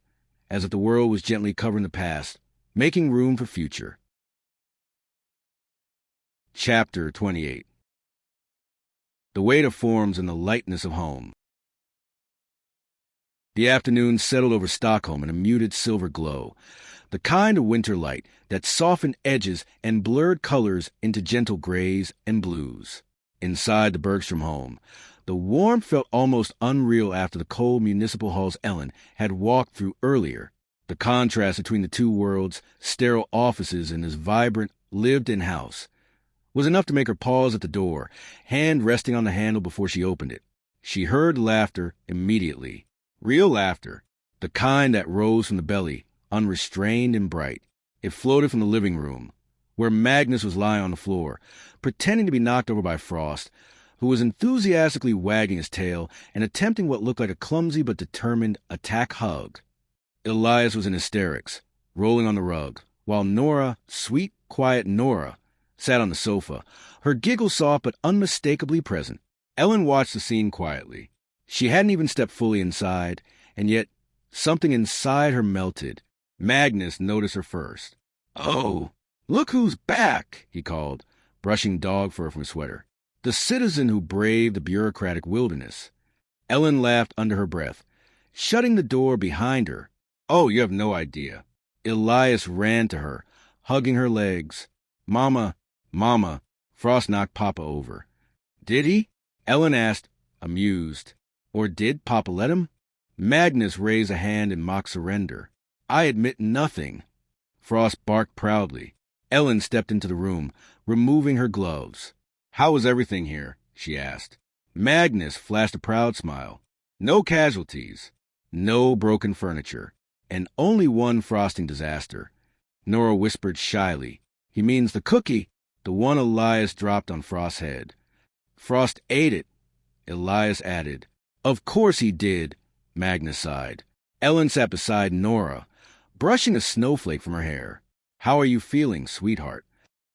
as if the world was gently covering the past, making room for future. Chapter 28. The weight of forms and the lightness of home. The afternoon settled over Stockholm in a muted silver glow, the kind of winter light that softened edges and blurred colors into gentle grays and blues. Inside the Bergström home, the warmth felt almost unreal after the cold municipal halls Elin had walked through earlier. The contrast between the two worlds, sterile offices and this vibrant, lived-in house, was enough to make her pause at the door, hand resting on the handle before she opened it. She heard laughter immediately. Real laughter, the kind that rose from the belly, unrestrained and bright. It floated from the living room, where Magnus was lying on the floor, pretending to be knocked over by Frost, who was enthusiastically wagging his tail and attempting what looked like a clumsy but determined attack hug. Elias was in hysterics, rolling on the rug, while Nora, sweet, quiet Nora, sat on the sofa, her giggle soft but unmistakably present. Elin watched the scene quietly. She hadn't even stepped fully inside, and yet something inside her melted. Magnus noticed her first. "Oh, look who's back," he called, brushing dog fur from his sweater. "The citizen who braved the bureaucratic wilderness." Elin laughed under her breath, shutting the door behind her. "Oh, you have no idea." Elias ran to her, hugging her legs. Mama, Frost knocked Papa over." "Did he?" Elin asked, amused. "Or did Papa let him?" Magnus raised a hand in mock surrender. "I admit nothing." Frost barked proudly. Elin stepped into the room, removing her gloves. "How was everything here?" she asked. Magnus flashed a proud smile. "No casualties, no broken furniture, and only one frosting disaster." Nora whispered shyly, "He means the cookie, the one Elias dropped on Frost's head." "Frost ate it," Elias added. "Of course he did," Magnus sighed. Elin sat beside Nora, brushing a snowflake from her hair. "How are you feeling, sweetheart?"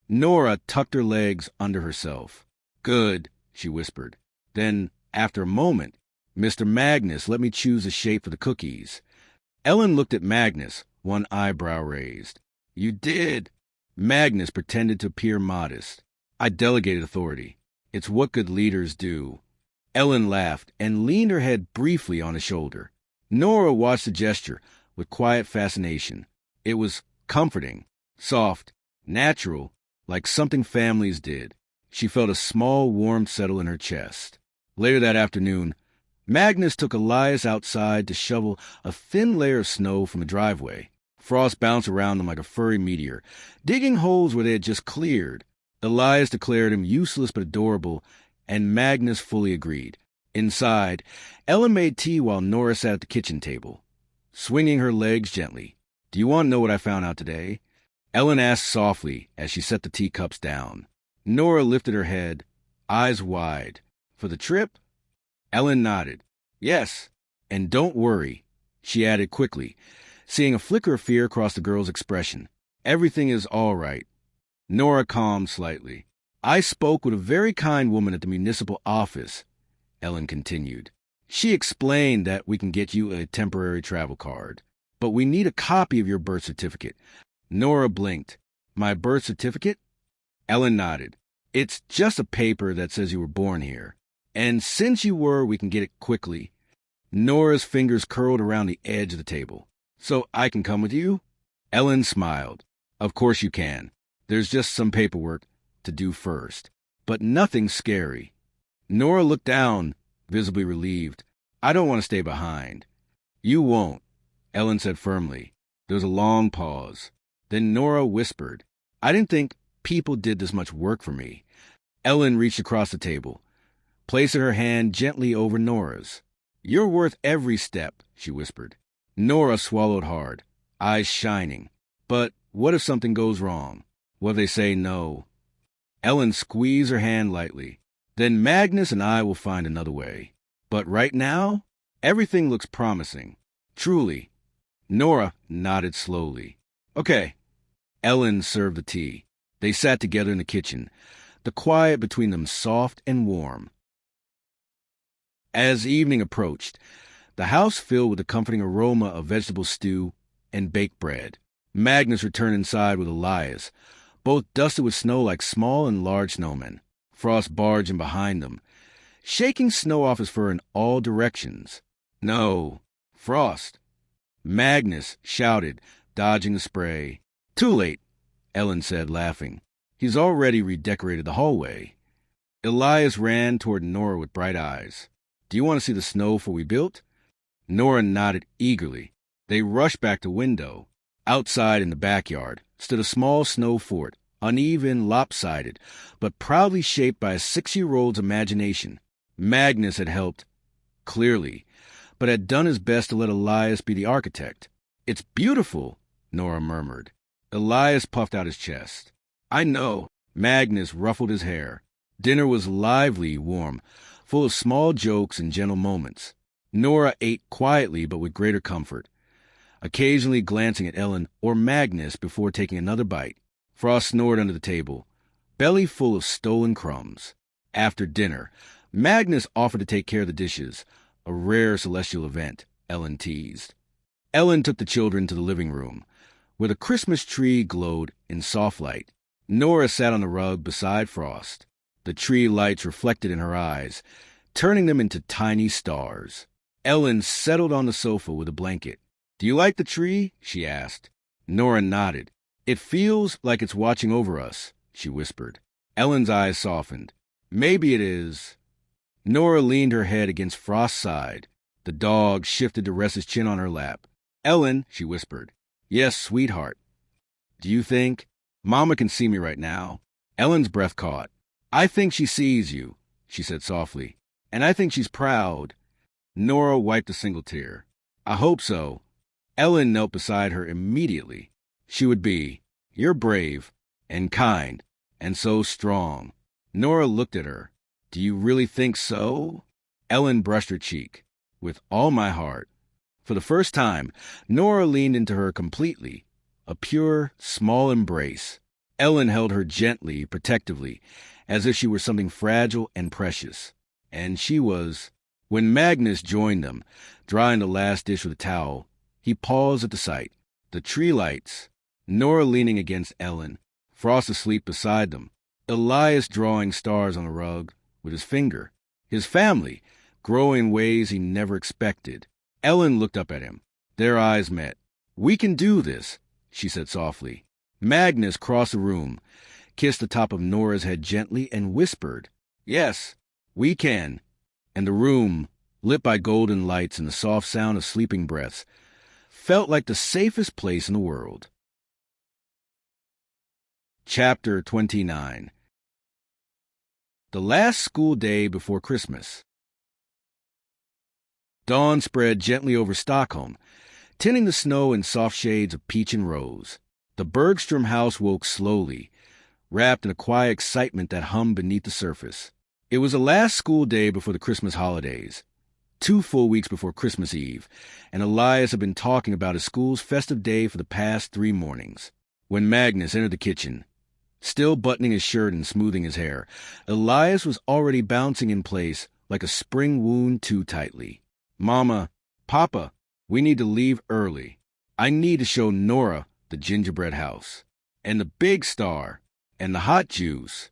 Nora tucked her legs under herself. "Good," she whispered. Then, after a moment, "Mr. Magnus, let me choose a shape for the cookies." Elin looked at Magnus, one eyebrow raised. "You did?" Magnus pretended to appear modest. "I delegated authority. It's what good leaders do." Elin laughed and leaned her head briefly on his shoulder. Nora watched the gesture with quiet fascination. It was comforting, soft, natural, like something families did. She felt a small warmth settle in her chest. Later that afternoon, Magnus took Elias outside to shovel a thin layer of snow from the driveway. Frost bounced around them like a furry meteor, digging holes where they had just cleared. Elias declared him useless but adorable, and Magnus fully agreed. Inside, Elin made tea while Nora sat at the kitchen table, swinging her legs gently. "Do you want to know what I found out today?" Elin asked softly as she set the teacups down. Nora lifted her head, eyes wide. "For the trip?" Elin nodded. "Yes, and don't worry," she added quickly, seeing a flicker of fear across the girl's expression. "Everything is all right." Nora calmed slightly. "I spoke with a very kind woman at the municipal office," Elin continued. "She explained that we can get you a temporary travel card, but we need a copy of your birth certificate." Nora blinked. "My birth certificate?" Elin nodded. "It's just a paper that says you were born here. And since you were, we can get it quickly." Nora's fingers curled around the edge of the table. "So I can come with you?" Elin smiled. "Of course you can. There's just some paperwork to do first, but nothing scary." Nora looked down, visibly relieved. "I don't want to stay behind." "You won't," Elin said firmly. There was a long pause. Then Nora whispered, "I didn't think people did this much work for me." Elin reached across the table, placing her hand gently over Nora's. "You're worth every step," she whispered. Nora swallowed hard, eyes shining. "But what if something goes wrong? What if they say no?" Elin squeezed her hand lightly. "Then Magnus and I will find another way. But right now, everything looks promising. Truly." Nora nodded slowly. "Okay." Elin served the tea. They sat together in the kitchen, the quiet between them soft and warm. As evening approached, the house filled with the comforting aroma of vegetable stew and baked bread. Magnus returned inside with Elias, both dusted with snow like small and large snowmen. Frost barged in behind them, shaking snow off his fur in all directions. "No, Frost!" Magnus shouted, dodging the spray. "Too late," Elin said, laughing. "He's already redecorated the hallway." Elias ran toward Nora with bright eyes. "Do you want to see the snow before we built?" Nora nodded eagerly. They rushed back to window. Outside in the backyard stood a small snow fort, uneven, lopsided, but proudly shaped by a 6-year-old's imagination. Magnus had helped, clearly, but had done his best to let Elias be the architect. "It's beautiful," Nora murmured. Elias puffed out his chest. "I know." Magnus ruffled his hair. Dinner was lively, warm, full of small jokes and gentle moments. Nora ate quietly but with greater comfort, occasionally glancing at Elin or Magnus before taking another bite. Frost snored under the table, belly full of stolen crumbs. After dinner, Magnus offered to take care of the dishes, a rare celestial event, Elin teased. Elin took the children to the living room, where the Christmas tree glowed in soft light. Nora sat on the rug beside Frost, the tree lights reflected in her eyes, turning them into tiny stars. Elin settled on the sofa with a blanket. "Do you like the tree?" she asked. Nora nodded. "It feels like it's watching over us," she whispered. Ellen's eyes softened. "Maybe it is." Nora leaned her head against Frost's side. The dog shifted to rest his chin on her lap. "Elin," she whispered. "Yes, sweetheart." "Do you think Mama can see me right now?" Ellen's breath caught. "I think she sees you," she said softly. "And I think she's proud." Nora wiped a single tear. "I hope so." Elin knelt beside her immediately. She would be. "You're brave and kind and so strong." Nora looked at her. "Do you really think so?" Elin brushed her cheek. "With all my heart." For the first time, Nora leaned into her completely, a pure, small embrace. Elin held her gently, protectively, as if she were something fragile and precious. And she was. When Magnus joined them, drying the last dish with a towel, he paused at the sight. The tree lights, Nora leaning against Elin, Frost asleep beside them, Elias drawing stars on the rug with his finger, his family growing in ways he never expected. Elin looked up at him. Their eyes met. "We can do this," she said softly. Magnus crossed the room, kissed the top of Nora's head gently, and whispered, "Yes, we can." And the room, lit by golden lights and the soft sound of sleeping breaths, felt like the safest place in the world. Chapter 29. The last school day before Christmas. Dawn spread gently over Stockholm, tinting the snow in soft shades of peach and rose. The Bergström house woke slowly, wrapped in a quiet excitement that hummed beneath the surface. It was the last school day before the Christmas holidays, 2 full weeks before Christmas Eve, and Elias had been talking about his school's festive day for the past 3 mornings. When Magnus entered the kitchen, still buttoning his shirt and smoothing his hair, Elias was already bouncing in place like a spring wound too tightly. "Mama, Papa, we need to leave early. I need to show Nora the gingerbread house, and the big star, and the hot juice."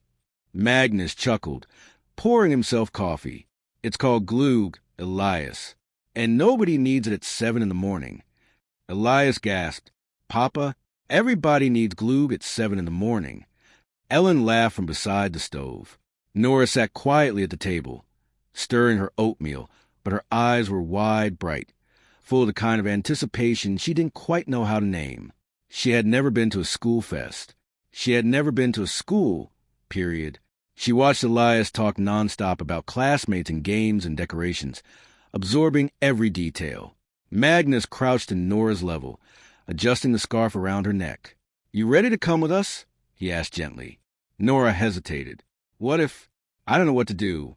Magnus chuckled, pouring himself coffee. "It's called glögg, Elias, and nobody needs it at 7 in the morning." Elias gasped, "Papa, everybody needs glögg at 7 in the morning." Elin laughed from beside the stove. Nora sat quietly at the table, stirring her oatmeal, but her eyes were wide, bright, full of the kind of anticipation she didn't quite know how to name. She had never been to a school fest. She had never been to a school, period. She watched Elias talk nonstop about classmates and games and decorations, absorbing every detail. Magnus crouched to Nora's level, adjusting the scarf around her neck. "You ready to come with us?" he asked gently. Nora hesitated. "What if I don't know what to do?"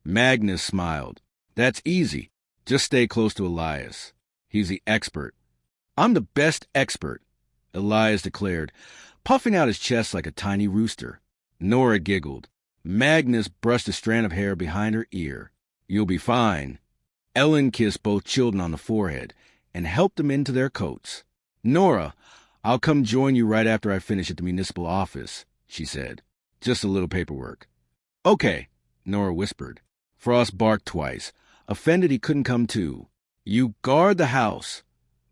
Magnus smiled. "That's easy. Just stay close to Elias. He's the expert." "I'm the best expert," Elias declared, puffing out his chest like a tiny rooster. Nora giggled. Magnus brushed a strand of hair behind her ear. "You'll be fine." Elin kissed both children on the forehead and helped them into their coats. "Nora, I'll come join you right after I finish at the municipal office," she said. "Just a little paperwork." "Okay," Nora whispered. Frost barked twice, offended he couldn't come too. "You guard the house,"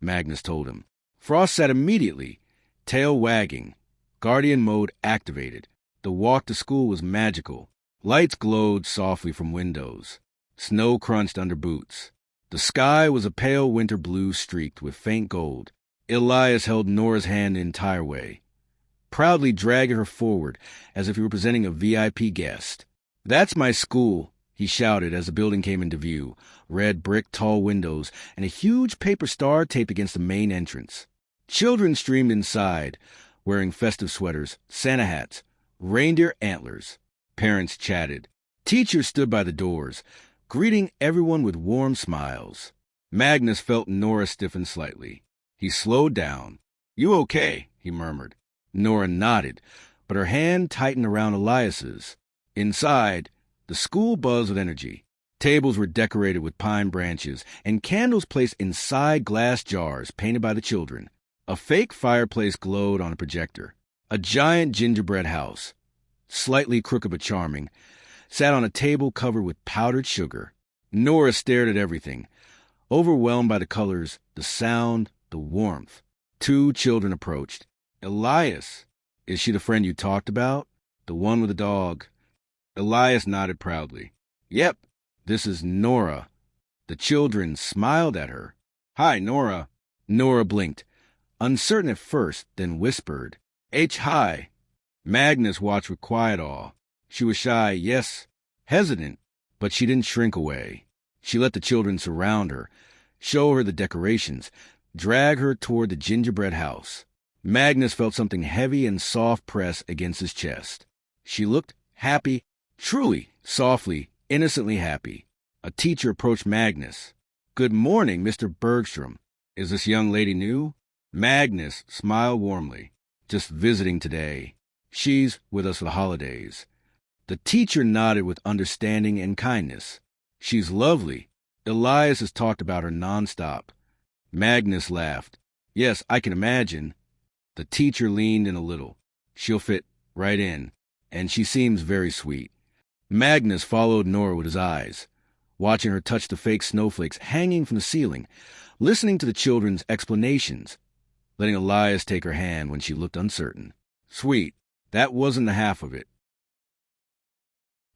Magnus told him. Frost sat immediately, tail wagging, guardian mode activated. The walk to school was magical. Lights glowed softly from windows. Snow crunched under boots. The sky was a pale winter blue streaked with faint gold. Elias held Nora's hand the entire way, proudly dragging her forward as if he were presenting a VIP guest. "That's my school," he shouted as the building came into view, red brick tall windows and a huge paper star taped against the main entrance. Children streamed inside, wearing festive sweaters, Santa hats, reindeer antlers. Parents chatted. Teachers stood by the doors, greeting everyone with warm smiles. Magnus felt Nora stiffen slightly. He slowed down. "You okay?" he murmured. Nora nodded, but her hand tightened around Elias's. Inside, the school buzzed with energy. Tables were decorated with pine branches and candles placed inside glass jars painted by the children. A fake fireplace glowed on a projector. A giant gingerbread house, slightly crooked but charming, sat on a table covered with powdered sugar. Nora stared at everything, overwhelmed by the colors, the sound, the warmth. Two children approached. "Elias, is she the friend you talked about? The one with the dog?" Elias nodded proudly. "Yep, this is Nora." The children smiled at her. "Hi, Nora." Nora blinked, uncertain at first, then whispered, "Hi." Magnus watched with quiet awe. She was shy, yes, hesitant, but she didn't shrink away. She let the children surround her, show her the decorations, drag her toward the gingerbread house. Magnus felt something heavy and soft press against his chest. She looked happy, truly, softly, innocently happy. A teacher approached Magnus. "Good morning, Mr. Bergström. Is this young lady new?" Magnus smiled warmly. "Just visiting today. She's with us for the holidays." The teacher nodded with understanding and kindness. "She's lovely. Elias has talked about her nonstop." Magnus laughed. "Yes, I can imagine." The teacher leaned in a little. "She'll fit right in, and she seems very sweet." Magnus followed Nora with his eyes, watching her touch the fake snowflakes hanging from the ceiling, listening to the children's explanations, letting Elias take her hand when she looked uncertain. Sweet, that wasn't the half of it.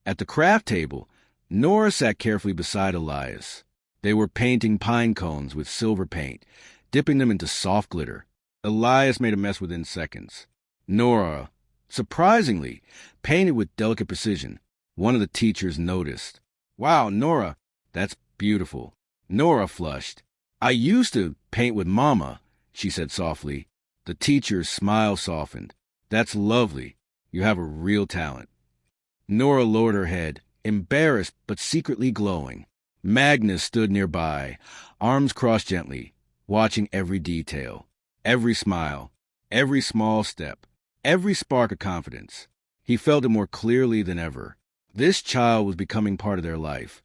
At the craft table, Nora sat carefully beside Elias. They were painting pine cones with silver paint, dipping them into soft glitter. Elias made a mess within seconds. Nora, surprisingly, painted with delicate precision. One of the teachers noticed. "Wow, Nora, that's beautiful." Nora flushed. "I used to paint with Mama," she said softly. The teacher's smile softened. "That's lovely. You have a real talent." Nora lowered her head, embarrassed but secretly glowing. Magnus stood nearby, arms crossed gently, watching every detail, every smile, every small step, every spark of confidence. He felt it more clearly than ever. This child was becoming part of their life.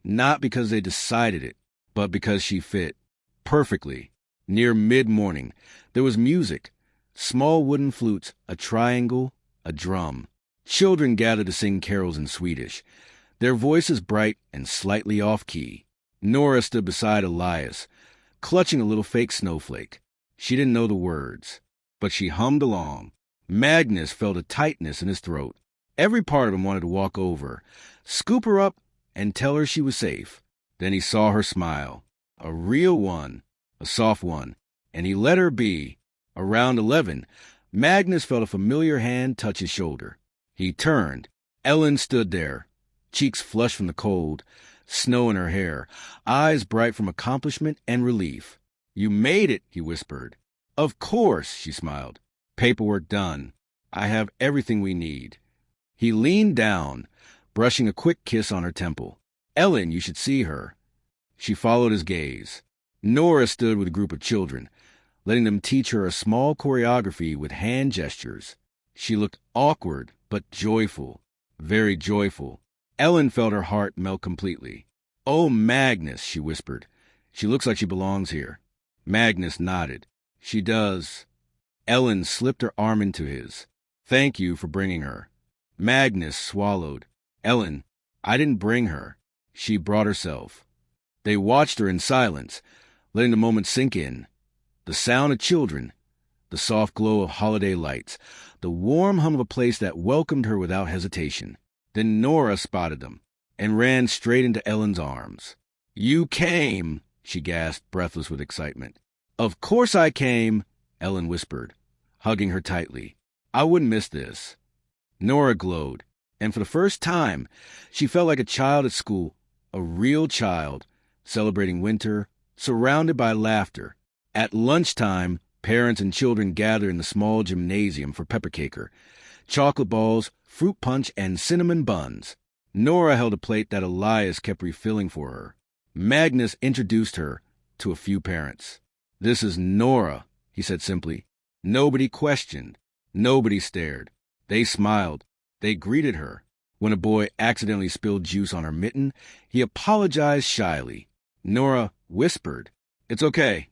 Not because they decided it, but because she fit perfectly. Near mid-morning, there was music, small wooden flutes, a triangle, a drum. Children gathered to sing carols in Swedish, their voices bright and slightly off-key. Nora stood beside Elias, clutching a little fake snowflake. She didn't know the words, but she hummed along. Magnus felt a tightness in his throat. Every part of him wanted to walk over, scoop her up, and tell her she was safe. Then he saw her smile, a real one, a soft one, and he let her be. Around 11, Magnus felt a familiar hand touch his shoulder. He turned. Elin stood there, cheeks flushed from the cold, snow in her hair, eyes bright from accomplishment and relief. "You made it," he whispered. "Of course," she smiled. "Paperwork done. I have everything we need." He leaned down, brushing a quick kiss on her temple. "Elin, you should see her." She followed his gaze. Nora stood with a group of children, letting them teach her a small choreography with hand gestures. She looked awkward but joyful. very joyful. Elin felt her heart melt completely. "Oh, Magnus," she whispered. "She looks like she belongs here." Magnus nodded. "She does." Elin slipped her arm into his. "Thank you for bringing her." Magnus swallowed. "Elin, I didn't bring her. She brought herself." They watched her in silence, letting the moment sink in. The sound of children, the soft glow of holiday lights, the warm hum of a place that welcomed her without hesitation. Then Nora spotted them and ran straight into Ellen's arms. "You came!" she gasped, breathless with excitement. "Of course I came," Ellen whispered, hugging her tightly. "I wouldn't miss this." Nora glowed, and for the first time, she felt like a child at school, a real child, celebrating winter, surrounded by laughter. At lunchtime, parents and children gathered in the small gymnasium for peppercaker, chocolate balls, fruit punch, and cinnamon buns. Nora held a plate that Elias kept refilling for her. Magnus introduced her to a few parents. "This is Nora," he said simply. Nobody questioned. Nobody stared. They smiled. They greeted her. When a boy accidentally spilled juice on her mitten, he apologized shyly. Nora whispered, "It's okay,"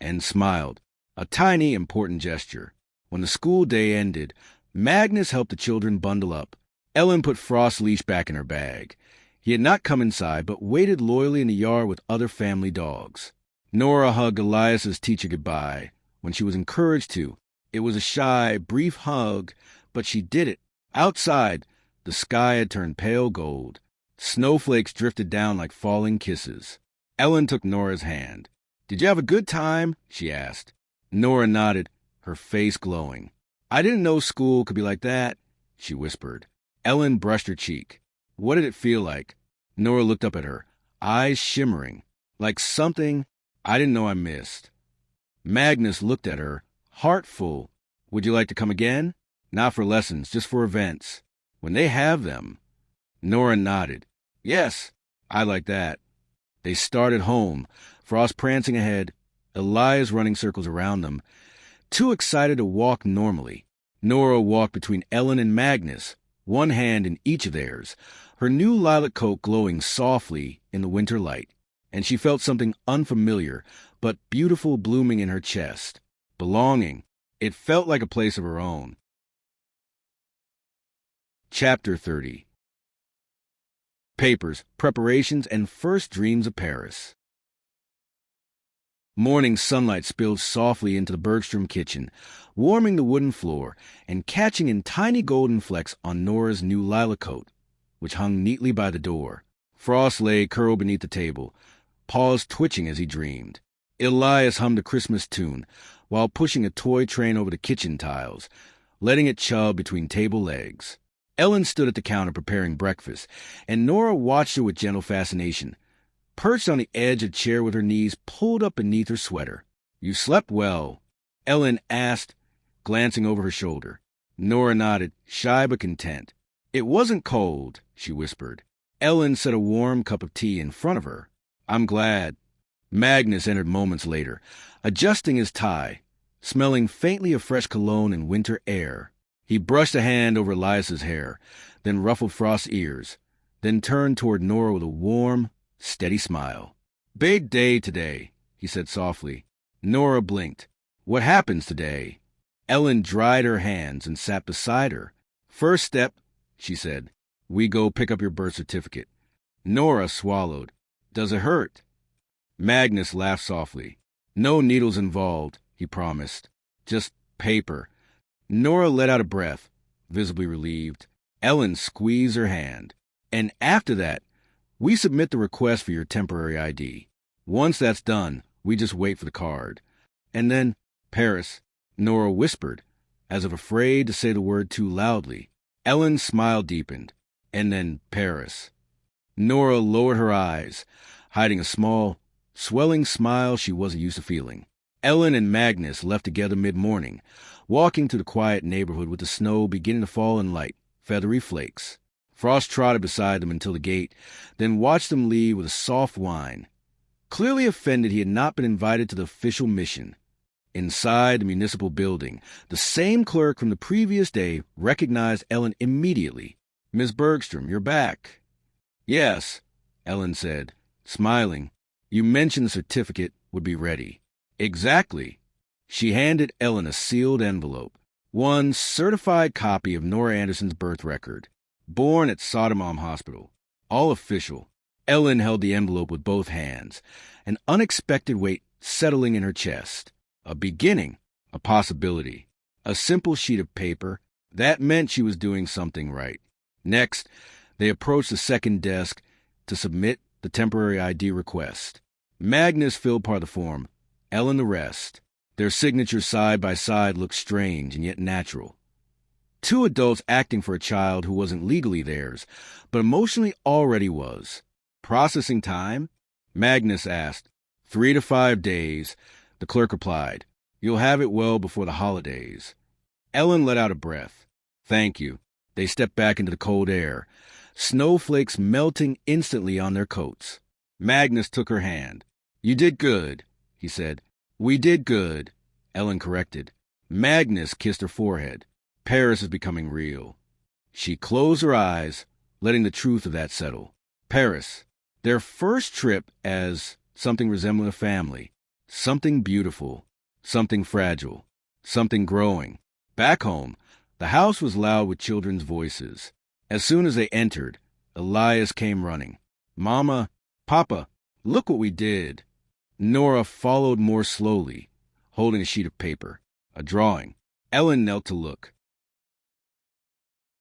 and smiled. A tiny, important gesture. When the school day ended, Magnus helped the children bundle up. Ellen put Frost's leash back in her bag. He had not come inside, but waited loyally in the yard with other family dogs. Nora hugged Elias's teacher goodbye when she was encouraged to. It was a shy, brief hug, but she did it. Outside, the sky had turned pale gold. Snowflakes drifted down like falling kisses. Ellen took Nora's hand. "Did you have a good time?" she asked. Nora nodded, her face glowing. "I didn't know school could be like that," she whispered. Ellen brushed her cheek. "What did it feel like?" Nora looked up at her, eyes shimmering, like something I didn't know I missed. Magnus looked at her, heart full. "Would you like to come again?" "Not for lessons, just for events. When they have them." Nora nodded. "Yes, I like that." They started home, Frost prancing ahead, Elias running circles around them, too excited to walk normally. Nora walked between Ellen and Magnus, one hand in each of theirs, her new lilac coat glowing softly in the winter light, and she felt something unfamiliar but beautiful blooming in her chest. Belonging. It felt like a place of her own. Chapter 30. Papers, preparations, and first dreams of Paris. Morning sunlight spilled softly into the Bergström kitchen, warming the wooden floor and catching in tiny golden flecks on Nora's new lilac coat, which hung neatly by the door. Frost lay curled beneath the table, paws twitching as he dreamed. Elias hummed a Christmas tune while pushing a toy train over the kitchen tiles, letting it chub between table legs. Ellen stood at the counter preparing breakfast, and Nora watched her with gentle fascination, perched on the edge of a chair with her knees pulled up beneath her sweater. "You slept well?" Ellen asked, glancing over her shoulder. Nora nodded, shy but content. "It wasn't cold," she whispered. Ellen set a warm cup of tea in front of her. "I'm glad." Magnus entered moments later, adjusting his tie, smelling faintly of fresh cologne and winter air. He brushed a hand over Elias's hair, then ruffled Frost's ears, then turned toward Nora with a warm, steady smile. "Big day today," he said softly. Nora blinked. "What happens today?" Ellen dried her hands and sat beside her. "First step," she said. "We go pick up your birth certificate." Nora swallowed. "Does it hurt?" Magnus laughed softly. "No needles involved," he promised. "Just paper." Nora let out a breath, visibly relieved. Ellen squeezed her hand. "And after that, we submit the request for your temporary ID. Once that's done, we just wait for the card. And then, Paris," Nora whispered, as if afraid to say the word too loudly. Ellen's smile deepened. "And then Paris." Nora lowered her eyes, hiding a small, swelling smile she wasn't used to feeling. Ellen and Magnus left together mid-morning, walking to the quiet neighborhood with the snow beginning to fall in light, feathery flakes. Frost trotted beside them until the gate, then watched them leave with a soft whine. Clearly offended he had not been invited to the official mission. Inside the municipal building, the same clerk from the previous day recognized Ellen immediately. Miss Bergström, you're back. Yes, Elin said, smiling. You mentioned the certificate would be ready. Exactly. She handed Elin a sealed envelope. One certified copy of Nora Anderson's birth record. Born at Södermalm Hospital. All official. Elin held the envelope with both hands, an unexpected weight settling in her chest. A beginning, a possibility. A simple sheet of paper. That meant she was doing something right. Next, they approached the second desk to submit the temporary ID request. Magnus filled part of the form, Elin the rest. Their signatures side by side looked strange and yet natural. Two adults acting for a child who wasn't legally theirs, but emotionally already was. Processing time? Magnus asked. 3 to 5 days. The clerk replied. You'll have it well before the holidays. Elin let out a breath. Thank you. They stepped back into the cold air, snowflakes melting instantly on their coats. Magnus took her hand. You did good, he said. We did good, Elin corrected. Magnus kissed her forehead. Paris is becoming real. She closed her eyes, letting the truth of that settle. Paris, their first trip as something resembling a family, something beautiful, something fragile, something growing. Back home, the house was loud with children's voices. As soon as they entered, Elias came running. Mama, Papa, look what we did. Nora followed more slowly, holding a sheet of paper, a drawing. Elin knelt to look.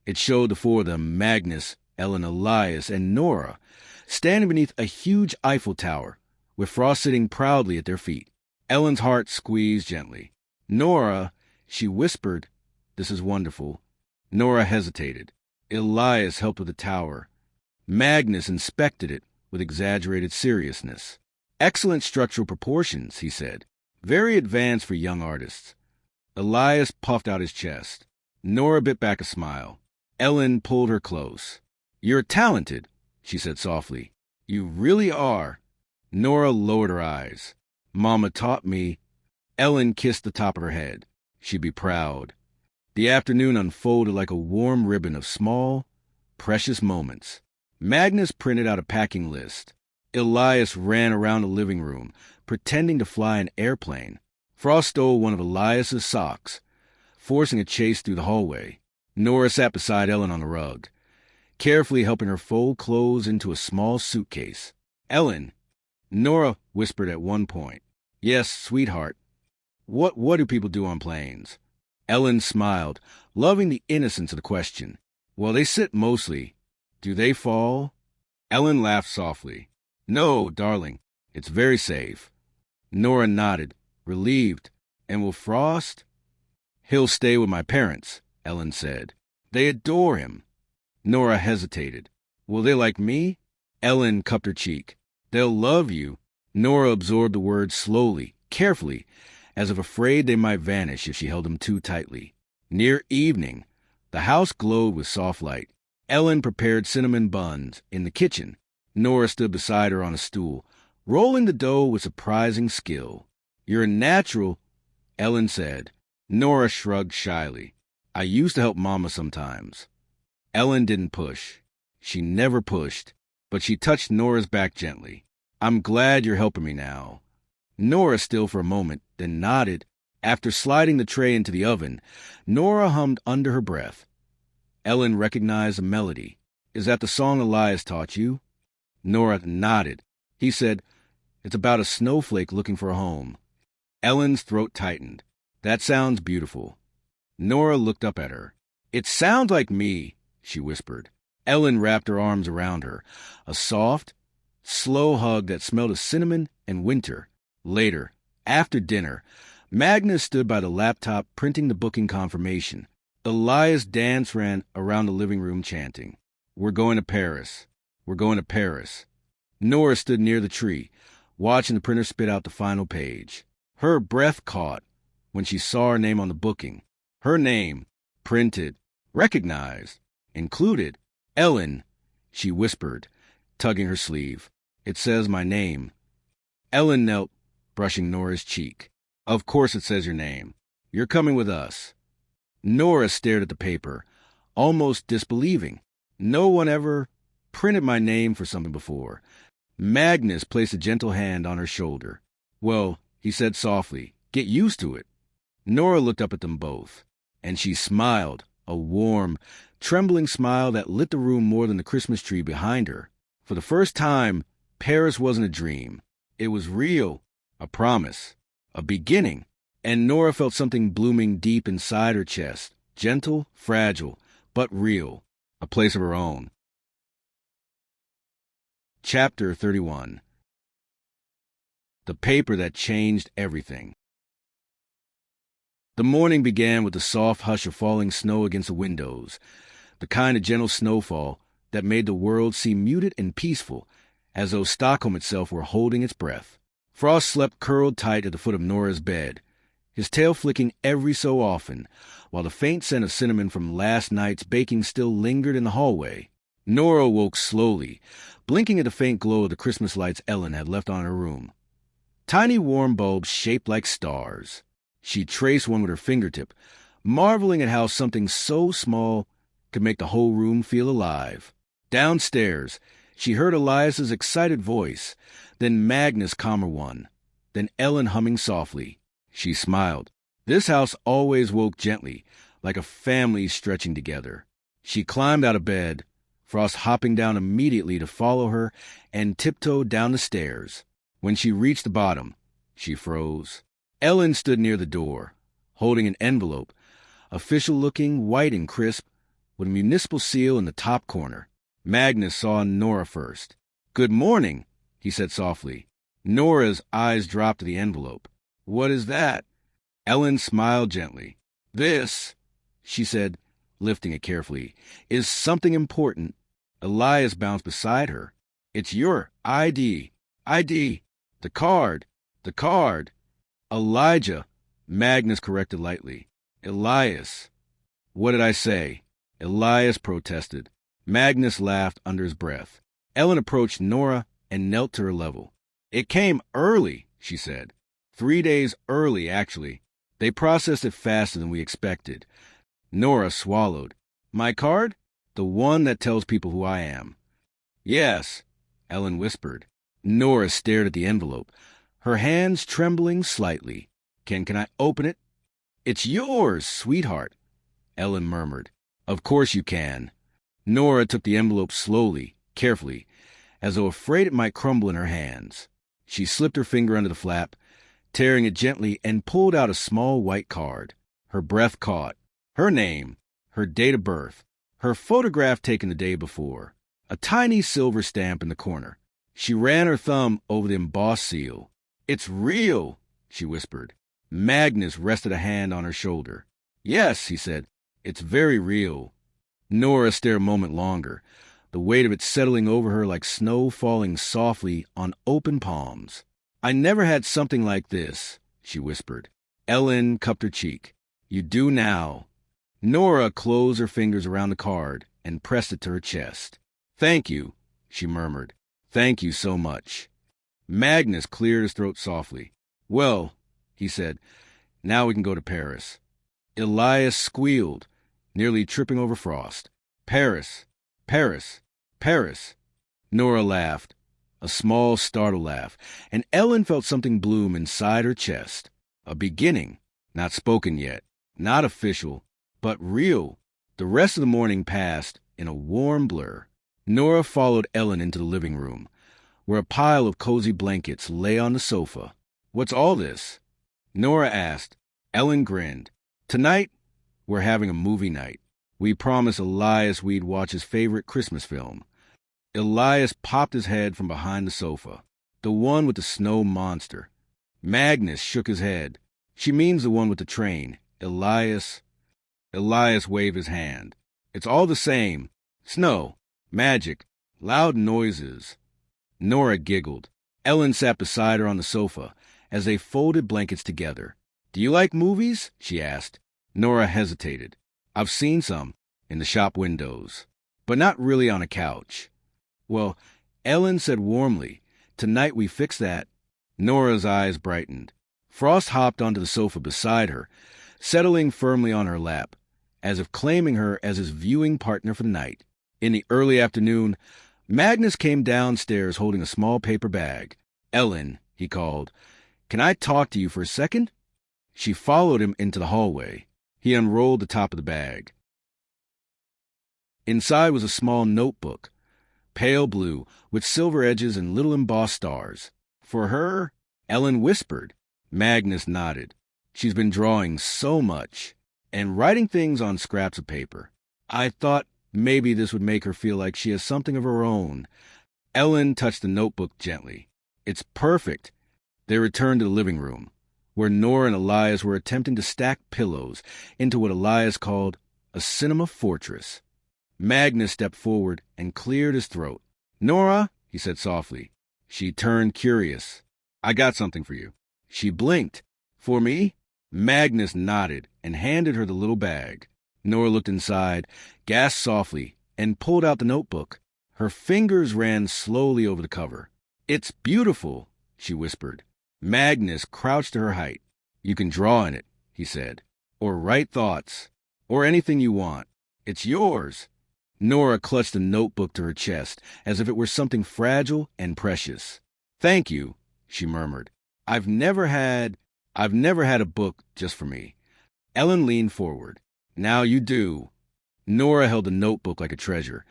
It showed the four of them, Magnus, Elin, Elias, and Nora, standing beneath a huge Eiffel Tower, with Frost sitting proudly at their feet. Ellen's heart squeezed gently. Nora, she whispered, this is wonderful. Nora hesitated. Elias helped with the tower. Magnus inspected it with exaggerated seriousness. Excellent structural proportions, he said. Very advanced for young artists. Elias puffed out his chest. Nora bit back a smile. Elin pulled her close. You're talented, she said softly. You really are. Nora lowered her eyes. Mama taught me. Elin kissed the top of her head. She'd be proud. The afternoon unfolded like a warm ribbon of small, precious moments. Magnus printed out a packing list. Elias ran around the living room, pretending to fly an airplane. Frost stole one of Elias's socks, forcing a chase through the hallway. Nora sat beside Elin on the rug, carefully helping her fold clothes into a small suitcase. Elin, Nora whispered at one point. Yes, sweetheart. What do people do on planes? Elin smiled, loving the innocence of the question. Well, they sit mostly. Do they fall? Elin laughed softly. No, darling, it's very safe. Nora nodded, relieved. And will Frost? He'll stay with my parents, Elin said. They adore him. Nora hesitated. Will they like me? Elin cupped her cheek. They'll love you. Nora absorbed the words slowly, carefully, as if afraid they might vanish if she held them too tightly. Near evening, the house glowed with soft light. Elin prepared cinnamon buns in the kitchen. Nora stood beside her on a stool, rolling the dough with surprising skill. You're a natural, Elin said. Nora shrugged shyly. I used to help Mama sometimes. Elin didn't push. She never pushed, but she touched Nora's back gently. I'm glad you're helping me now. Nora still for a moment, then nodded. After sliding the tray into the oven, Nora hummed under her breath. Elin recognized the melody. Is that the song Elias taught you? Nora nodded. He said, it's about a snowflake looking for a home. Ellen's throat tightened. That sounds beautiful. Nora looked up at her. It sounds like me, she whispered. Elin wrapped her arms around her, a soft, slow hug that smelled of cinnamon and winter. Later, after dinner, Magnus stood by the laptop printing the booking confirmation. Elias Dance ran around the living room chanting, We're going to Paris. We're going to Paris. Nora stood near the tree, watching the printer spit out the final page. Her breath caught when she saw her name on the booking. Her name, printed, recognized, included. Elin, she whispered, tugging her sleeve. It says my name. Elin knelt, brushing Nora's cheek. Of course it says your name. You're coming with us. Nora stared at the paper, almost disbelieving. No one ever printed my name for something before. Magnus placed a gentle hand on her shoulder. Well, he said softly, get used to it. Nora looked up at them both, and she smiled, a warm, trembling smile that lit the room more than the Christmas tree behind her. For the first time, Paris wasn't a dream. It was real, a promise, a beginning. And Nora felt something blooming deep inside her chest, gentle, fragile, but real, a place of her own. Chapter 31. The paper that changed everything. The morning began with the soft hush of falling snow against the windows, the kind of gentle snowfall that made the world seem muted and peaceful, as though Stockholm itself were holding its breath. Frost slept curled tight at the foot of Nora's bed, his tail flicking every so often, while the faint scent of cinnamon from last night's baking still lingered in the hallway. Nora woke slowly, blinking at the faint glow of the Christmas lights Elin had left on her room. Tiny warm bulbs shaped like stars. She traced one with her fingertip, marveling at how something so small could make the whole room feel alive. Downstairs, she heard Elias's excited voice, then Magnus' calmer one, then Elin humming softly. She smiled. This house always woke gently, like a family stretching together. She climbed out of bed, Frost hopping down immediately to follow her, and tiptoed down the stairs. When she reached the bottom, she froze. Elin stood near the door, holding an envelope, official-looking, white and crisp, with a municipal seal in the top corner. Magnus saw Nora first. "Good morning," he said softly. Nora's eyes dropped to the envelope. "What is that?" Elin smiled gently. "This," she said, lifting it carefully, "is something important." Elias bounced beside her. "It's your ID. ID. The card. The card." "Elijah," Magnus corrected lightly. "Elias." "What did I say?" Elias protested. Magnus laughed under his breath. Elin approached Nora and knelt to her level. "It came early," she said. 3 days early, actually. They processed it faster than we expected. Nora swallowed. "My card? The one that tells people who I am." "Yes," Elin whispered. Nora stared at the envelope, her hands trembling slightly. Can I open it?" "It's yours, sweetheart," Elin murmured. "Of course you can." Nora took the envelope slowly, carefully, as though afraid it might crumble in her hands. She slipped her finger under the flap, tearing it gently, and pulled out a small white card. Her breath caught. Her name, her date of birth, her photograph taken the day before, a tiny silver stamp in the corner. She ran her thumb over the embossed seal. "It's real," she whispered. Magnus rested a hand on her shoulder. "Yes," he said, "it's very real." Nora stared a moment longer, the weight of it settling over her like snow falling softly on open palms. "I never had something like this," she whispered. Elin cupped her cheek. "You do now." Nora closed her fingers around the card and pressed it to her chest. "Thank you," she murmured. "Thank you so much." Magnus cleared his throat softly. "Well," he said, "now we can go to Paris." Elias squealed, nearly tripping over Frost. "Paris, Paris, Paris." Nora laughed, a small, startled laugh, and Elin felt something bloom inside her chest. A beginning, not spoken yet, not official, but real. The rest of the morning passed in a warm blur. Nora followed Elin into the living room, where a pile of cozy blankets lay on the sofa. "What's all this?" Nora asked. Elin grinned. "Tonight, we're having a movie night. We promised Elias we'd watch his favorite Christmas film." Elias popped his head from behind the sofa. "The one with the snow monster." Magnus shook his head. "She means the one with the train. Elias." Elias waved his hand. "It's all the same. Snow, magic, loud noises." Nora giggled. Elin sat beside her on the sofa as they folded blankets together. "Do you like movies?" she asked. Nora hesitated. "I've seen some, in the shop windows, but not really on a couch." "Well," Elin said warmly, "tonight we fix that." Nora's eyes brightened. Frost hopped onto the sofa beside her, settling firmly on her lap, as if claiming her as his viewing partner for the night. In the early afternoon, Magnus came downstairs holding a small paper bag. "Elin," he called, "can I talk to you for a second?" She followed him into the hallway. He unrolled the top of the bag. Inside was a small notebook, pale blue, with silver edges and little embossed stars. "For her?" Elin whispered. Magnus nodded. "She's been drawing so much, and writing things on scraps of paper. I thought maybe this would make her feel like she has something of her own." Elin touched the notebook gently. "It's perfect." They returned to the living room, where Nora and Elias were attempting to stack pillows into what Elias called a cinema fortress. Magnus stepped forward and cleared his throat. "Nora," he said softly. She turned curious. "I got something for you." She blinked. "For me?" Magnus nodded and handed her the little bag. Nora looked inside, gasped softly, and pulled out the notebook. Her fingers ran slowly over the cover. "It's beautiful," she whispered. Magnus crouched to her height. "You can draw in it," he said, "or write thoughts, or anything you want. It's yours." Nora clutched the notebook to her chest as if it were something fragile and precious. "Thank you," she murmured. I've never had a book just for me." Elin leaned forward. "Now you do." Nora held the notebook like a treasure,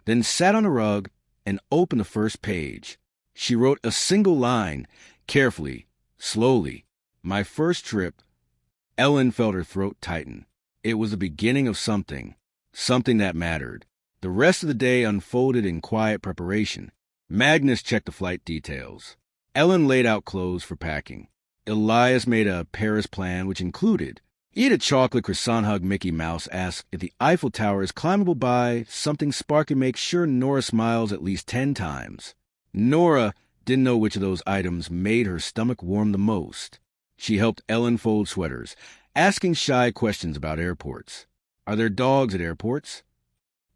then sat on a rug and opened the first page. She wrote a single line, carefully, slowly. "My first trip." Elin felt her throat tighten. It was the beginning of something that mattered. The rest of the day unfolded in quiet preparation. Magnus checked the flight details. Elin laid out clothes for packing. Elias made a Paris plan, which included: eat a chocolate croissant, hug Mickey Mouse, ask if the Eiffel Tower is climbable by something sparky, make sure Nora smiles at least 10 times. Nora didn't know which of those items made her stomach warm the most. She helped Elin fold sweaters, asking shy questions about airports. Are there dogs at airports?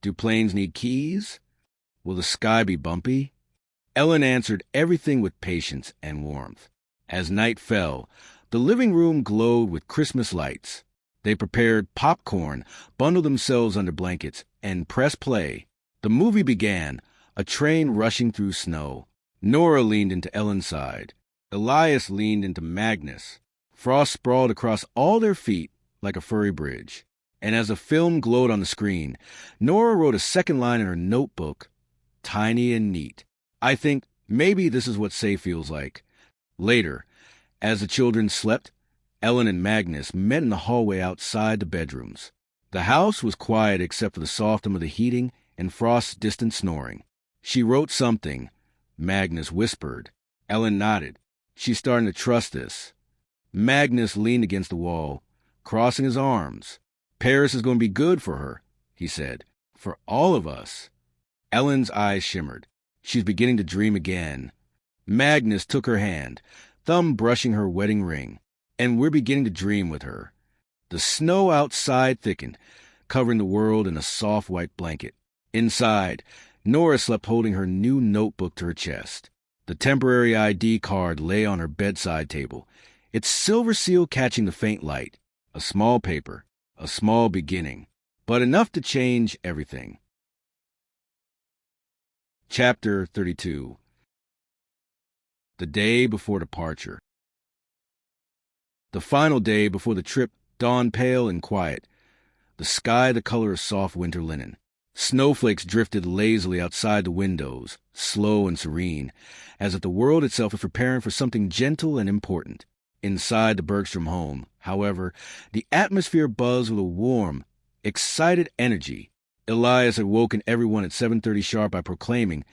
Do planes need keys? Will the sky be bumpy? Elin answered everything with patience and warmth. As night fell, the living room glowed with Christmas lights. They prepared popcorn, bundled themselves under blankets, and pressed play. The movie began, a train rushing through snow. Nora leaned into Elin's side. Elias leaned into Magnus. Frost sprawled across all their feet like a furry bridge. And as the film glowed on the screen, Nora wrote a second line in her notebook, tiny and neat. "I think maybe this is what safe feels like." Later, as the children slept, Elin and Magnus met in the hallway outside the bedrooms. The house was quiet except for the soft hum of the heating and Frost's distant snoring. She wrote something. Magnus whispered. Elin nodded. "She's starting to trust this." Magnus leaned against the wall, crossing his arms. "Paris is going to be good for her," he said. "For all of us." Ellen's eyes shimmered. She's beginning to dream again. Magnus took her hand, thumb brushing her wedding ring. "And we're beginning to dream with her." The snow outside thickened, covering the world in a soft white blanket. Inside, Nora slept holding her new notebook to her chest. The temporary ID card lay on her bedside table, its silver seal catching the faint light. A small paper, a small beginning, but enough to change everything. Chapter 32. The day before departure. The final day before the trip dawned pale and quiet, the sky the color of soft winter linen. Snowflakes drifted lazily outside the windows, slow and serene, as if the world itself was preparing for something gentle and important. Inside the Bergström home, however, the atmosphere buzzed with a warm, excited energy. Elias had woken everyone at 7:30 sharp by proclaiming,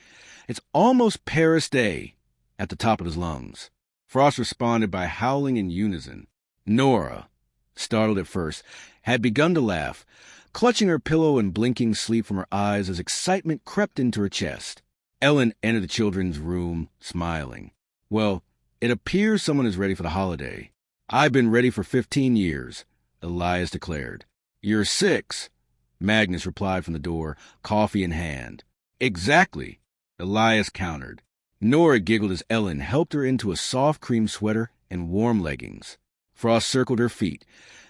"It's almost Paris Day," at the top of his lungs. Frost responded by howling in unison. Nora, startled at first, had begun to laugh, clutching her pillow and blinking sleep from her eyes as excitement crept into her chest. Elin entered the children's room, smiling. "Well, it appears someone is ready for the holiday." "I've been ready for 15 years, Elias declared. "You're 6, Magnus replied from the door, coffee in hand. "Exactly," Elias countered. Nora giggled as Elin helped her into a soft cream sweater and warm leggings. Frost circled her feet,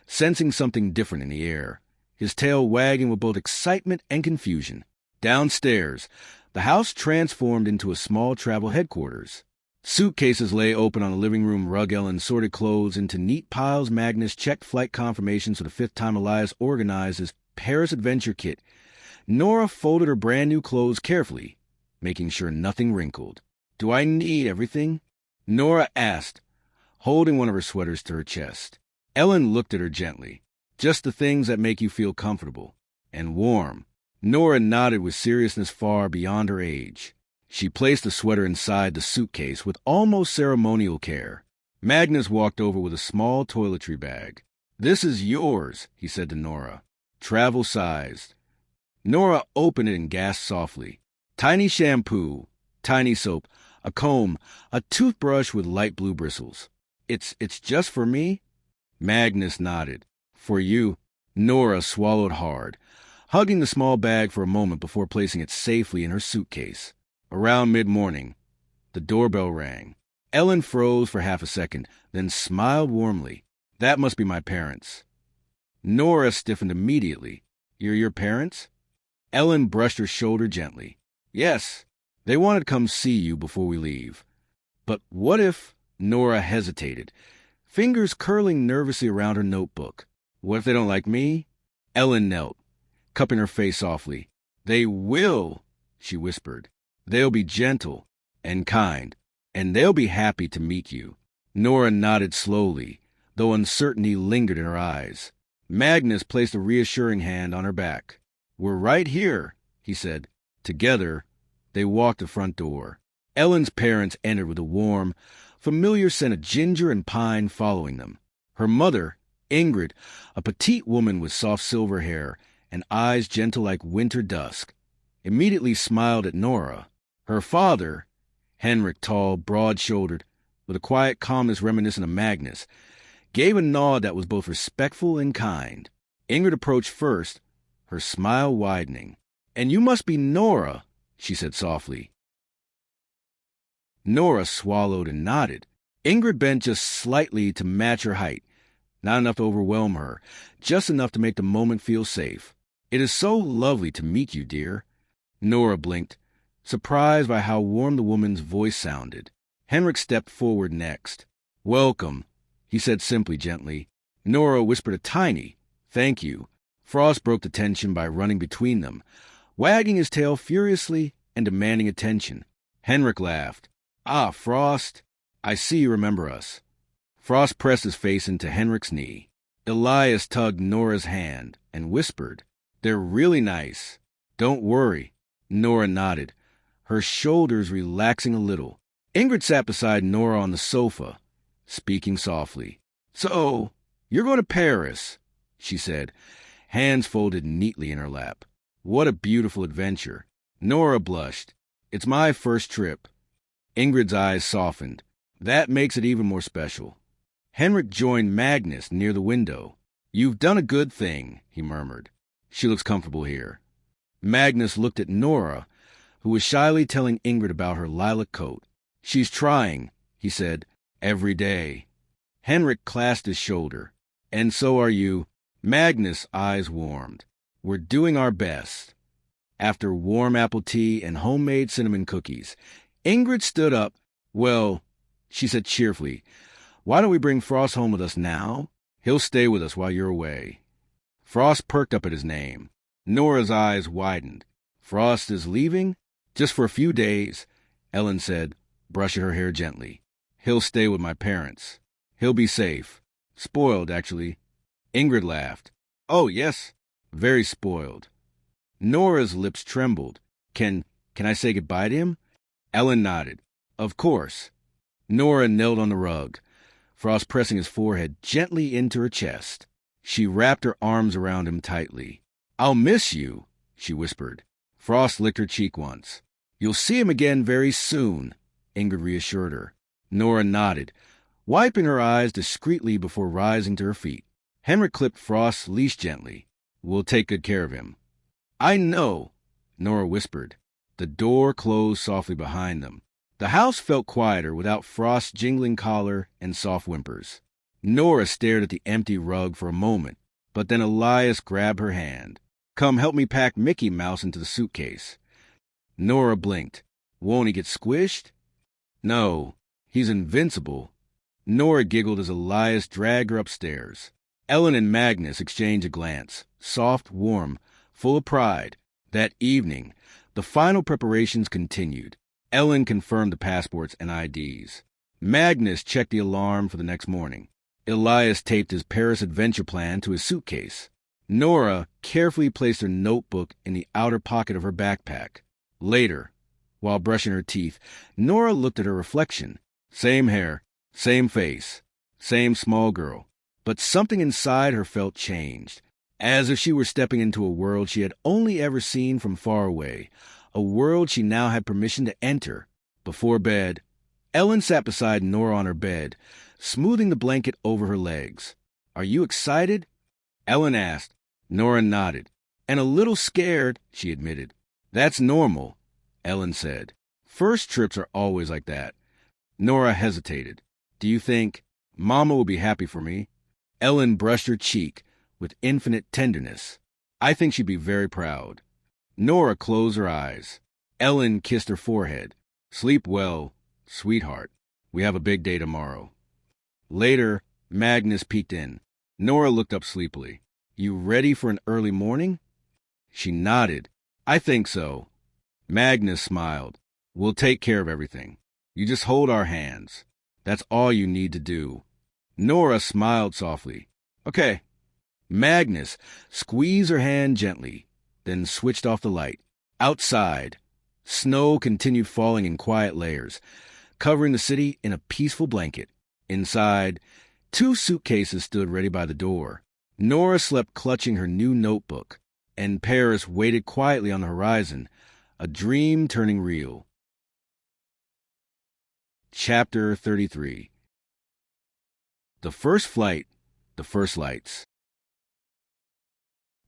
sensing something different in the air, his tail wagging with both excitement and confusion. Downstairs, the house transformed into a small travel headquarters. Suitcases lay open on the living room rug. Elin sorted clothes into neat piles. Magnus checked flight confirmations for the 5th time. Elias organized his Paris adventure kit. Nora folded her brand new clothes carefully, making sure nothing wrinkled. "Do I need everything?" Nora asked, holding one of her sweaters to her chest. Elin looked at her gently. "Just the things that make you feel comfortable and warm." Nora nodded with seriousness far beyond her age. She placed the sweater inside the suitcase with almost ceremonial care. Magnus walked over with a small toiletry bag. "This is yours," he said to Nora. "Travel-sized." Nora opened it and gasped softly. Tiny shampoo, tiny soap, a comb, a toothbrush with light blue bristles. It's just for me?" Magnus nodded. "For you." Nora swallowed hard, hugging the small bag for a moment before placing it safely in her suitcase. Around mid-morning, the doorbell rang. Elin froze for half a second, then smiled warmly. "That must be my parents." Nora stiffened immediately. "You're your parents?" Elin brushed her shoulder gently. "Yes, they wanted to come see you before we leave." "But what if—" Nora hesitated, fingers curling nervously around her notebook. "What if they don't like me?" Elin knelt, cupping her face softly. "They will," she whispered. "They'll be gentle and kind, and they'll be happy to meet you." Nora nodded slowly, though uncertainty lingered in her eyes. Magnus placed a reassuring hand on her back. "We're right here," he said. Together, they walked the front door. Ellen's parents entered with a warm, familiar scent of ginger and pine following them. Her mother, Ingrid, a petite woman with soft silver hair and eyes gentle like winter dusk, immediately smiled at Nora. Her father, Henrik, tall, broad-shouldered, with a quiet calmness reminiscent of Magnus, gave a nod that was both respectful and kind. Ingrid approached first, her smile widening. "And you must be Nora," she said softly. Nora swallowed and nodded. Ingrid bent just slightly to match her height, not enough to overwhelm her, just enough to make the moment feel safe. "It is so lovely to meet you, dear." Nora blinked, surprised by how warm the woman's voice sounded. Henrik stepped forward next. "Welcome," he said simply, gently. Nora whispered a tiny, "Thank you." Frost broke the tension by running between them, wagging his tail furiously and demanding attention. Henrik laughed. "Ah, Frost, I see you remember us." Frost pressed his face into Henrik's knee. Elias tugged Nora's hand and whispered, "They're really nice. Don't worry." Nora nodded, her shoulders relaxing a little. Ingrid sat beside Nora on the sofa, speaking softly. "So, you're going to Paris," she said, hands folded neatly in her lap. "What a beautiful adventure." Nora blushed. "It's my first trip." Ingrid's eyes softened. "That makes it even more special." Henrik joined Magnus near the window. "You've done a good thing," he murmured. "She looks comfortable here." Magnus looked at Nora, who was shyly telling Ingrid about her lilac coat. "She's trying," he said, "every day." Henrik clasped his shoulder. "And so are you." Magnus' eyes warmed. "We're doing our best." After warm apple tea and homemade cinnamon cookies, Ingrid stood up. "Well," she said cheerfully, "why don't we bring Frost home with us now? He'll stay with us while you're away." Frost perked up at his name. Nora's eyes widened. "Frost is leaving?" "Just for a few days," Elin said, brushing her hair gently. "He'll stay with my parents. He'll be safe. Spoiled, actually." Ingrid laughed. "Oh, yes, very spoiled." Nora's lips trembled. Can I say goodbye to him?" Elin nodded. "Of course." Nora knelt on the rug, Frost pressing his forehead gently into her chest. She wrapped her arms around him tightly. "I'll miss you," she whispered. Frost licked her cheek once. "You'll see him again very soon," Ingrid reassured her. Nora nodded, wiping her eyes discreetly before rising to her feet. Henrik clipped Frost's leash gently. "We'll take good care of him." "I know," Nora whispered. The door closed softly behind them. The house felt quieter without Frost's jingling collar and soft whimpers. Nora stared at the empty rug for a moment, but then Elias grabbed her hand. Come help me pack Mickey Mouse into the suitcase. Nora blinked. Won't he get squished? No, he's invincible. Nora giggled as Elias dragged her upstairs. Elin and Magnus exchanged a glance, soft, warm, full of pride. That evening, the final preparations continued. Elin confirmed the passports and IDs. Magnus checked the alarm for the next morning. Elias taped his Paris adventure plan to his suitcase. Nora carefully placed her notebook in the outer pocket of her backpack. Later, while brushing her teeth, Nora looked at her reflection. Same hair, same face, same small girl. But something inside her felt changed, as if she were stepping into a world she had only ever seen from far away, a world she now had permission to enter. Before bed, Elin sat beside Nora on her bed, smoothing the blanket over her legs. Are you excited? Elin asked. Nora nodded. And a little scared, she admitted. That's normal, Elin said. First trips are always like that. Nora hesitated. Do you think Mama will be happy for me? Elin brushed her cheek with infinite tenderness. I think she'd be very proud. Nora closed her eyes. Elin kissed her forehead. Sleep well, sweetheart. We have a big day tomorrow. Later, Magnus peeked in. Nora looked up sleepily. You ready for an early morning? She nodded. I think so. Magnus smiled. We'll take care of everything. You just hold our hands. That's all you need to do. Nora smiled softly. Okay. Magnus squeezed her hand gently, then switched off the light. Outside, snow continued falling in quiet layers, covering the city in a peaceful blanket. Inside, 2 suitcases stood ready by the door. Nora slept clutching her new notebook, and Paris waited quietly on the horizon, a dream turning real. Chapter 33. The first flight, the first lights.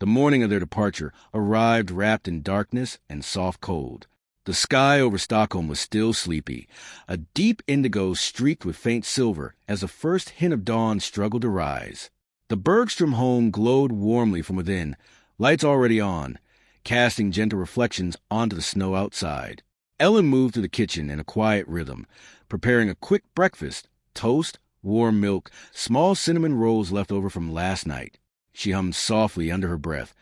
The morning of their departure arrived wrapped in darkness and soft cold. The sky over Stockholm was still sleepy, a deep indigo streaked with faint silver as the first hint of dawn struggled to rise. The Bergström home glowed warmly from within, lights already on, casting gentle reflections onto the snow outside. Elin moved to the kitchen in a quiet rhythm, preparing a quick breakfast, toast, warm milk, small cinnamon rolls left over from last night. She hummed softly under her breath,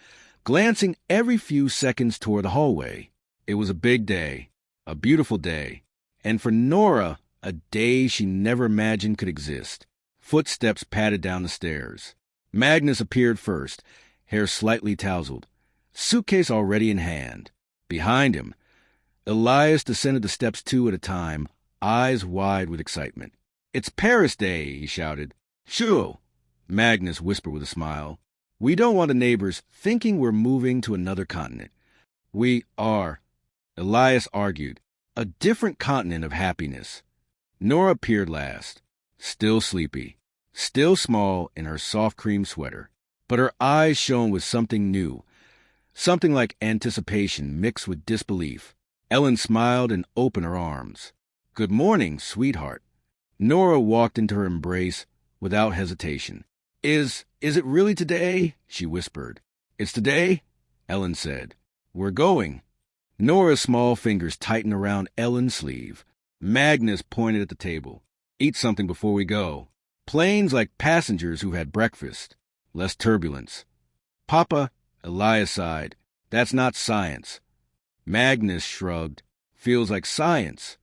glancing every few seconds toward the hallway. It was a big day, a beautiful day, and for Nora, a day she never imagined could exist. Footsteps padded down the stairs. Magnus appeared first, hair slightly tousled, suitcase already in hand. Behind him, Elias descended the steps 2 at a time, eyes wide with excitement. It's Paris Day, he shouted. Sure, Magnus whispered with a smile. We don't want the neighbors thinking we're moving to another continent. We are, Elias argued, a different continent of happiness. Nora appeared last, still sleepy, still small in her soft cream sweater, but her eyes shone with something new, something like anticipation mixed with disbelief. Elin smiled and opened her arms. Good morning, sweetheart. Nora walked into her embrace without hesitation. Is it really today? She whispered. It's today, Elin said. We're going. Nora's small fingers tightened around Elin's sleeve. Magnus pointed at the table. Eat something before we go. Planes like passengers who've had breakfast. Less turbulence. Papa, Elias sighed. That's not science. Magnus shrugged. Feels like science.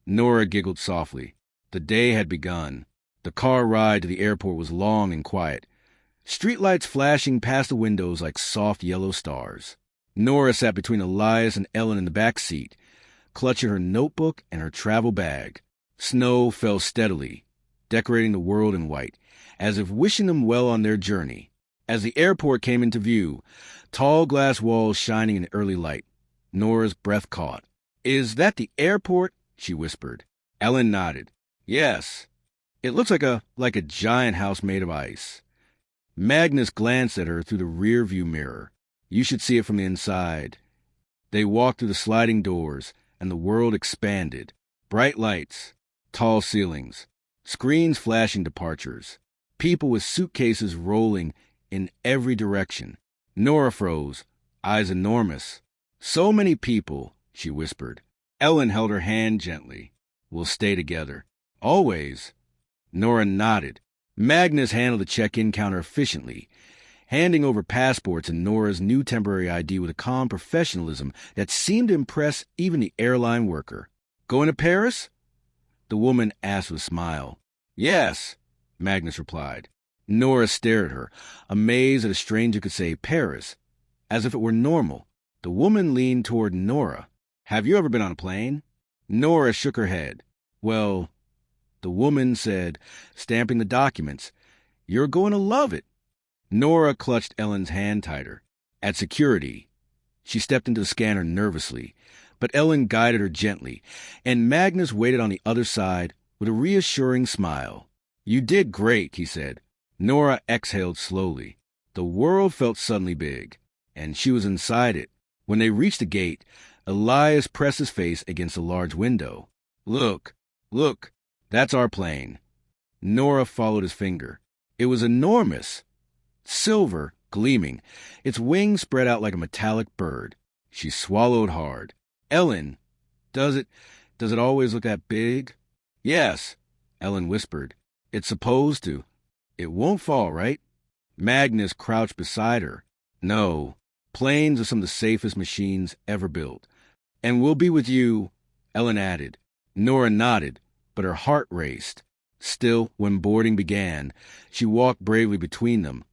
Nora giggled softly. The day had begun. The car ride to the airport was long and quiet. Streetlights flashing past the windows like soft yellow stars. Nora sat between Elias and Elin in the back seat, clutching her notebook and her travel bag. Snow fell steadily, decorating the world in white, as if wishing them well on their journey. As the airport came into view, tall glass walls shining in the early light, Nora's breath caught. Is that the airport? She whispered. Elin nodded. Yes. It looks like a giant house made of ice. Magnus glanced at her through the rear-view mirror. You should see it from the inside. They walked through the sliding doors, and the world expanded. Bright lights, tall ceilings, screens flashing departures, people with suitcases rolling in every direction. Nora froze, eyes enormous. So many people, she whispered. Elin held her hand gently. We'll stay together. Always. Nora nodded. Magnus handled the check-in counter efficiently, handing over passports and Nora's new temporary ID with a calm professionalism that seemed to impress even the airline worker. Going to Paris? The woman asked with a smile. Yes, Magnus replied. Nora stared at her, amazed that a stranger could say Paris, as if it were normal. The woman leaned toward Nora. Have you ever been on a plane? Nora shook her head. Well, the woman said, stamping the documents, you're going to love it. Nora clutched Elin's hand tighter. At security, she stepped into the scanner nervously, but Elin guided her gently, and Magnus waited on the other side with a reassuring smile. You did great, he said. Nora exhaled slowly. The world felt suddenly big, and she was inside it. When they reached the gate, Elias pressed his face against a large window. Look, that's our plane. Nora followed his finger. It was enormous. Silver, gleaming, its wings spread out like a metallic bird. She swallowed hard. Elin, does it always look that big? Yes, Elin whispered. It's supposed to. It won't fall, right? Magnus crouched beside her. No, planes are some of the safest machines ever built. And we'll be with you, Elin added. Nora nodded, but her heart raced. Still, when boarding began, she walked bravely between them,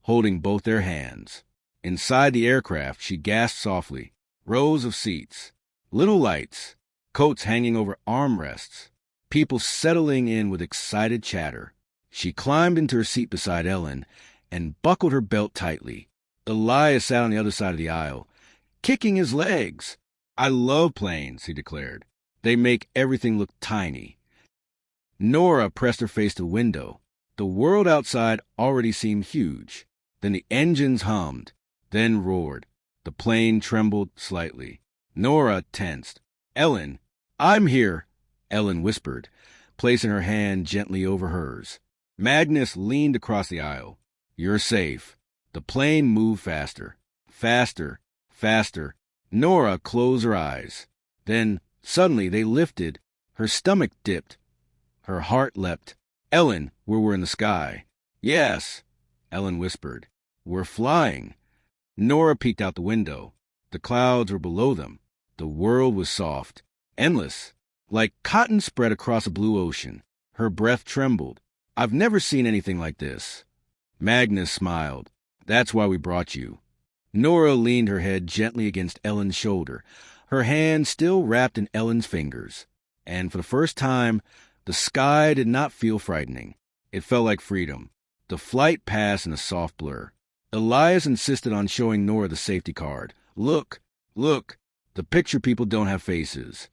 holding both their hands. Inside the aircraft, she gasped softly. Rows of seats, little lights, coats hanging over armrests, people settling in with excited chatter. She climbed into her seat beside Elin and buckled her belt tightly. Elias sat on the other side of the aisle, kicking his legs. I love planes, he declared. They make everything look tiny. Nora pressed her face to the window. The world outside already seemed huge. Then the engines hummed, then roared. The plane trembled slightly. Nora tensed. Elin, I'm here, Elin whispered, placing her hand gently over hers. Magnus leaned across the aisle. You're safe. The plane moved faster. Faster. Faster. Nora closed her eyes. Then, suddenly, they lifted. Her stomach dipped. Her heart leapt. Elin, we're in the sky. Yes, Elin whispered. We're flying. Nora peeked out the window. The clouds were below them. The world was soft, endless, like cotton spread across a blue ocean. Her breath trembled. I've never seen anything like this. Magnus smiled. That's why we brought you. Nora leaned her head gently against Elin's shoulder, her hand still wrapped in Elin's fingers. And for the first time, the sky did not feel frightening. It felt like freedom. The flight passed in a soft blur. Elias insisted on showing Nora the safety card. Look. The picture people don't have faces.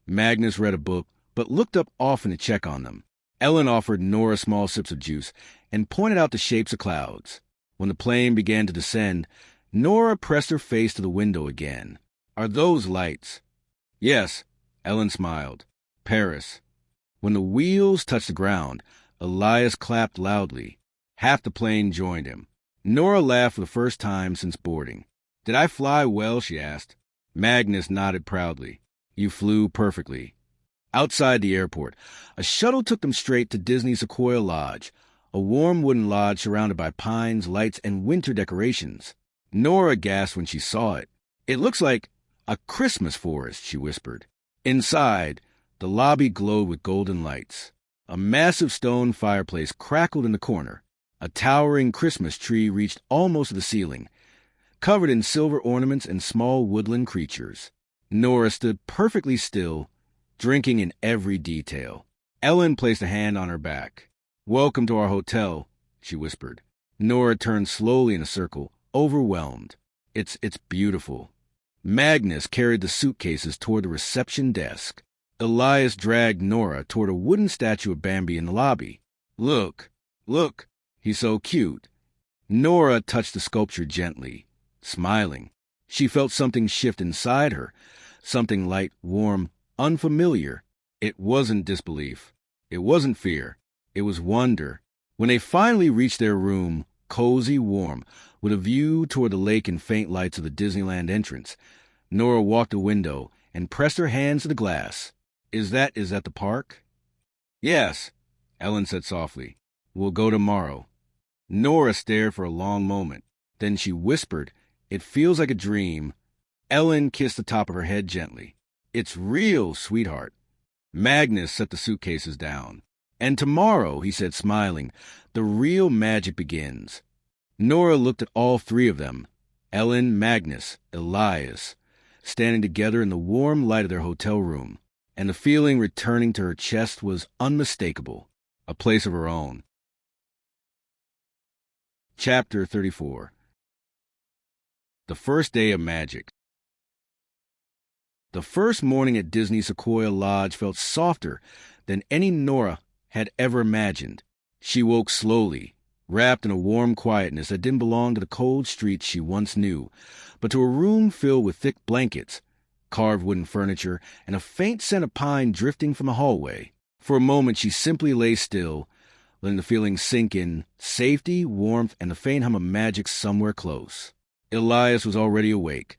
Magnus read a book, but looked up often to check on them. Elin offered Nora small sips of juice and pointed out the shapes of clouds. When the plane began to descend, Nora pressed her face to the window again. Are those lights? Yes, Elin smiled. Paris. When the wheels touched the ground, Elias clapped loudly. Half the plane joined him. Nora laughed for the first time since boarding. Did I fly well? She asked. Magnus nodded proudly. You flew perfectly. Outside the airport, a shuttle took them straight to Disney's Sequoia Lodge, a warm wooden lodge surrounded by pines, lights, and winter decorations. Nora gasped when she saw it. It looks like a Christmas forest, she whispered. Inside, the lobby glowed with golden lights. A massive stone fireplace crackled in the corner. A towering Christmas tree reached almost to the ceiling, covered in silver ornaments and small woodland creatures. Nora stood perfectly still, drinking in every detail. Elin placed a hand on her back. Welcome to our hotel, she whispered. Nora turned slowly in a circle, overwhelmed. It's beautiful. Magnus carried the suitcases toward the reception desk. Elias dragged Nora toward a wooden statue of Bambi in the lobby. Look, he's so cute. Nora touched the sculpture gently, smiling. She felt something shift inside her, something light, warm, unfamiliar. It wasn't disbelief. It wasn't fear. It was wonder. When they finally reached their room, cozy, warm, with a view toward the lake and faint lights of the Disneyland entrance. Nora walked to the window and pressed her hands to the glass. Is that the park? Yes, Elin said softly. We'll go tomorrow. Nora stared for a long moment. Then she whispered, It feels like a dream. Elin kissed the top of her head gently. It's real, sweetheart. Magnus set the suitcases down. And tomorrow, he said, smiling, the real magic begins. Nora looked at all three of them, Elin, Magnus, Elias, standing together in the warm light of their hotel room, and the feeling returning to her chest was unmistakable, a place of her own. Chapter 34. The First Day of Magic. The first morning at Disney Sequoia Lodge felt softer than any Nora had ever imagined. She woke slowly, wrapped in a warm quietness that didn't belong to the cold streets she once knew, but to a room filled with thick blankets, carved wooden furniture, and a faint scent of pine drifting from the hallway. For a moment she simply lay still, letting the feeling sink in, safety, warmth, and the faint hum of magic somewhere close. Elias was already awake,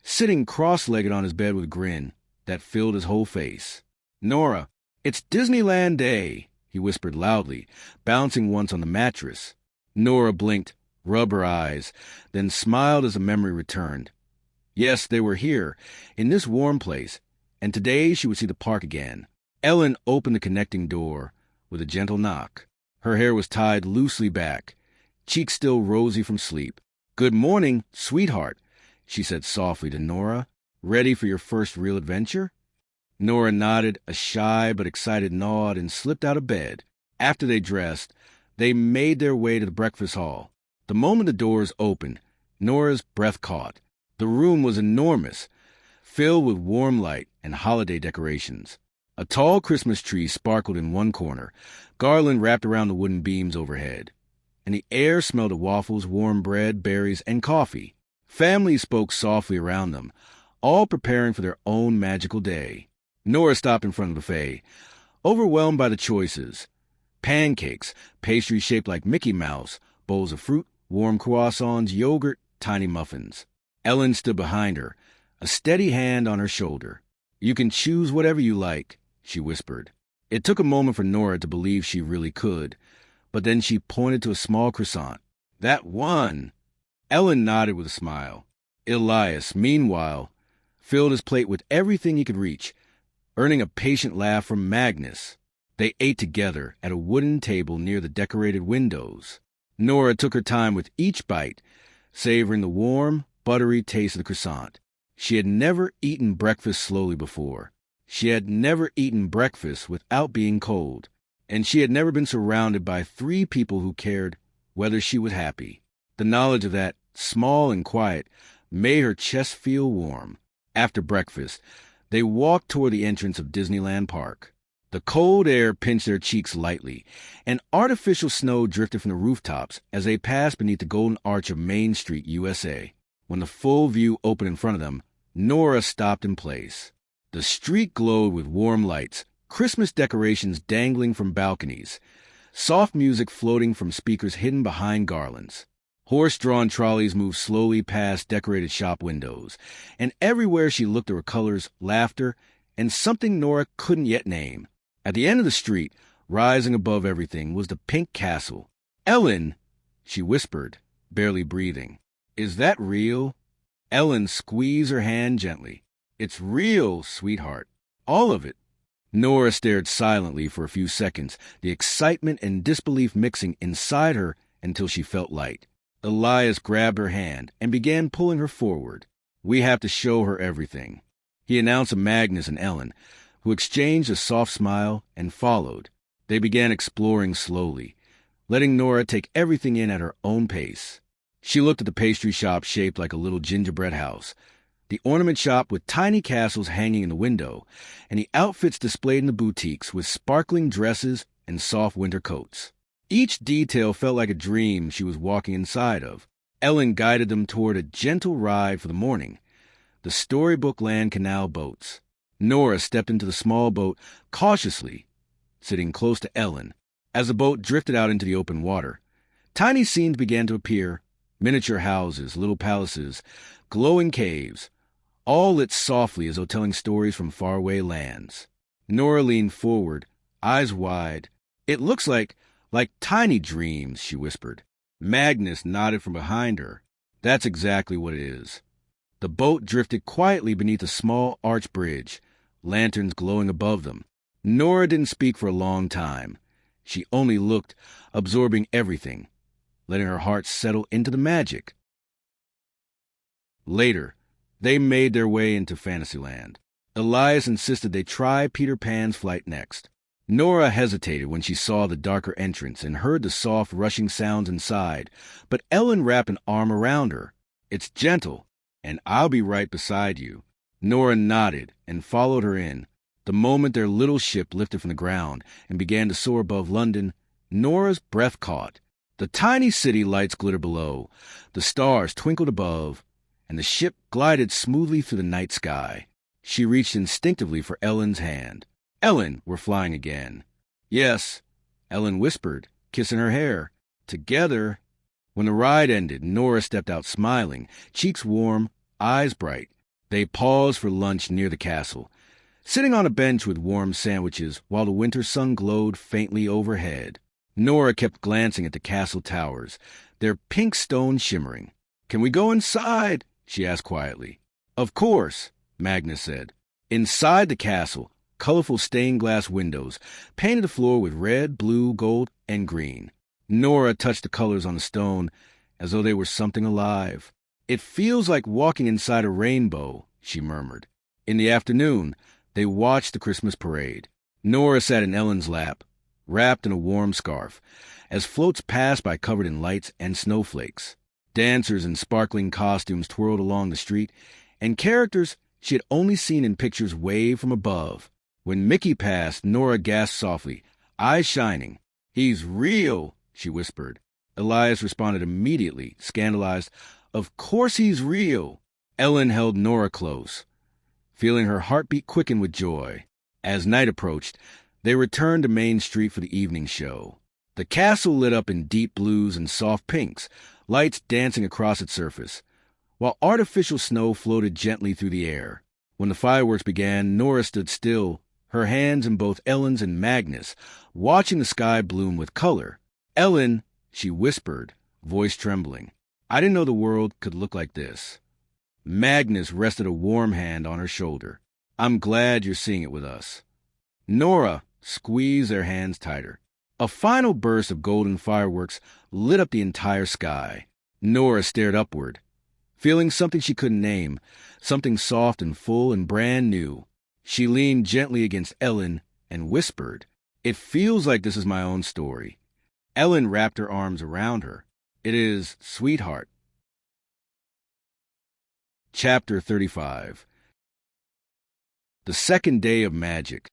sitting cross-legged on his bed with a grin that filled his whole face. Nora, it's Disneyland Day, he whispered loudly, bouncing once on the mattress. Nora blinked, rubbed her eyes, then smiled as the memory returned. Yes, they were here, in this warm place, and today she would see the park again. Elin opened the connecting door with a gentle knock. Her hair was tied loosely back, cheeks still rosy from sleep. Good morning, sweetheart, she said softly to Nora. Ready for your first real adventure? Nora nodded, a shy but excited nod, and slipped out of bed. After they dressed, they made their way to the breakfast hall. The moment the doors opened, Nora's breath caught. The room was enormous, filled with warm light and holiday decorations. A tall Christmas tree sparkled in one corner, garland wrapped around the wooden beams overhead. And the air smelled of waffles, warm bread, berries, and coffee. Families spoke softly around them, all preparing for their own magical day. Nora stopped in front of the buffet, overwhelmed by the choices. Pancakes, pastries shaped like Mickey Mouse, bowls of fruit, warm croissants, yogurt, tiny muffins. Elin stood behind her, a steady hand on her shoulder. You can choose whatever you like, she whispered. It took a moment for Nora to believe she really could, but then she pointed to a small croissant. That one! Elin nodded with a smile. Elias, meanwhile, filled his plate with everything he could reach, earning a patient laugh from Magnus. They ate together at a wooden table near the decorated windows. Nora took her time with each bite, savoring the warm, buttery taste of the croissant. She had never eaten breakfast slowly before. She had never eaten breakfast without being cold. And she had never been surrounded by three people who cared whether she was happy. The knowledge of that, small and quiet, made her chest feel warm. After breakfast, they walked toward the entrance of Disneyland Park. The cold air pinched their cheeks lightly, and artificial snow drifted from the rooftops as they passed beneath the golden arch of Main Street, USA. When the full view opened in front of them, Nora stopped in place. The street glowed with warm lights, Christmas decorations dangling from balconies, soft music floating from speakers hidden behind garlands. Horse-drawn trolleys moved slowly past decorated shop windows, and everywhere she looked there were colors, laughter, and something Nora couldn't yet name. At the end of the street, rising above everything, was the pink castle. Elin, she whispered, barely breathing. Is that real? Elin squeezed her hand gently. It's real, sweetheart. All of it. Nora stared silently for a few seconds, the excitement and disbelief mixing inside her until she felt light. Elias grabbed her hand and began pulling her forward. We have to show her everything, he announced to Magnus and Elin, who exchanged a soft smile and followed. They began exploring slowly, letting Nora take everything in at her own pace. She looked at the pastry shop shaped like a little gingerbread house, the ornament shop with tiny castles hanging in the window, and the outfits displayed in the boutiques with sparkling dresses and soft winter coats. Each detail felt like a dream she was walking inside of. Elin guided them toward a gentle ride for the morning, the Storybook Land Canal boats. Nora stepped into the small boat cautiously, sitting close to Elin. As the boat drifted out into the open water, Tiny scenes began to appear: miniature houses, little palaces, glowing caves, all lit softly as though telling stories from faraway lands. Nora leaned forward, eyes wide. "It looks like tiny dreams," she whispered. Magnus nodded from behind her. "That's exactly what it is." The boat drifted quietly beneath a small arch bridge, lanterns glowing above them. Nora didn't speak for a long time. She only looked, absorbing everything, letting her heart settle into the magic. Later, they made their way into Fantasyland. Elias insisted they try Peter Pan's flight next. Nora hesitated when she saw the darker entrance and heard the soft rushing sounds inside, but Elin wrapped an arm around her. "It's gentle, and I'll be right beside you." Nora nodded and followed her in. The moment their little ship lifted from the ground and began to soar above London, Nora's breath caught. The tiny city lights glittered below, the stars twinkled above, and the ship glided smoothly through the night sky. She reached instinctively for Ellen's hand. "Ellen, we're flying again." "Yes," Ellen whispered, kissing her hair. "Together." When the ride ended, Nora stepped out smiling, cheeks warm, eyes bright. They paused for lunch near the castle, sitting on a bench with warm sandwiches while the winter sun glowed faintly overhead. Nora kept glancing at the castle towers, their pink stone shimmering. "Can we go inside?" she asked quietly. "Of course," Magnus said. Inside the castle, colorful stained glass windows painted the floor with red, blue, gold, and green. Nora touched the colors on the stone as though they were something alive. "It feels like walking inside a rainbow," she murmured. In the afternoon, they watched the Christmas parade. Nora sat in Ellen's lap, wrapped in a warm scarf, as floats passed by covered in lights and snowflakes. Dancers in sparkling costumes twirled along the street, and characters she had only seen in pictures waved from above. When Mickey passed, Nora gasped softly, eyes shining. "He's real," she whispered. Elias responded immediately, scandalized. "Of course he's real." Ellen held Nora close, feeling her heartbeat quicken with joy. As night approached, they returned to Main Street for the evening show. The castle lit up in deep blues and soft pinks, lights dancing across its surface, while artificial snow floated gently through the air. When the fireworks began, Nora stood still, her hands in both Ellen's and Magnus, watching the sky bloom with color. "Ellen," she whispered, voice trembling, "I didn't know the world could look like this." Magnus rested a warm hand on her shoulder. "I'm glad you're seeing it with us." Nora squeezed their hands tighter. A final burst of golden fireworks lit up the entire sky. Nora stared upward, feeling something she couldn't name, something soft and full and brand new. She leaned gently against Ellen and whispered, "It feels like this is my own story." Ellen wrapped her arms around her. "It is, sweetheart." Chapter 35. The Second Day of Magic.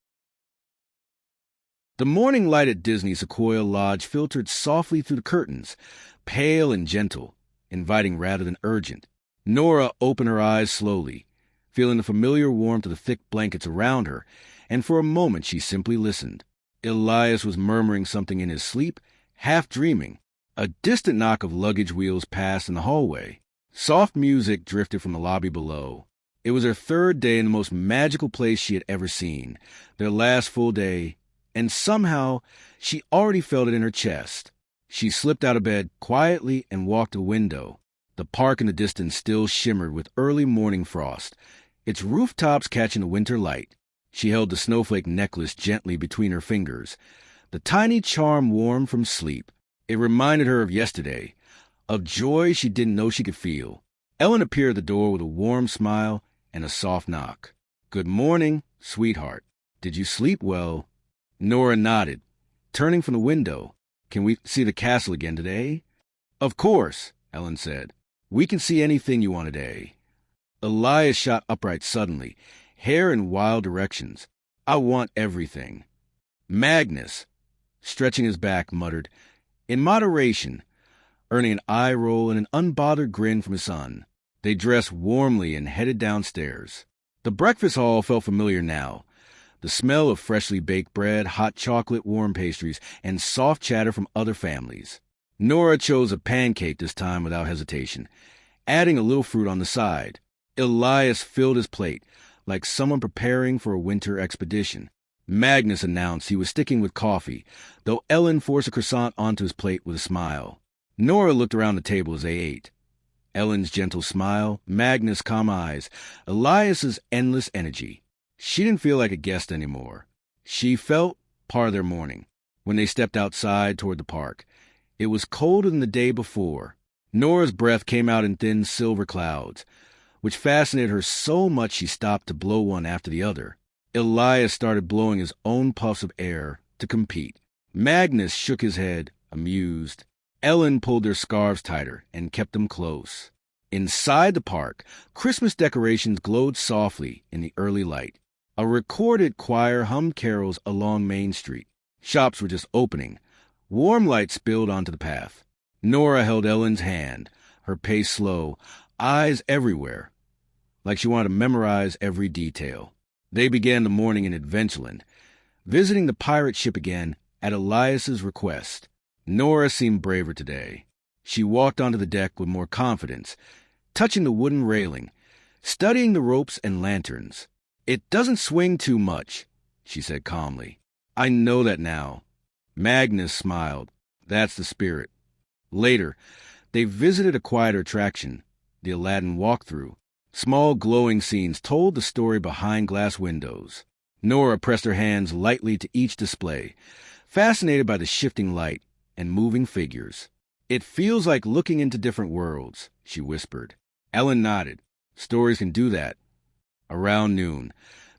The morning light at Disney Sequoia Lodge filtered softly through the curtains, pale and gentle, inviting rather than urgent. Nora opened her eyes slowly, feeling the familiar warmth of the thick blankets around her, and for a moment she simply listened. Elias was murmuring something in his sleep, half dreaming. A distant knock of luggage wheels passed in the hallway. Soft music drifted from the lobby below. It was her third day in the most magical place she had ever seen, their last full day, and somehow she already felt it in her chest. She slipped out of bed quietly and walked to the window. The park in the distance still shimmered with early morning frost, its rooftops catching the winter light. She held the snowflake necklace gently between her fingers. The tiny charm warmed from sleep. It reminded her of yesterday, of joy she didn't know she could feel. Ellen appeared at the door with a warm smile and a soft knock. "Good morning, sweetheart. Did you sleep well?" Nora nodded, turning from the window. "Can we see the castle again today?" "Of course," Ellen said. "We can see anything you want today." Elias shot upright suddenly, hair in wild directions. "I want everything." Magnus, stretching his back, muttered, "In moderation," earning an eye roll and an unbothered grin from his son. They dressed warmly and headed downstairs. The breakfast hall felt familiar now. The smell of freshly baked bread, hot chocolate, warm pastries, and soft chatter from other families. Nora chose a pancake this time without hesitation, adding a little fruit on the side. Elias filled his plate, like someone preparing for a winter expedition. Magnus announced he was sticking with coffee, though Elin forced a croissant onto his plate with a smile. Nora looked around the table as they ate. Ellen's gentle smile, Magnus' calm eyes, Elias's endless energy. She didn't feel like a guest anymore. She felt part of their morning. When they stepped outside toward the park, it was colder than the day before. Nora's breath came out in thin silver clouds, which fascinated her so much she stopped to blow one after the other. Elias started blowing his own puffs of air to compete. Magnus shook his head, amused. Elin pulled their scarves tighter and kept them close. Inside the park, Christmas decorations glowed softly in the early light. A recorded choir hummed carols along Main Street. Shops were just opening. Warm light spilled onto the path. Nora held Ellen's hand, her pace slow, eyes everywhere, like she wanted to memorize every detail. They began the morning in Adventureland, visiting the pirate ship again at Elias's request. Nora seemed braver today. She walked onto the deck with more confidence, touching the wooden railing, studying the ropes and lanterns. "It doesn't swing too much," she said calmly. "I know that now." Magnus smiled. "That's the spirit." Later, they visited a quieter attraction, the Aladdin walkthrough. Small glowing scenes told the story behind glass windows. Nora pressed her hands lightly to each display, fascinated by the shifting light and moving figures. "It feels like looking into different worlds," she whispered. Elin nodded. "Stories can do that." Around noon,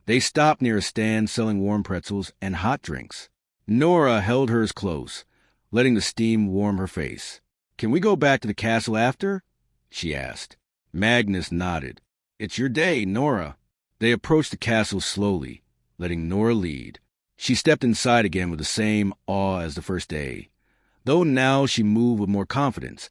they stopped near a stand selling warm pretzels and hot drinks. Nora held hers close, letting the steam warm her face. "Can we go back to the castle after?" she asked. Magnus nodded. "It's your day, Nora." They approached the castle slowly, letting Nora lead. She stepped inside again with the same awe as the first day, though now she moved with more confidence,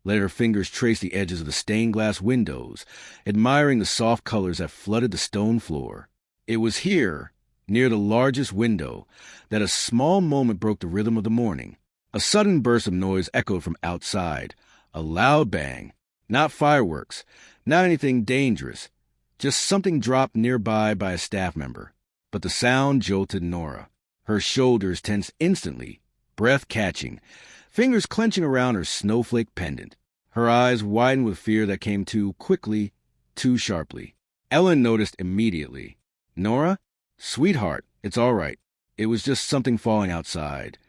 letting her fingers trace the edges of the stained glass windows, admiring the soft colors that flooded the stone floor. It was here, near the largest window, that a small moment broke the rhythm of the morning. A sudden burst of noise echoed from outside, a loud bang. Not fireworks, not anything dangerous, just something dropped nearby by a staff member. But the sound jolted Nora. Her shoulders tensed instantly, breath catching, fingers clenching around her snowflake pendant. Her eyes widened with fear that came too quickly, too sharply. Elin noticed immediately. "Nora? Sweetheart, it's all right. It was just something falling outside."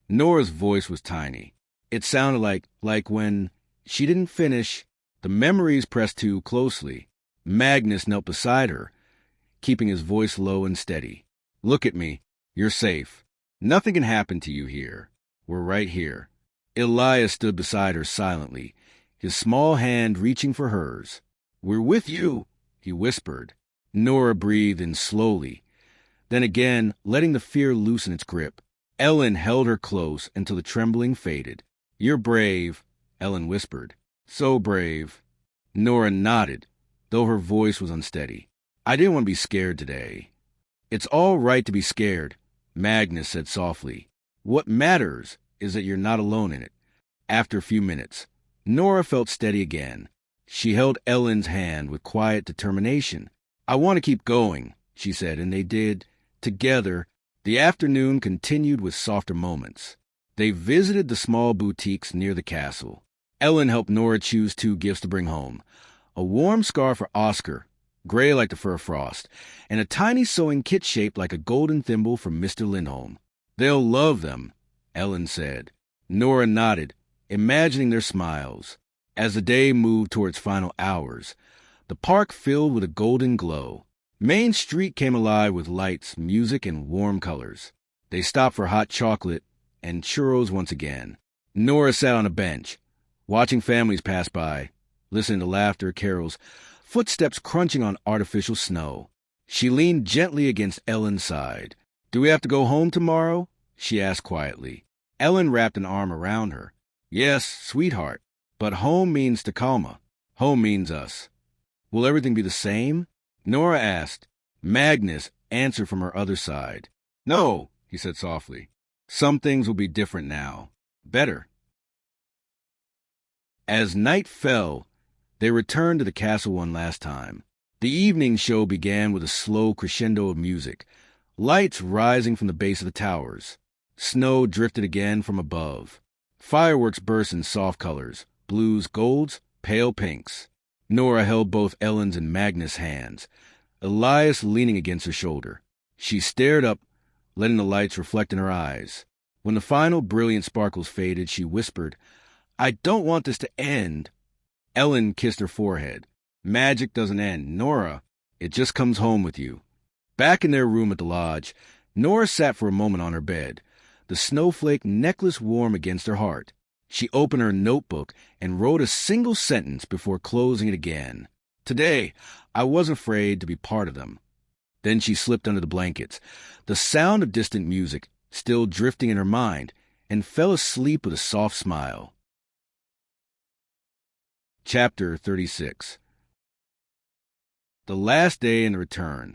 Nora's voice was tiny. It sounded like when she didn't finish. The memories pressed too closely. Magnus knelt beside her, keeping his voice low and steady. "Look at me. You're safe. Nothing can happen to you here. We're right here." Elias stood beside her silently, his small hand reaching for hers. "We're with you," he whispered. Nora breathed in slowly, then again letting the fear loosen its grip. Elin held her close until the trembling faded. "You're brave," Elin whispered. "So brave." Nora nodded, though her voice was unsteady. "I didn't want to be scared today." "It's all right to be scared," Magnus said softly. "What matters is that you're not alone in it." After a few minutes, Nora felt steady again. She held Ellen's hand with quiet determination. "I want to keep going," she said, and they did, together. The afternoon continued with softer moments. They visited the small boutiques near the castle. Elin helped Nora choose 2 gifts to bring home. A warm scarf for Oscar, gray like the fur frost, and a tiny sewing kit shaped like a golden thimble from Mr. Lindholm. "They'll love them," Elin said. Nora nodded, imagining their smiles. As the day moved toward its final hours, the park filled with a golden glow. Main Street came alive with lights, music, and warm colors. They stopped for hot chocolate and churros once again. Nora sat on a bench, watching families pass by, listening to laughter, carols, footsteps crunching on artificial snow. She leaned gently against Ellen's side. "Do we have to go home tomorrow?" she asked quietly. Elin wrapped an arm around her. "Yes, sweetheart, but home means Tacoma. Home means us." "Will everything be the same?" Nora asked. Magnus answered from her other side. "No," he said softly. "Some things will be different now. Better." As night fell, they returned to the castle one last time. The evening show began with a slow crescendo of music, lights rising from the base of the towers. Snow drifted again from above. Fireworks burst in soft colors, blues, golds, pale pinks. Nora held both Ellen's and Magnus' hands, Elias leaning against her shoulder. She stared up, letting the lights reflect in her eyes. When the final brilliant sparkles faded, she whispered, "I don't want this to end." Elin kissed her forehead. "Magic doesn't end, Nora. It just comes home with you." Back in their room at the lodge, Nora sat for a moment on her bed, the snowflake necklace warm against her heart. She opened her notebook and wrote a single sentence before closing it again. "Today, I wasn't afraid to be part of them." Then she slipped under the blankets, the sound of distant music still drifting in her mind, and fell asleep with a soft smile. Chapter 36. The last day and the return.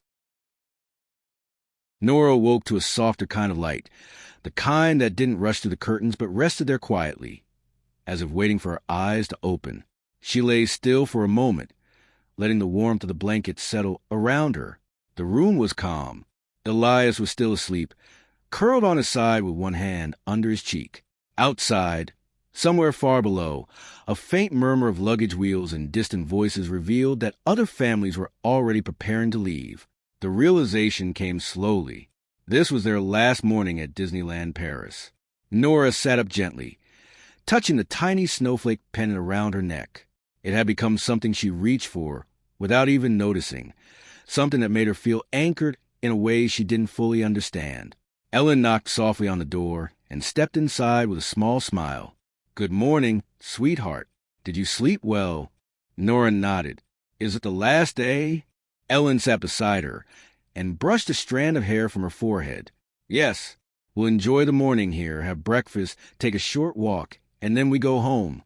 Nora woke to a softer kind of light, the kind that didn't rush through the curtains but rested there quietly, as if waiting for her eyes to open. She lay still for a moment, letting the warmth of the blanket settle around her. The room was calm. Elias was still asleep, curled on his side with one hand under his cheek. Outside, somewhere far below, a faint murmur of luggage wheels and distant voices revealed that other families were already preparing to leave. The realization came slowly. This was their last morning at Disneyland Paris. Nora sat up gently, touching the tiny snowflake pendant around her neck. It had become something she reached for without even noticing, something that made her feel anchored in a way she didn't fully understand. Elin knocked softly on the door and stepped inside with a small smile. "Good morning, sweetheart. Did you sleep well?" Nora nodded. "Is it the last day?" Elin sat beside her and brushed a strand of hair from her forehead. "Yes, we'll enjoy the morning here, have breakfast, take a short walk, and then we go home."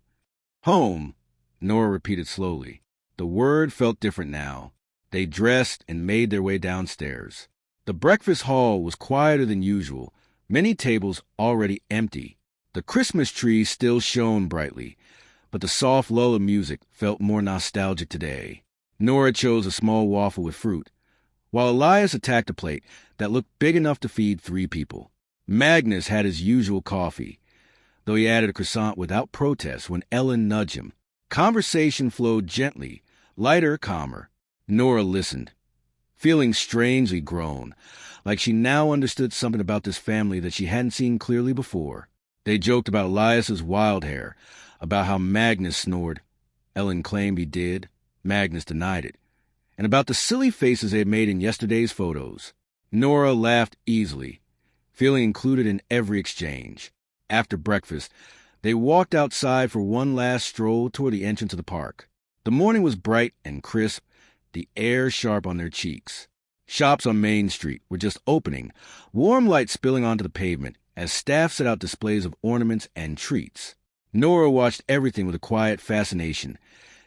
"Home," Nora repeated slowly. The word felt different now. They dressed and made their way downstairs. The breakfast hall was quieter than usual, many tables already empty. The Christmas tree still shone brightly, but the soft lull of music felt more nostalgic today. Nora chose a small waffle with fruit, while Elias attacked a plate that looked big enough to feed 3 people. Magnus had his usual coffee, though he added a croissant without protest when Elin nudged him. Conversation flowed gently, lighter, calmer. Nora listened, feeling strangely grown, like she now understood something about this family that she hadn't seen clearly before. They joked about Elias's wild hair, about how Magnus snored. Elin claimed he did. Magnus denied it. And about the silly faces they had made in yesterday's photos. Nora laughed easily, feeling included in every exchange. After breakfast, they walked outside for one last stroll toward the entrance of the park. The morning was bright and crisp, the air sharp on their cheeks. Shops on Main Street were just opening, warm light spilling onto the pavement as staff set out displays of ornaments and treats. Nora watched everything with a quiet fascination,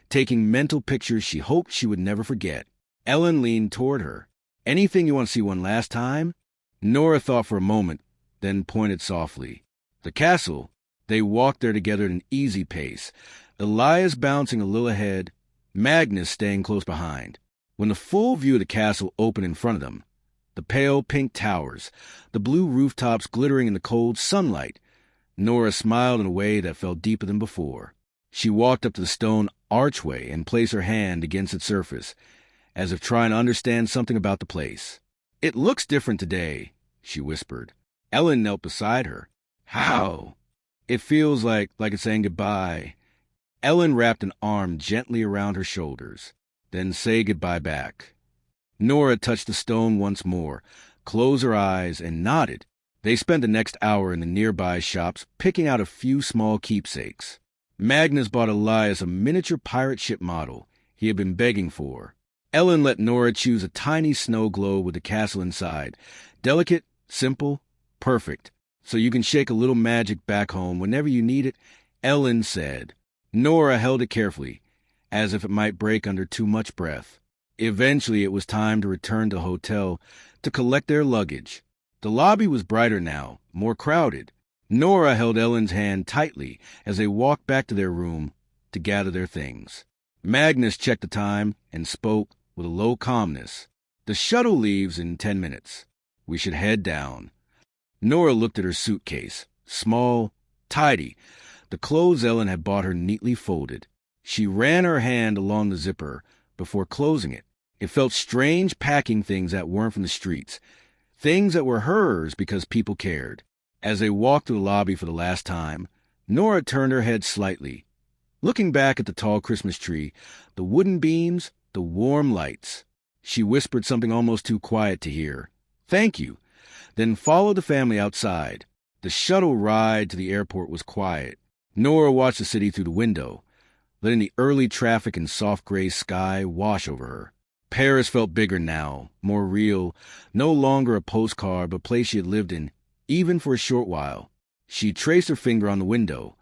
taking mental pictures she hoped she would never forget. Elin leaned toward her. "Anything you want to see one last time?" Nora thought for a moment, then pointed softly. The castle. They walked there together at an easy pace, Elias bouncing a little ahead, Magnus staying close behind. When the full view of the castle opened in front of them, the pale pink towers, the blue rooftops glittering in the cold sunlight, Nora smiled in a way that felt deeper than before. She walked up to the stone archway and placed her hand against its surface, as if trying to understand something about the place. "It looks different today," she whispered. Elin knelt beside her. "How?" "It feels like it's saying goodbye." Elin wrapped an arm gently around her shoulders. "Then say goodbye back." Nora touched the stone once more, closed her eyes, and nodded. They spent the next hour in the nearby shops picking out a few small keepsakes. Magnus bought Elias a miniature pirate ship model he had been begging for. Elin let Nora choose a tiny snow globe with the castle inside. Delicate, simple, perfect. "So you can shake a little magic back home whenever you need it," Elin said. Nora held it carefully, as if it might break under too much breath. Eventually it was time to return to the hotel to collect their luggage. The lobby was brighter now, more crowded. Nora held Ellen's hand tightly as they walked back to their room, to gather their things. Magnus checked the time and spoke with a low calmness. "The shuttle leaves in 10 minutes. We should head down." Nora looked at her suitcase. Small, tidy. The clothes Elin had bought her neatly folded. She ran her hand along the zipper before closing it. It felt strange packing things that weren't from the streets. Things that were hers because people cared. As they walked through the lobby for the last time, Nora turned her head slightly, looking back at the tall Christmas tree, the wooden beams, the warm lights. She whispered something almost too quiet to hear. "Thank you," then followed the family outside. The shuttle ride to the airport was quiet. Nora watched the city through the window, letting the early traffic and soft gray sky wash over her. Paris felt bigger now, more real, no longer a postcard, but a place she had lived in, even for a short while. She traced her finger on the window,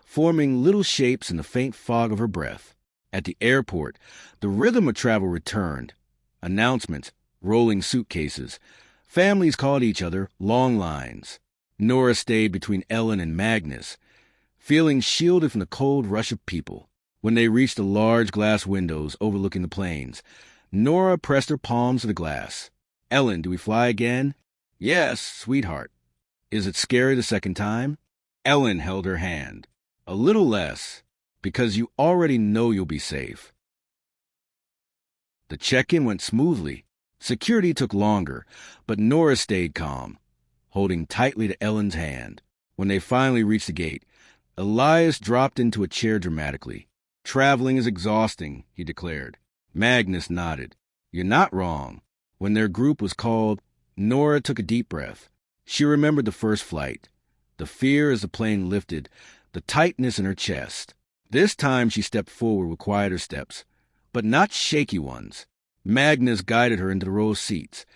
forming little shapes in the faint fog of her breath. At the airport, the rhythm of travel returned. Announcements, rolling suitcases. Families called each other, long lines. Nora stayed between Elin and Magnus, feeling shielded from the cold rush of people. When they reached the large glass windows overlooking the plains, Nora pressed her palms to the glass. "Elin, do we fly again?" "Yes, sweetheart." "Is it scary the second time?" Elin held her hand. "A little less, because you already know you'll be safe." The check-in went smoothly. Security took longer, but Nora stayed calm, holding tightly to Ellen's hand. When they finally reached the gate, Elias dropped into a chair dramatically. "Traveling is exhausting," he declared. Magnus nodded. "You're not wrong." When their group was called, Nora took a deep breath. She remembered the first flight, the fear as the plane lifted, the tightness in her chest. This time she stepped forward with quieter steps, but not shaky ones. Magnus guided her into the row of seats.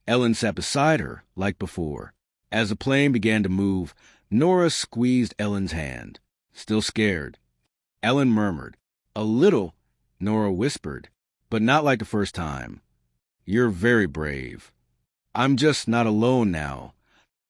Elin sat beside her, like before. As the plane began to move, Nora squeezed Ellen's hand. "Still scared?" Elin murmured. "A little," Nora whispered, "but not like the first time." "You're very brave." "I'm just not alone now."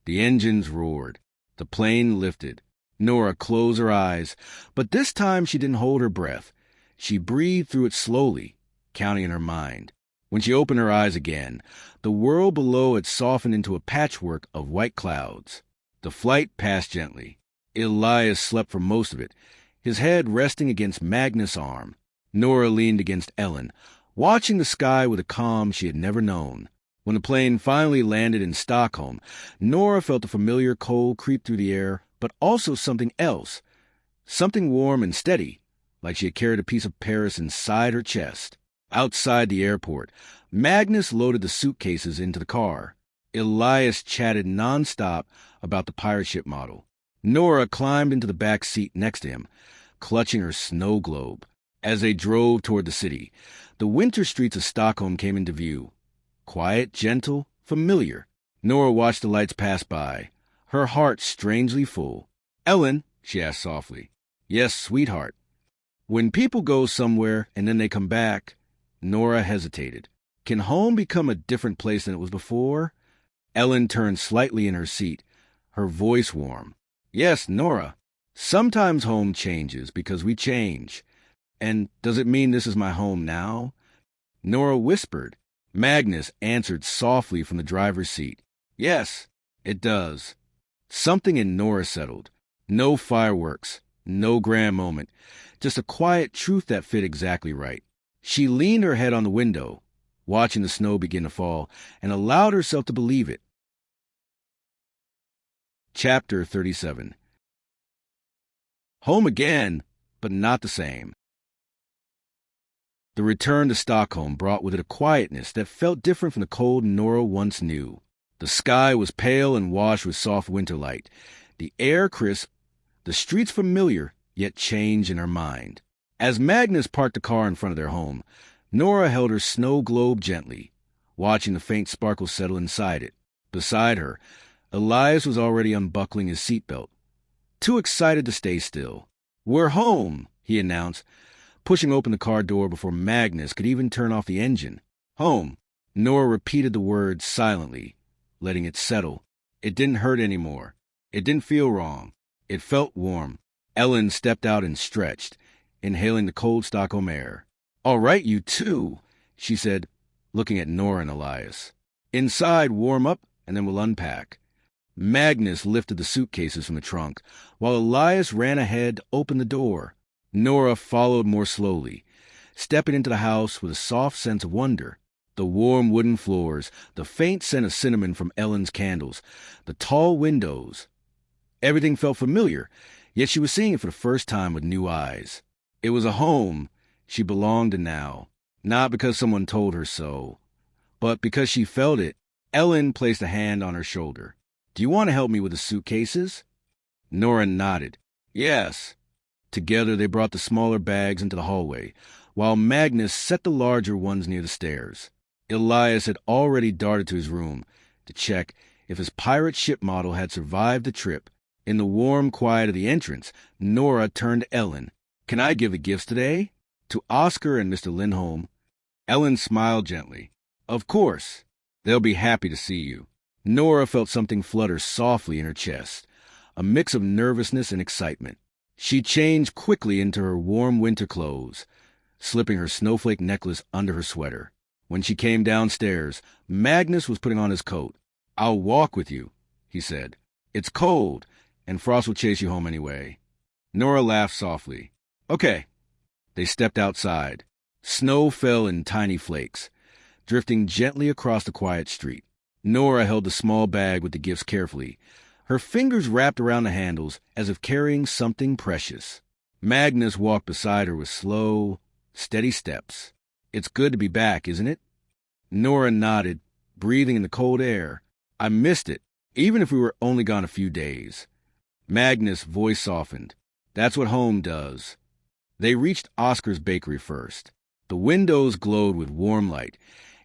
The engines roared. The plane lifted. Nora closed her eyes, but this time she didn't hold her breath. She breathed through it slowly, counting in her mind. When she opened her eyes again, the world below had softened into a patchwork of white clouds. The flight passed gently. Elias slept for most of it, his head resting against Magnus' arm. Nora leaned against Elin, watching the sky with a calm she had never known. When the plane finally landed in Stockholm, Nora felt a familiar cold creep through the air, but also something else. Something warm and steady, like she had carried a piece of Paris inside her chest. Outside the airport, Magnus loaded the suitcases into the car. Elias chatted nonstop about the pirate ship model. Nora climbed into the back seat next to him, clutching her snow globe. As they drove toward the city, the winter streets of Stockholm came into view. Quiet, gentle, familiar. Nora watched the lights pass by, her heart strangely full. "Elin," she asked softly. "Yes, sweetheart." "When people go somewhere and then they come back," Nora hesitated. "Can home become a different place than it was before?" Elin turned slightly in her seat, her voice warm. "Yes, Nora. Sometimes home changes because we change. And does it mean this is my home now?" Nora whispered. Magnus answered softly from the driver's seat. "Yes, it does." Something in Nora settled. No fireworks, no grand moment, just a quiet truth that fit exactly right. She leaned her head on the window, watching the snow begin to fall, and allowed herself to believe it. Chapter 37. Home again, but not the same. The return to Stockholm brought with it a quietness that felt different from the cold Nora once knew. The sky was pale and washed with soft winter light, the air crisp, the streets familiar, yet changed in her mind. As Magnus parked the car in front of their home, Nora held her snow globe gently, watching the faint sparkles settle inside it. Beside her, Elias was already unbuckling his seatbelt, too excited to stay still. "We're home," he announced, pushing open the car door before Magnus could even turn off the engine. "Home." Nora repeated the word silently, letting it settle. It didn't hurt anymore. It didn't feel wrong. It felt warm. Elin stepped out and stretched, inhaling the cold Stockholm air. "All right, you too," she said, looking at Nora and Elias. "Inside, warm up, and then we'll unpack." Magnus lifted the suitcases from the trunk, while Elias ran ahead to open the door. Nora followed more slowly, stepping into the house with a soft sense of wonder. The warm wooden floors, the faint scent of cinnamon from Ellen's candles, the tall windows. Everything felt familiar, yet she was seeing it for the first time with new eyes. It was a home she belonged to now, not because someone told her so, but because she felt it. Elin placed a hand on her shoulder. "Do you want to help me with the suitcases?" Nora nodded. "Yes." Together they brought the smaller bags into the hallway, while Magnus set the larger ones near the stairs. Elias had already darted to his room to check if his pirate ship model had survived the trip. In the warm quiet of the entrance, Nora turned to Elin. "Can I give the gifts today?" To Oscar and Mr. Lindholm, Elin smiled gently. "Of course. They'll be happy to see you." Nora felt something flutter softly in her chest, a mix of nervousness and excitement. She changed quickly into her warm winter clothes, slipping her snowflake necklace under her sweater. When she came downstairs, Magnus was putting on his coat. "I'll walk with you," he said. "It's cold, and Frost will chase you home anyway." Nora laughed softly. "Okay." They stepped outside. Snow fell in tiny flakes, drifting gently across the quiet street. Nora held the small bag with the gifts carefully, her fingers wrapped around the handles as if carrying something precious. Magnus walked beside her with slow, steady steps. "It's good to be back, isn't it?" Nora nodded, breathing in the cold air. "I missed it, even if we were only gone a few days." Magnus' voice softened. "That's what home does." They reached Oscar's bakery first. The windows glowed with warm light,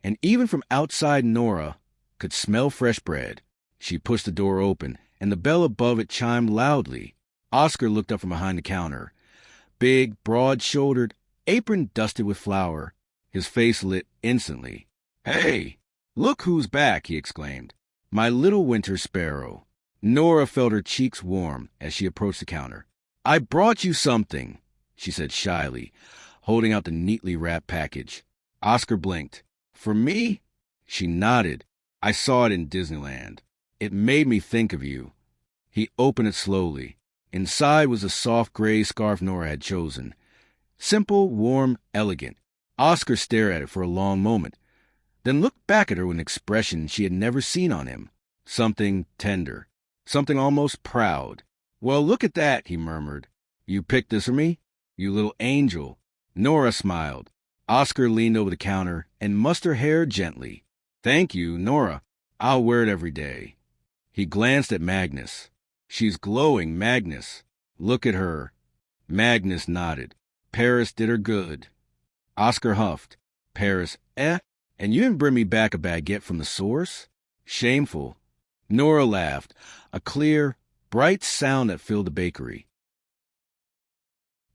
and even from outside Nora could smell fresh bread. She pushed the door open, and the bell above it chimed loudly. Oscar looked up from behind the counter. Big, broad-shouldered, apron dusted with flour. His face lit instantly. "Hey, look who's back," he exclaimed. "My little winter sparrow." Nora felt her cheeks warm as she approached the counter. "I brought you something," she said shyly, holding out the neatly wrapped package. Oscar blinked. "For me?" She nodded. "I saw it in Disneyland. It made me think of you." He opened it slowly. Inside was the soft gray scarf Nora had chosen. Simple, warm, elegant. Oscar stared at it for a long moment, then looked back at her with an expression she had never seen on him. Something tender. Something almost proud. "Well, look at that," he murmured. "You picked this for me? You little angel." Nora smiled. Oscar leaned over the counter and mussed her hair gently. "Thank you, Nora. I'll wear it every day." He glanced at Magnus. "She's glowing, Magnus. Look at her." Magnus nodded. "Paris did her good." Oscar huffed. "Paris, eh? And you didn't bring me back a baguette from the source? Shameful." Nora laughed, a clear, bright sound that filled the bakery.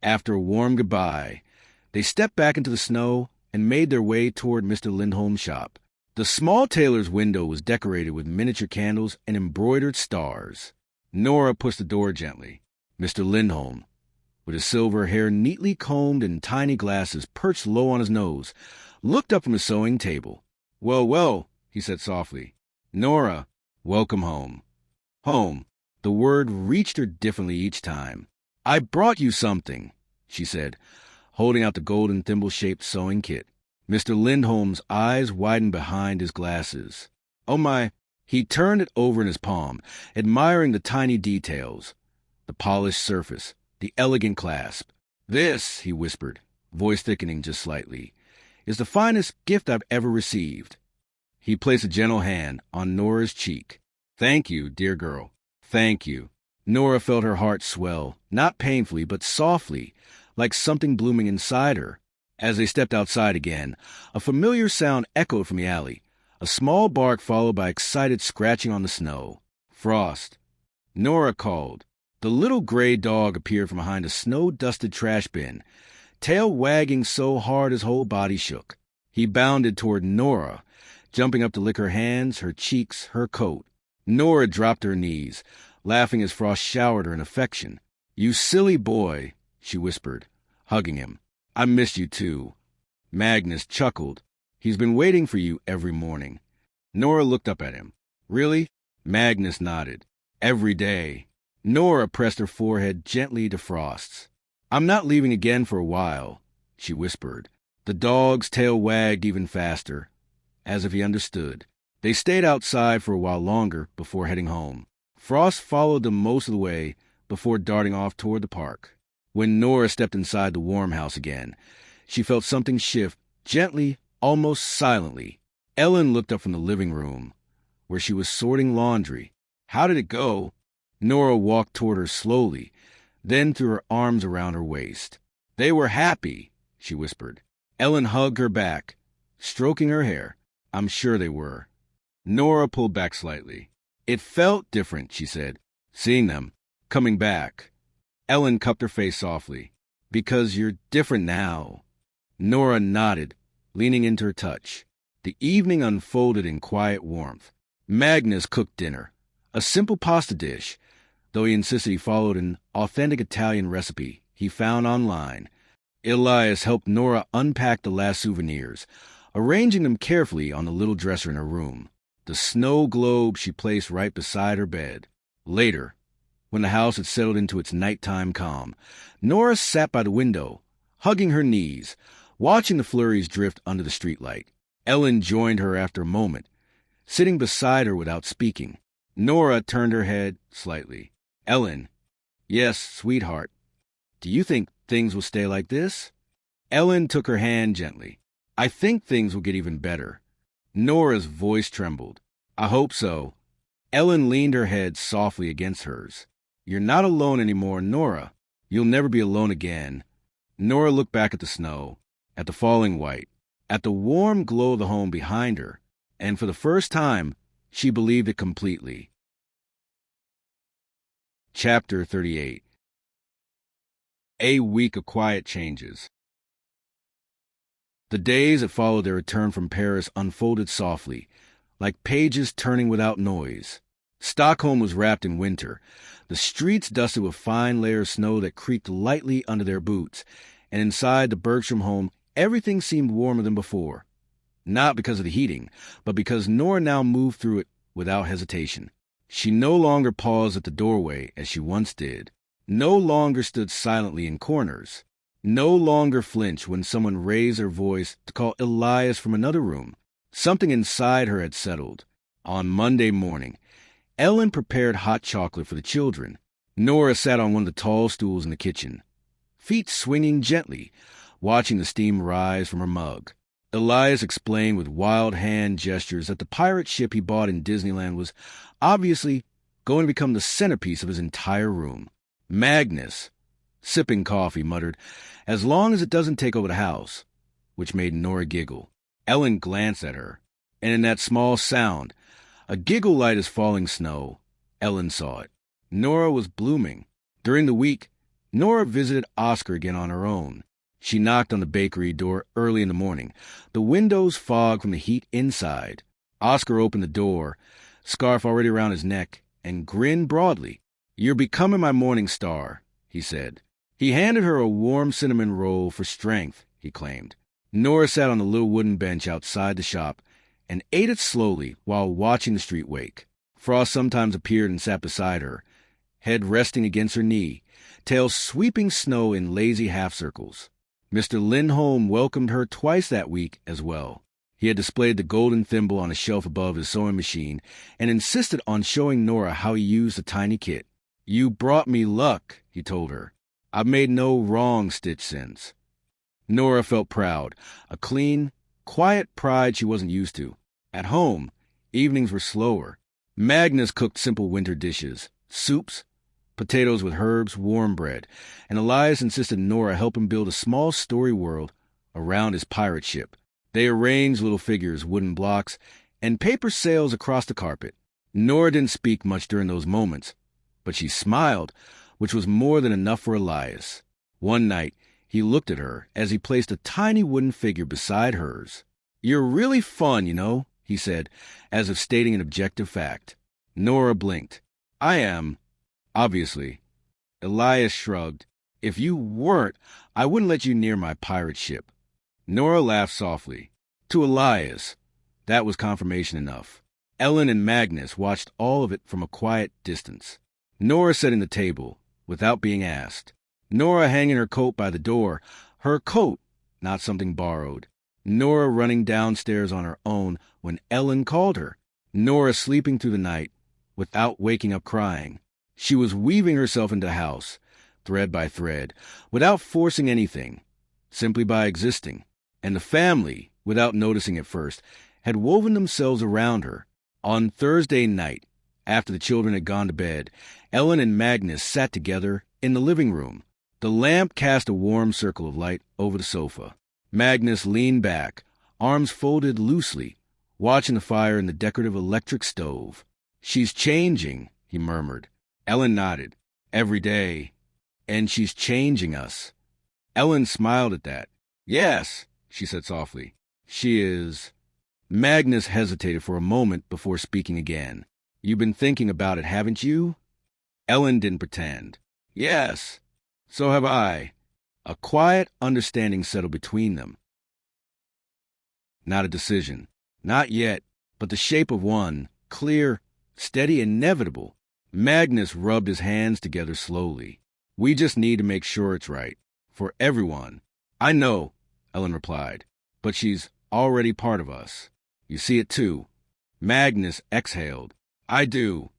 After a warm goodbye, they stepped back into the snow and made their way toward Mr. Lindholm's shop. The small tailor's window was decorated with miniature candles and embroidered stars. Nora pushed the door gently. Mr. Lindholm, with his silver hair neatly combed and tiny glasses perched low on his nose, looked up from his sewing table. "Well, well," he said softly. "Nora, welcome home." Home. The word reached her differently each time. "I brought you something," she said, holding out the golden thimble-shaped sewing kit. Mr. Lindholm's eyes widened behind his glasses. "Oh, my." He turned it over in his palm, admiring the tiny details, the polished surface, the elegant clasp. "This," he whispered, voice thickening just slightly, "is the finest gift I've ever received." He placed a gentle hand on Nora's cheek. "Thank you, dear girl. Thank you." Nora felt her heart swell, not painfully, but softly, like something blooming inside her. As they stepped outside again, a familiar sound echoed from the alley, a small bark followed by excited scratching on the snow. "Frost." Nora called. The little gray dog appeared from behind a snow-dusted trash bin, tail wagging so hard his whole body shook. He bounded toward Nora, jumping up to lick her hands, her cheeks, her coat. Nora dropped to her knees, laughing as Frost showered her in affection. "You silly boy," she whispered. hugging him. I missed you too. Magnus chuckled. He's been waiting for you every morning. Nora looked up at him. Really? Magnus nodded. Every day. Nora pressed her forehead gently to Frost's. I'm not leaving again for a while, she whispered. The dog's tail wagged even faster, as if he understood. They stayed outside for a while longer before heading home. Frost followed them most of the way before darting off toward the park. When Nora stepped inside the warm house again, she felt something shift, gently, almost silently. Elin looked up from the living room, where she was sorting laundry. How did it go? Nora walked toward her slowly, then threw her arms around her waist. They were happy, she whispered. Elin hugged her back, stroking her hair. I'm sure they were. Nora pulled back slightly. It felt different, she said, seeing them, coming back. Elin cupped her face softly. Because you're different now. Nora nodded, leaning into her touch. The evening unfolded in quiet warmth. Magnus cooked dinner, a simple pasta dish, though he insisted he followed an authentic Italian recipe he found online. Elias helped Nora unpack the last souvenirs, arranging them carefully on the little dresser in her room. The snow globe she placed right beside her bed. Later, when the house had settled into its nighttime calm, Nora sat by the window, hugging her knees, watching the flurries drift under the streetlight. Elin joined her after a moment, sitting beside her without speaking. Nora turned her head slightly. Elin, yes, sweetheart. Do you think things will stay like this? Elin took her hand gently. I think things will get even better. Nora's voice trembled. I hope so. Elin leaned her head softly against hers. You're not alone anymore, Nora. You'll never be alone again. Nora looked back at the snow, at the falling white, at the warm glow of the home behind her, and for the first time, she believed it completely. Chapter 38. A week of quiet changes. The days that followed their return from Paris unfolded softly, like pages turning without noise. Stockholm was wrapped in winter, the streets dusted with fine layer of snow that creaked lightly under their boots, and inside the Bergström home, everything seemed warmer than before. Not because of the heating, but because Nora now moved through it without hesitation. She no longer paused at the doorway as she once did, no longer stood silently in corners, no longer flinched when someone raised their voice to call Elias from another room. Something inside her had settled. On Monday morning, Elin prepared hot chocolate for the children. Nora sat on one of the tall stools in the kitchen, feet swinging gently, watching the steam rise from her mug. Elias explained with wild hand gestures that the pirate ship he bought in Disneyland was obviously going to become the centerpiece of his entire room. Magnus, sipping coffee, muttered, as long as it doesn't take over the house, which made Nora giggle. Elin glanced at her, and in that small sound, a giggle light as falling snow, Elin saw it. Nora was blooming. During the week, Nora visited Oscar again on her own. She knocked on the bakery door early in the morning, the windows fogged from the heat inside. Oscar opened the door, scarf already around his neck, and grinned broadly. You're becoming my morning star, he said. He handed her a warm cinnamon roll for strength, he claimed. Nora sat on the little wooden bench outside the shop and ate it slowly while watching the street wake. Frost sometimes appeared and sat beside her, head resting against her knee, tail sweeping snow in lazy half-circles. Mr. Lindholm welcomed her twice that week as well. He had displayed the golden thimble on a shelf above his sewing machine and insisted on showing Nora how he used the tiny kit. You brought me luck, he told her. I've made no wrong stitch since. Nora felt proud, a clean, quiet pride she wasn't used to. At home, evenings were slower. Magnus cooked simple winter dishes, soups, potatoes with herbs, warm bread, and Elias insisted Nora help him build a small story world around his pirate ship. They arranged little figures, wooden blocks, and paper sails across the carpet. Nora didn't speak much during those moments, but she smiled, which was more than enough for Elias. One night, he looked at her as he placed a tiny wooden figure beside hers. You're really fun, you know, he said, as if stating an objective fact. Nora blinked. I am. Obviously. Elias shrugged. If you weren't, I wouldn't let you near my pirate ship." Nora laughed softly. To Elias, that was confirmation enough. Elin and Magnus watched all of it from a quiet distance. Nora setting the table, without being asked. Nora hanging her coat by the door. Her coat, not something borrowed. Nora running downstairs on her own when Elin called her. Nora sleeping through the night, without waking up crying. She was weaving herself into the house, thread by thread, without forcing anything, simply by existing. And the family, without noticing at first, had woven themselves around her. On Thursday night, after the children had gone to bed, Elin and Magnus sat together in the living room. The lamp cast a warm circle of light over the sofa. Magnus leaned back, arms folded loosely, watching the fire in the decorative electric stove. "She's changing," he murmured. Elin nodded. "Every day. And she's changing us." Elin smiled at that. "Yes," she said softly. "She is." Magnus hesitated for a moment before speaking again. "You've been thinking about it, haven't you?" Elin didn't pretend. "Yes, so have I." A quiet understanding settled between them. Not a decision. Not yet, but the shape of one, clear, steady, inevitable. Magnus rubbed his hands together slowly. "We just need to make sure it's right. For everyone." "I know," Elin replied, "but she's already part of us. You see it too." Magnus exhaled. "I do."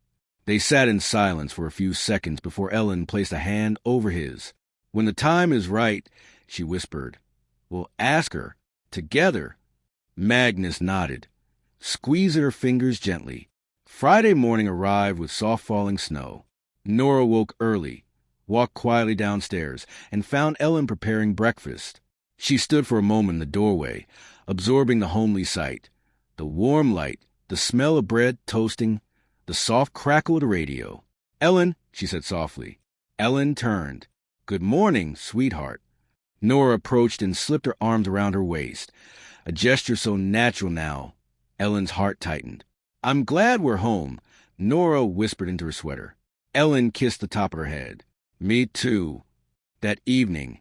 They sat in silence for a few seconds before Elin placed a hand over his. "When the time is right," she whispered, "we'll ask her. Together." Magnus nodded, squeezing her fingers gently. Friday morning arrived with soft falling snow. Nora woke early, walked quietly downstairs, and found Elin preparing breakfast. She stood for a moment in the doorway, absorbing the homely sight. The warm light, the smell of bread toasting, the soft crackle of the radio. "Elin," she said softly. Elin turned. "Good morning, sweetheart." Nora approached and slipped her arms around her waist, a gesture so natural now. Ellen's heart tightened. "I'm glad we're home," Nora whispered into her sweater. Elin kissed the top of her head. "Me too." That evening,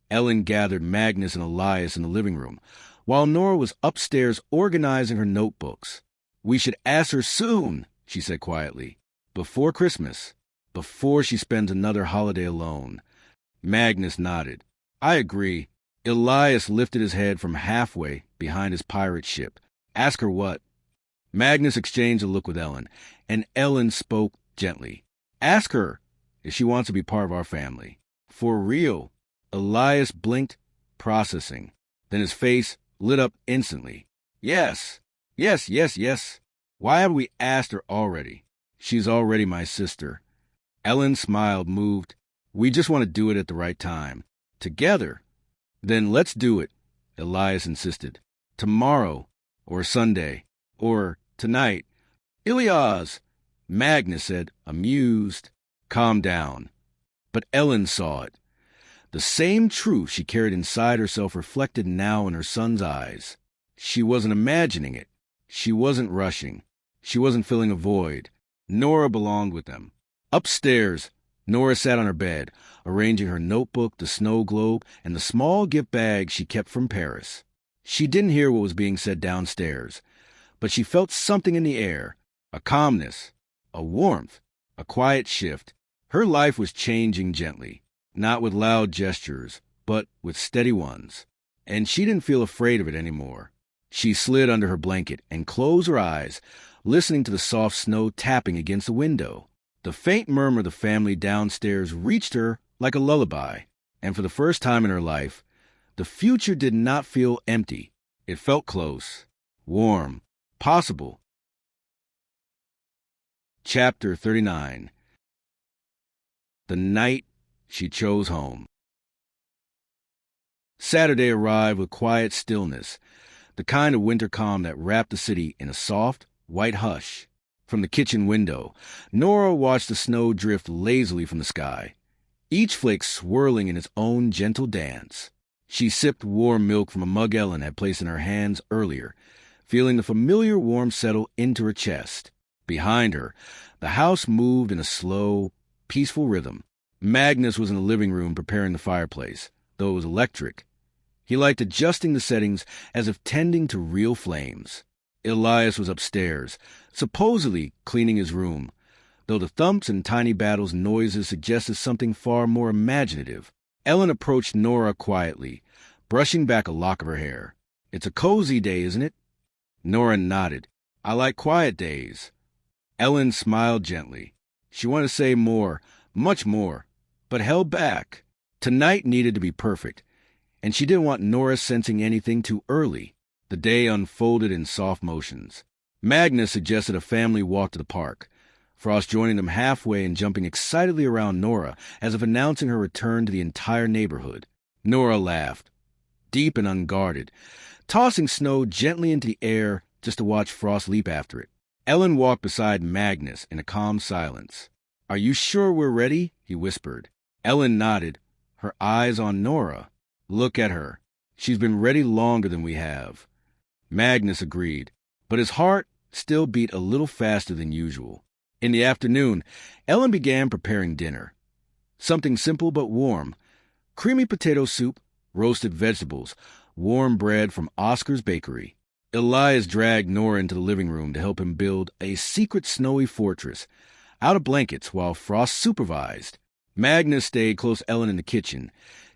Elin gathered Magnus and Elias in the living room, while Nora was upstairs organizing her notebooks. "We should ask her soon," she said quietly. "Before Christmas. Before she spends another holiday alone." Magnus nodded. "I agree." Elias lifted his head from halfway behind his pirate ship. "Ask her what?" Magnus exchanged a look with Elin, and Elin spoke gently. "Ask her if she wants to be part of our family. For real." Elias blinked, processing. Then his face lit up instantly. "Yes, yes, yes, yes. Why haven't we asked her already? She's already my sister." Elin smiled, moved. "We just want to do it at the right time. Together." "Then let's do it," Elias insisted. "Tomorrow, or Sunday, or tonight." "Ilias," Magnus said, amused. "Calm down." But Elin saw it. The same truth she carried inside herself reflected now in her son's eyes. She wasn't imagining it. She wasn't rushing. She wasn't filling a void. Nora belonged with them. Upstairs, Nora sat on her bed, arranging her notebook, the snow globe, and the small gift bag she kept from Paris. She didn't hear what was being said downstairs, but she felt something in the air, a calmness, a warmth, a quiet shift. Her life was changing gently, not with loud gestures, but with steady ones. And she didn't feel afraid of it anymore. She slid under her blanket and closed her eyes, listening to the soft snow tapping against the window. The faint murmur of the family downstairs reached her like a lullaby, and for the first time in her life, the future did not feel empty. It felt close, warm, possible. Chapter 39. The night she chose home. Saturday arrived with quiet stillness, the kind of winter calm that wrapped the city in a soft, white hush. From the kitchen window, Nora watched the snow drift lazily from the sky, each flake swirling in its own gentle dance. She sipped warm milk from a mug Elin had placed in her hands earlier, feeling the familiar warmth settle into her chest. Behind her, the house moved in a slow, peaceful rhythm. Magnus was in the living room preparing the fireplace, though it was electric. He liked adjusting the settings as if tending to real flames. Elias was upstairs, supposedly cleaning his room, though the thumps and tiny battles and noises suggested something far more imaginative. Elin approached Nora quietly, brushing back a lock of her hair. "It's a cozy day, isn't it?" Nora nodded. "I like quiet days." Elin smiled gently. She wanted to say more, much more, but held back. Tonight needed to be perfect, and she didn't want Nora sensing anything too early. The day unfolded in soft motions. Magnus suggested a family walk to the park, Frost joining them halfway and jumping excitedly around Nora as if announcing her return to the entire neighborhood. Nora laughed, deep and unguarded, tossing snow gently into the air just to watch Frost leap after it. Elin walked beside Magnus in a calm silence. "Are you sure we're ready?" he whispered. Elin nodded, her eyes on Nora. "Look at her. She's been ready longer than we have." Magnus agreed, but his heart still beat a little faster than usual. In the afternoon, Elin began preparing dinner. Something simple but warm. Creamy potato soup, roasted vegetables, warm bread from Oscar's bakery. Elias dragged Nora into the living room to help him build a secret snowy fortress out of blankets while Frost supervised. Magnus stayed close to Elin in the kitchen,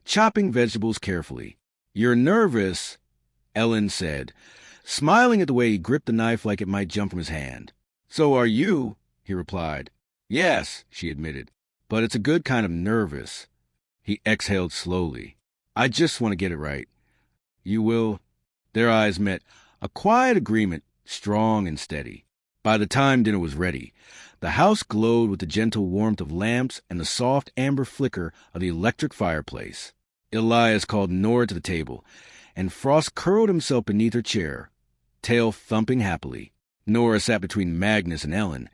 chopping vegetables carefully. "You're nervous," Elin said, smiling at the way he gripped the knife like it might jump from his hand. "So are you," he replied. "Yes," she admitted, "but it's a good kind of nervous." He exhaled slowly. "I just want to get it right." "You will?" Their eyes met, a quiet agreement, strong and steady. By the time dinner was ready, the house glowed with the gentle warmth of lamps and the soft amber flicker of the electric fireplace. Elias called Nora to the table, and Frost curled himself beneath her chair, tail thumping happily. Nora sat between Magnus and Elin,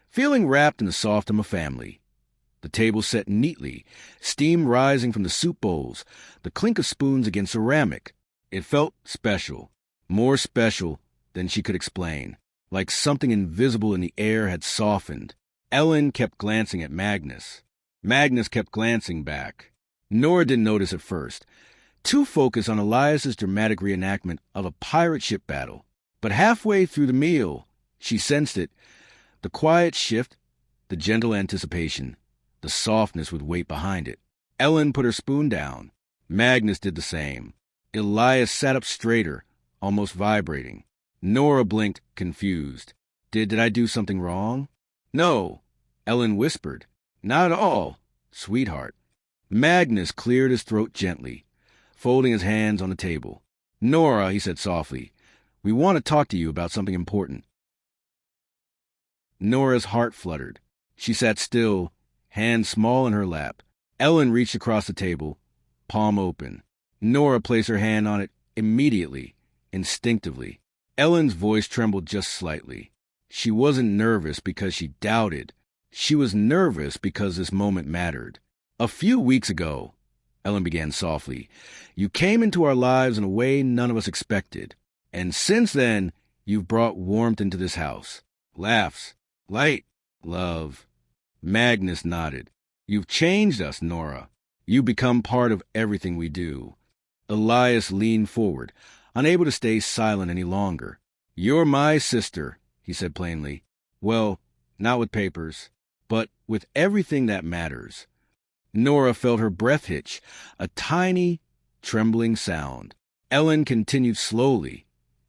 feeling wrapped in the soft of a family. The table set neatly, steam rising from the soup bowls, the clink of spoons against ceramic. It felt special, more special than she could explain, like something invisible in the air had softened. Elin kept glancing at Magnus. Magnus kept glancing back. Nora didn't notice at first, too focused on Elias's dramatic reenactment of a pirate ship battle. But halfway through the meal, she sensed it, the quiet shift, the gentle anticipation, the softness with weight behind it. Elin put her spoon down. Magnus did the same. Elias sat up straighter, almost vibrating. Nora blinked, confused. Did I do something wrong?" "No," Elin whispered. "Not at all, sweetheart." Magnus cleared his throat gently, folding his hands on the table. "Nora," he said softly, "we want to talk to you about something important." Nora's heart fluttered. She sat still, hands small in her lap. Elin reached across the table, palm open. Nora placed her hand on it immediately, instinctively. Ellen's voice trembled just slightly. She wasn't nervous because she doubted. She was nervous because this moment mattered. "A few weeks ago," Elin began softly, "you came into our lives in a way none of us expected. And since then, you've brought warmth into this house. Laughs, light, love." Magnus nodded. "You've changed us, Nora. You've become part of everything we do." Elias leaned forward, unable to stay silent any longer. "You're my sister," he said plainly. "Well, not with papers, but with everything that matters." Nora felt her breath hitch, a tiny, trembling sound. Elin continued slowly,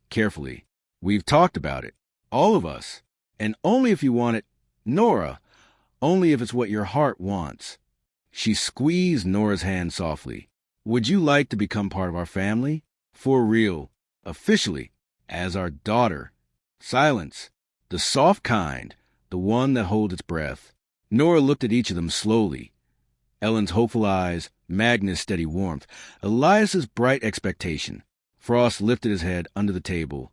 carefully. "We've talked about it, all of us, and only if you want it, Nora, only if it's what your heart wants." She squeezed Nora's hand softly. "Would you like to become part of our family? For real, officially, as our daughter?" Silence, the soft kind, the one that holds its breath. Nora looked at each of them slowly. Ellen's hopeful eyes, Magnus' steady warmth, Elias's bright expectation. Frost lifted his head under the table,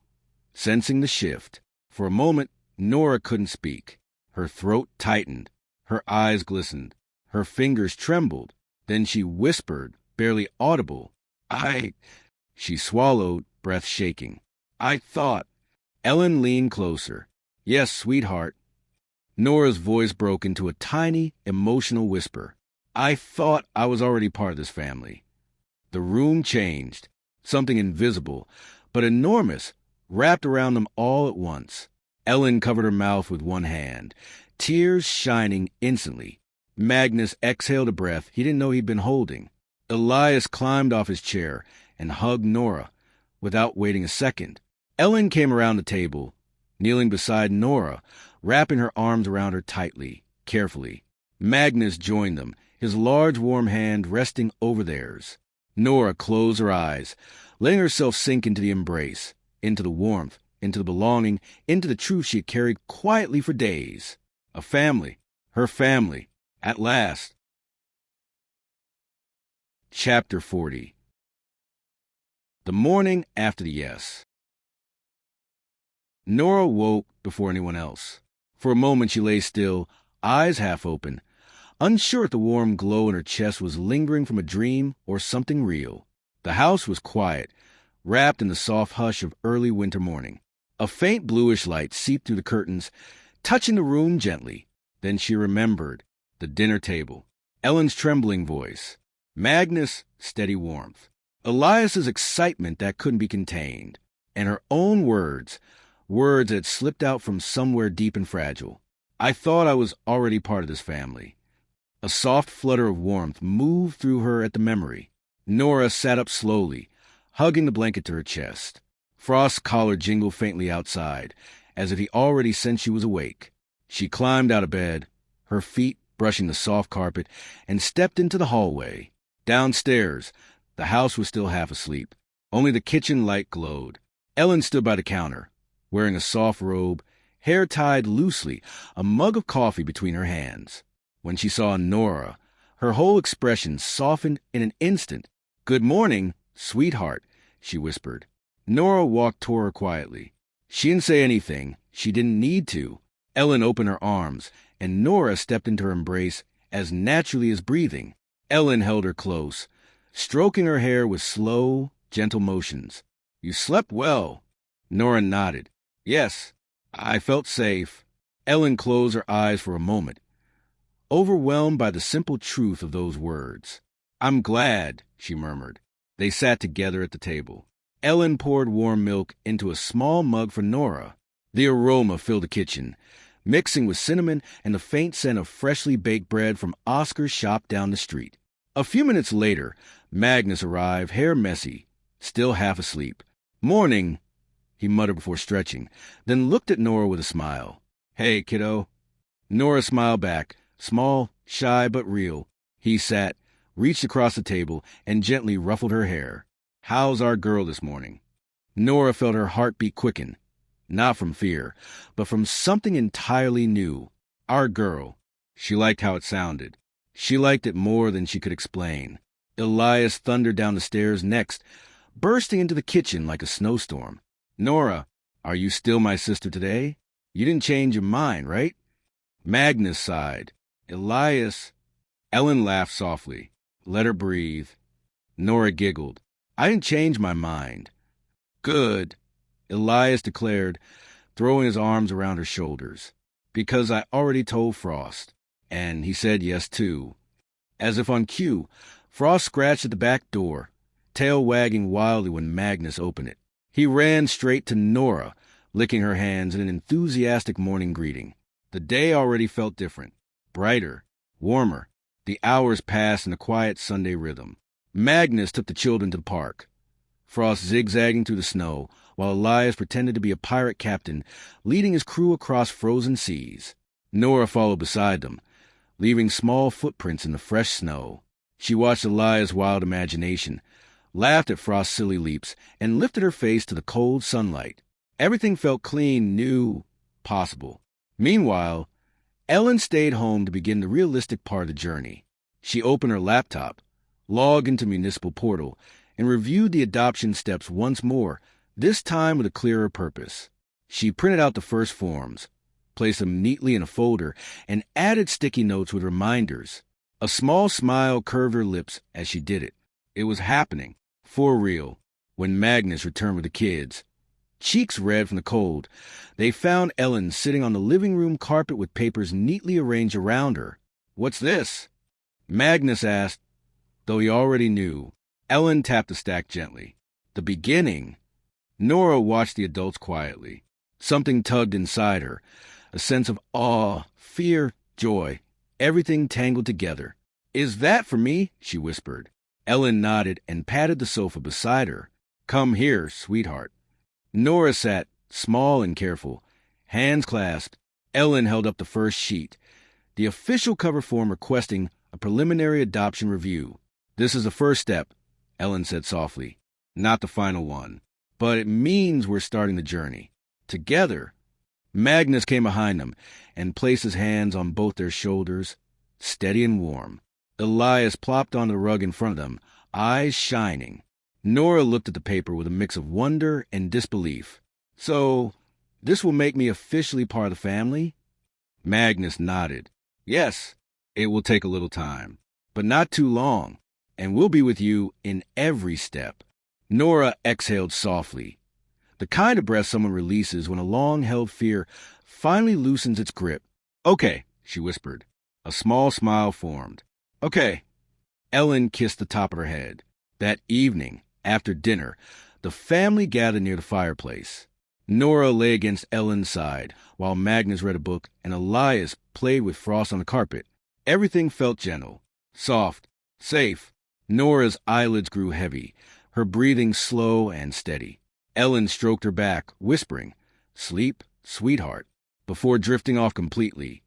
sensing the shift. For a moment, Nora couldn't speak. Her throat tightened. Her eyes glistened. Her fingers trembled. Then she whispered, barely audible, She swallowed, breath shaking. "I thought." Elin leaned closer. "Yes, sweetheart." Nora's voice broke into a tiny, emotional whisper. I thought I was already part of this family. The room changed. Something invisible, but enormous, wrapped around them all at once. Elin covered her mouth with one hand, tears shining instantly. Magnus exhaled a breath he didn't know he'd been holding. Elias climbed off his chair and hugged Nora without waiting a second. Elin came around the table, kneeling beside Nora, wrapping her arms around her tightly, carefully. Magnus joined them, his large warm hand resting over theirs. Nora closed her eyes, letting herself sink into the embrace, into the warmth, into the belonging, into the truth she had carried quietly for days. A family, her family, at last. Chapter 40. The morning after the yes. Nora woke before anyone else. For a moment she lay still, eyes half open, unsure if the warm glow in her chest was lingering from a dream or something real. The house was quiet, wrapped in the soft hush of early winter morning. A faint bluish light seeped through the curtains, touching the room gently. Then she remembered the dinner table, Ellen's trembling voice, Magnus' steady warmth, Elias's excitement that couldn't be contained, and her own words that had slipped out from somewhere deep and fragile. I thought I was already part of this family. A soft flutter of warmth moved through her at the memory. Nora sat up slowly, hugging the blanket to her chest. Frost's collar jingled faintly outside, as if he already sensed she was awake. She climbed out of bed, her feet brushing the soft carpet, and stepped into the hallway. Downstairs, the house was still half asleep. Only the kitchen light glowed. Ellen stood by the counter, wearing a soft robe, hair tied loosely, a mug of coffee between her hands. When she saw Nora, her whole expression softened in an instant. "Good morning, sweetheart," she whispered. Nora walked toward her quietly. She didn't say anything. She didn't need to. Ellen opened her arms, and Nora stepped into her embrace as naturally as breathing. Ellen held her close, stroking her hair with slow, gentle motions. "You slept well." Nora nodded. "Yes, I felt safe." Ellen closed her eyes for a moment, overwhelmed by the simple truth of those words. "I'm glad," she murmured. They sat together at the table. Ellen poured warm milk into a small mug for Nora. The aroma filled the kitchen, mixing with cinnamon and the faint scent of freshly baked bread from Oscar's shop down the street. A few minutes later, Magnus arrived, hair messy, still half asleep. "Morning," he muttered before stretching, then looked at Nora with a smile. "Hey, kiddo." Nora smiled back, small, shy, but real. He sat, reached across the table, and gently ruffled her hair. "How's our girl this morning?" Nora felt her heartbeat quicken, not from fear, but from something entirely new. Our girl. She liked how it sounded. She liked it more than she could explain. Elias thundered down the stairs next, bursting into the kitchen like a snowstorm. "Nora, are you still my sister today? You didn't change your mind, right?" Magnus sighed. "Elias..." Ellen laughed softly. Let her breathe. Nora giggled. "I didn't change my mind." "Good," Elias declared, throwing his arms around her shoulders. "Because I already told Frost. And he said yes, too." As if on cue, Frost scratched at the back door, tail wagging wildly when Magnus opened it. He ran straight to Nora, licking her hands in an enthusiastic morning greeting. The day already felt different, brighter, warmer. The hours passed in a quiet Sunday rhythm. Magnus took the children to the park, Frost zigzagging through the snow, while Elias pretended to be a pirate captain, leading his crew across frozen seas. Nora followed beside them, leaving small footprints in the fresh snow. She watched Elias' wild imagination, laughed at Frost's silly leaps, and lifted her face to the cold sunlight. Everything felt clean, new, possible. Meanwhile, Ellen stayed home to begin the realistic part of the journey. She opened her laptop, logged into Municipal Portal, and reviewed the adoption steps once more, this time with a clearer purpose. She printed out the first forms, placed them neatly in a folder, and added sticky notes with reminders. A small smile curved her lips as she did it. It was happening, for real, when Magnus returned with the kids. Cheeks red from the cold, they found Ellen sitting on the living room carpet with papers neatly arranged around her. "What's this?" Magnus asked, though he already knew. Elin tapped the stack gently. The beginning? Nora watched the adults quietly. Something tugged inside her, a sense of awe, fear, joy, everything tangled together. "Is that for me?" she whispered. Elin nodded and patted the sofa beside her. "Come here, sweetheart." Nora sat, small and careful, hands clasped. Elin held up the first sheet, the official cover form requesting a preliminary adoption review. "This is the first step," Elin said softly. "Not the final one. But it means we're starting the journey. Together." Magnus came behind them and placed his hands on both their shoulders, steady and warm. Elias plopped onto the rug in front of them, eyes shining. Nora looked at the paper with a mix of wonder and disbelief. "So, this will make me officially part of the family?" Magnus nodded. "Yes, it will take a little time, but not too long, and we'll be with you in every step." Nora exhaled softly, the kind of breath someone releases when a long-held fear finally loosens its grip. "Okay," she whispered. A small smile formed. "Okay." Elin kissed the top of her head. That evening, after dinner, the family gathered near the fireplace. Nora lay against Elin's side, while Magnus read a book and Elias played with Frost on the carpet. Everything felt gentle, soft, safe. Nora's eyelids grew heavy, her breathing slow and steady. Elin stroked her back, whispering, "Sleep, sweetheart," before drifting off completely.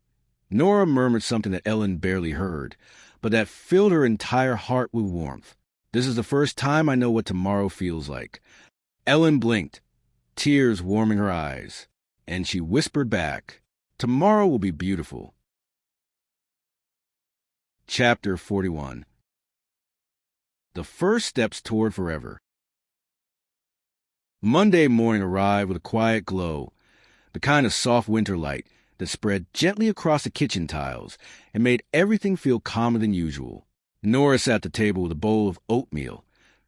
Nora murmured something that Elin barely heard, but that filled her entire heart with warmth. "This is the first time I know what tomorrow feels like." Elin blinked, tears warming her eyes, and she whispered back, "Tomorrow will be beautiful." Chapter 41. The First Steps Toward Forever. Monday morning arrived with a quiet glow, the kind of soft winter light that spread gently across the kitchen tiles and made everything feel calmer than usual. Nora sat at the table with a bowl of oatmeal,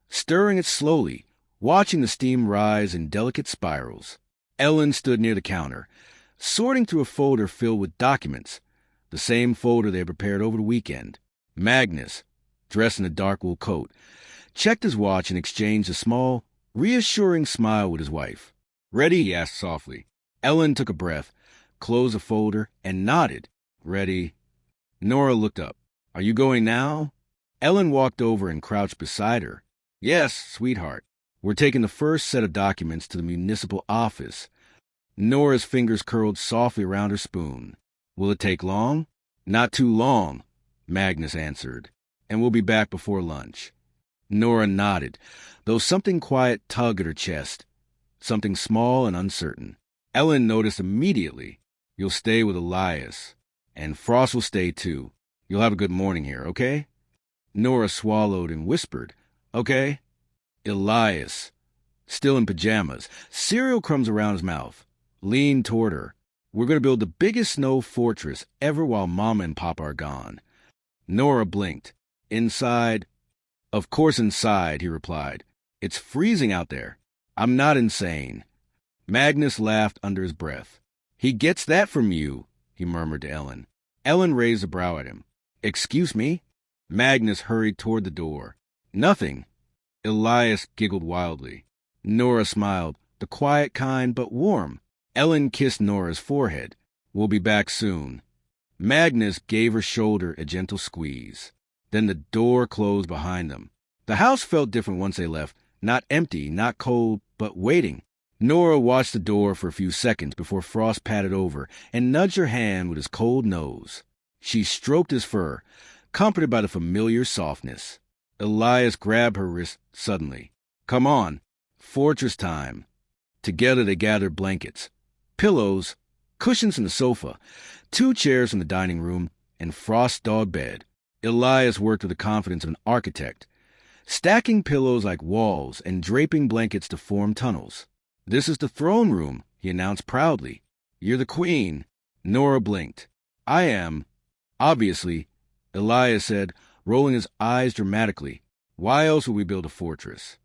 stirring it slowly, watching the steam rise in delicate spirals. Elin stood near the counter, sorting through a folder filled with documents, the same folder they had prepared over the weekend. Magnus, dressed in a dark wool coat, checked his watch and exchanged a small, reassuring smile with his wife. "Ready?" he asked softly. Elin took a breath, closed the folder, and nodded. "Ready." Nora looked up. "Are you going now?" Elin walked over and crouched beside her. "Yes, sweetheart. We're taking the first set of documents to the municipal office." Nora's fingers curled softly around her spoon. "Will it take long?" "Not too long," Magnus answered. "And we'll be back before lunch." Nora nodded, though something quiet tugged at her chest, something small and uncertain. Elin noticed immediately. "You'll stay with Elias. And Frost will stay too. You'll have a good morning here, okay?" Nora swallowed and whispered, "Okay." Elias, still in pajamas, cereal crumbs around his mouth, leaned toward her. "We're going to build the biggest snow fortress ever while Mama and Papa are gone." Nora blinked. "Inside?" "Of course inside," he replied. "It's freezing out there." "I'm not insane." Magnus laughed under his breath. "He gets that from you," he murmured to Elin. Elin raised a brow at him. "Excuse me?" Magnus hurried toward the door. "Nothing." Elias giggled wildly. Nora smiled, the quiet kind but warm. Elin kissed Nora's forehead. "We'll be back soon." Magnus gave her shoulder a gentle squeeze. Then the door closed behind them. The house felt different once they left, not empty, not cold, but waiting. Nora watched the door for a few seconds before Frost patted over and nudged her hand with his cold nose. She stroked his fur, comforted by the familiar softness. Elias grabbed her wrist suddenly. "Come on, fortress time." Together they gathered blankets, pillows, cushions from the sofa, 2 chairs from the dining room, and Frost's dog bed. Elias worked with the confidence of an architect, stacking pillows like walls and draping blankets to form tunnels. "This is the throne room," he announced proudly. "You're the queen." Nora blinked. "I am." "Obviously," Elias said, rolling his eyes dramatically. "Why else would we build a fortress?"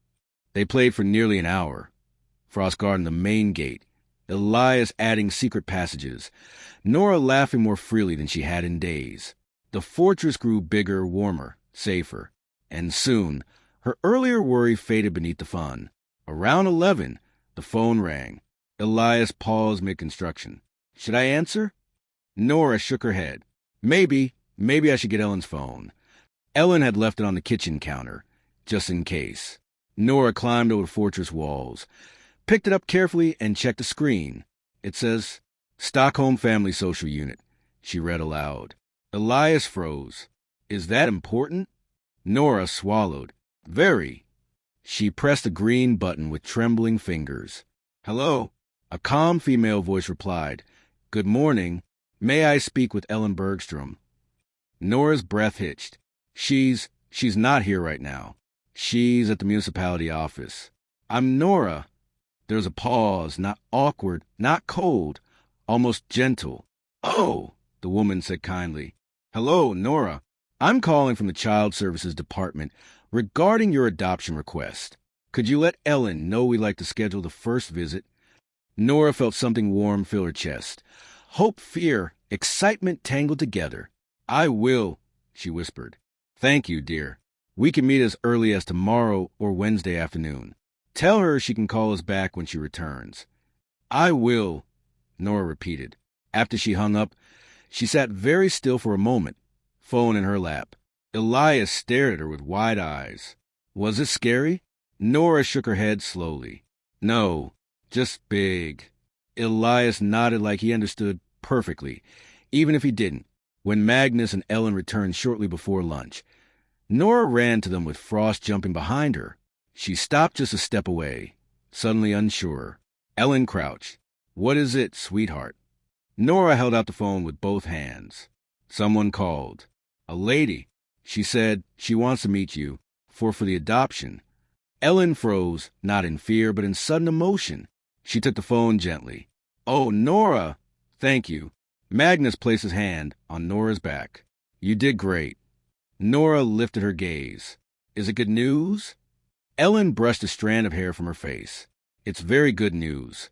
They played for nearly an hour. Frost guarding the main gate, Elias adding secret passages, Nora laughing more freely than she had in days. The fortress grew bigger, warmer, safer. And soon, her earlier worry faded beneath the fun. Around 11, the phone rang. Elias paused mid-construction. Should I answer? Nora shook her head. Maybe I should get Ellen's phone. Ellen had left it on the kitchen counter, just in case. Nora climbed over the fortress walls, picked it up carefully, and checked the screen. It says, Stockholm Family Social Unit. She read aloud. Elias froze. Is that important? Nora swallowed. Very. She pressed the green button with trembling fingers. Hello? A calm female voice replied. Good morning. May I speak with Elin Bergström? Nora's breath hitched. She's not here right now. She's at the municipality office. I'm Nora. There was a pause, not awkward, not cold, almost gentle. Oh, the woman said kindly. Hello, Nora. I'm calling from the Child Services Department regarding your adoption request. Could you let Elin know we'd like to schedule the first visit? Nora felt something warm fill her chest. Hope, fear, excitement tangled together. I will, she whispered. Thank you, dear. We can meet as early as tomorrow or Wednesday afternoon. Tell her she can call us back when she returns. I will, Nora repeated. After she hung up, she sat very still for a moment, phone in her lap. Elias stared at her with wide eyes. Was it scary? Nora shook her head slowly. No, just big. Elias nodded like he understood perfectly, even if he didn't. When Magnus and Elin returned shortly before lunch, Nora ran to them with Frost jumping behind her. She stopped just a step away, suddenly unsure. Elin crouched. What is it, sweetheart? Nora held out the phone with both hands. Someone called. A lady. She said she wants to meet you for the adoption. Elin froze, not in fear, but in sudden emotion. She took the phone gently. Oh, Nora! Thank you. Magnus placed his hand on Nora's back. You did great. Nora lifted her gaze. Is it good news? Elin brushed a strand of hair from her face. It's very good news.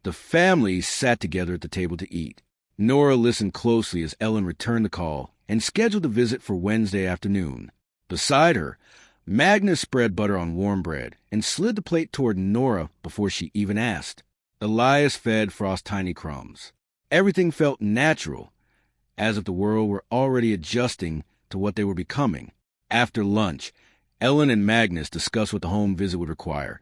The family sat together at the table to eat. Nora listened closely as Elin returned the call and scheduled the visit for Wednesday afternoon. Beside her, Magnus spread butter on warm bread and slid the plate toward Nora before she even asked. Elias fed Frost tiny crumbs. Everything felt natural, as if the world were already adjusting to what they were becoming. After lunch, Elin and Magnus discussed what the home visit would require.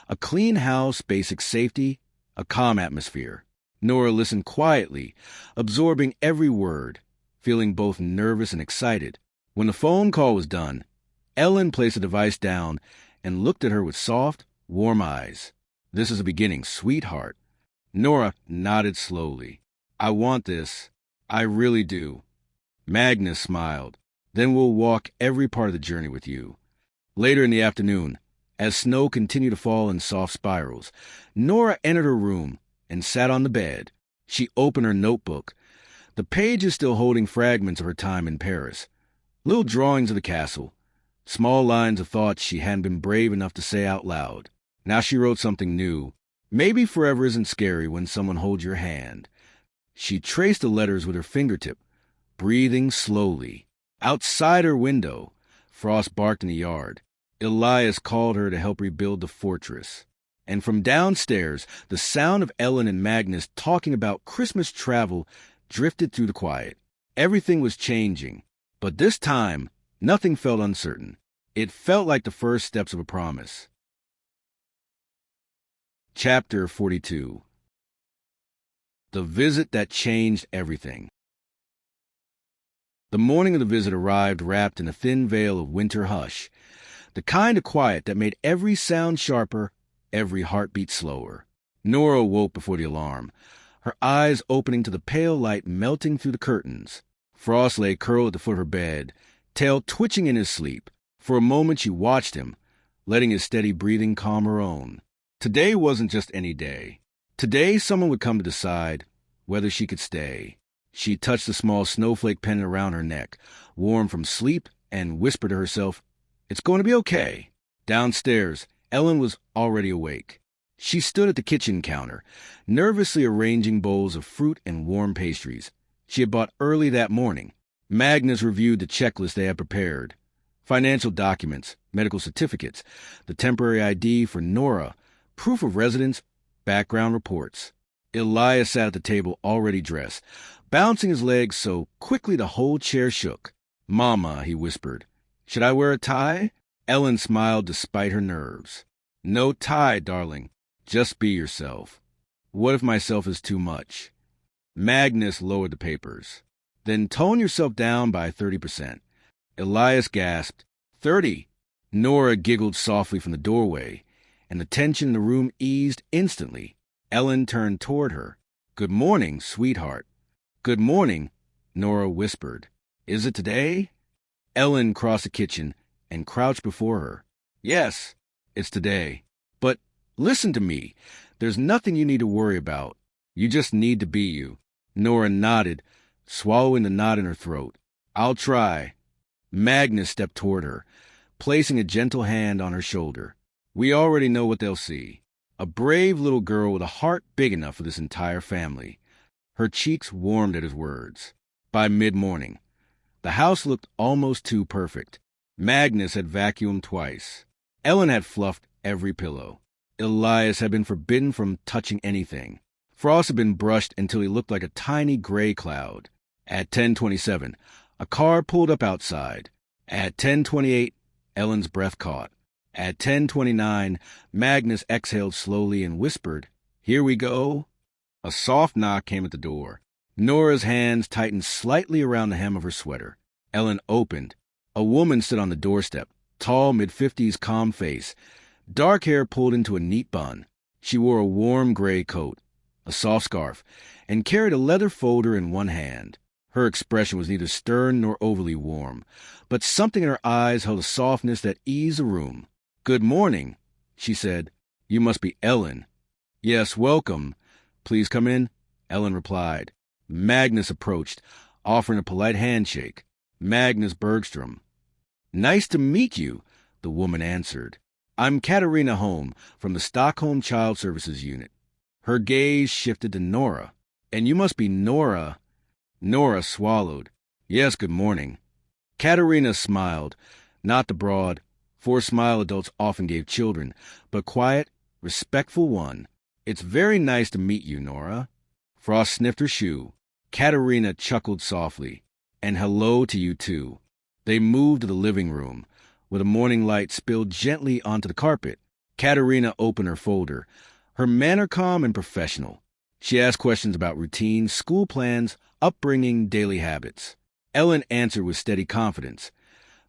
A clean house, basic safety, a calm atmosphere. Nora listened quietly, absorbing every word, feeling both nervous and excited. When the phone call was done, Elin placed the device down and looked at her with soft, warm eyes. This is the beginning, sweetheart. Nora nodded slowly. I want this. I really do. Magnus smiled. Then we'll walk every part of the journey with you. Later in the afternoon, as snow continued to fall in soft spirals, Nora entered her room and sat on the bed. She opened her notebook, the pages still holding fragments of her time in Paris. Little drawings of the castle, small lines of thoughts she hadn't been brave enough to say out loud. Now she wrote something new. Maybe forever isn't scary when someone holds your hand. She traced the letters with her fingertip, breathing slowly. Outside her window, Frost barked in the yard. Elias called her to help rebuild the fortress. And from downstairs, the sound of Elin and Magnus talking about Christmas travel drifted through the quiet. Everything was changing, but this time, nothing felt uncertain. It felt like the first steps of a promise. Chapter 42. The visit that changed everything. The morning of the visit arrived wrapped in a thin veil of winter hush, the kind of quiet that made every sound sharper, every heartbeat slower. Nora woke before the alarm, her eyes opening to the pale light melting through the curtains. Frost lay curled at the foot of her bed, tail twitching in his sleep. For a moment she watched him, letting his steady breathing calm her own. Today wasn't just any day. Today someone would come to decide whether she could stay. She touched the small snowflake pendant around her neck, warm from sleep, and whispered to herself, "It's going to be okay." Downstairs, Elin was already awake. She stood at the kitchen counter, nervously arranging bowls of fruit and warm pastries she had bought early that morning. Magnus reviewed the checklist they had prepared. Financial documents, medical certificates, the temporary ID for Nora, proof of residence, background reports. Elias sat at the table already dressed, bouncing his legs so quickly the whole chair shook. "Mama," he whispered, "should I wear a tie?" Elin smiled despite her nerves. "No tie, darling. Just be yourself." "What if myself is too much?" Magnus lowered the papers. "Then tone yourself down by 30%. Elias gasped, "30!" Nora giggled softly from the doorway, and the tension in the room eased instantly. Elin turned toward her. "Good morning, sweetheart." "Good morning," Nora whispered. "Is it today?" Elin crossed the kitchen and crouched before her. "Yes, it's today. But listen to me. There's nothing you need to worry about. You just need to be you." Nora nodded, swallowing the knot in her throat. "I'll try." Magnus stepped toward her, placing a gentle hand on her shoulder. "We already know what they'll see. A brave little girl with a heart big enough for this entire family." Her cheeks warmed at his words. By mid-morning, the house looked almost too perfect. Magnus had vacuumed twice. Elin had fluffed every pillow. Elias had been forbidden from touching anything. Frost had been brushed until he looked like a tiny gray cloud. At 10:27, a car pulled up outside. At 10:28, Ellen's breath caught. At 10:29, Magnus exhaled slowly and whispered, "Here we go." A soft knock came at the door. Nora's hands tightened slightly around the hem of her sweater. Elin opened. A woman stood on the doorstep, tall, mid-50s, calm face, dark hair pulled into a neat bun. She wore a warm gray coat, a soft scarf, and carried a leather folder in one hand. Her expression was neither stern nor overly warm, but something in her eyes held a softness that eased the room. "Good morning," she said. "You must be Elin." "Yes, welcome. Please come in," Elin replied. Magnus approached, offering a polite handshake. "Magnus Bergström." "Nice to meet you," the woman answered. "I'm Katarina Holm from the Stockholm Child Services Unit." Her gaze shifted to Nora. "And you must be Nora." Nora swallowed. "Yes, good morning." Katarina smiled, not the broad, forced smile adults often gave children, but quiet, respectful one. "It's very nice to meet you, Nora." Frost sniffed her shoe. Katarina chuckled softly. "And hello to you, too." They moved to the living room, where the morning light spilled gently onto the carpet. Katarina opened her folder, her manner calm and professional. She asked questions about routines, school plans, upbringing, daily habits. Elin answered with steady confidence.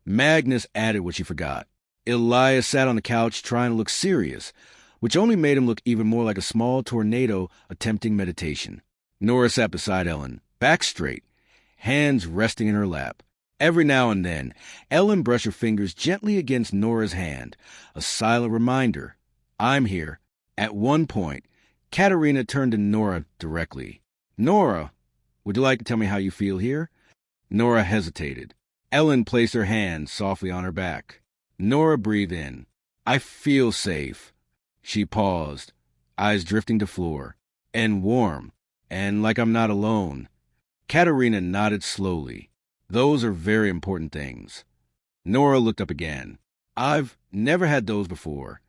Magnus added what she forgot. Elias sat on the couch trying to look serious, which only made him look even more like a small tornado attempting meditation. Nora sat beside Elin, back straight, hands resting in her lap. Every now and then, Elin brushed her fingers gently against Nora's hand, a silent reminder. "I'm here." At one point, Katarina turned to Nora directly. "Nora, would you like to tell me how you feel here?" Nora hesitated. Elin placed her hand softly on her back. Nora breathed in. "I feel safe." She paused, eyes drifting to floor. "And warm. And like I'm not alone." Katarina nodded slowly. "Those are very important things." Nora looked up again. "I've never had those before."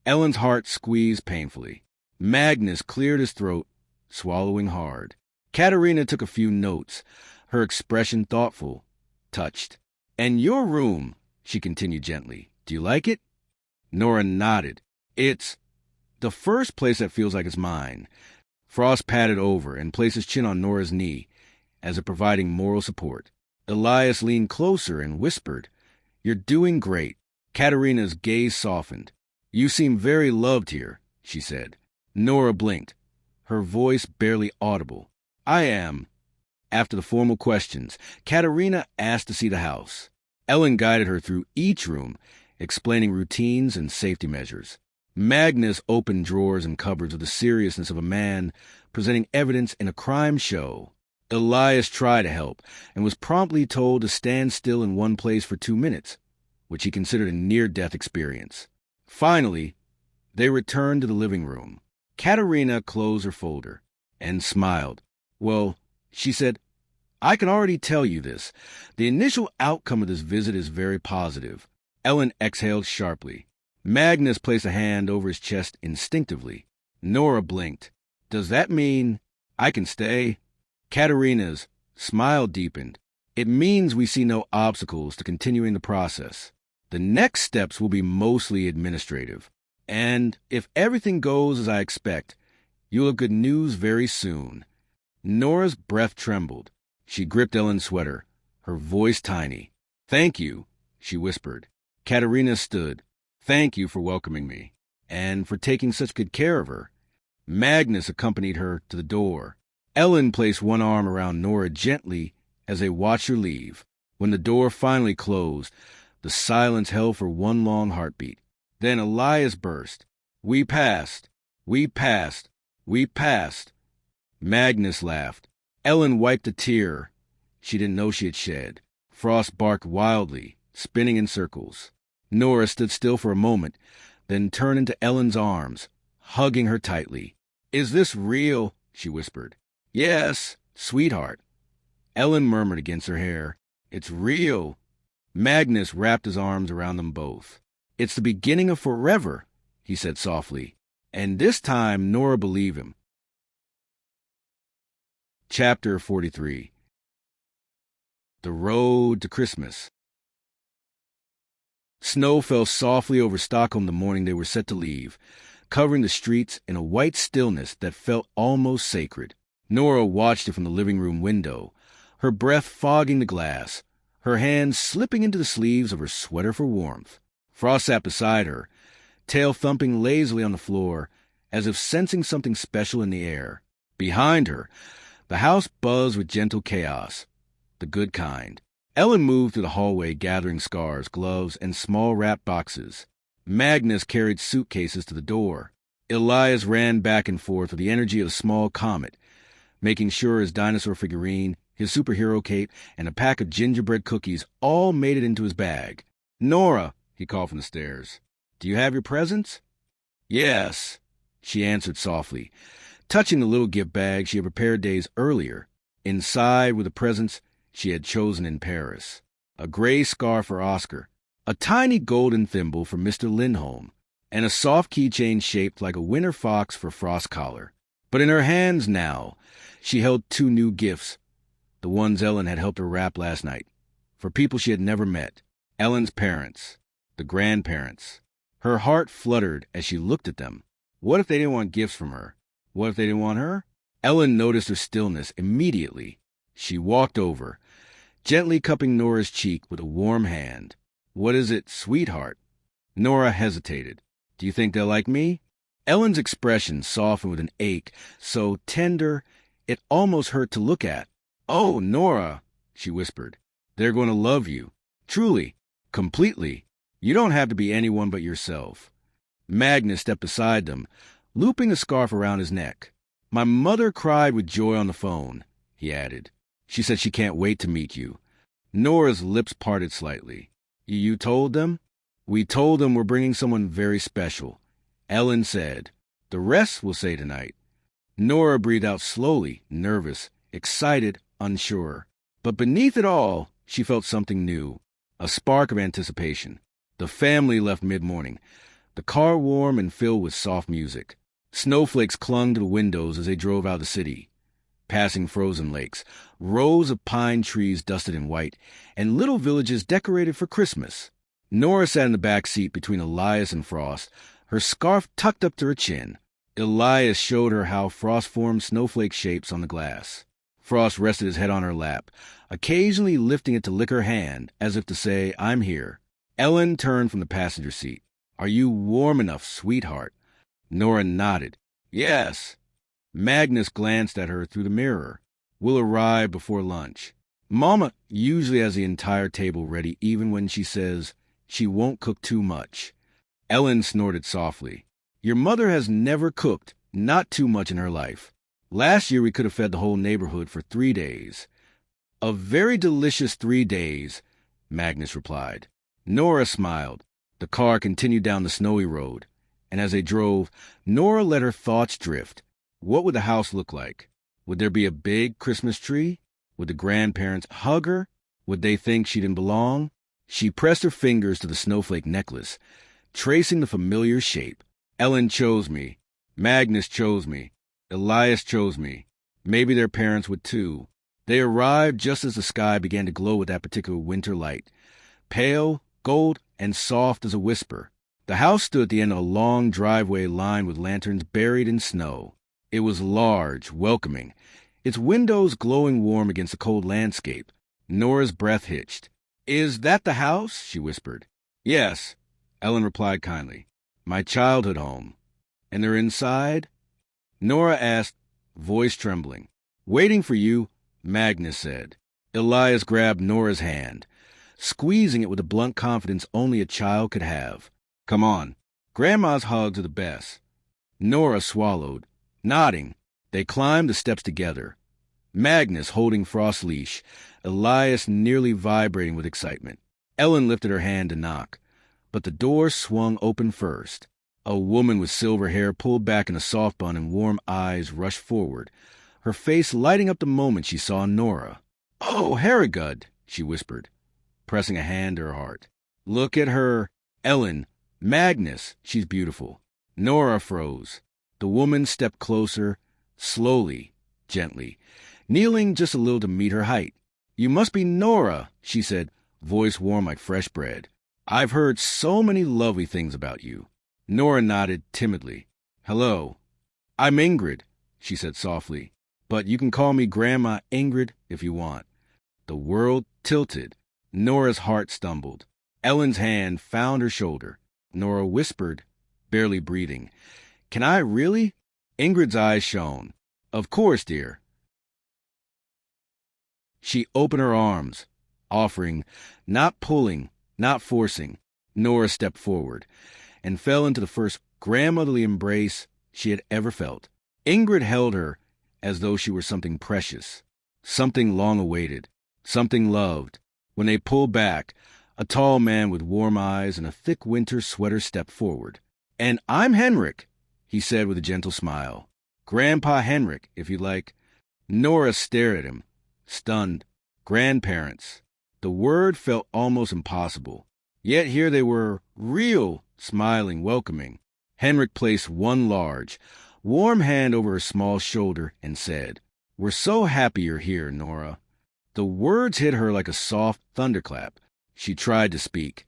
Ellen's heart squeezed painfully. Magnus cleared his throat, swallowing hard. Katarina took a few notes, her expression thoughtful, touched. "And your room," she continued gently. "Do you like it?" Nora nodded. "It's the first place that feels like it's mine." Frost patted over and placed his chin on Nora's knee, as if providing moral support. Elias leaned closer and whispered, "You're doing great." Katarina's gaze softened. "You seem very loved here," she said. Nora blinked, her voice barely audible. "I am." After the formal questions, Katarina asked to see the house. Elin guided her through each room, explaining routines and safety measures. Magnus opened drawers and cupboards with the seriousness of a man presenting evidence in a crime show. Elias tried to help and was promptly told to stand still in one place for 2 minutes, which he considered a near-death experience. Finally, they returned to the living room. Katarina closed her folder and smiled. "Well," she said, I can already tell you this. The initial outcome of this visit is very positive. Elin exhaled sharply. Magnus placed a hand over his chest instinctively. Nora blinked. Does that mean I can stay? Katerina's smile deepened. It means we see no obstacles to continuing the process. The next steps will be mostly administrative. And if everything goes as I expect, you'll have good news very soon. Nora's breath trembled. She gripped Ellen's sweater, her voice tiny. Thank you, she whispered. Katerina stood. Thank you for welcoming me, and for taking such good care of her. Magnus accompanied her to the door. Elin placed one arm around Nora gently as they watched her leave. When the door finally closed, the silence held for one long heartbeat. Then Elias burst. We passed. We passed. We passed. Magnus laughed. Elin wiped a tear she didn't know she had shed. Frost barked wildly, spinning in circles. Nora stood still for a moment, then turned into Ellen's arms, hugging her tightly. Is this real? She whispered. Yes, sweetheart. Elin murmured against her hair. It's real. Magnus wrapped his arms around them both. It's the beginning of forever, he said softly. And this time Nora believed him. Chapter 43. The Road to Christmas. Snow fell softly over Stockholm the morning they were set to leave, covering the streets in a white stillness that felt almost sacred. Nora watched it from the living room window, her breath fogging the glass, her hands slipping into the sleeves of her sweater for warmth. Frost sat beside her, tail thumping lazily on the floor, as if sensing something special in the air. Behind her, the house buzzed with gentle chaos, the good kind. Elin moved through the hallway gathering scarves, gloves, and small wrapped boxes. Magnus carried suitcases to the door. Elias ran back and forth with the energy of a small comet, making sure his dinosaur figurine, his superhero cape, and a pack of gingerbread cookies all made it into his bag. Nora, he called from the stairs, do you have your presents? Yes, she answered softly, touching the little gift bag she had prepared days earlier. Inside were the presents she had chosen in Paris. A gray scarf for Oscar, a tiny golden thimble for Mr. Lindholm, and a soft keychain shaped like a winter fox for Frost Collar. But in her hands now, she held two new gifts, the ones Elin had helped her wrap last night, for people she had never met. Ellen's parents, the grandparents. Her heart fluttered as she looked at them. What if they didn't want gifts from her? What if they didn't want her? Elin noticed her stillness immediately. She walked over, gently cupping Nora's cheek with a warm hand. What is it, sweetheart? Nora hesitated. Do you think they'll like me? Ellen's expression softened with an ache, so tender it almost hurt to look at. Oh, Nora, she whispered. They're going to love you. Truly, completely. You don't have to be anyone but yourself. Magnus stepped beside them, looping the scarf around his neck. My mother cried with joy on the phone, he added. She said she can't wait to meet you. Nora's lips parted slightly. You told them? We told them we're bringing someone very special. Elin said. The rest we'll say tonight. Nora breathed out slowly, nervous, excited, unsure. But beneath it all, she felt something new, a spark of anticipation. The family left mid-morning, the car warm and filled with soft music. Snowflakes clung to the windows as they drove out of the city, passing frozen lakes, rows of pine trees dusted in white, and little villages decorated for Christmas. Nora sat in the back seat between Elias and Frost, her scarf tucked up to her chin. Elias showed her how Frost formed snowflake shapes on the glass. Frost rested his head on her lap, occasionally lifting it to lick her hand, as if to say, I'm here. Elin turned from the passenger seat. Are you warm enough, sweetheart? Nora nodded. Yes. Magnus glanced at her through the mirror. We'll arrive before lunch. Mama usually has the entire table ready even when she says she won't cook too much. Elin snorted softly. Your mother has never cooked, not too much in her life. Last year we could have fed the whole neighborhood for 3 days. A very delicious 3 days, Magnus replied. Nora smiled. The car continued down the snowy road, and as they drove, Nora let her thoughts drift. What would the house look like? Would there be a big Christmas tree? Would the grandparents hug her? Would they think she didn't belong? She pressed her fingers to the snowflake necklace, tracing the familiar shape. Elin chose me. Magnus chose me. Elias chose me. Maybe their parents would too. They arrived just as the sky began to glow with that particular winter light, pale, gold, and soft as a whisper. The house stood at the end of a long driveway lined with lanterns buried in snow. It was large, welcoming, its windows glowing warm against the cold landscape. Nora's breath hitched. "Is that the house?" she whispered. "Yes," Elin replied kindly. "My childhood home." "And they're inside?" Nora asked, voice trembling. "Waiting for you," Magnus said. Elias grabbed Nora's hand, squeezing it with the blunt confidence only a child could have. "Come on. Grandma's hugs are the best." Nora swallowed, nodding. They climbed the steps together. Magnus holding Frost's leash, Elias nearly vibrating with excitement. Elin lifted her hand to knock, but the door swung open first. A woman with silver hair pulled back in a soft bun and warm eyes rushed forward, her face lighting up the moment she saw Nora. "Oh, Herregud," she whispered, pressing a hand to her heart. "Look at her. Elin, Magnus, she's beautiful." Nora froze. The woman stepped closer, slowly, gently, kneeling just a little to meet her height. "You must be Nora," she said, voice warm like fresh bread. "I've heard so many lovely things about you." Nora nodded timidly. "Hello. I'm Ingrid," she said softly. "But you can call me Grandma Ingrid if you want." The world tilted. Nora's heart stumbled. Ellen's hand found her shoulder. Nora whispered, barely breathing, "Can I really?" Ingrid's eyes shone. "Of course, dear." She opened her arms, offering, not pulling, not forcing. Nora stepped forward and fell into the first grandmotherly embrace she had ever felt. Ingrid held her as though she were something precious, something long awaited, something loved. When they pulled back, a tall man with warm eyes and a thick winter sweater stepped forward. "And I'm Henrik," he said with a gentle smile. "Grandpa Henrik, if you like." Nora stared at him, stunned. Grandparents. The word felt almost impossible. Yet here they were, real, smiling, welcoming. Henrik placed one large, warm hand over her small shoulder and said, "We're so happy you're here, Nora." The words hit her like a soft thunderclap. She tried to speak,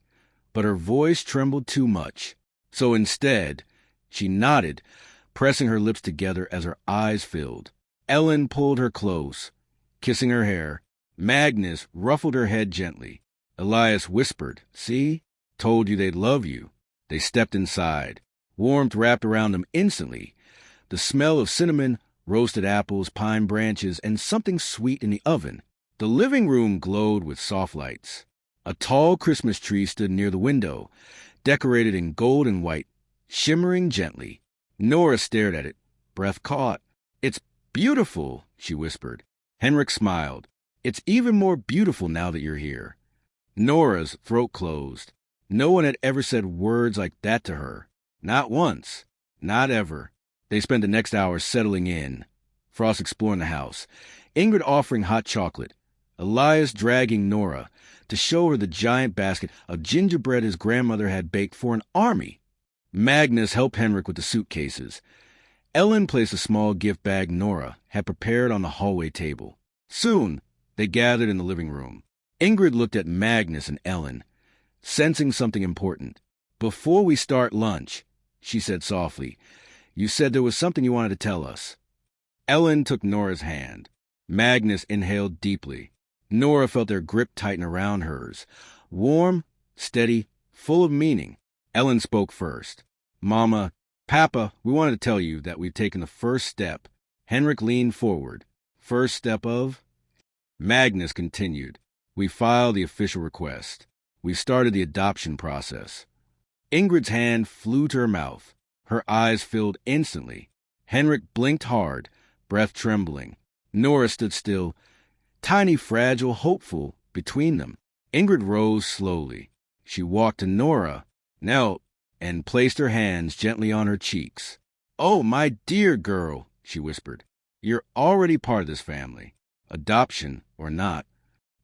but her voice trembled too much. So instead, she nodded, pressing her lips together as her eyes filled. Elin pulled her close, kissing her hair. Magnus ruffled her head gently. Elias whispered, "See? Told you they'd love you." They stepped inside. Warmth wrapped around them instantly. The smell of cinnamon, roasted apples, pine branches, and something sweet in the oven. The living room glowed with soft lights. A tall Christmas tree stood near the window, decorated in gold and white, shimmering gently. Nora stared at it, breath caught. "It's beautiful," she whispered. Henrik smiled. "It's even more beautiful now that you're here." Nora's throat closed. No one had ever said words like that to her. Not once. Not ever. They spent the next hour settling in. Frost exploring the house. Ingrid offering hot chocolate. Elias dragging Nora to show her the giant basket of gingerbread his grandmother had baked for an army. Magnus helped Henrik with the suitcases. Elin placed a small gift bag Nora had prepared on the hallway table. Soon, they gathered in the living room. Ingrid looked at Magnus and Elin, sensing something important. "Before we start lunch," she said softly, "you said there was something you wanted to tell us." Elin took Nora's hand. Magnus inhaled deeply. Nora felt their grip tighten around hers. Warm, steady, full of meaning. Elin spoke first. "Mama, Papa, we wanted to tell you that we've taken the first step." Henrik leaned forward. "First step of?" Magnus continued. "We filed the official request. We started the adoption process." Ingrid's hand flew to her mouth. Her eyes filled instantly. Henrik blinked hard, breath trembling. Nora stood still, tiny, fragile, hopeful, between them. Ingrid rose slowly. She walked to Nora, knelt, and placed her hands gently on her cheeks. "Oh, my dear girl," she whispered, "you're already part of this family. Adoption Or not.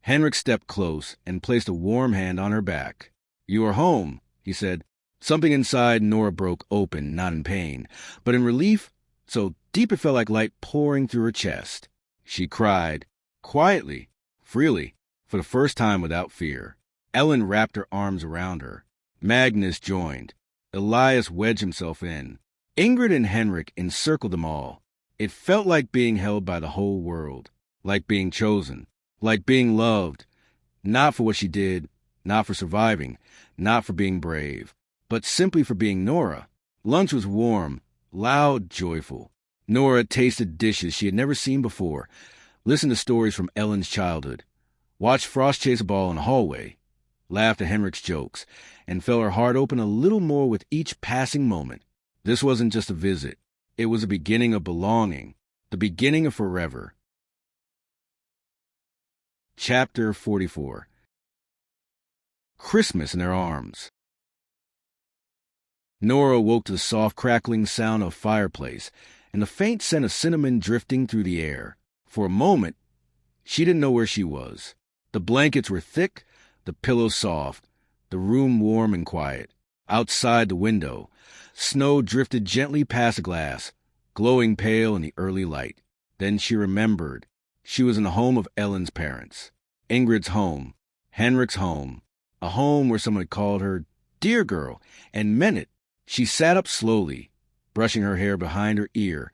Henrik stepped close and placed a warm hand on her back. "You are home," he said. Something inside Nora broke open, not in pain, but in relief, so deep it felt like light pouring through her chest. She cried, quietly, freely, for the first time without fear. Elin wrapped her arms around her. Magnus joined. Elias wedged himself in. Ingrid and Henrik encircled them all. It felt like being held by the whole world, like being chosen, like being loved, not for what she did, not for surviving, not for being brave, but simply for being Nora. Lunch was warm, loud, joyful. Nora tasted dishes she had never seen before, listened to stories from Elin's childhood, watched Frost chase a ball in the hallway, laughed at Henrik's jokes, and felt her heart open a little more with each passing moment. This wasn't just a visit. It was the beginning of belonging, the beginning of forever. Chapter 44. Christmas in their arms. Nora woke to the soft crackling sound of a fireplace and the faint scent of cinnamon drifting through the air. For a moment, she didn't know where she was. The blankets were thick, the pillows soft, the room warm and quiet. Outside the window, snow drifted gently past the glass, glowing pale in the early light. Then she remembered. She was in the home of Elin's parents. Ingrid's home, Henrik's home, a home where someone had called her "dear girl" and meant it. She sat up slowly, brushing her hair behind her ear,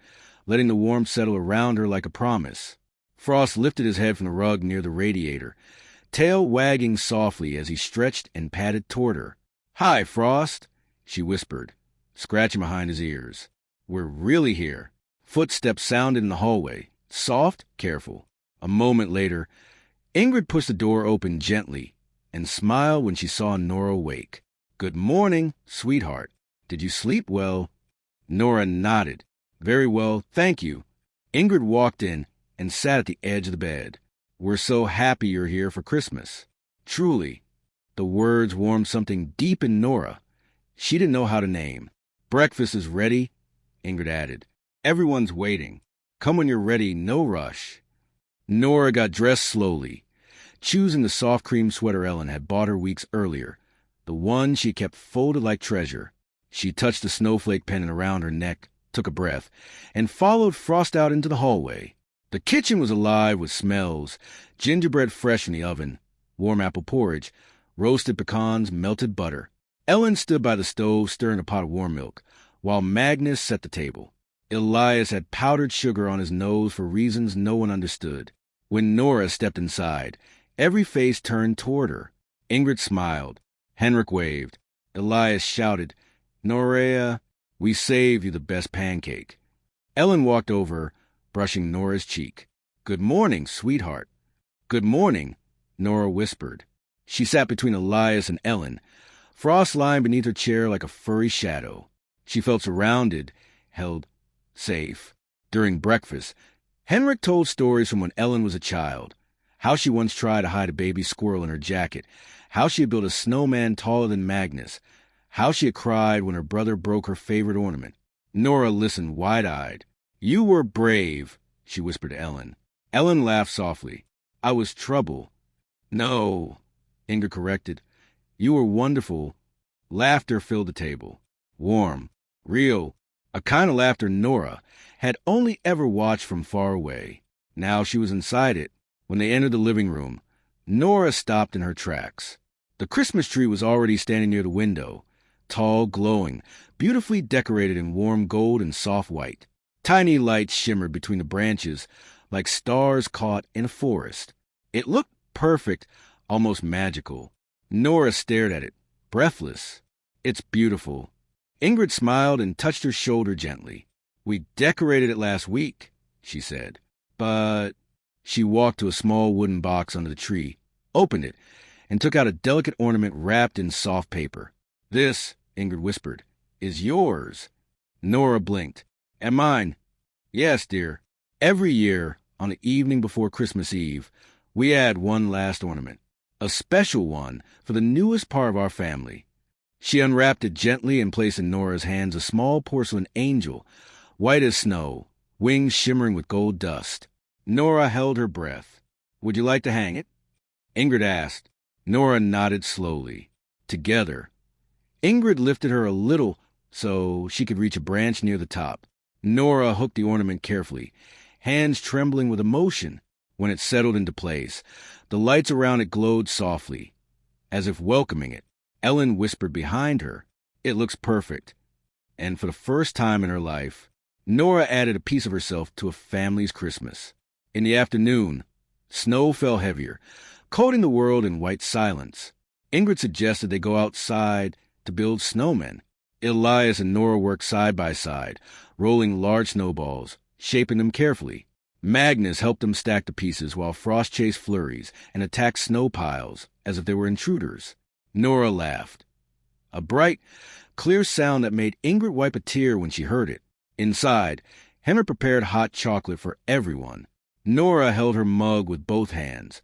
letting the warmth settle around her like a promise. Frost lifted his head from the rug near the radiator, tail wagging softly as he stretched and padded toward her. "Hi, Frost," she whispered, scratching behind his ears. "We're really here." Footsteps sounded in the hallway, soft, careful. A moment later, Ingrid pushed the door open gently and smiled when she saw Nora wake. "Good morning, sweetheart. Did you sleep well?" Nora nodded. "Very well, thank you." Ingrid walked in and sat at the edge of the bed. "We're so happy you're here for Christmas." Truly, the words warmed something deep in Nora she didn't know how to name. "Breakfast is ready," Ingrid added. "Everyone's waiting. Come when you're ready, no rush." Nora got dressed slowly, choosing the soft cream sweater Elin had bought her weeks earlier, the one she kept folded like treasure. She touched the snowflake pendant around her neck, took a breath, and followed Frost out into the hallway. The kitchen was alive with smells: gingerbread fresh in the oven, warm apple porridge, roasted pecans, melted butter. Elin stood by the stove stirring a pot of warm milk, while Magnus set the table. Elias had powdered sugar on his nose for reasons no one understood. When Nora stepped inside, every face turned toward her. Ingrid smiled. Henrik waved. Elias shouted, "Nora, we saved you the best pancake." Elin walked over, brushing Nora's cheek. "Good morning, sweetheart." "Good morning," Nora whispered. She sat between Elias and Elin, Frost lying beneath her chair like a furry shadow. She felt surrounded, held safe. During breakfast, Henrik told stories from when Elin was a child. How she once tried to hide a baby squirrel in her jacket. How she had built a snowman taller than Magnus. How she had cried when her brother broke her favorite ornament. Nora listened wide-eyed. "You were brave," she whispered to Elin. Elin laughed softly. "I was trouble." "No," Ingrid corrected. "You were wonderful." Laughter filled the table. Warm, real, a kind of laughter Nora had only ever watched from far away. Now she was inside it. When they entered the living room, Nora stopped in her tracks. The Christmas tree was already standing near the window, tall, glowing, beautifully decorated in warm gold and soft white. Tiny lights shimmered between the branches like stars caught in a forest. It looked perfect, almost magical. Nora stared at it, breathless. "It's beautiful." Ingrid smiled and touched her shoulder gently. "We decorated it last week," she said. "But—" She walked to a small wooden box under the tree, opened it, and took out a delicate ornament wrapped in soft paper. "This," Ingrid whispered, "is yours." Nora blinked. "And mine?" "Yes, dear. Every year, on the evening before Christmas Eve, we add one last ornament. A special one for the newest part of our family." She unwrapped it gently and placed in Nora's hands a small porcelain angel, white as snow, wings shimmering with gold dust. Nora held her breath. Would you like to hang it? Ingrid asked. Nora nodded slowly. Together. Ingrid lifted her a little so she could reach a branch near the top. Nora hooked the ornament carefully, hands trembling with emotion. When it settled into place, the lights around it glowed softly, as if welcoming it. Elin whispered behind her, "It looks perfect." And for the first time in her life, Nora added a piece of herself to a family's Christmas. In the afternoon, snow fell heavier, coating the world in white silence. Ingrid suggested they go outside to build snowmen. Elias and Nora worked side by side, rolling large snowballs, shaping them carefully. Magnus helped them stack the pieces while Frost chased flurries and attacked snow piles as if they were intruders. Nora laughed. A bright, clear sound that made Ingrid wipe a tear when she heard it. Inside, Henry prepared hot chocolate for everyone. Nora held her mug with both hands,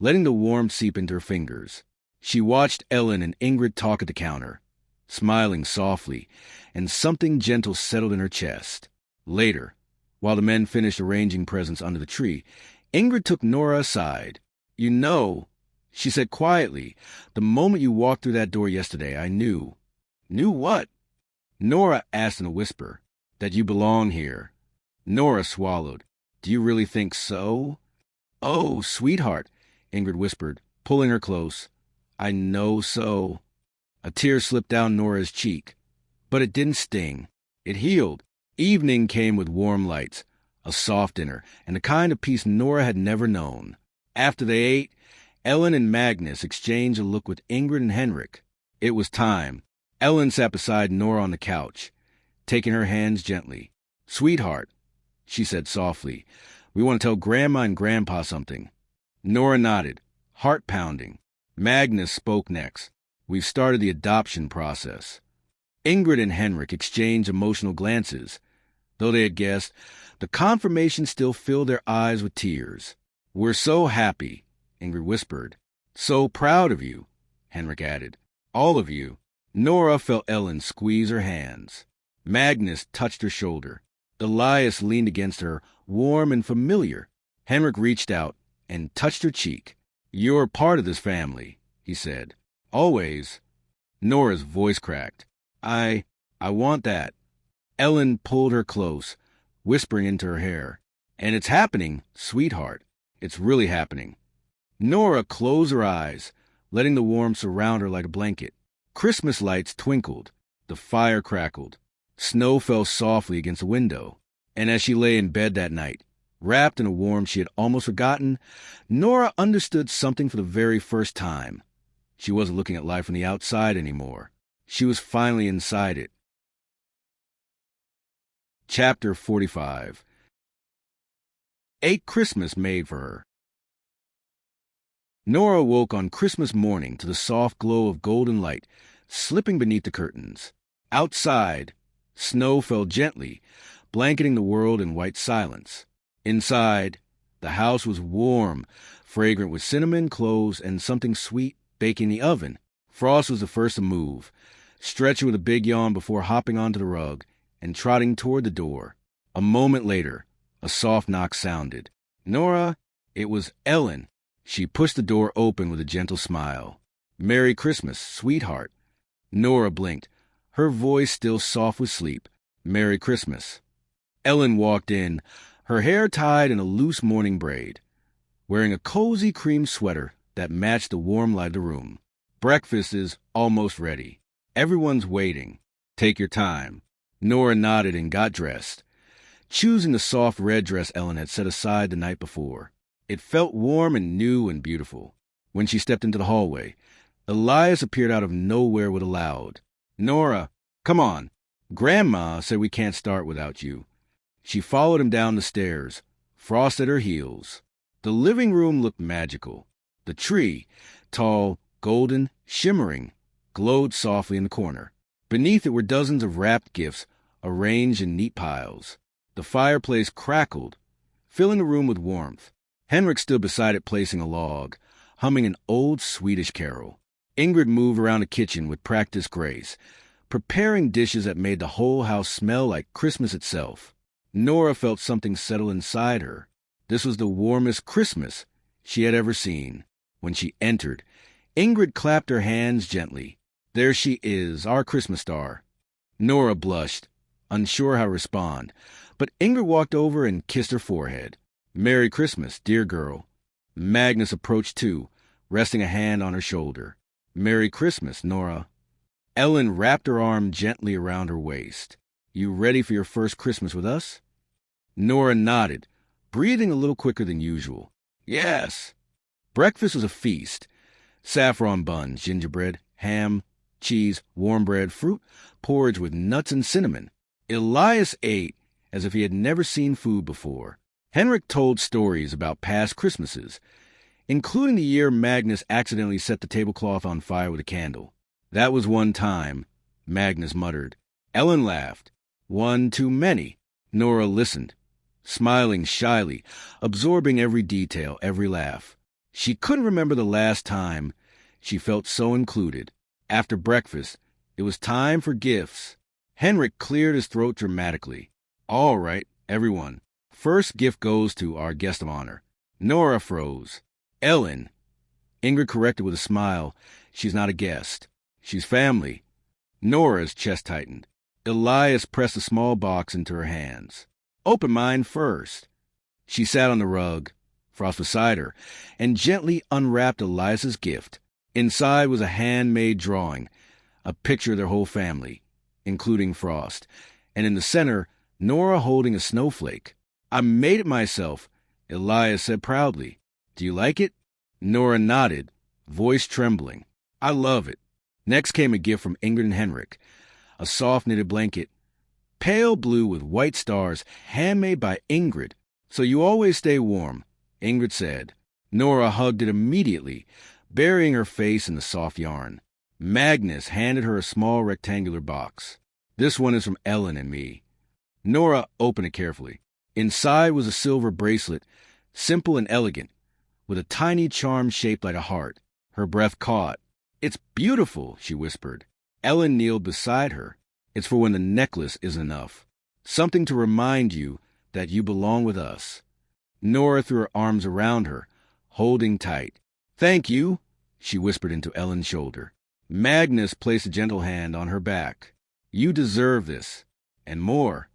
letting the warmth seep into her fingers. She watched Elin and Ingrid talk at the counter, smiling softly, and something gentle settled in her chest. Later, while the men finished arranging presents under the tree, Ingrid took Nora aside. "You know," she said quietly, "the moment you walked through that door yesterday, I knew." "Knew what?" Nora asked in a whisper. "That you belong here." Nora swallowed. "Do you really think so?" "Oh, sweetheart," Ingrid whispered, pulling her close. "I know so." A tear slipped down Nora's cheek, but it didn't sting. It healed. Evening came with warm lights, a soft dinner, and the kind of peace Nora had never known. After they ate, Elin and Magnus exchanged a look with Ingrid and Henrik. It was time. Elin sat beside Nora on the couch, taking her hands gently. "Sweetheart," she said softly, "we want to tell Grandma and Grandpa something." Nora nodded, heart pounding. Magnus spoke next. "We've started the adoption process." Ingrid and Henrik exchanged emotional glances. Though they had guessed, the confirmation still filled their eyes with tears. "We're so happy," Ingrid whispered. "So proud of you," Henrik added. "All of you." Nora felt Elin squeeze her hands. Magnus touched her shoulder. Elias leaned against her, warm and familiar. Henrik reached out and touched her cheek. "You're part of this family," he said. "Always." Nora's voice cracked. I want that." Elin pulled her close, whispering into her hair. "And it's happening, sweetheart. It's really happening." Nora closed her eyes, letting the warmth surround her like a blanket. Christmas lights twinkled. The fire crackled. Snow fell softly against the window. And as she lay in bed that night, wrapped in a warmth she had almost forgotten, Nora understood something for the very first time. She wasn't looking at life from the outside anymore. She was finally inside it. Chapter 45. A Christmas Made for Her. Nora woke on Christmas morning to the soft glow of golden light slipping beneath the curtains. Outside, snow fell gently, blanketing the world in white silence. Inside, the house was warm, fragrant with cinnamon, cloves, and something sweet baking in the oven. Frost was the first to move, stretching with a big yawn before hopping onto the rug and trotting toward the door. A moment later, a soft knock sounded. "Nora," it was Elin. She pushed the door open with a gentle smile. "Merry Christmas, sweetheart." Nora blinked, her voice still soft with sleep. "Merry Christmas." Elin walked in, her hair tied in a loose morning braid, wearing a cozy cream sweater that matched the warm light of the room. "Breakfast is almost ready. Everyone's waiting. Take your time." Nora nodded and got dressed, choosing the soft red dress Elin had set aside the night before. It felt warm and new and beautiful. When she stepped into the hallway, Elias appeared out of nowhere with a loud, "Nora, come on. Grandma said we can't start without you." She followed him down the stairs, Frost at her heels. The living room looked magical. The tree, tall, golden, shimmering, glowed softly in the corner. Beneath it were dozens of wrapped gifts arranged in neat piles. The fireplace crackled, filling the room with warmth. Henrik stood beside it placing a log, humming an old Swedish carol. Ingrid moved around the kitchen with practiced grace, preparing dishes that made the whole house smell like Christmas itself. Nora felt something settle inside her. This was the warmest Christmas she had ever seen. When she entered, Ingrid clapped her hands gently. There she is, our Christmas star. Nora blushed, unsure how to respond, but Ingrid walked over and kissed her forehead. Merry Christmas, dear girl. Magnus approached too, resting a hand on her shoulder. Merry Christmas, Nora. Elin wrapped her arm gently around her waist. You ready for your first Christmas with us? Nora nodded, breathing a little quicker than usual. Yes. Breakfast was a feast. Saffron buns, gingerbread, ham, cheese, warm bread, fruit, porridge with nuts and cinnamon. Elias ate as if he had never seen food before. Henrik told stories about past Christmases, including the year Magnus accidentally set the tablecloth on fire with a candle. That was one time, Magnus muttered. Elin laughed. One too many. Nora listened, smiling shyly, absorbing every detail, every laugh. She couldn't remember the last time she felt so included. After breakfast, it was time for gifts. Henrik cleared his throat dramatically. All right, everyone. First gift goes to our guest of honor. Nora froze. Elin. Ingrid corrected with a smile. She's not a guest. She's family. Nora's chest tightened. Elias pressed a small box into her hands. Open mine first. She sat on the rug, Frost beside her, and gently unwrapped Elias's gift. Inside was a handmade drawing, a picture of their whole family, including Frost, and in the center, Nora holding a snowflake. I made it myself, Elias said proudly. Do you like it? Nora nodded, voice trembling. I love it. Next came a gift from Ingrid and Henrik, a soft knitted blanket, pale blue with white stars, handmade by Ingrid. So you always stay warm, Ingrid said. Nora hugged it immediately, burying her face in the soft yarn. Magnus handed her a small rectangular box. This one is from Elin and me. Nora opened it carefully. Inside was a silver bracelet, simple and elegant, with a tiny charm shaped like a heart. Her breath caught. It's beautiful, she whispered. Elin kneeled beside her. It's for when the necklace isn't enough. Something to remind you that you belong with us. Nora threw her arms around her, holding tight. Thank you, she whispered into Elin's shoulder. Magnus placed a gentle hand on her back. You deserve this, and more.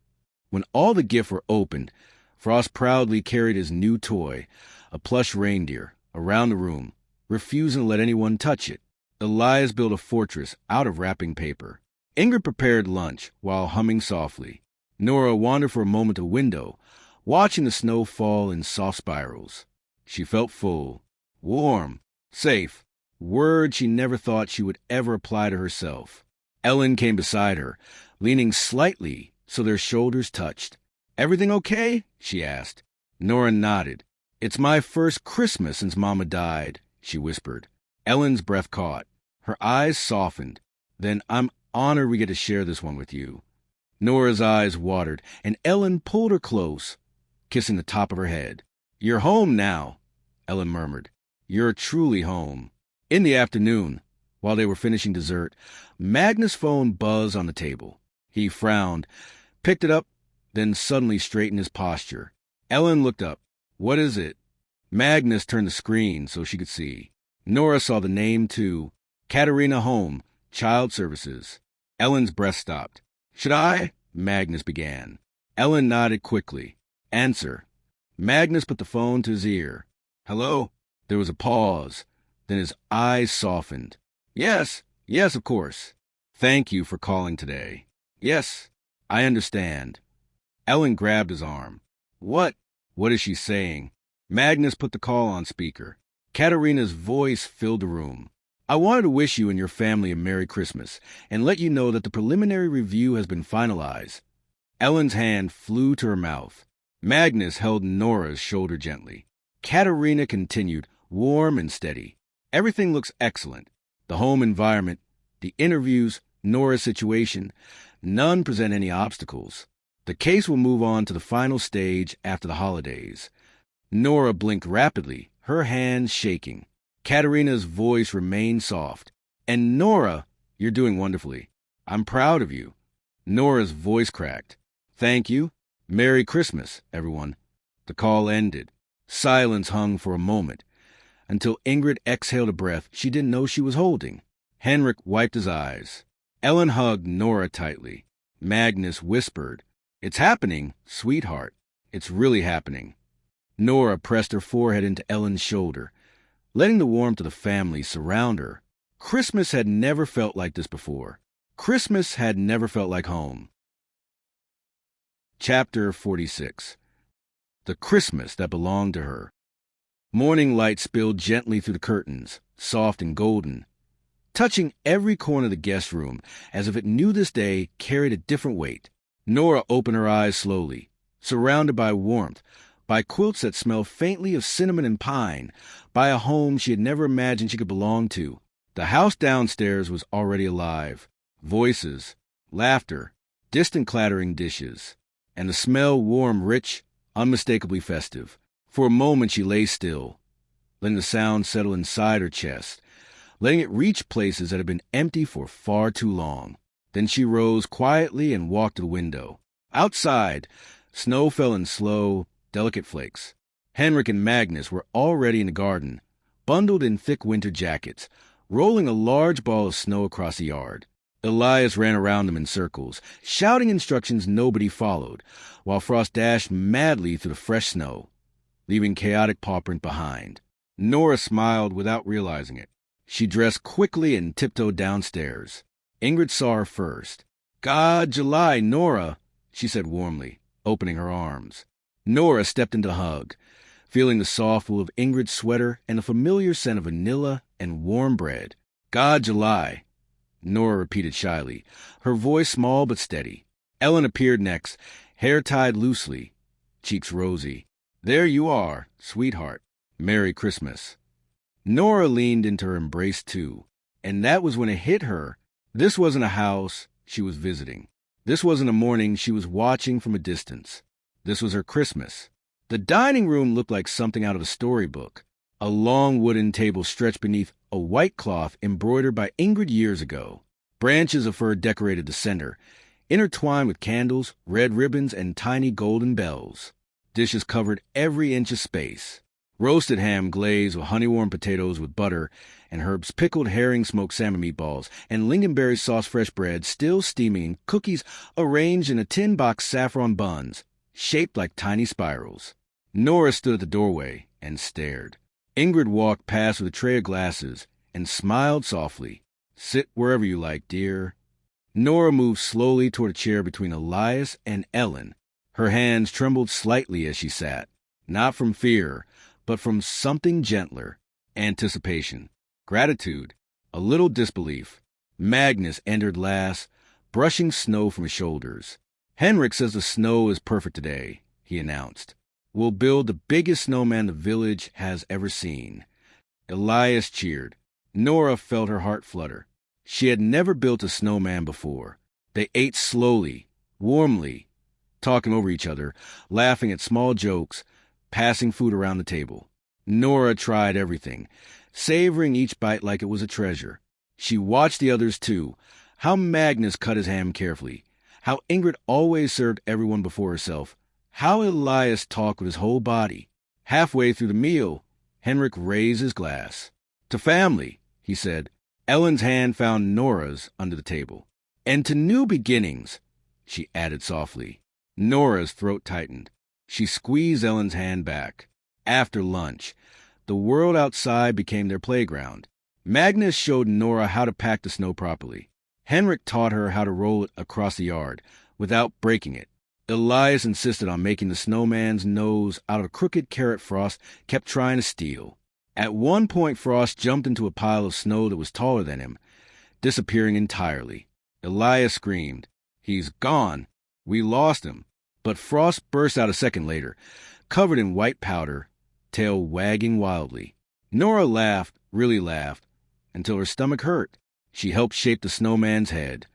When all the gifts were opened, Frost proudly carried his new toy, a plush reindeer, around the room, refusing to let anyone touch it. Elias built a fortress out of wrapping paper. Ingrid prepared lunch while humming softly. Nora wandered for a moment to the window, watching the snow fall in soft spirals. She felt full, warm, safe, words she never thought she would ever apply to herself. Elin came beside her, leaning slightly so their shoulders touched. Everything okay? She asked. Nora nodded. It's my first Christmas since Mama died, she whispered. Ellen's breath caught. Her eyes softened. Then I'm honored we get to share this one with you. Nora's eyes watered, and Elin pulled her close, kissing the top of her head. You're home now, Elin murmured. You're truly home. In the afternoon, while they were finishing dessert, Magnus' phone buzzed on the table. He frowned, picked it up, then suddenly straightened his posture. Elin looked up. What is it? Magnus turned the screen so she could see. Nora saw the name, too. Katarina Home, Child Services. Ellen's breath stopped. Should I? Magnus began. Elin nodded quickly. Answer. Magnus put the phone to his ear. Hello? There was a pause. Then his eyes softened. Yes, of course. Thank you for calling today. Yes, I understand. Elin grabbed his arm. What? What is she saying? Magnus put the call on speaker. Katarina's voice filled the room. I wanted to wish you and your family a Merry Christmas and let you know that the preliminary review has been finalized. Ellen's hand flew to her mouth. Magnus held Nora's shoulder gently. Katarina continued, warm and steady. Everything looks excellent. The home environment, the interviews, Nora's situation, none present any obstacles. The case will move on to the final stage after the holidays. Nora blinked rapidly, her hands shaking. Katarina's voice remained soft. And Nora, you're doing wonderfully. I'm proud of you. Nora's voice cracked. Thank you. Merry Christmas, everyone. The call ended. Silence hung for a moment. until Ingrid exhaled a breath she didn't know she was holding. Henrik wiped his eyes. Elin hugged Nora tightly. Magnus whispered, "It's happening, sweetheart. It's really happening." Nora pressed her forehead into Ellen's shoulder, letting the warmth of the family surround her. Christmas had never felt like this before. Christmas had never felt like home. Chapter 46. The Christmas that belonged to her. Morning light spilled gently through the curtains, soft and golden, touching every corner of the guest room as if it knew this day carried a different weight. Nora opened her eyes slowly, surrounded by warmth, by quilts that smelled faintly of cinnamon and pine, by a home she had never imagined she could belong to. The house downstairs was already alive. Voices, laughter, distant clattering dishes, and the smell warm, rich, unmistakably festive. For a moment she lay still, letting the sound settle inside her chest, letting it reach places that had been empty for far too long. Then she rose quietly and walked to the window. Outside, snow fell in slow, delicate flakes. Henrik and Magnus were already in the garden, bundled in thick winter jackets, rolling a large ball of snow across the yard. Elias ran around them in circles, shouting instructions nobody followed, while Frost dashed madly through the fresh snow, leaving chaotic paw print behind. Nora smiled without realizing it. She dressed quickly and tiptoed downstairs. Ingrid saw her first. "God, July, Nora," she said warmly, opening her arms. Nora stepped into the hug, feeling the soft wool of Ingrid's sweater and the familiar scent of vanilla and warm bread. "God, July," Nora repeated shyly, her voice small but steady. Elin appeared next, hair tied loosely, cheeks rosy. "There you are, sweetheart. Merry Christmas." Nora leaned into her embrace too, and that was when it hit her. This wasn't a house she was visiting. This wasn't a morning she was watching from a distance. This was her Christmas. The dining room looked like something out of a storybook. A long wooden table stretched beneath a white cloth embroidered by Ingrid years ago. Branches of fir decorated the center, intertwined with candles, red ribbons, and tiny golden bells. Dishes covered every inch of space. Roasted ham glazed with honey-warm potatoes with butter and herbs, pickled herring, smoked salmon meatballs, and lingonberry sauce fresh bread still steaming, and cookies arranged in a tin box saffron buns, shaped like tiny spirals. Nora stood at the doorway and stared. Ingrid walked past with a tray of glasses and smiled softly. "Sit wherever you like, dear." Nora moved slowly toward a chair between Elias and Elin. Her hands trembled slightly as she sat, not from fear, but from something gentler, anticipation, gratitude, a little disbelief. Magnus entered last, brushing snow from his shoulders. "Henrik says the snow is perfect today," he announced. "We'll build the biggest snowman the village has ever seen." Elias cheered. Nora felt her heart flutter. She had never built a snowman before. They ate slowly, warmly, talking over each other, laughing at small jokes, passing food around the table. Nora tried everything, savoring each bite like it was a treasure. She watched the others too, how Magnus cut his ham carefully, how Ingrid always served everyone before herself, how Elias talked with his whole body. Halfway through the meal, Henrik raised his glass. "To family," he said. Ellen's hand found Nora's under the table. "And to new beginnings," she added softly. Nora's throat tightened. She squeezed Ellen's hand back. After lunch, the world outside became their playground. Magnus showed Nora how to pack the snow properly. Henrik taught her how to roll it across the yard without breaking it. Elias insisted on making the snowman's nose out of a crooked carrot Frost kept trying to steal. At one point, Frost jumped into a pile of snow that was taller than him, disappearing entirely. Elias screamed, "He's gone! We lost him!" But Frost burst out a second later, covered in white powder, tail wagging wildly. Nora laughed, really laughed, until her stomach hurt. She helped shape the snowman's head,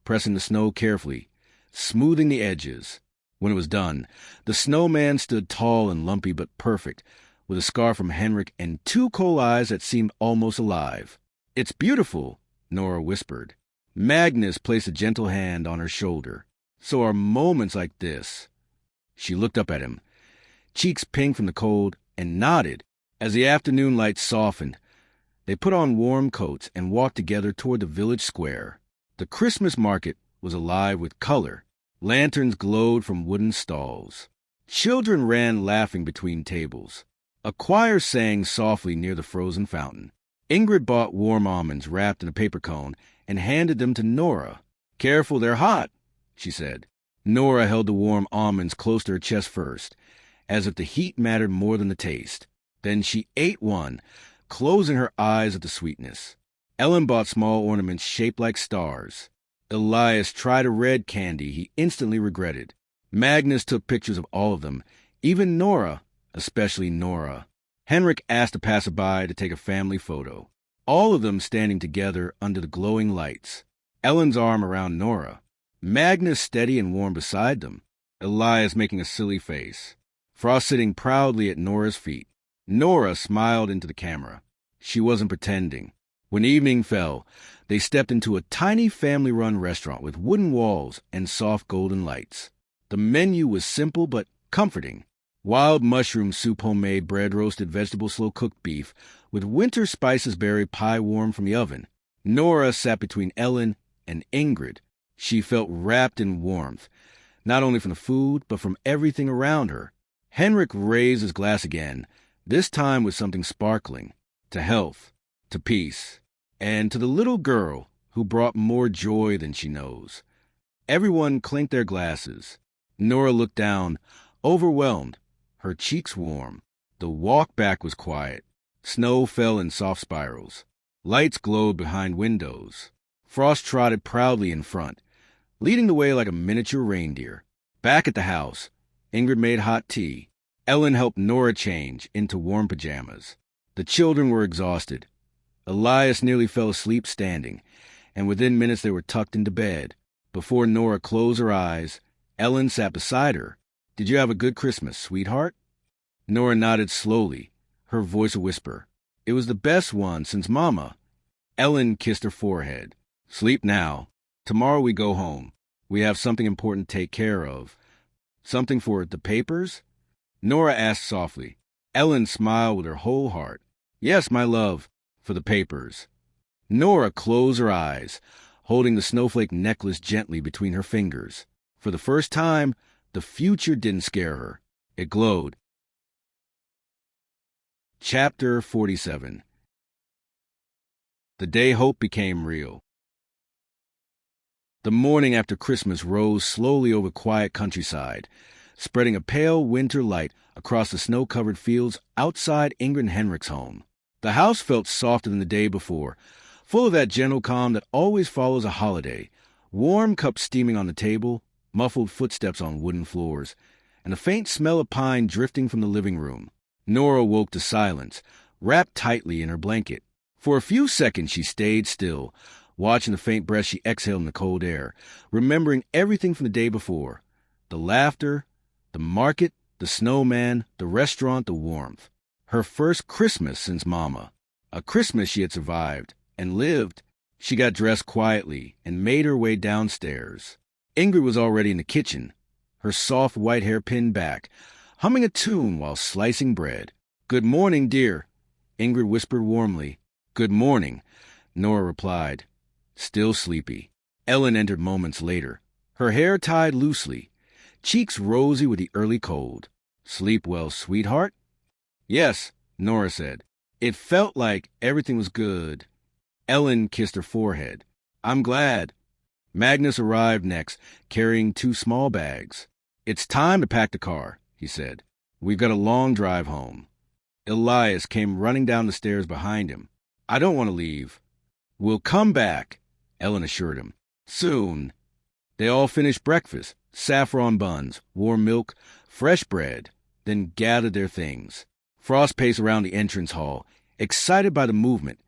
pressing the snow carefully, smoothing the edges. When it was done, the snowman stood tall and lumpy but perfect, with a scar from Henrik and two coal eyes that seemed almost alive. "It's beautiful," Nora whispered. Magnus placed a gentle hand on her shoulder. "So are moments like this." She looked up at him, cheeks pink from the cold, and nodded. As the afternoon light softened, they put on warm coats and walked together toward the village square. The Christmas market was alive with color. Lanterns glowed from wooden stalls. Children ran laughing between tables. A choir sang softly near the frozen fountain. Ingrid bought warm almonds wrapped in a paper cone and handed them to Nora. "Careful, they're hot," she said. Nora held the warm almonds close to her chest first, as if the heat mattered more than the taste. Then she ate one, closing her eyes at the sweetness. Elin bought small ornaments shaped like stars. Elias tried a red candy he instantly regretted. Magnus took pictures of all of them, even Nora, especially Nora. Henrik asked a passerby to take a family photo, all of them standing together under the glowing lights. Ellen's arm around Nora, Magnus steady and warm beside them, Elias making a silly face, Frost sitting proudly at Nora's feet. Nora smiled into the camera. She wasn't pretending. When evening fell, they stepped into a tiny family-run restaurant with wooden walls and soft golden lights. The menu was simple but comforting. Wild mushroom soup, homemade bread, roasted vegetable, slow-cooked beef, with winter spices berry pie warm from the oven. Nora sat between Elin and Ingrid. She felt wrapped in warmth, not only from the food, but from everything around her. Henrik raised his glass again, this time with something sparkling, to health, to peace, and to the little girl who brought more joy than she knows. Everyone clinked their glasses. Nora looked down, overwhelmed, her cheeks warm. The walk back was quiet. Snow fell in soft spirals. Lights glowed behind windows. Frost trotted proudly in front, leading the way like a miniature reindeer. Back at the house, Ingrid made hot tea. Elin helped Nora change into warm pajamas. The children were exhausted. Elias nearly fell asleep standing, and within minutes they were tucked into bed. Before Nora closed her eyes, Elin sat beside her. "Did you have a good Christmas, sweetheart?" Nora nodded slowly, her voice a whisper. "It was the best one since Mama." Elin kissed her forehead. "Sleep now. Tomorrow we go home. We have something important to take care of." "Something for the papers?" Nora asked softly. Elin smiled with her whole heart. "Yes, my love, for the papers." Nora closed her eyes, holding the snowflake necklace gently between her fingers. For the first time, the future didn't scare her. It glowed. Chapter 47. The day hope became real. The morning after Christmas rose slowly over quiet countryside, spreading a pale winter light across the snow-covered fields outside Ingrid and Henrik's home. The house felt softer than the day before, full of that gentle calm that always follows a holiday. Warm cups steaming on the table, muffled footsteps on wooden floors, and a faint smell of pine drifting from the living room. Nora woke to silence, wrapped tightly in her blanket. For a few seconds she stayed still, watching the faint breath she exhaled in the cold air, remembering everything from the day before. The laughter, the market, the snowman, the restaurant, the warmth. Her first Christmas since Mama. A Christmas she had survived and lived. She got dressed quietly and made her way downstairs. Ingrid was already in the kitchen, her soft white hair pinned back, humming a tune while slicing bread. "Good morning, dear," Ingrid whispered warmly. "Good morning," Nora replied, still sleepy. Elin entered moments later, her hair tied loosely, cheeks rosy with the early cold. "Sleep well, sweetheart?" "Yes," Nora said. "It felt like everything was good." Elin kissed her forehead. "I'm glad." Magnus arrived next, carrying 2 small bags. "It's time to pack the car," he said. "We've got a long drive home." Elias came running down the stairs behind him. "I don't want to leave." "We'll come back," Elin assured him. "Soon." They all finished breakfast, saffron buns, warm milk, fresh bread, then gathered their things. Frost paced around the entrance hall, excited by the movement,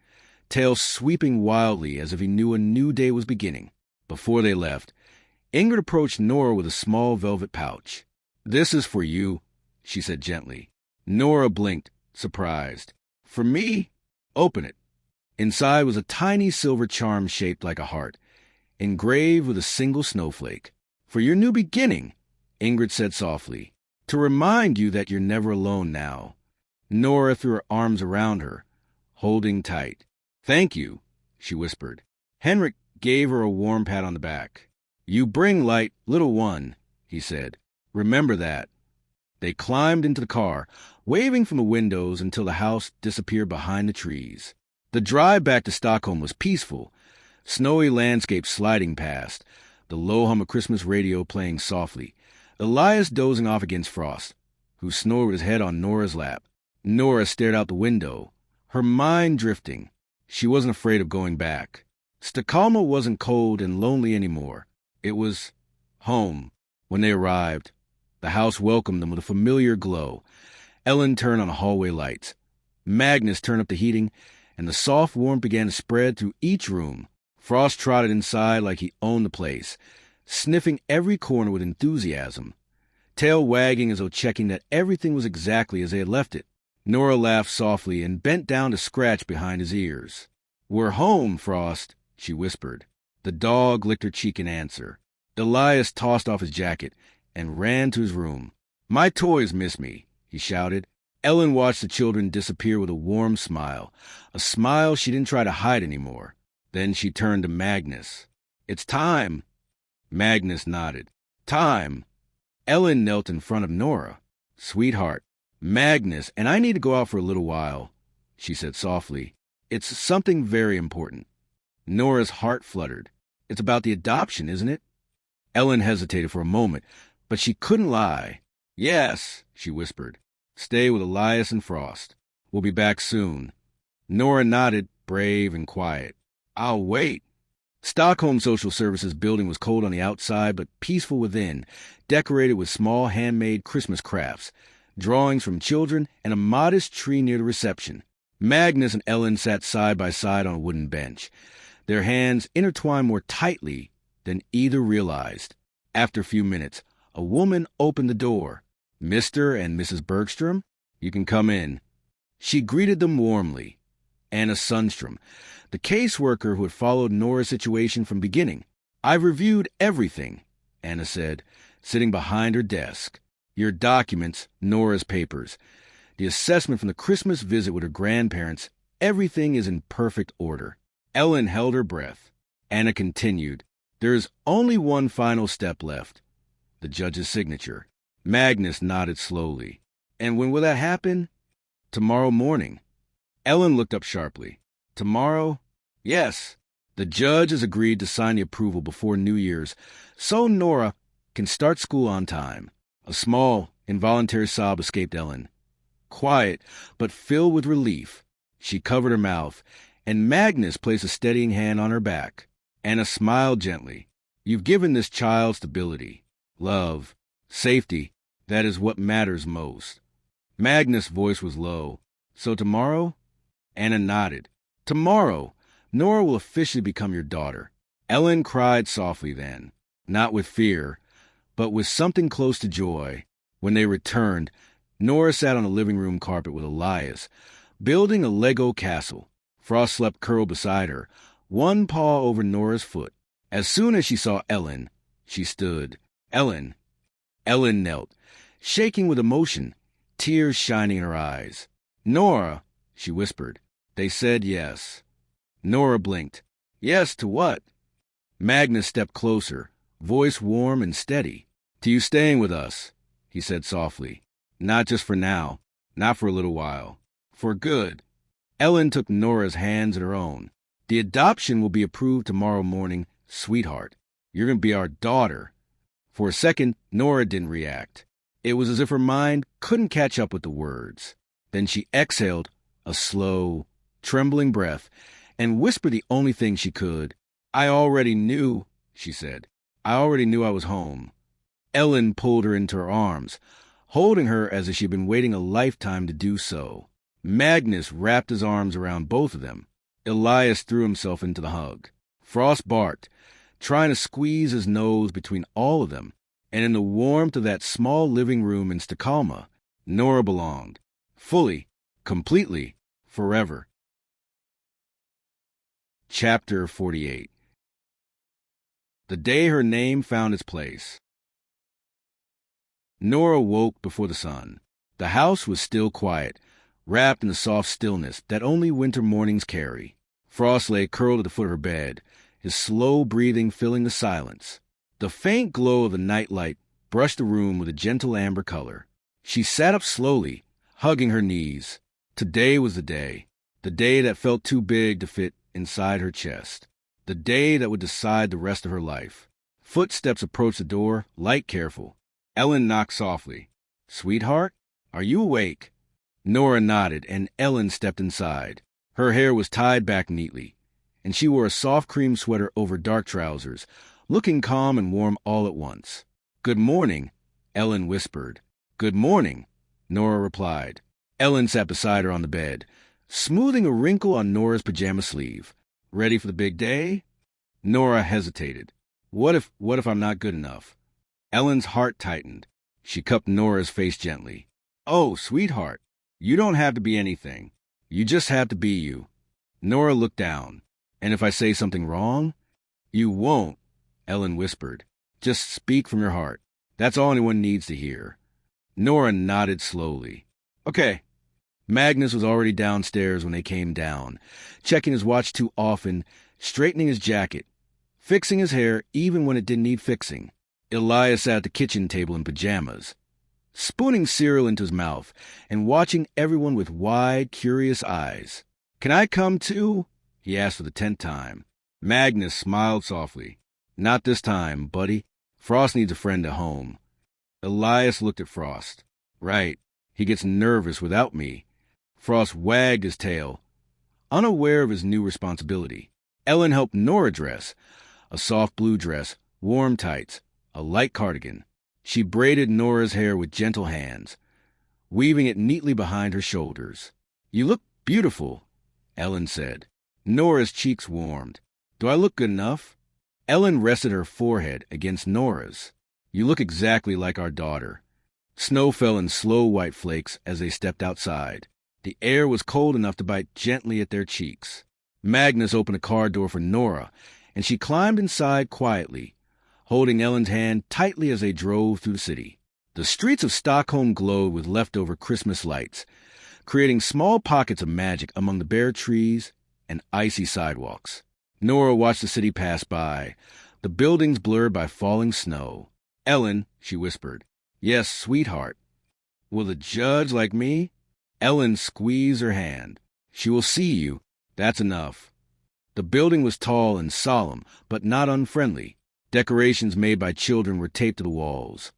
tail sweeping wildly as if he knew a new day was beginning. Before they left, Ingrid approached Nora with a small velvet pouch. "This is for you," she said gently. Nora blinked, surprised. "For me?" "Open it." Inside was a tiny silver charm shaped like a heart, engraved with a single snowflake. "For your new beginning," Ingrid said softly, "to remind you that you're never alone now." Nora threw her arms around her, holding tight. "Thank you," she whispered. Henrik gave her a warm pat on the back. "You bring light, little one," he said. "Remember that." They climbed into the car, waving from the windows until the house disappeared behind the trees. The drive back to Stockholm was peaceful, snowy landscapes sliding past, the low hum of Christmas radio playing softly, Elias dozing off against Frost, who snored with his head on Nora's lap. Nora stared out the window, her mind drifting. She wasn't afraid of going back. Stockholm wasn't cold and lonely anymore. It was home. When they arrived, the house welcomed them with a familiar glow. Elin turned on the hallway lights. Magnus turned up the heating, and the soft warmth began to spread through each room. Frost trotted inside like he owned the place, sniffing every corner with enthusiasm, tail wagging as though checking that everything was exactly as they had left it. Nora laughed softly and bent down to scratch behind his ears. "We're home, Frost," she whispered. The dog licked her cheek in answer. Elias tossed off his jacket and ran to his room. "My toys miss me," he shouted. Elin watched the children disappear with a warm smile, a smile she didn't try to hide anymore. Then she turned to Magnus. "It's time." Magnus nodded. "Time." Elin knelt in front of Nora. "Sweetheart, Magnus and I need to go out for a little while," she said softly. "It's something very important." Nora's heart fluttered. "It's about the adoption, isn't it?" Elin hesitated for a moment, but she couldn't lie. "Yes," she whispered. "Stay with Elias and Frost. We'll be back soon." Nora nodded, brave and quiet. "I'll wait." Stockholm Social Services building was cold on the outside but peaceful within, decorated with small handmade Christmas crafts, drawings from children, and a modest tree near the reception. Magnus and Elin sat side by side on a wooden bench, their hands intertwined more tightly than either realized. After a few minutes, a woman opened the door. "Mr. and Mrs. Bergström, you can come in." She greeted them warmly. Anna Sundström, the caseworker who had followed Nora's situation from beginning. "I've reviewed everything," Anna said, sitting behind her desk. "Your documents, Nora's papers, the assessment from the Christmas visit with her grandparents, everything is in perfect order." Elin held her breath. Anna continued, "There is only one final step left, the judge's signature." Magnus nodded slowly. "And when will that happen?" "Tomorrow morning." Elin looked up sharply. "Tomorrow?" "Yes. The judge has agreed to sign the approval before New Year's, so Nora can start school on time." A small, involuntary sob escaped Elin. Quiet, but filled with relief, she covered her mouth, and Magnus placed a steadying hand on her back. Anna smiled gently. "You've given this child stability, love, safety. That is what matters most." Magnus' voice was low. "So tomorrow?" Anna nodded. "Tomorrow, Nora will officially become your daughter." Elin cried softly then, not with fear, but with something close to joy. When they returned, Nora sat on the living room carpet with Elias, building a Lego castle. Frost slept curled beside her, one paw over Nora's foot. As soon as she saw Elin, she stood. "Elin." Elin knelt, shaking with emotion, tears shining in her eyes. "Nora," she whispered. "They said yes." Nora blinked. "Yes to what?" Magnus stepped closer, voice warm and steady. "To you staying with us," he said softly. "Not just for now, not for a little while. For good." Elin took Nora's hands in her own. "The adoption will be approved tomorrow morning, sweetheart. You're going to be our daughter." For a second, Nora didn't react. It was as if her mind couldn't catch up with the words. Then she exhaled a slow, trembling breath and whispered the only thing she could. "I already knew," she said. "I already knew I was home." Elin pulled her into her arms, holding her as if she'd been waiting a lifetime to do so. Magnus wrapped his arms around both of them. Elias threw himself into the hug. Frost barked, trying to squeeze his nose between all of them, and in the warmth of that small living room in Stockholm, Nora belonged. Fully, completely, forever. Chapter 48. The day her name found its place. Nora woke before the sun. The house was still quiet, wrapped in the soft stillness that only winter mornings carry. Frost lay curled at the foot of her bed, his slow breathing filling the silence. The faint glow of the night light brushed the room with a gentle amber color. She sat up slowly, hugging her knees. Today was the day that felt too big to fit inside her chest, the day that would decide the rest of her life. Footsteps approached the door, light careful. Elin knocked softly. "Sweetheart, are you awake?" Nora nodded, and Elin stepped inside. Her hair was tied back neatly, and she wore a soft cream sweater over dark trousers, looking calm and warm all at once. "Good morning," Elin whispered. "Good morning," Nora replied. Elin sat beside her on the bed, smoothing a wrinkle on Nora's pajama sleeve. "Ready for the big day?" Nora hesitated. What if I'm not good enough?" Ellen's heart tightened. She cupped Nora's face gently. "Oh, sweetheart, you don't have to be anything. You just have to be you." Nora looked down. "And if I say something wrong?" "You won't," Elin whispered. "Just speak from your heart. That's all anyone needs to hear." Nora nodded slowly. "Okay." Magnus was already downstairs when they came down, checking his watch too often, straightening his jacket, fixing his hair even when it didn't need fixing. Elias sat at the kitchen table in pajamas, spooning cereal into his mouth and watching everyone with wide, curious eyes. "Can I come too?" he asked for the 10th time. Magnus smiled softly. "Not this time, buddy. Frost needs a friend at home." Elias looked at Frost. "Right. He gets nervous without me." Frost wagged his tail, unaware of his new responsibility. Elin helped Nora dress, a soft blue dress, warm tights, a light cardigan. She braided Nora's hair with gentle hands, weaving it neatly behind her shoulders. "You look beautiful," Elin said. Nora's cheeks warmed. "Do I look good enough?" Elin rested her forehead against Nora's. "You look exactly like our daughter." Snow fell in slow white flakes as they stepped outside. The air was cold enough to bite gently at their cheeks. Magnus opened a car door for Nora, and she climbed inside quietly, holding Ellen's hand tightly as they drove through the city. The streets of Stockholm glowed with leftover Christmas lights, creating small pockets of magic among the bare trees and icy sidewalks. Nora watched the city pass by, the buildings blurred by falling snow. "Elin," she whispered. "Yes, sweetheart." "Will the judge like me?" Elin squeezed her hand. "She will see you. That's enough." The building was tall and solemn, but not unfriendly. Decorations made by children were taped to the walls.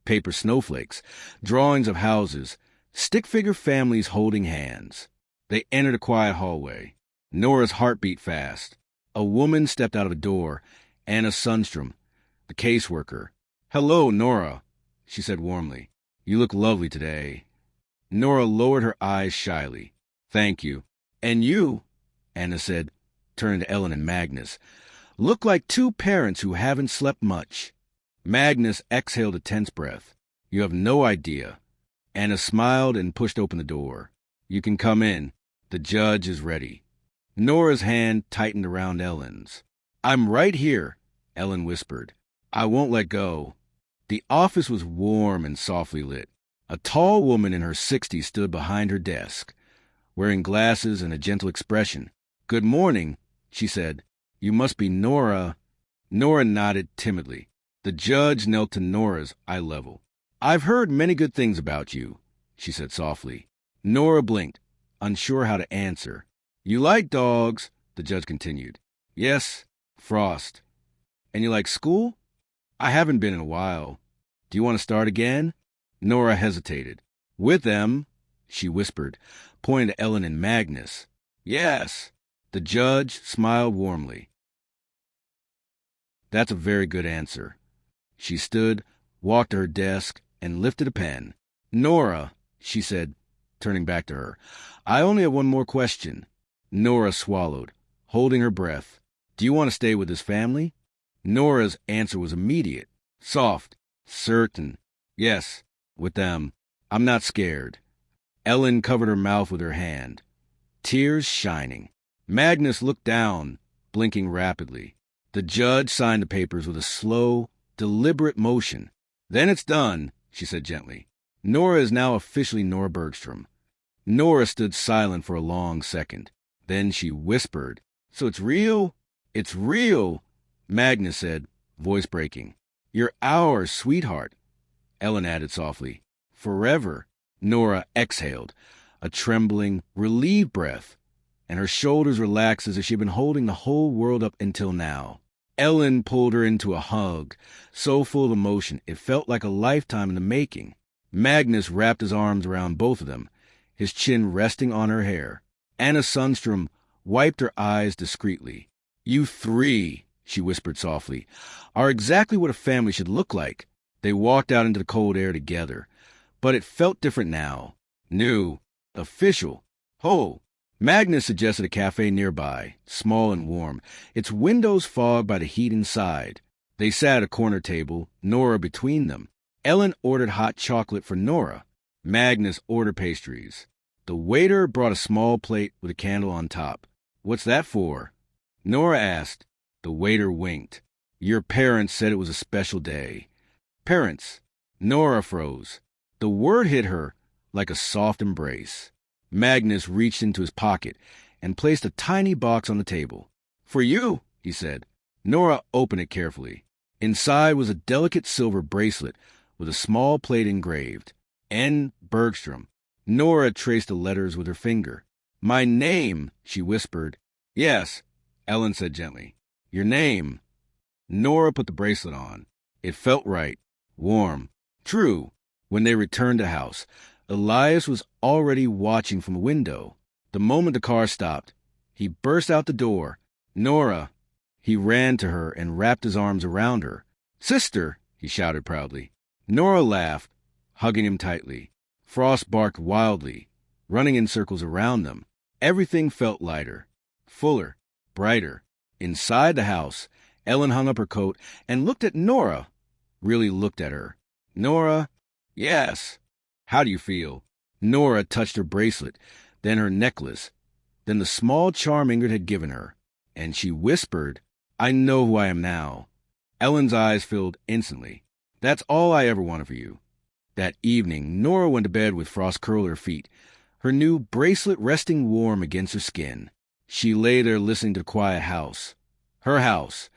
Paper snowflakes, drawings of houses, stick-figure families holding hands. They entered a quiet hallway. Nora's heart beat fast. A woman stepped out of a door, Anna Sundström, the caseworker. "Hello, Nora," she said warmly. "You look lovely today." Nora lowered her eyes shyly. "Thank you." "And you," Anna said, turning to Elin and Magnus, "look like two parents who haven't slept much." Magnus exhaled a tense breath. "You have no idea." Anna smiled and pushed open the door. "You can come in. The judge is ready." Nora's hand tightened around Ellen's. "I'm right here," Elin whispered. "I won't let go." The office was warm and softly lit. A tall woman in her 60s stood behind her desk, wearing glasses and a gentle expression. "Good morning," she said. "You must be Nora." Nora nodded timidly. The judge knelt to Nora's eye level. "I've heard many good things about you," she said softly. Nora blinked, unsure how to answer. "You like dogs," the judge continued. "Yes, Frost." "And you like school?" "I haven't been in a while." "Do you want to start again?" Nora hesitated. "With them," she whispered, pointing to Elin and Magnus. "Yes." The judge smiled warmly. "That's a very good answer." She stood, walked to her desk, and lifted a pen. "Nora," she said, turning back to her, "I only have one more question." Nora swallowed, holding her breath. "Do you want to stay with this family?" Nora's answer was immediate, soft, certain. "Yes, with them. I'm not scared." Elin covered her mouth with her hand, tears shining. Magnus looked down, blinking rapidly. The judge signed the papers with a slow, deliberate motion. "Then it's done," she said gently. "Nora is now officially Nora Bergström. Nora stood silent for a long second. Then she whispered, "So it's real? It's real," Magnus said, voice breaking. "You're ours, sweetheart," Elin added softly. "Forever," Nora exhaled, a trembling, relieved breath, and her shoulders relaxed as if she'd been holding the whole world up until now. Elin pulled her into a hug, so full of emotion it felt like a lifetime in the making. Magnus wrapped his arms around both of them, his chin resting on her hair. Anna Sundström wiped her eyes discreetly. "You three," she whispered softly, "are exactly what a family should look like." They walked out into the cold air together, but it felt different now. New. Official. Oh! Magnus suggested a cafe nearby, small and warm, its windows fogged by the heat inside. They sat at a corner table, Nora between them. Elin ordered hot chocolate for Nora. Magnus ordered pastries. The waiter brought a small plate with a candle on top. "What's that for?" Nora asked. The waiter winked. "Your parents said it was a special day." Parents. Nora froze. The word hit her like a soft embrace. Magnus reached into his pocket and placed a tiny box on the table. "For you," he said. Nora opened it carefully. Inside was a delicate silver bracelet with a small plate engraved. N. Bergström. Nora traced the letters with her finger. "My name," she whispered. "Yes," Elin said gently. "Your name." Nora put the bracelet on. It felt right. Warm. True. When they returned to house, Elias was already watching from a window. The moment the car stopped, he burst out the door. "Nora!" He ran to her and wrapped his arms around her. "Sister!" he shouted proudly. Nora laughed, hugging him tightly. Frost barked wildly, running in circles around them. Everything felt lighter, fuller, brighter. Inside the house, Elin hung up her coat and looked at Nora. Really looked at her. "Nora?" "Yes." "How do you feel?" Nora touched her bracelet, then her necklace, then the small charm Ingrid had given her, and she whispered, "I know who I am now." Ellen's eyes filled instantly. "That's all I ever wanted for you." That evening, Nora went to bed with Frost curled her feet, her new bracelet resting warm against her skin. She lay there listening to the quiet house, her house,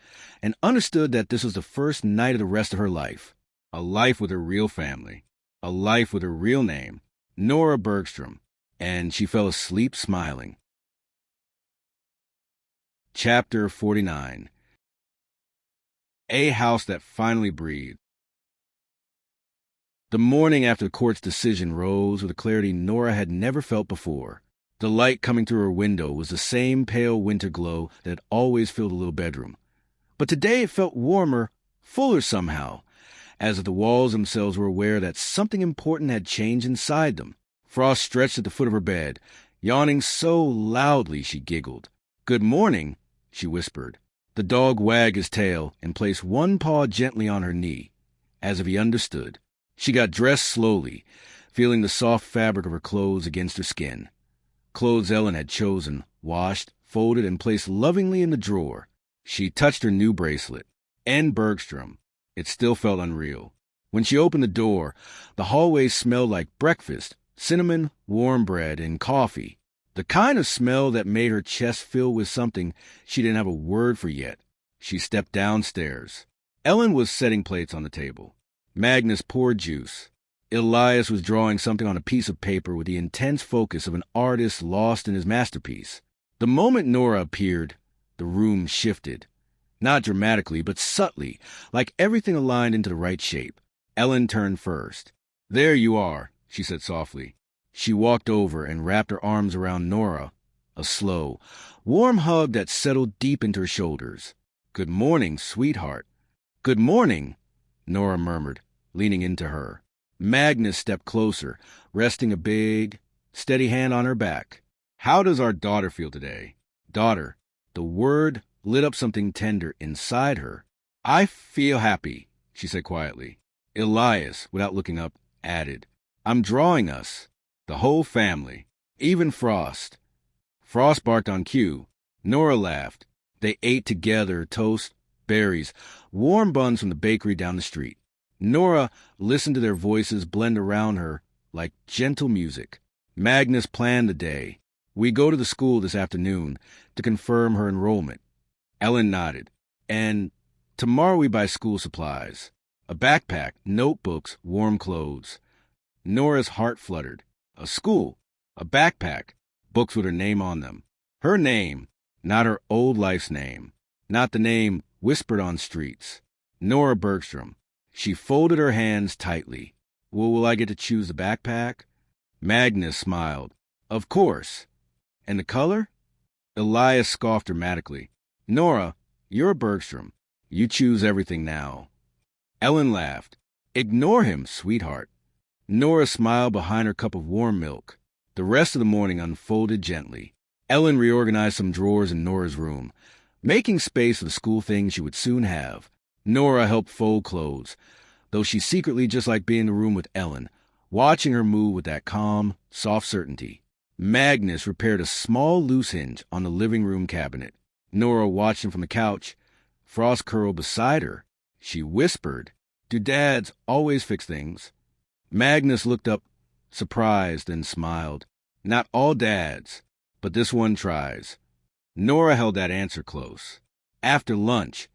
and understood that this was the first night of the rest of her life. A life with her real family. A life with her real name, Nora Bergström, and she fell asleep smiling. Chapter 49. A house that finally breathed. The morning after the court's decision rose with a clarity Nora had never felt before. The light coming through her window was the same pale winter glow that had always filled the little bedroom. But today it felt warmer, fuller somehow, as if the walls themselves were aware that something important had changed inside them. Frost stretched at the foot of her bed, yawning so loudly she giggled. "Good morning," she whispered. The dog wagged his tail and placed one paw gently on her knee, as if he understood. She got dressed slowly, feeling the soft fabric of her clothes against her skin. Clothes Elin had chosen, washed, folded, and placed lovingly in the drawer. She touched her new bracelet. N. Bergström. It still felt unreal. When she opened the door, the hallway smelled like breakfast, cinnamon, warm bread, and coffee. The kind of smell that made her chest fill with something she didn't have a word for yet. She stepped downstairs. Elin was setting plates on the table. Magnus poured juice. Elias was drawing something on a piece of paper with the intense focus of an artist lost in his masterpiece. The moment Nora appeared, the room shifted. Not dramatically, but subtly, like everything aligned into the right shape. Elin turned first. "There you are," she said softly. She walked over and wrapped her arms around Nora, a slow, warm hug that settled deep into her shoulders. "Good morning, sweetheart." "Good morning," Nora murmured, leaning into her. Magnus stepped closer, resting a big, steady hand on her back. "How does our daughter feel today?" Daughter. The word lit up something tender inside her. "I feel happy," she said quietly. Elias, without looking up, added, "I'm drawing us. The whole family. Even Frost." Frost barked on cue. Nora laughed. They ate together toast, berries, warm buns from the bakery down the street. Nora listened to their voices blend around her like gentle music. Magnus planned the day. We go to the school this afternoon to confirm her enrollment. Elin nodded. And tomorrow we buy school supplies. A backpack, notebooks, warm clothes. Nora's heart fluttered. A school, a backpack, books with her name on them. Her name, not her old life's name, not the name whispered on streets. Nora Bergström. She folded her hands tightly. Well, will I get to choose the backpack? Magnus smiled. Of course. And the color? Elias scoffed dramatically. Nora, you're a Bergström. You choose everything now. Elin laughed. Ignore him, sweetheart. Nora smiled behind her cup of warm milk. The rest of the morning unfolded gently. Elin reorganized some drawers in Nora's room, making space for the school things she would soon have. Nora helped fold clothes, though she secretly just liked being in the room with Elin, watching her move with that calm, soft certainty. Magnus repaired a small loose hinge on the living room cabinet. Nora watched him from the couch. Frost curled beside her. She whispered, Do dads always fix things? Magnus looked up, surprised, and smiled. Not all dads, but this one tries. Nora held that answer close. After lunch,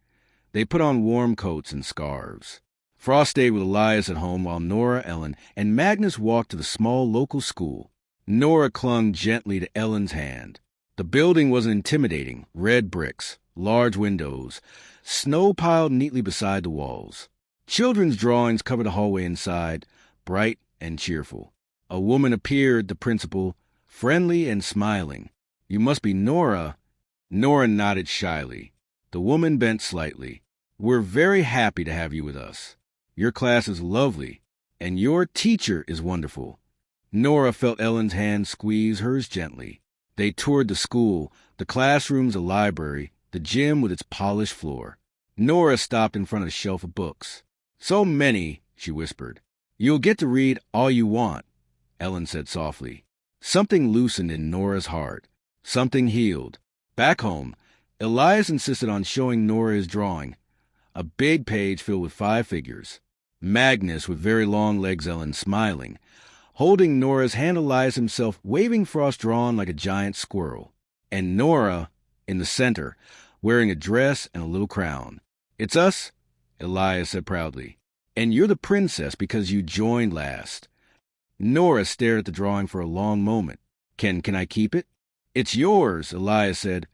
they put on warm coats and scarves. Frost stayed with Elias at home while Nora, Elin, and Magnus walked to the small local school. Nora clung gently to Ellen's hand. The building wasn't intimidating. Red bricks, large windows, snow piled neatly beside the walls. Children's drawings covered the hallway inside, bright and cheerful. A woman appeared, the principal, friendly and smiling. You must be Nora. Nora nodded shyly. The woman bent slightly. We're very happy to have you with us. Your class is lovely, and your teacher is wonderful. Nora felt Ellen's hand squeeze hers gently. They toured the school, the classrooms, the library, the gym with its polished floor. Nora stopped in front of the shelf of books. So many, she whispered. You'll get to read all you want, Elin said softly. Something loosened in Nora's heart. Something healed. Back home, Elias insisted on showing Nora his drawing. A big page filled with 5 figures. Magnus, with very long legs, Elin, smiling. Holding Nora's hand, Elias himself, waving Frost drawn like a giant squirrel. And Nora, in the center, wearing a dress and a little crown. It's us, Elias said proudly. And you're the princess because you joined last. Nora stared at the drawing for a long moment. Can I keep it? It's yours, Elias said,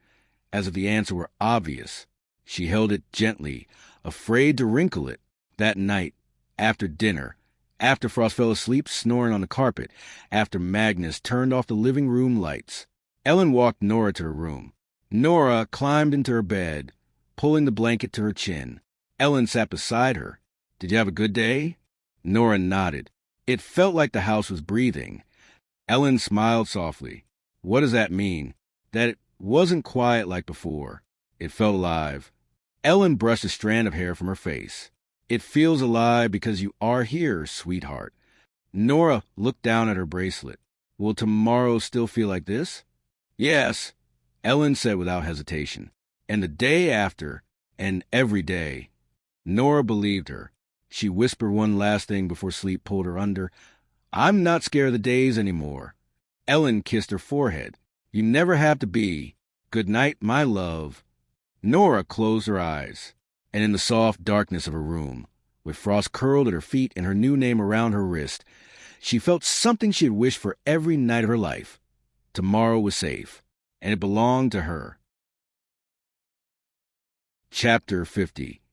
as if the answer were obvious. She held it gently, afraid to wrinkle it. That night, after dinner, after Frost fell asleep snoring on the carpet, after Magnus turned off the living room lights, Elin walked Nora to her room. Nora climbed into her bed, pulling the blanket to her chin. Elin sat beside her. Did you have a good day? Nora nodded. It felt like the house was breathing. Elin smiled softly. What does that mean? That it wasn't quiet like before. It felt alive. Elin brushed a strand of hair from her face. It feels alive because you are here, sweetheart. Nora looked down at her bracelet. Will tomorrow still feel like this? Yes, Elin said without hesitation. And the day after, and every day. Nora believed her. She whispered one last thing before sleep pulled her under. I'm not scared of the days anymore. Elin kissed her forehead. You never have to be. Good night, my love. Nora closed her eyes. And in the soft darkness of her room, with Frost curled at her feet and her new name around her wrist, she felt something she had wished for every night of her life. Tomorrow was safe, and it belonged to her. Chapter 50.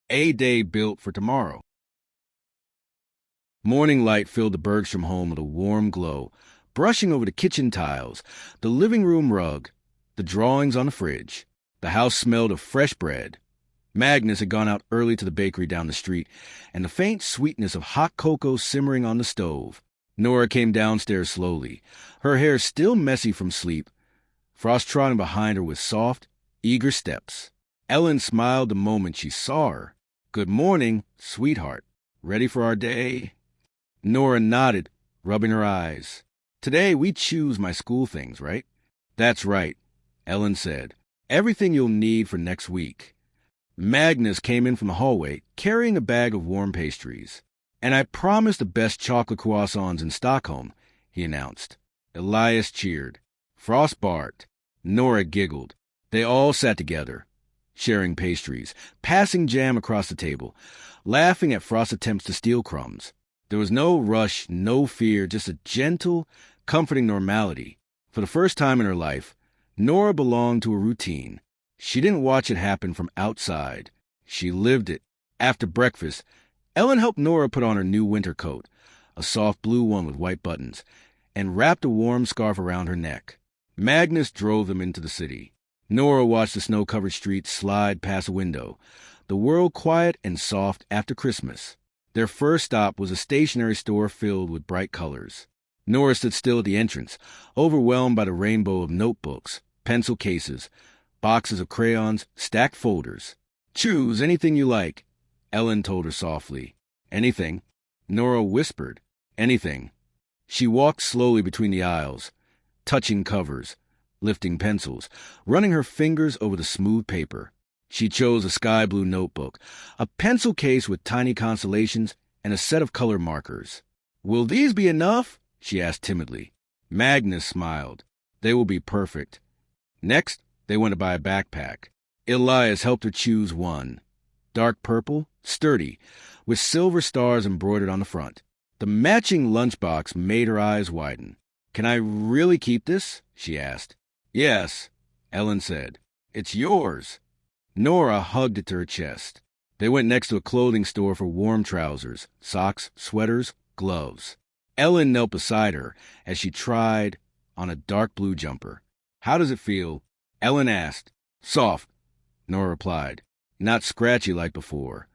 A day built for tomorrow. Morning light filled the Bergström home with a warm glow, brushing over the kitchen tiles, the living room rug, the drawings on the fridge. The house smelled of fresh bread. Magnus had gone out early to the bakery down the street, and the faint sweetness of hot cocoa simmering on the stove. Nora came downstairs slowly, her hair still messy from sleep, Frost trotting behind her with soft, eager steps. Elin smiled the moment she saw her. Good morning, sweetheart. Ready for our day? Nora nodded, rubbing her eyes. Today we choose my school things, right? That's right, Elin said. Everything you'll need for next week. Magnus came in from the hallway, carrying a bag of warm pastries. And I promised the best chocolate croissants in Stockholm. he announced. Elias cheered. Frost barked. Nora giggled. They all sat together, sharing pastries, passing jam across the table, laughing at Frost's attempts to steal crumbs. There was no rush, no fear, just a gentle, comforting normality. For the first time in her life, Nora belonged to a routine. She didn't watch it happen from outside. She lived it. After breakfast, Elin helped Nora put on her new winter coat, a soft blue one with white buttons, and wrapped a warm scarf around her neck. Magnus drove them into the city. Nora watched the snow-covered streets slide past a window, the world quiet and soft after Christmas. Their first stop was a stationery store filled with bright colors. Nora stood still at the entrance, overwhelmed by the rainbow of notebooks, pencil cases, boxes of crayons, stacked folders. "Choose anything you like," Elin told her softly. "Anything." Nora whispered, "Anything." She walked slowly between the aisles, touching covers, lifting pencils, running her fingers over the smooth paper. She chose a sky-blue notebook, a pencil case with tiny constellations, and a set of color markers. "Will these be enough?" she asked timidly. Magnus smiled. "They will be perfect." Next, they went to buy a backpack. Elias helped her choose one. Dark purple, sturdy, with silver stars embroidered on the front. The matching lunchbox made her eyes widen. "Can I really keep this?" she asked. "Yes," Elin said. "It's yours." Nora hugged it to her chest. They went next to a clothing store for warm trousers, socks, sweaters, gloves. Elin knelt beside her as she tried on a dark blue jumper. "How does it feel?" Elin asked. "Soft," Nora replied. "Not scratchy like before."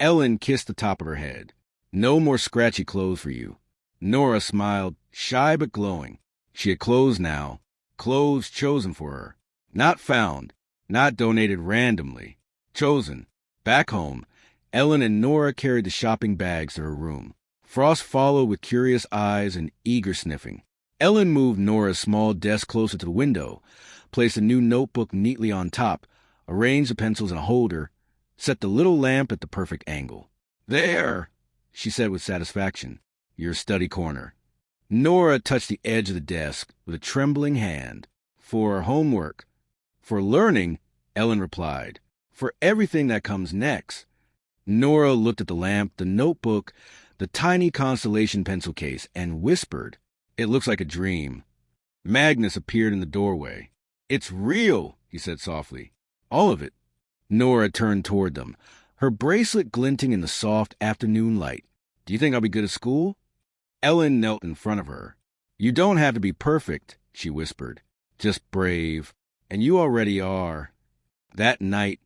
Elin kissed the top of her head. "No more scratchy clothes for you." Nora smiled, shy but glowing. She had clothes now, clothes chosen for her. Not found, not donated randomly. Chosen. Back home, Elin and Nora carried the shopping bags to her room. Frost followed with curious eyes and eager sniffing. Elin moved Nora's small desk closer to the window, placed a new notebook neatly on top, arranged the pencils in a holder, set the little lamp at the perfect angle. "There," she said with satisfaction. "Your study corner." Nora touched the edge of the desk with a trembling hand. "For homework." "For learning," Elin replied. "For everything that comes next." Nora looked at the lamp, the notebook, the tiny constellation pencil case, and whispered, "It looks like a dream." Magnus appeared in the doorway. "It's real," he said softly. "All of it." Nora turned toward them, her bracelet glinting in the soft afternoon light. "Do you think I'll be good at school?" Elin knelt in front of her. "You don't have to be perfect," she whispered. "Just brave. And you already are." That night,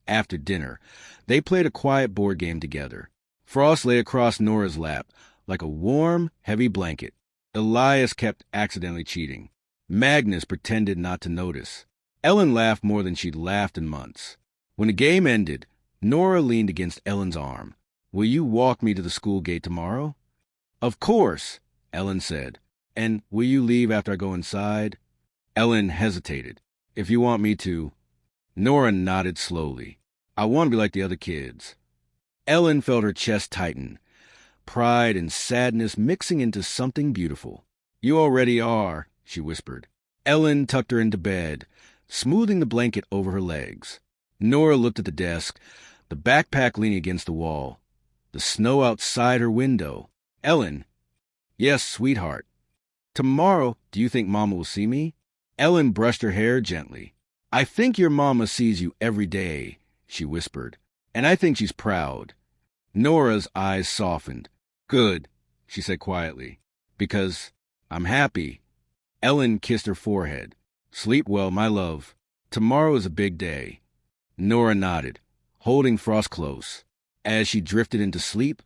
after dinner, they played a quiet board game together. Frost lay across Nora's lap, like a warm, heavy blanket. Elias kept accidentally cheating. Magnus pretended not to notice. Elin laughed more than she'd laughed in months. When the game ended, Nora leaned against Ellen's arm. "Will you walk me to the school gate tomorrow?" "Of course," Elin said. "And will you leave after I go inside?" Elin hesitated. "If you want me to." Nora nodded slowly. "I want to be like the other kids." Elin felt her chest tighten, pride and sadness mixing into something beautiful. "You already are," she whispered. Elin tucked her into bed, smoothing the blanket over her legs. Nora looked at the desk, the backpack leaning against the wall, the snow outside her window. "Elin." "Yes, sweetheart." "Tomorrow, do you think Mama will see me?" Elin brushed her hair gently. "I think your Mama sees you every day," she whispered. "And I think she's proud." Nora's eyes softened. "Good," she said quietly. "Because I'm happy." Elin kissed her forehead. "Sleep well, my love. Tomorrow is a big day." Nora nodded, holding Frost close. As she drifted into sleep,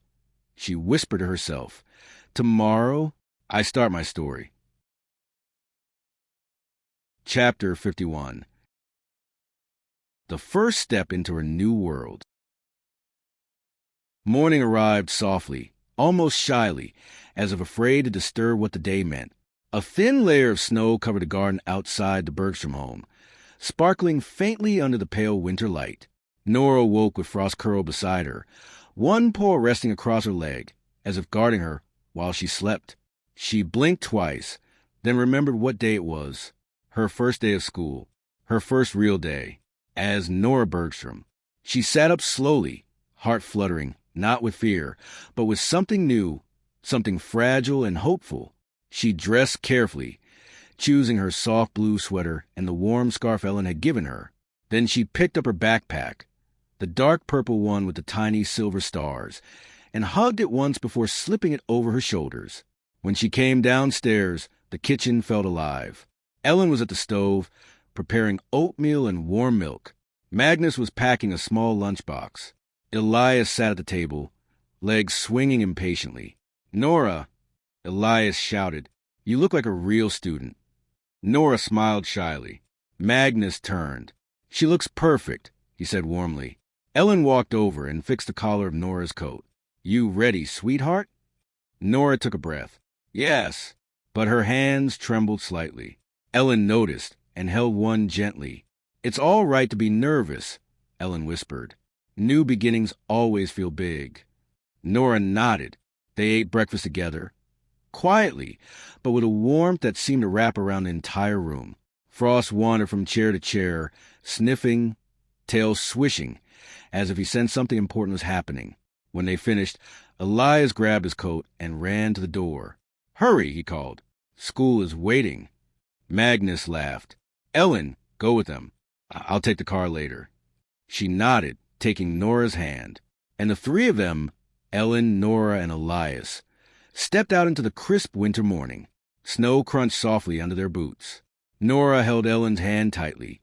she whispered to herself, "Tomorrow, I start my story." Chapter 51. The first step into her new world. Morning arrived softly, almost shyly, as if afraid to disturb what the day meant. A thin layer of snow covered the garden outside the Bergström home, sparkling faintly under the pale winter light. Nora woke with Frost curled beside her, one paw resting across her leg, as if guarding her while she slept. She blinked twice, then remembered what day it was. Her first day of school. Her first real day. As Nora Bergström. She sat up slowly, heart fluttering, not with fear, but with something new, something fragile and hopeful. She dressed carefully, choosing her soft blue sweater and the warm scarf Elin had given her. Then she picked up her backpack, the dark purple one with the tiny silver stars, and hugged it once before slipping it over her shoulders. When she came downstairs, the kitchen felt alive. Elin was at the stove, preparing oatmeal and warm milk. Magnus was packing a small lunchbox. Elias sat at the table, legs swinging impatiently. "Nora," Elias shouted, "you look like a real student." Nora smiled shyly. Magnus turned. "She looks perfect," he said warmly. Elin walked over and fixed the collar of Nora's coat. "You ready, sweetheart?" Nora took a breath. "Yes," but her hands trembled slightly. Elin noticed and held one gently. "It's all right to be nervous," Elin whispered. "New beginnings always feel big." Nora nodded. They ate breakfast together, quietly, but with a warmth that seemed to wrap around the entire room. Frost wandered from chair to chair, sniffing, tail swishing, as if he sensed something important was happening. When they finished, Elias grabbed his coat and ran to the door. "Hurry," he called. "School is waiting." Magnus laughed. "Elin, go with them. I'll take the car later." She nodded, taking Nora's hand, and the three of them, Elin, Nora, and Elias, stepped out into the crisp winter morning. Snow crunched softly under their boots. Nora held Ellen's hand tightly,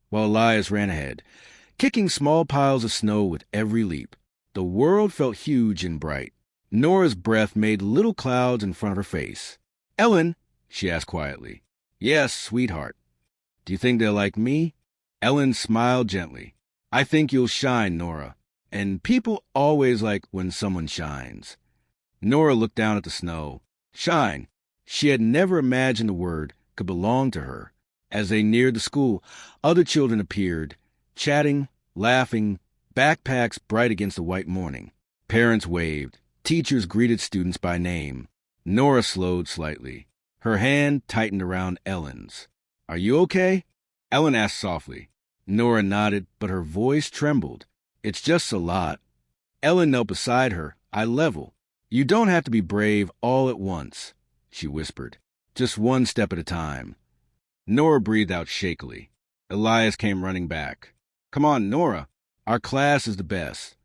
while Elias ran ahead, kicking small piles of snow with every leap. The world felt huge and bright. Nora's breath made little clouds in front of her face. "Elin," she asked quietly. "Yes, sweetheart." "Do you think they'll like me?" Elin smiled gently. "I think you'll shine, Nora. And people always like when someone shines." Nora looked down at the snow. Shine. She had never imagined the word could belong to her. As they neared the school, other children appeared, chatting, laughing, backpacks bright against the white morning. Parents waved. Teachers greeted students by name. Nora slowed slightly. Her hand tightened around Ellen's. "Are you okay?" Ellen asked softly. Nora nodded, but her voice trembled. "It's just a lot." Elin knelt beside her, eye level. "You don't have to be brave all at once," she whispered. "Just one step at a time." Nora breathed out shakily. Elias came running back. "Come on, Nora. Our class is the best."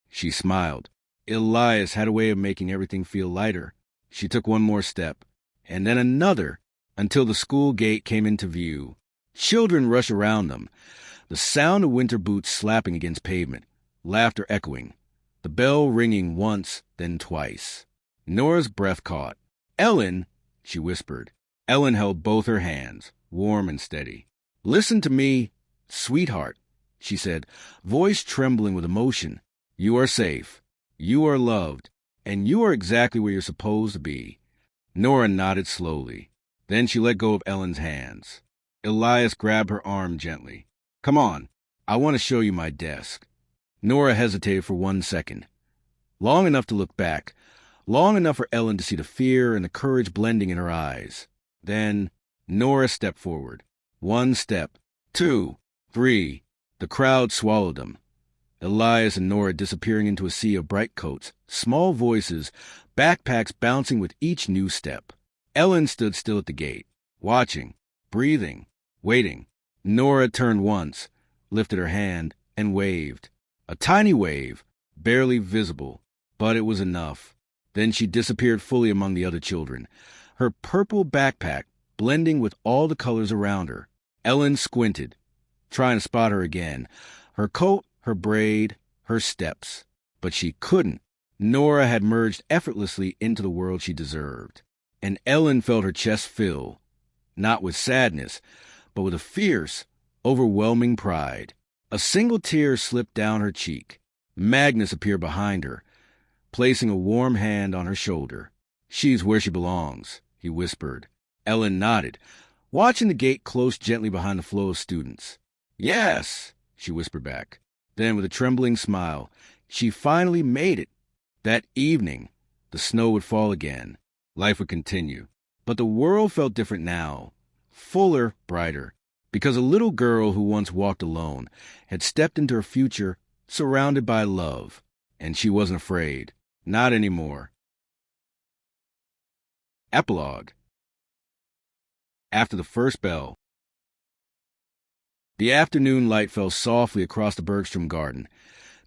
She smiled. Elias had a way of making everything feel lighter. She took one more step, and then another, until the school gate came into view. Children rushed around them, the sound of winter boots slapping against pavement, laughter echoing, the bell ringing once, then twice. Nora's breath caught. "Elin," she whispered. Elin held both her hands, warm and steady. "Listen to me, sweetheart," she said, voice trembling with emotion. "You are safe. You are loved. And you are exactly where you're supposed to be." Nora nodded slowly. Then she let go of Ellen's hands. Elias grabbed her arm gently. "Come on. I want to show you my desk." Nora hesitated for 1 second. Long enough to look back. Long enough for Elin to see the fear and the courage blending in her eyes. Then Nora stepped forward. 1 step. 2. 3. The crowd swallowed them. Elias and Nora disappearing into a sea of bright coats, small voices, backpacks bouncing with each new step. Elin stood still at the gate, watching, breathing, waiting. Nora turned once, lifted her hand, and waved. A tiny wave, barely visible, but it was enough. Then she disappeared fully among the other children, her purple backpack blending with all the colors around her. Elin squinted, trying to spot her again, her coat, her braid, her steps. But she couldn't. Nora had merged effortlessly into the world she deserved. And Elin felt her chest fill, not with sadness, but with a fierce, overwhelming pride. A single tear slipped down her cheek. Magnus appeared behind her, placing a warm hand on her shoulder. "She's where she belongs," he whispered. Elin nodded, watching the gate close gently behind the flow of students. "Yes," she whispered back. Then, with a trembling smile, she finally made it. That evening, the snow would fall again. Life would continue. But the world felt different now. Fuller, brighter. Because a little girl who once walked alone had stepped into her future surrounded by love. And she wasn't afraid. Not anymore. Epilogue. After the first bell. The afternoon light fell softly across the Bergström garden,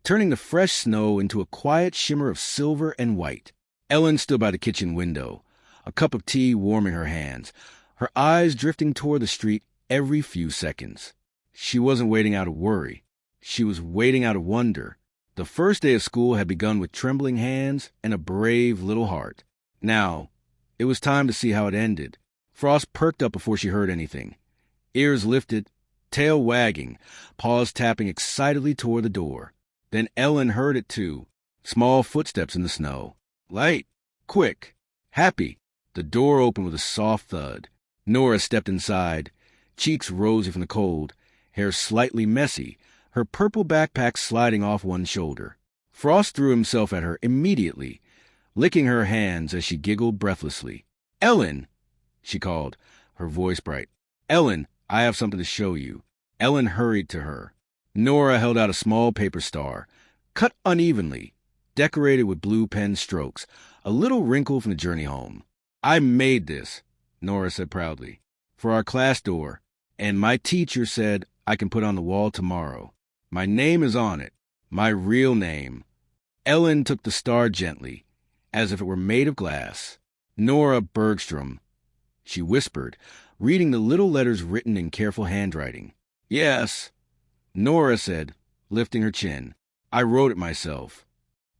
turning the fresh snow into a quiet shimmer of silver and white. Elin stood by the kitchen window, a cup of tea warming her hands, her eyes drifting toward the street every few seconds. She wasn't waiting out of worry. She was waiting out of wonder. The first day of school had begun with trembling hands and a brave little heart. Now, it was time to see how it ended. Frost perked up before she heard anything. Ears lifted, tail wagging, paws tapping excitedly toward the door. Then Elin heard it too. Small footsteps in the snow. Light, quick, happy. The door opened with a soft thud. Nora stepped inside, cheeks rosy from the cold, hair slightly messy, her purple backpack sliding off one shoulder. Frost threw himself at her immediately, licking her hands as she giggled breathlessly. "Elin!" she called, her voice bright. "Elin, I have something to show you." Elin hurried to her. Nora held out a small paper star, cut unevenly, decorated with blue pen strokes, a little wrinkle from the journey home. "I made this," Nora said proudly, "for our class door, and my teacher said I can put on the wall tomorrow. My name is on it, my real name." Elin took the star gently, as if it were made of glass. "Nora Bergström," she whispered, reading the little letters written in careful handwriting. "Yes," Nora said, lifting her chin. "I wrote it myself."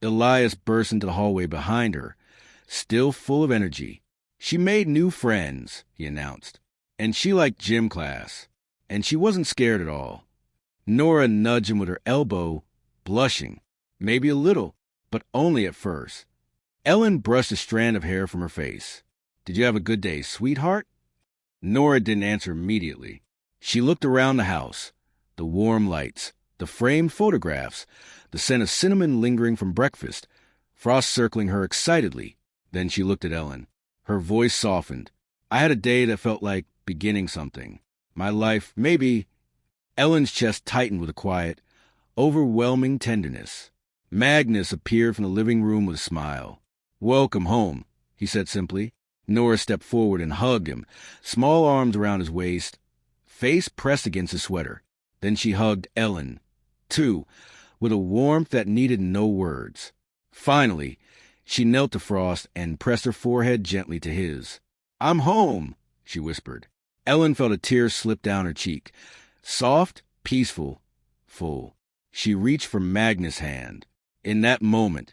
Elias burst into the hallway behind her, still full of energy. "She made new friends," he announced. "And she liked gym class. And she wasn't scared at all." Nora nudged him with her elbow, blushing. Maybe a little, but only at first. Elin brushed a strand of hair from her face. "Did you have a good day, sweetheart?" Nora didn't answer immediately. She looked around the house. The warm lights, the framed photographs, the scent of cinnamon lingering from breakfast, Frost circling her excitedly. Then she looked at Elin. Her voice softened. "I had a day that felt like beginning something. My life, maybe." Ellen's chest tightened with a quiet, overwhelming tenderness. Magnus appeared from the living room with a smile. "Welcome home," he said simply. Nora stepped forward and hugged him, small arms around his waist, face pressed against his sweater. Then she hugged Elin, too, with a warmth that needed no words. Finally, she knelt to Frost and pressed her forehead gently to his. "I'm home," she whispered. Elin felt a tear slip down her cheek. Soft, peaceful, full. She reached for Magnus' hand. In that moment,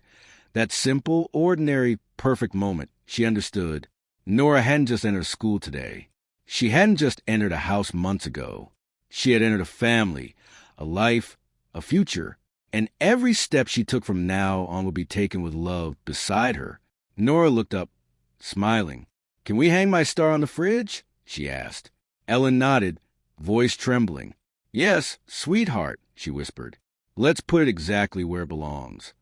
that simple, ordinary, perfect moment, she understood. Nora hadn't just entered school today. She hadn't just entered a house months ago. She had entered a family, a life, a future, and every step she took from now on would be taken with love beside her. Nora looked up, smiling. "Can we hang my star on the fridge?" she asked. Elin nodded, voice trembling. "Yes, sweetheart," she whispered. "Let's put it exactly where it belongs."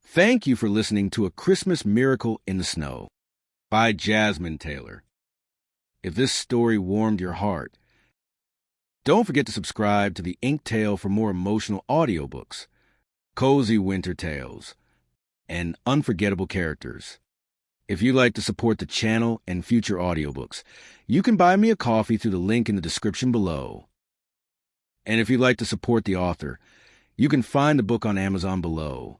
Thank you for listening to A Christmas Miracle in the Snow by Jasmine Taylor. If this story warmed your heart, don't forget to subscribe to the Ink Tale for more emotional audiobooks, cozy winter tales, and unforgettable characters. If you'd like to support the channel and future audiobooks, you can buy me a coffee through the link in the description below. And if you'd like to support the author, you can find the book on Amazon below.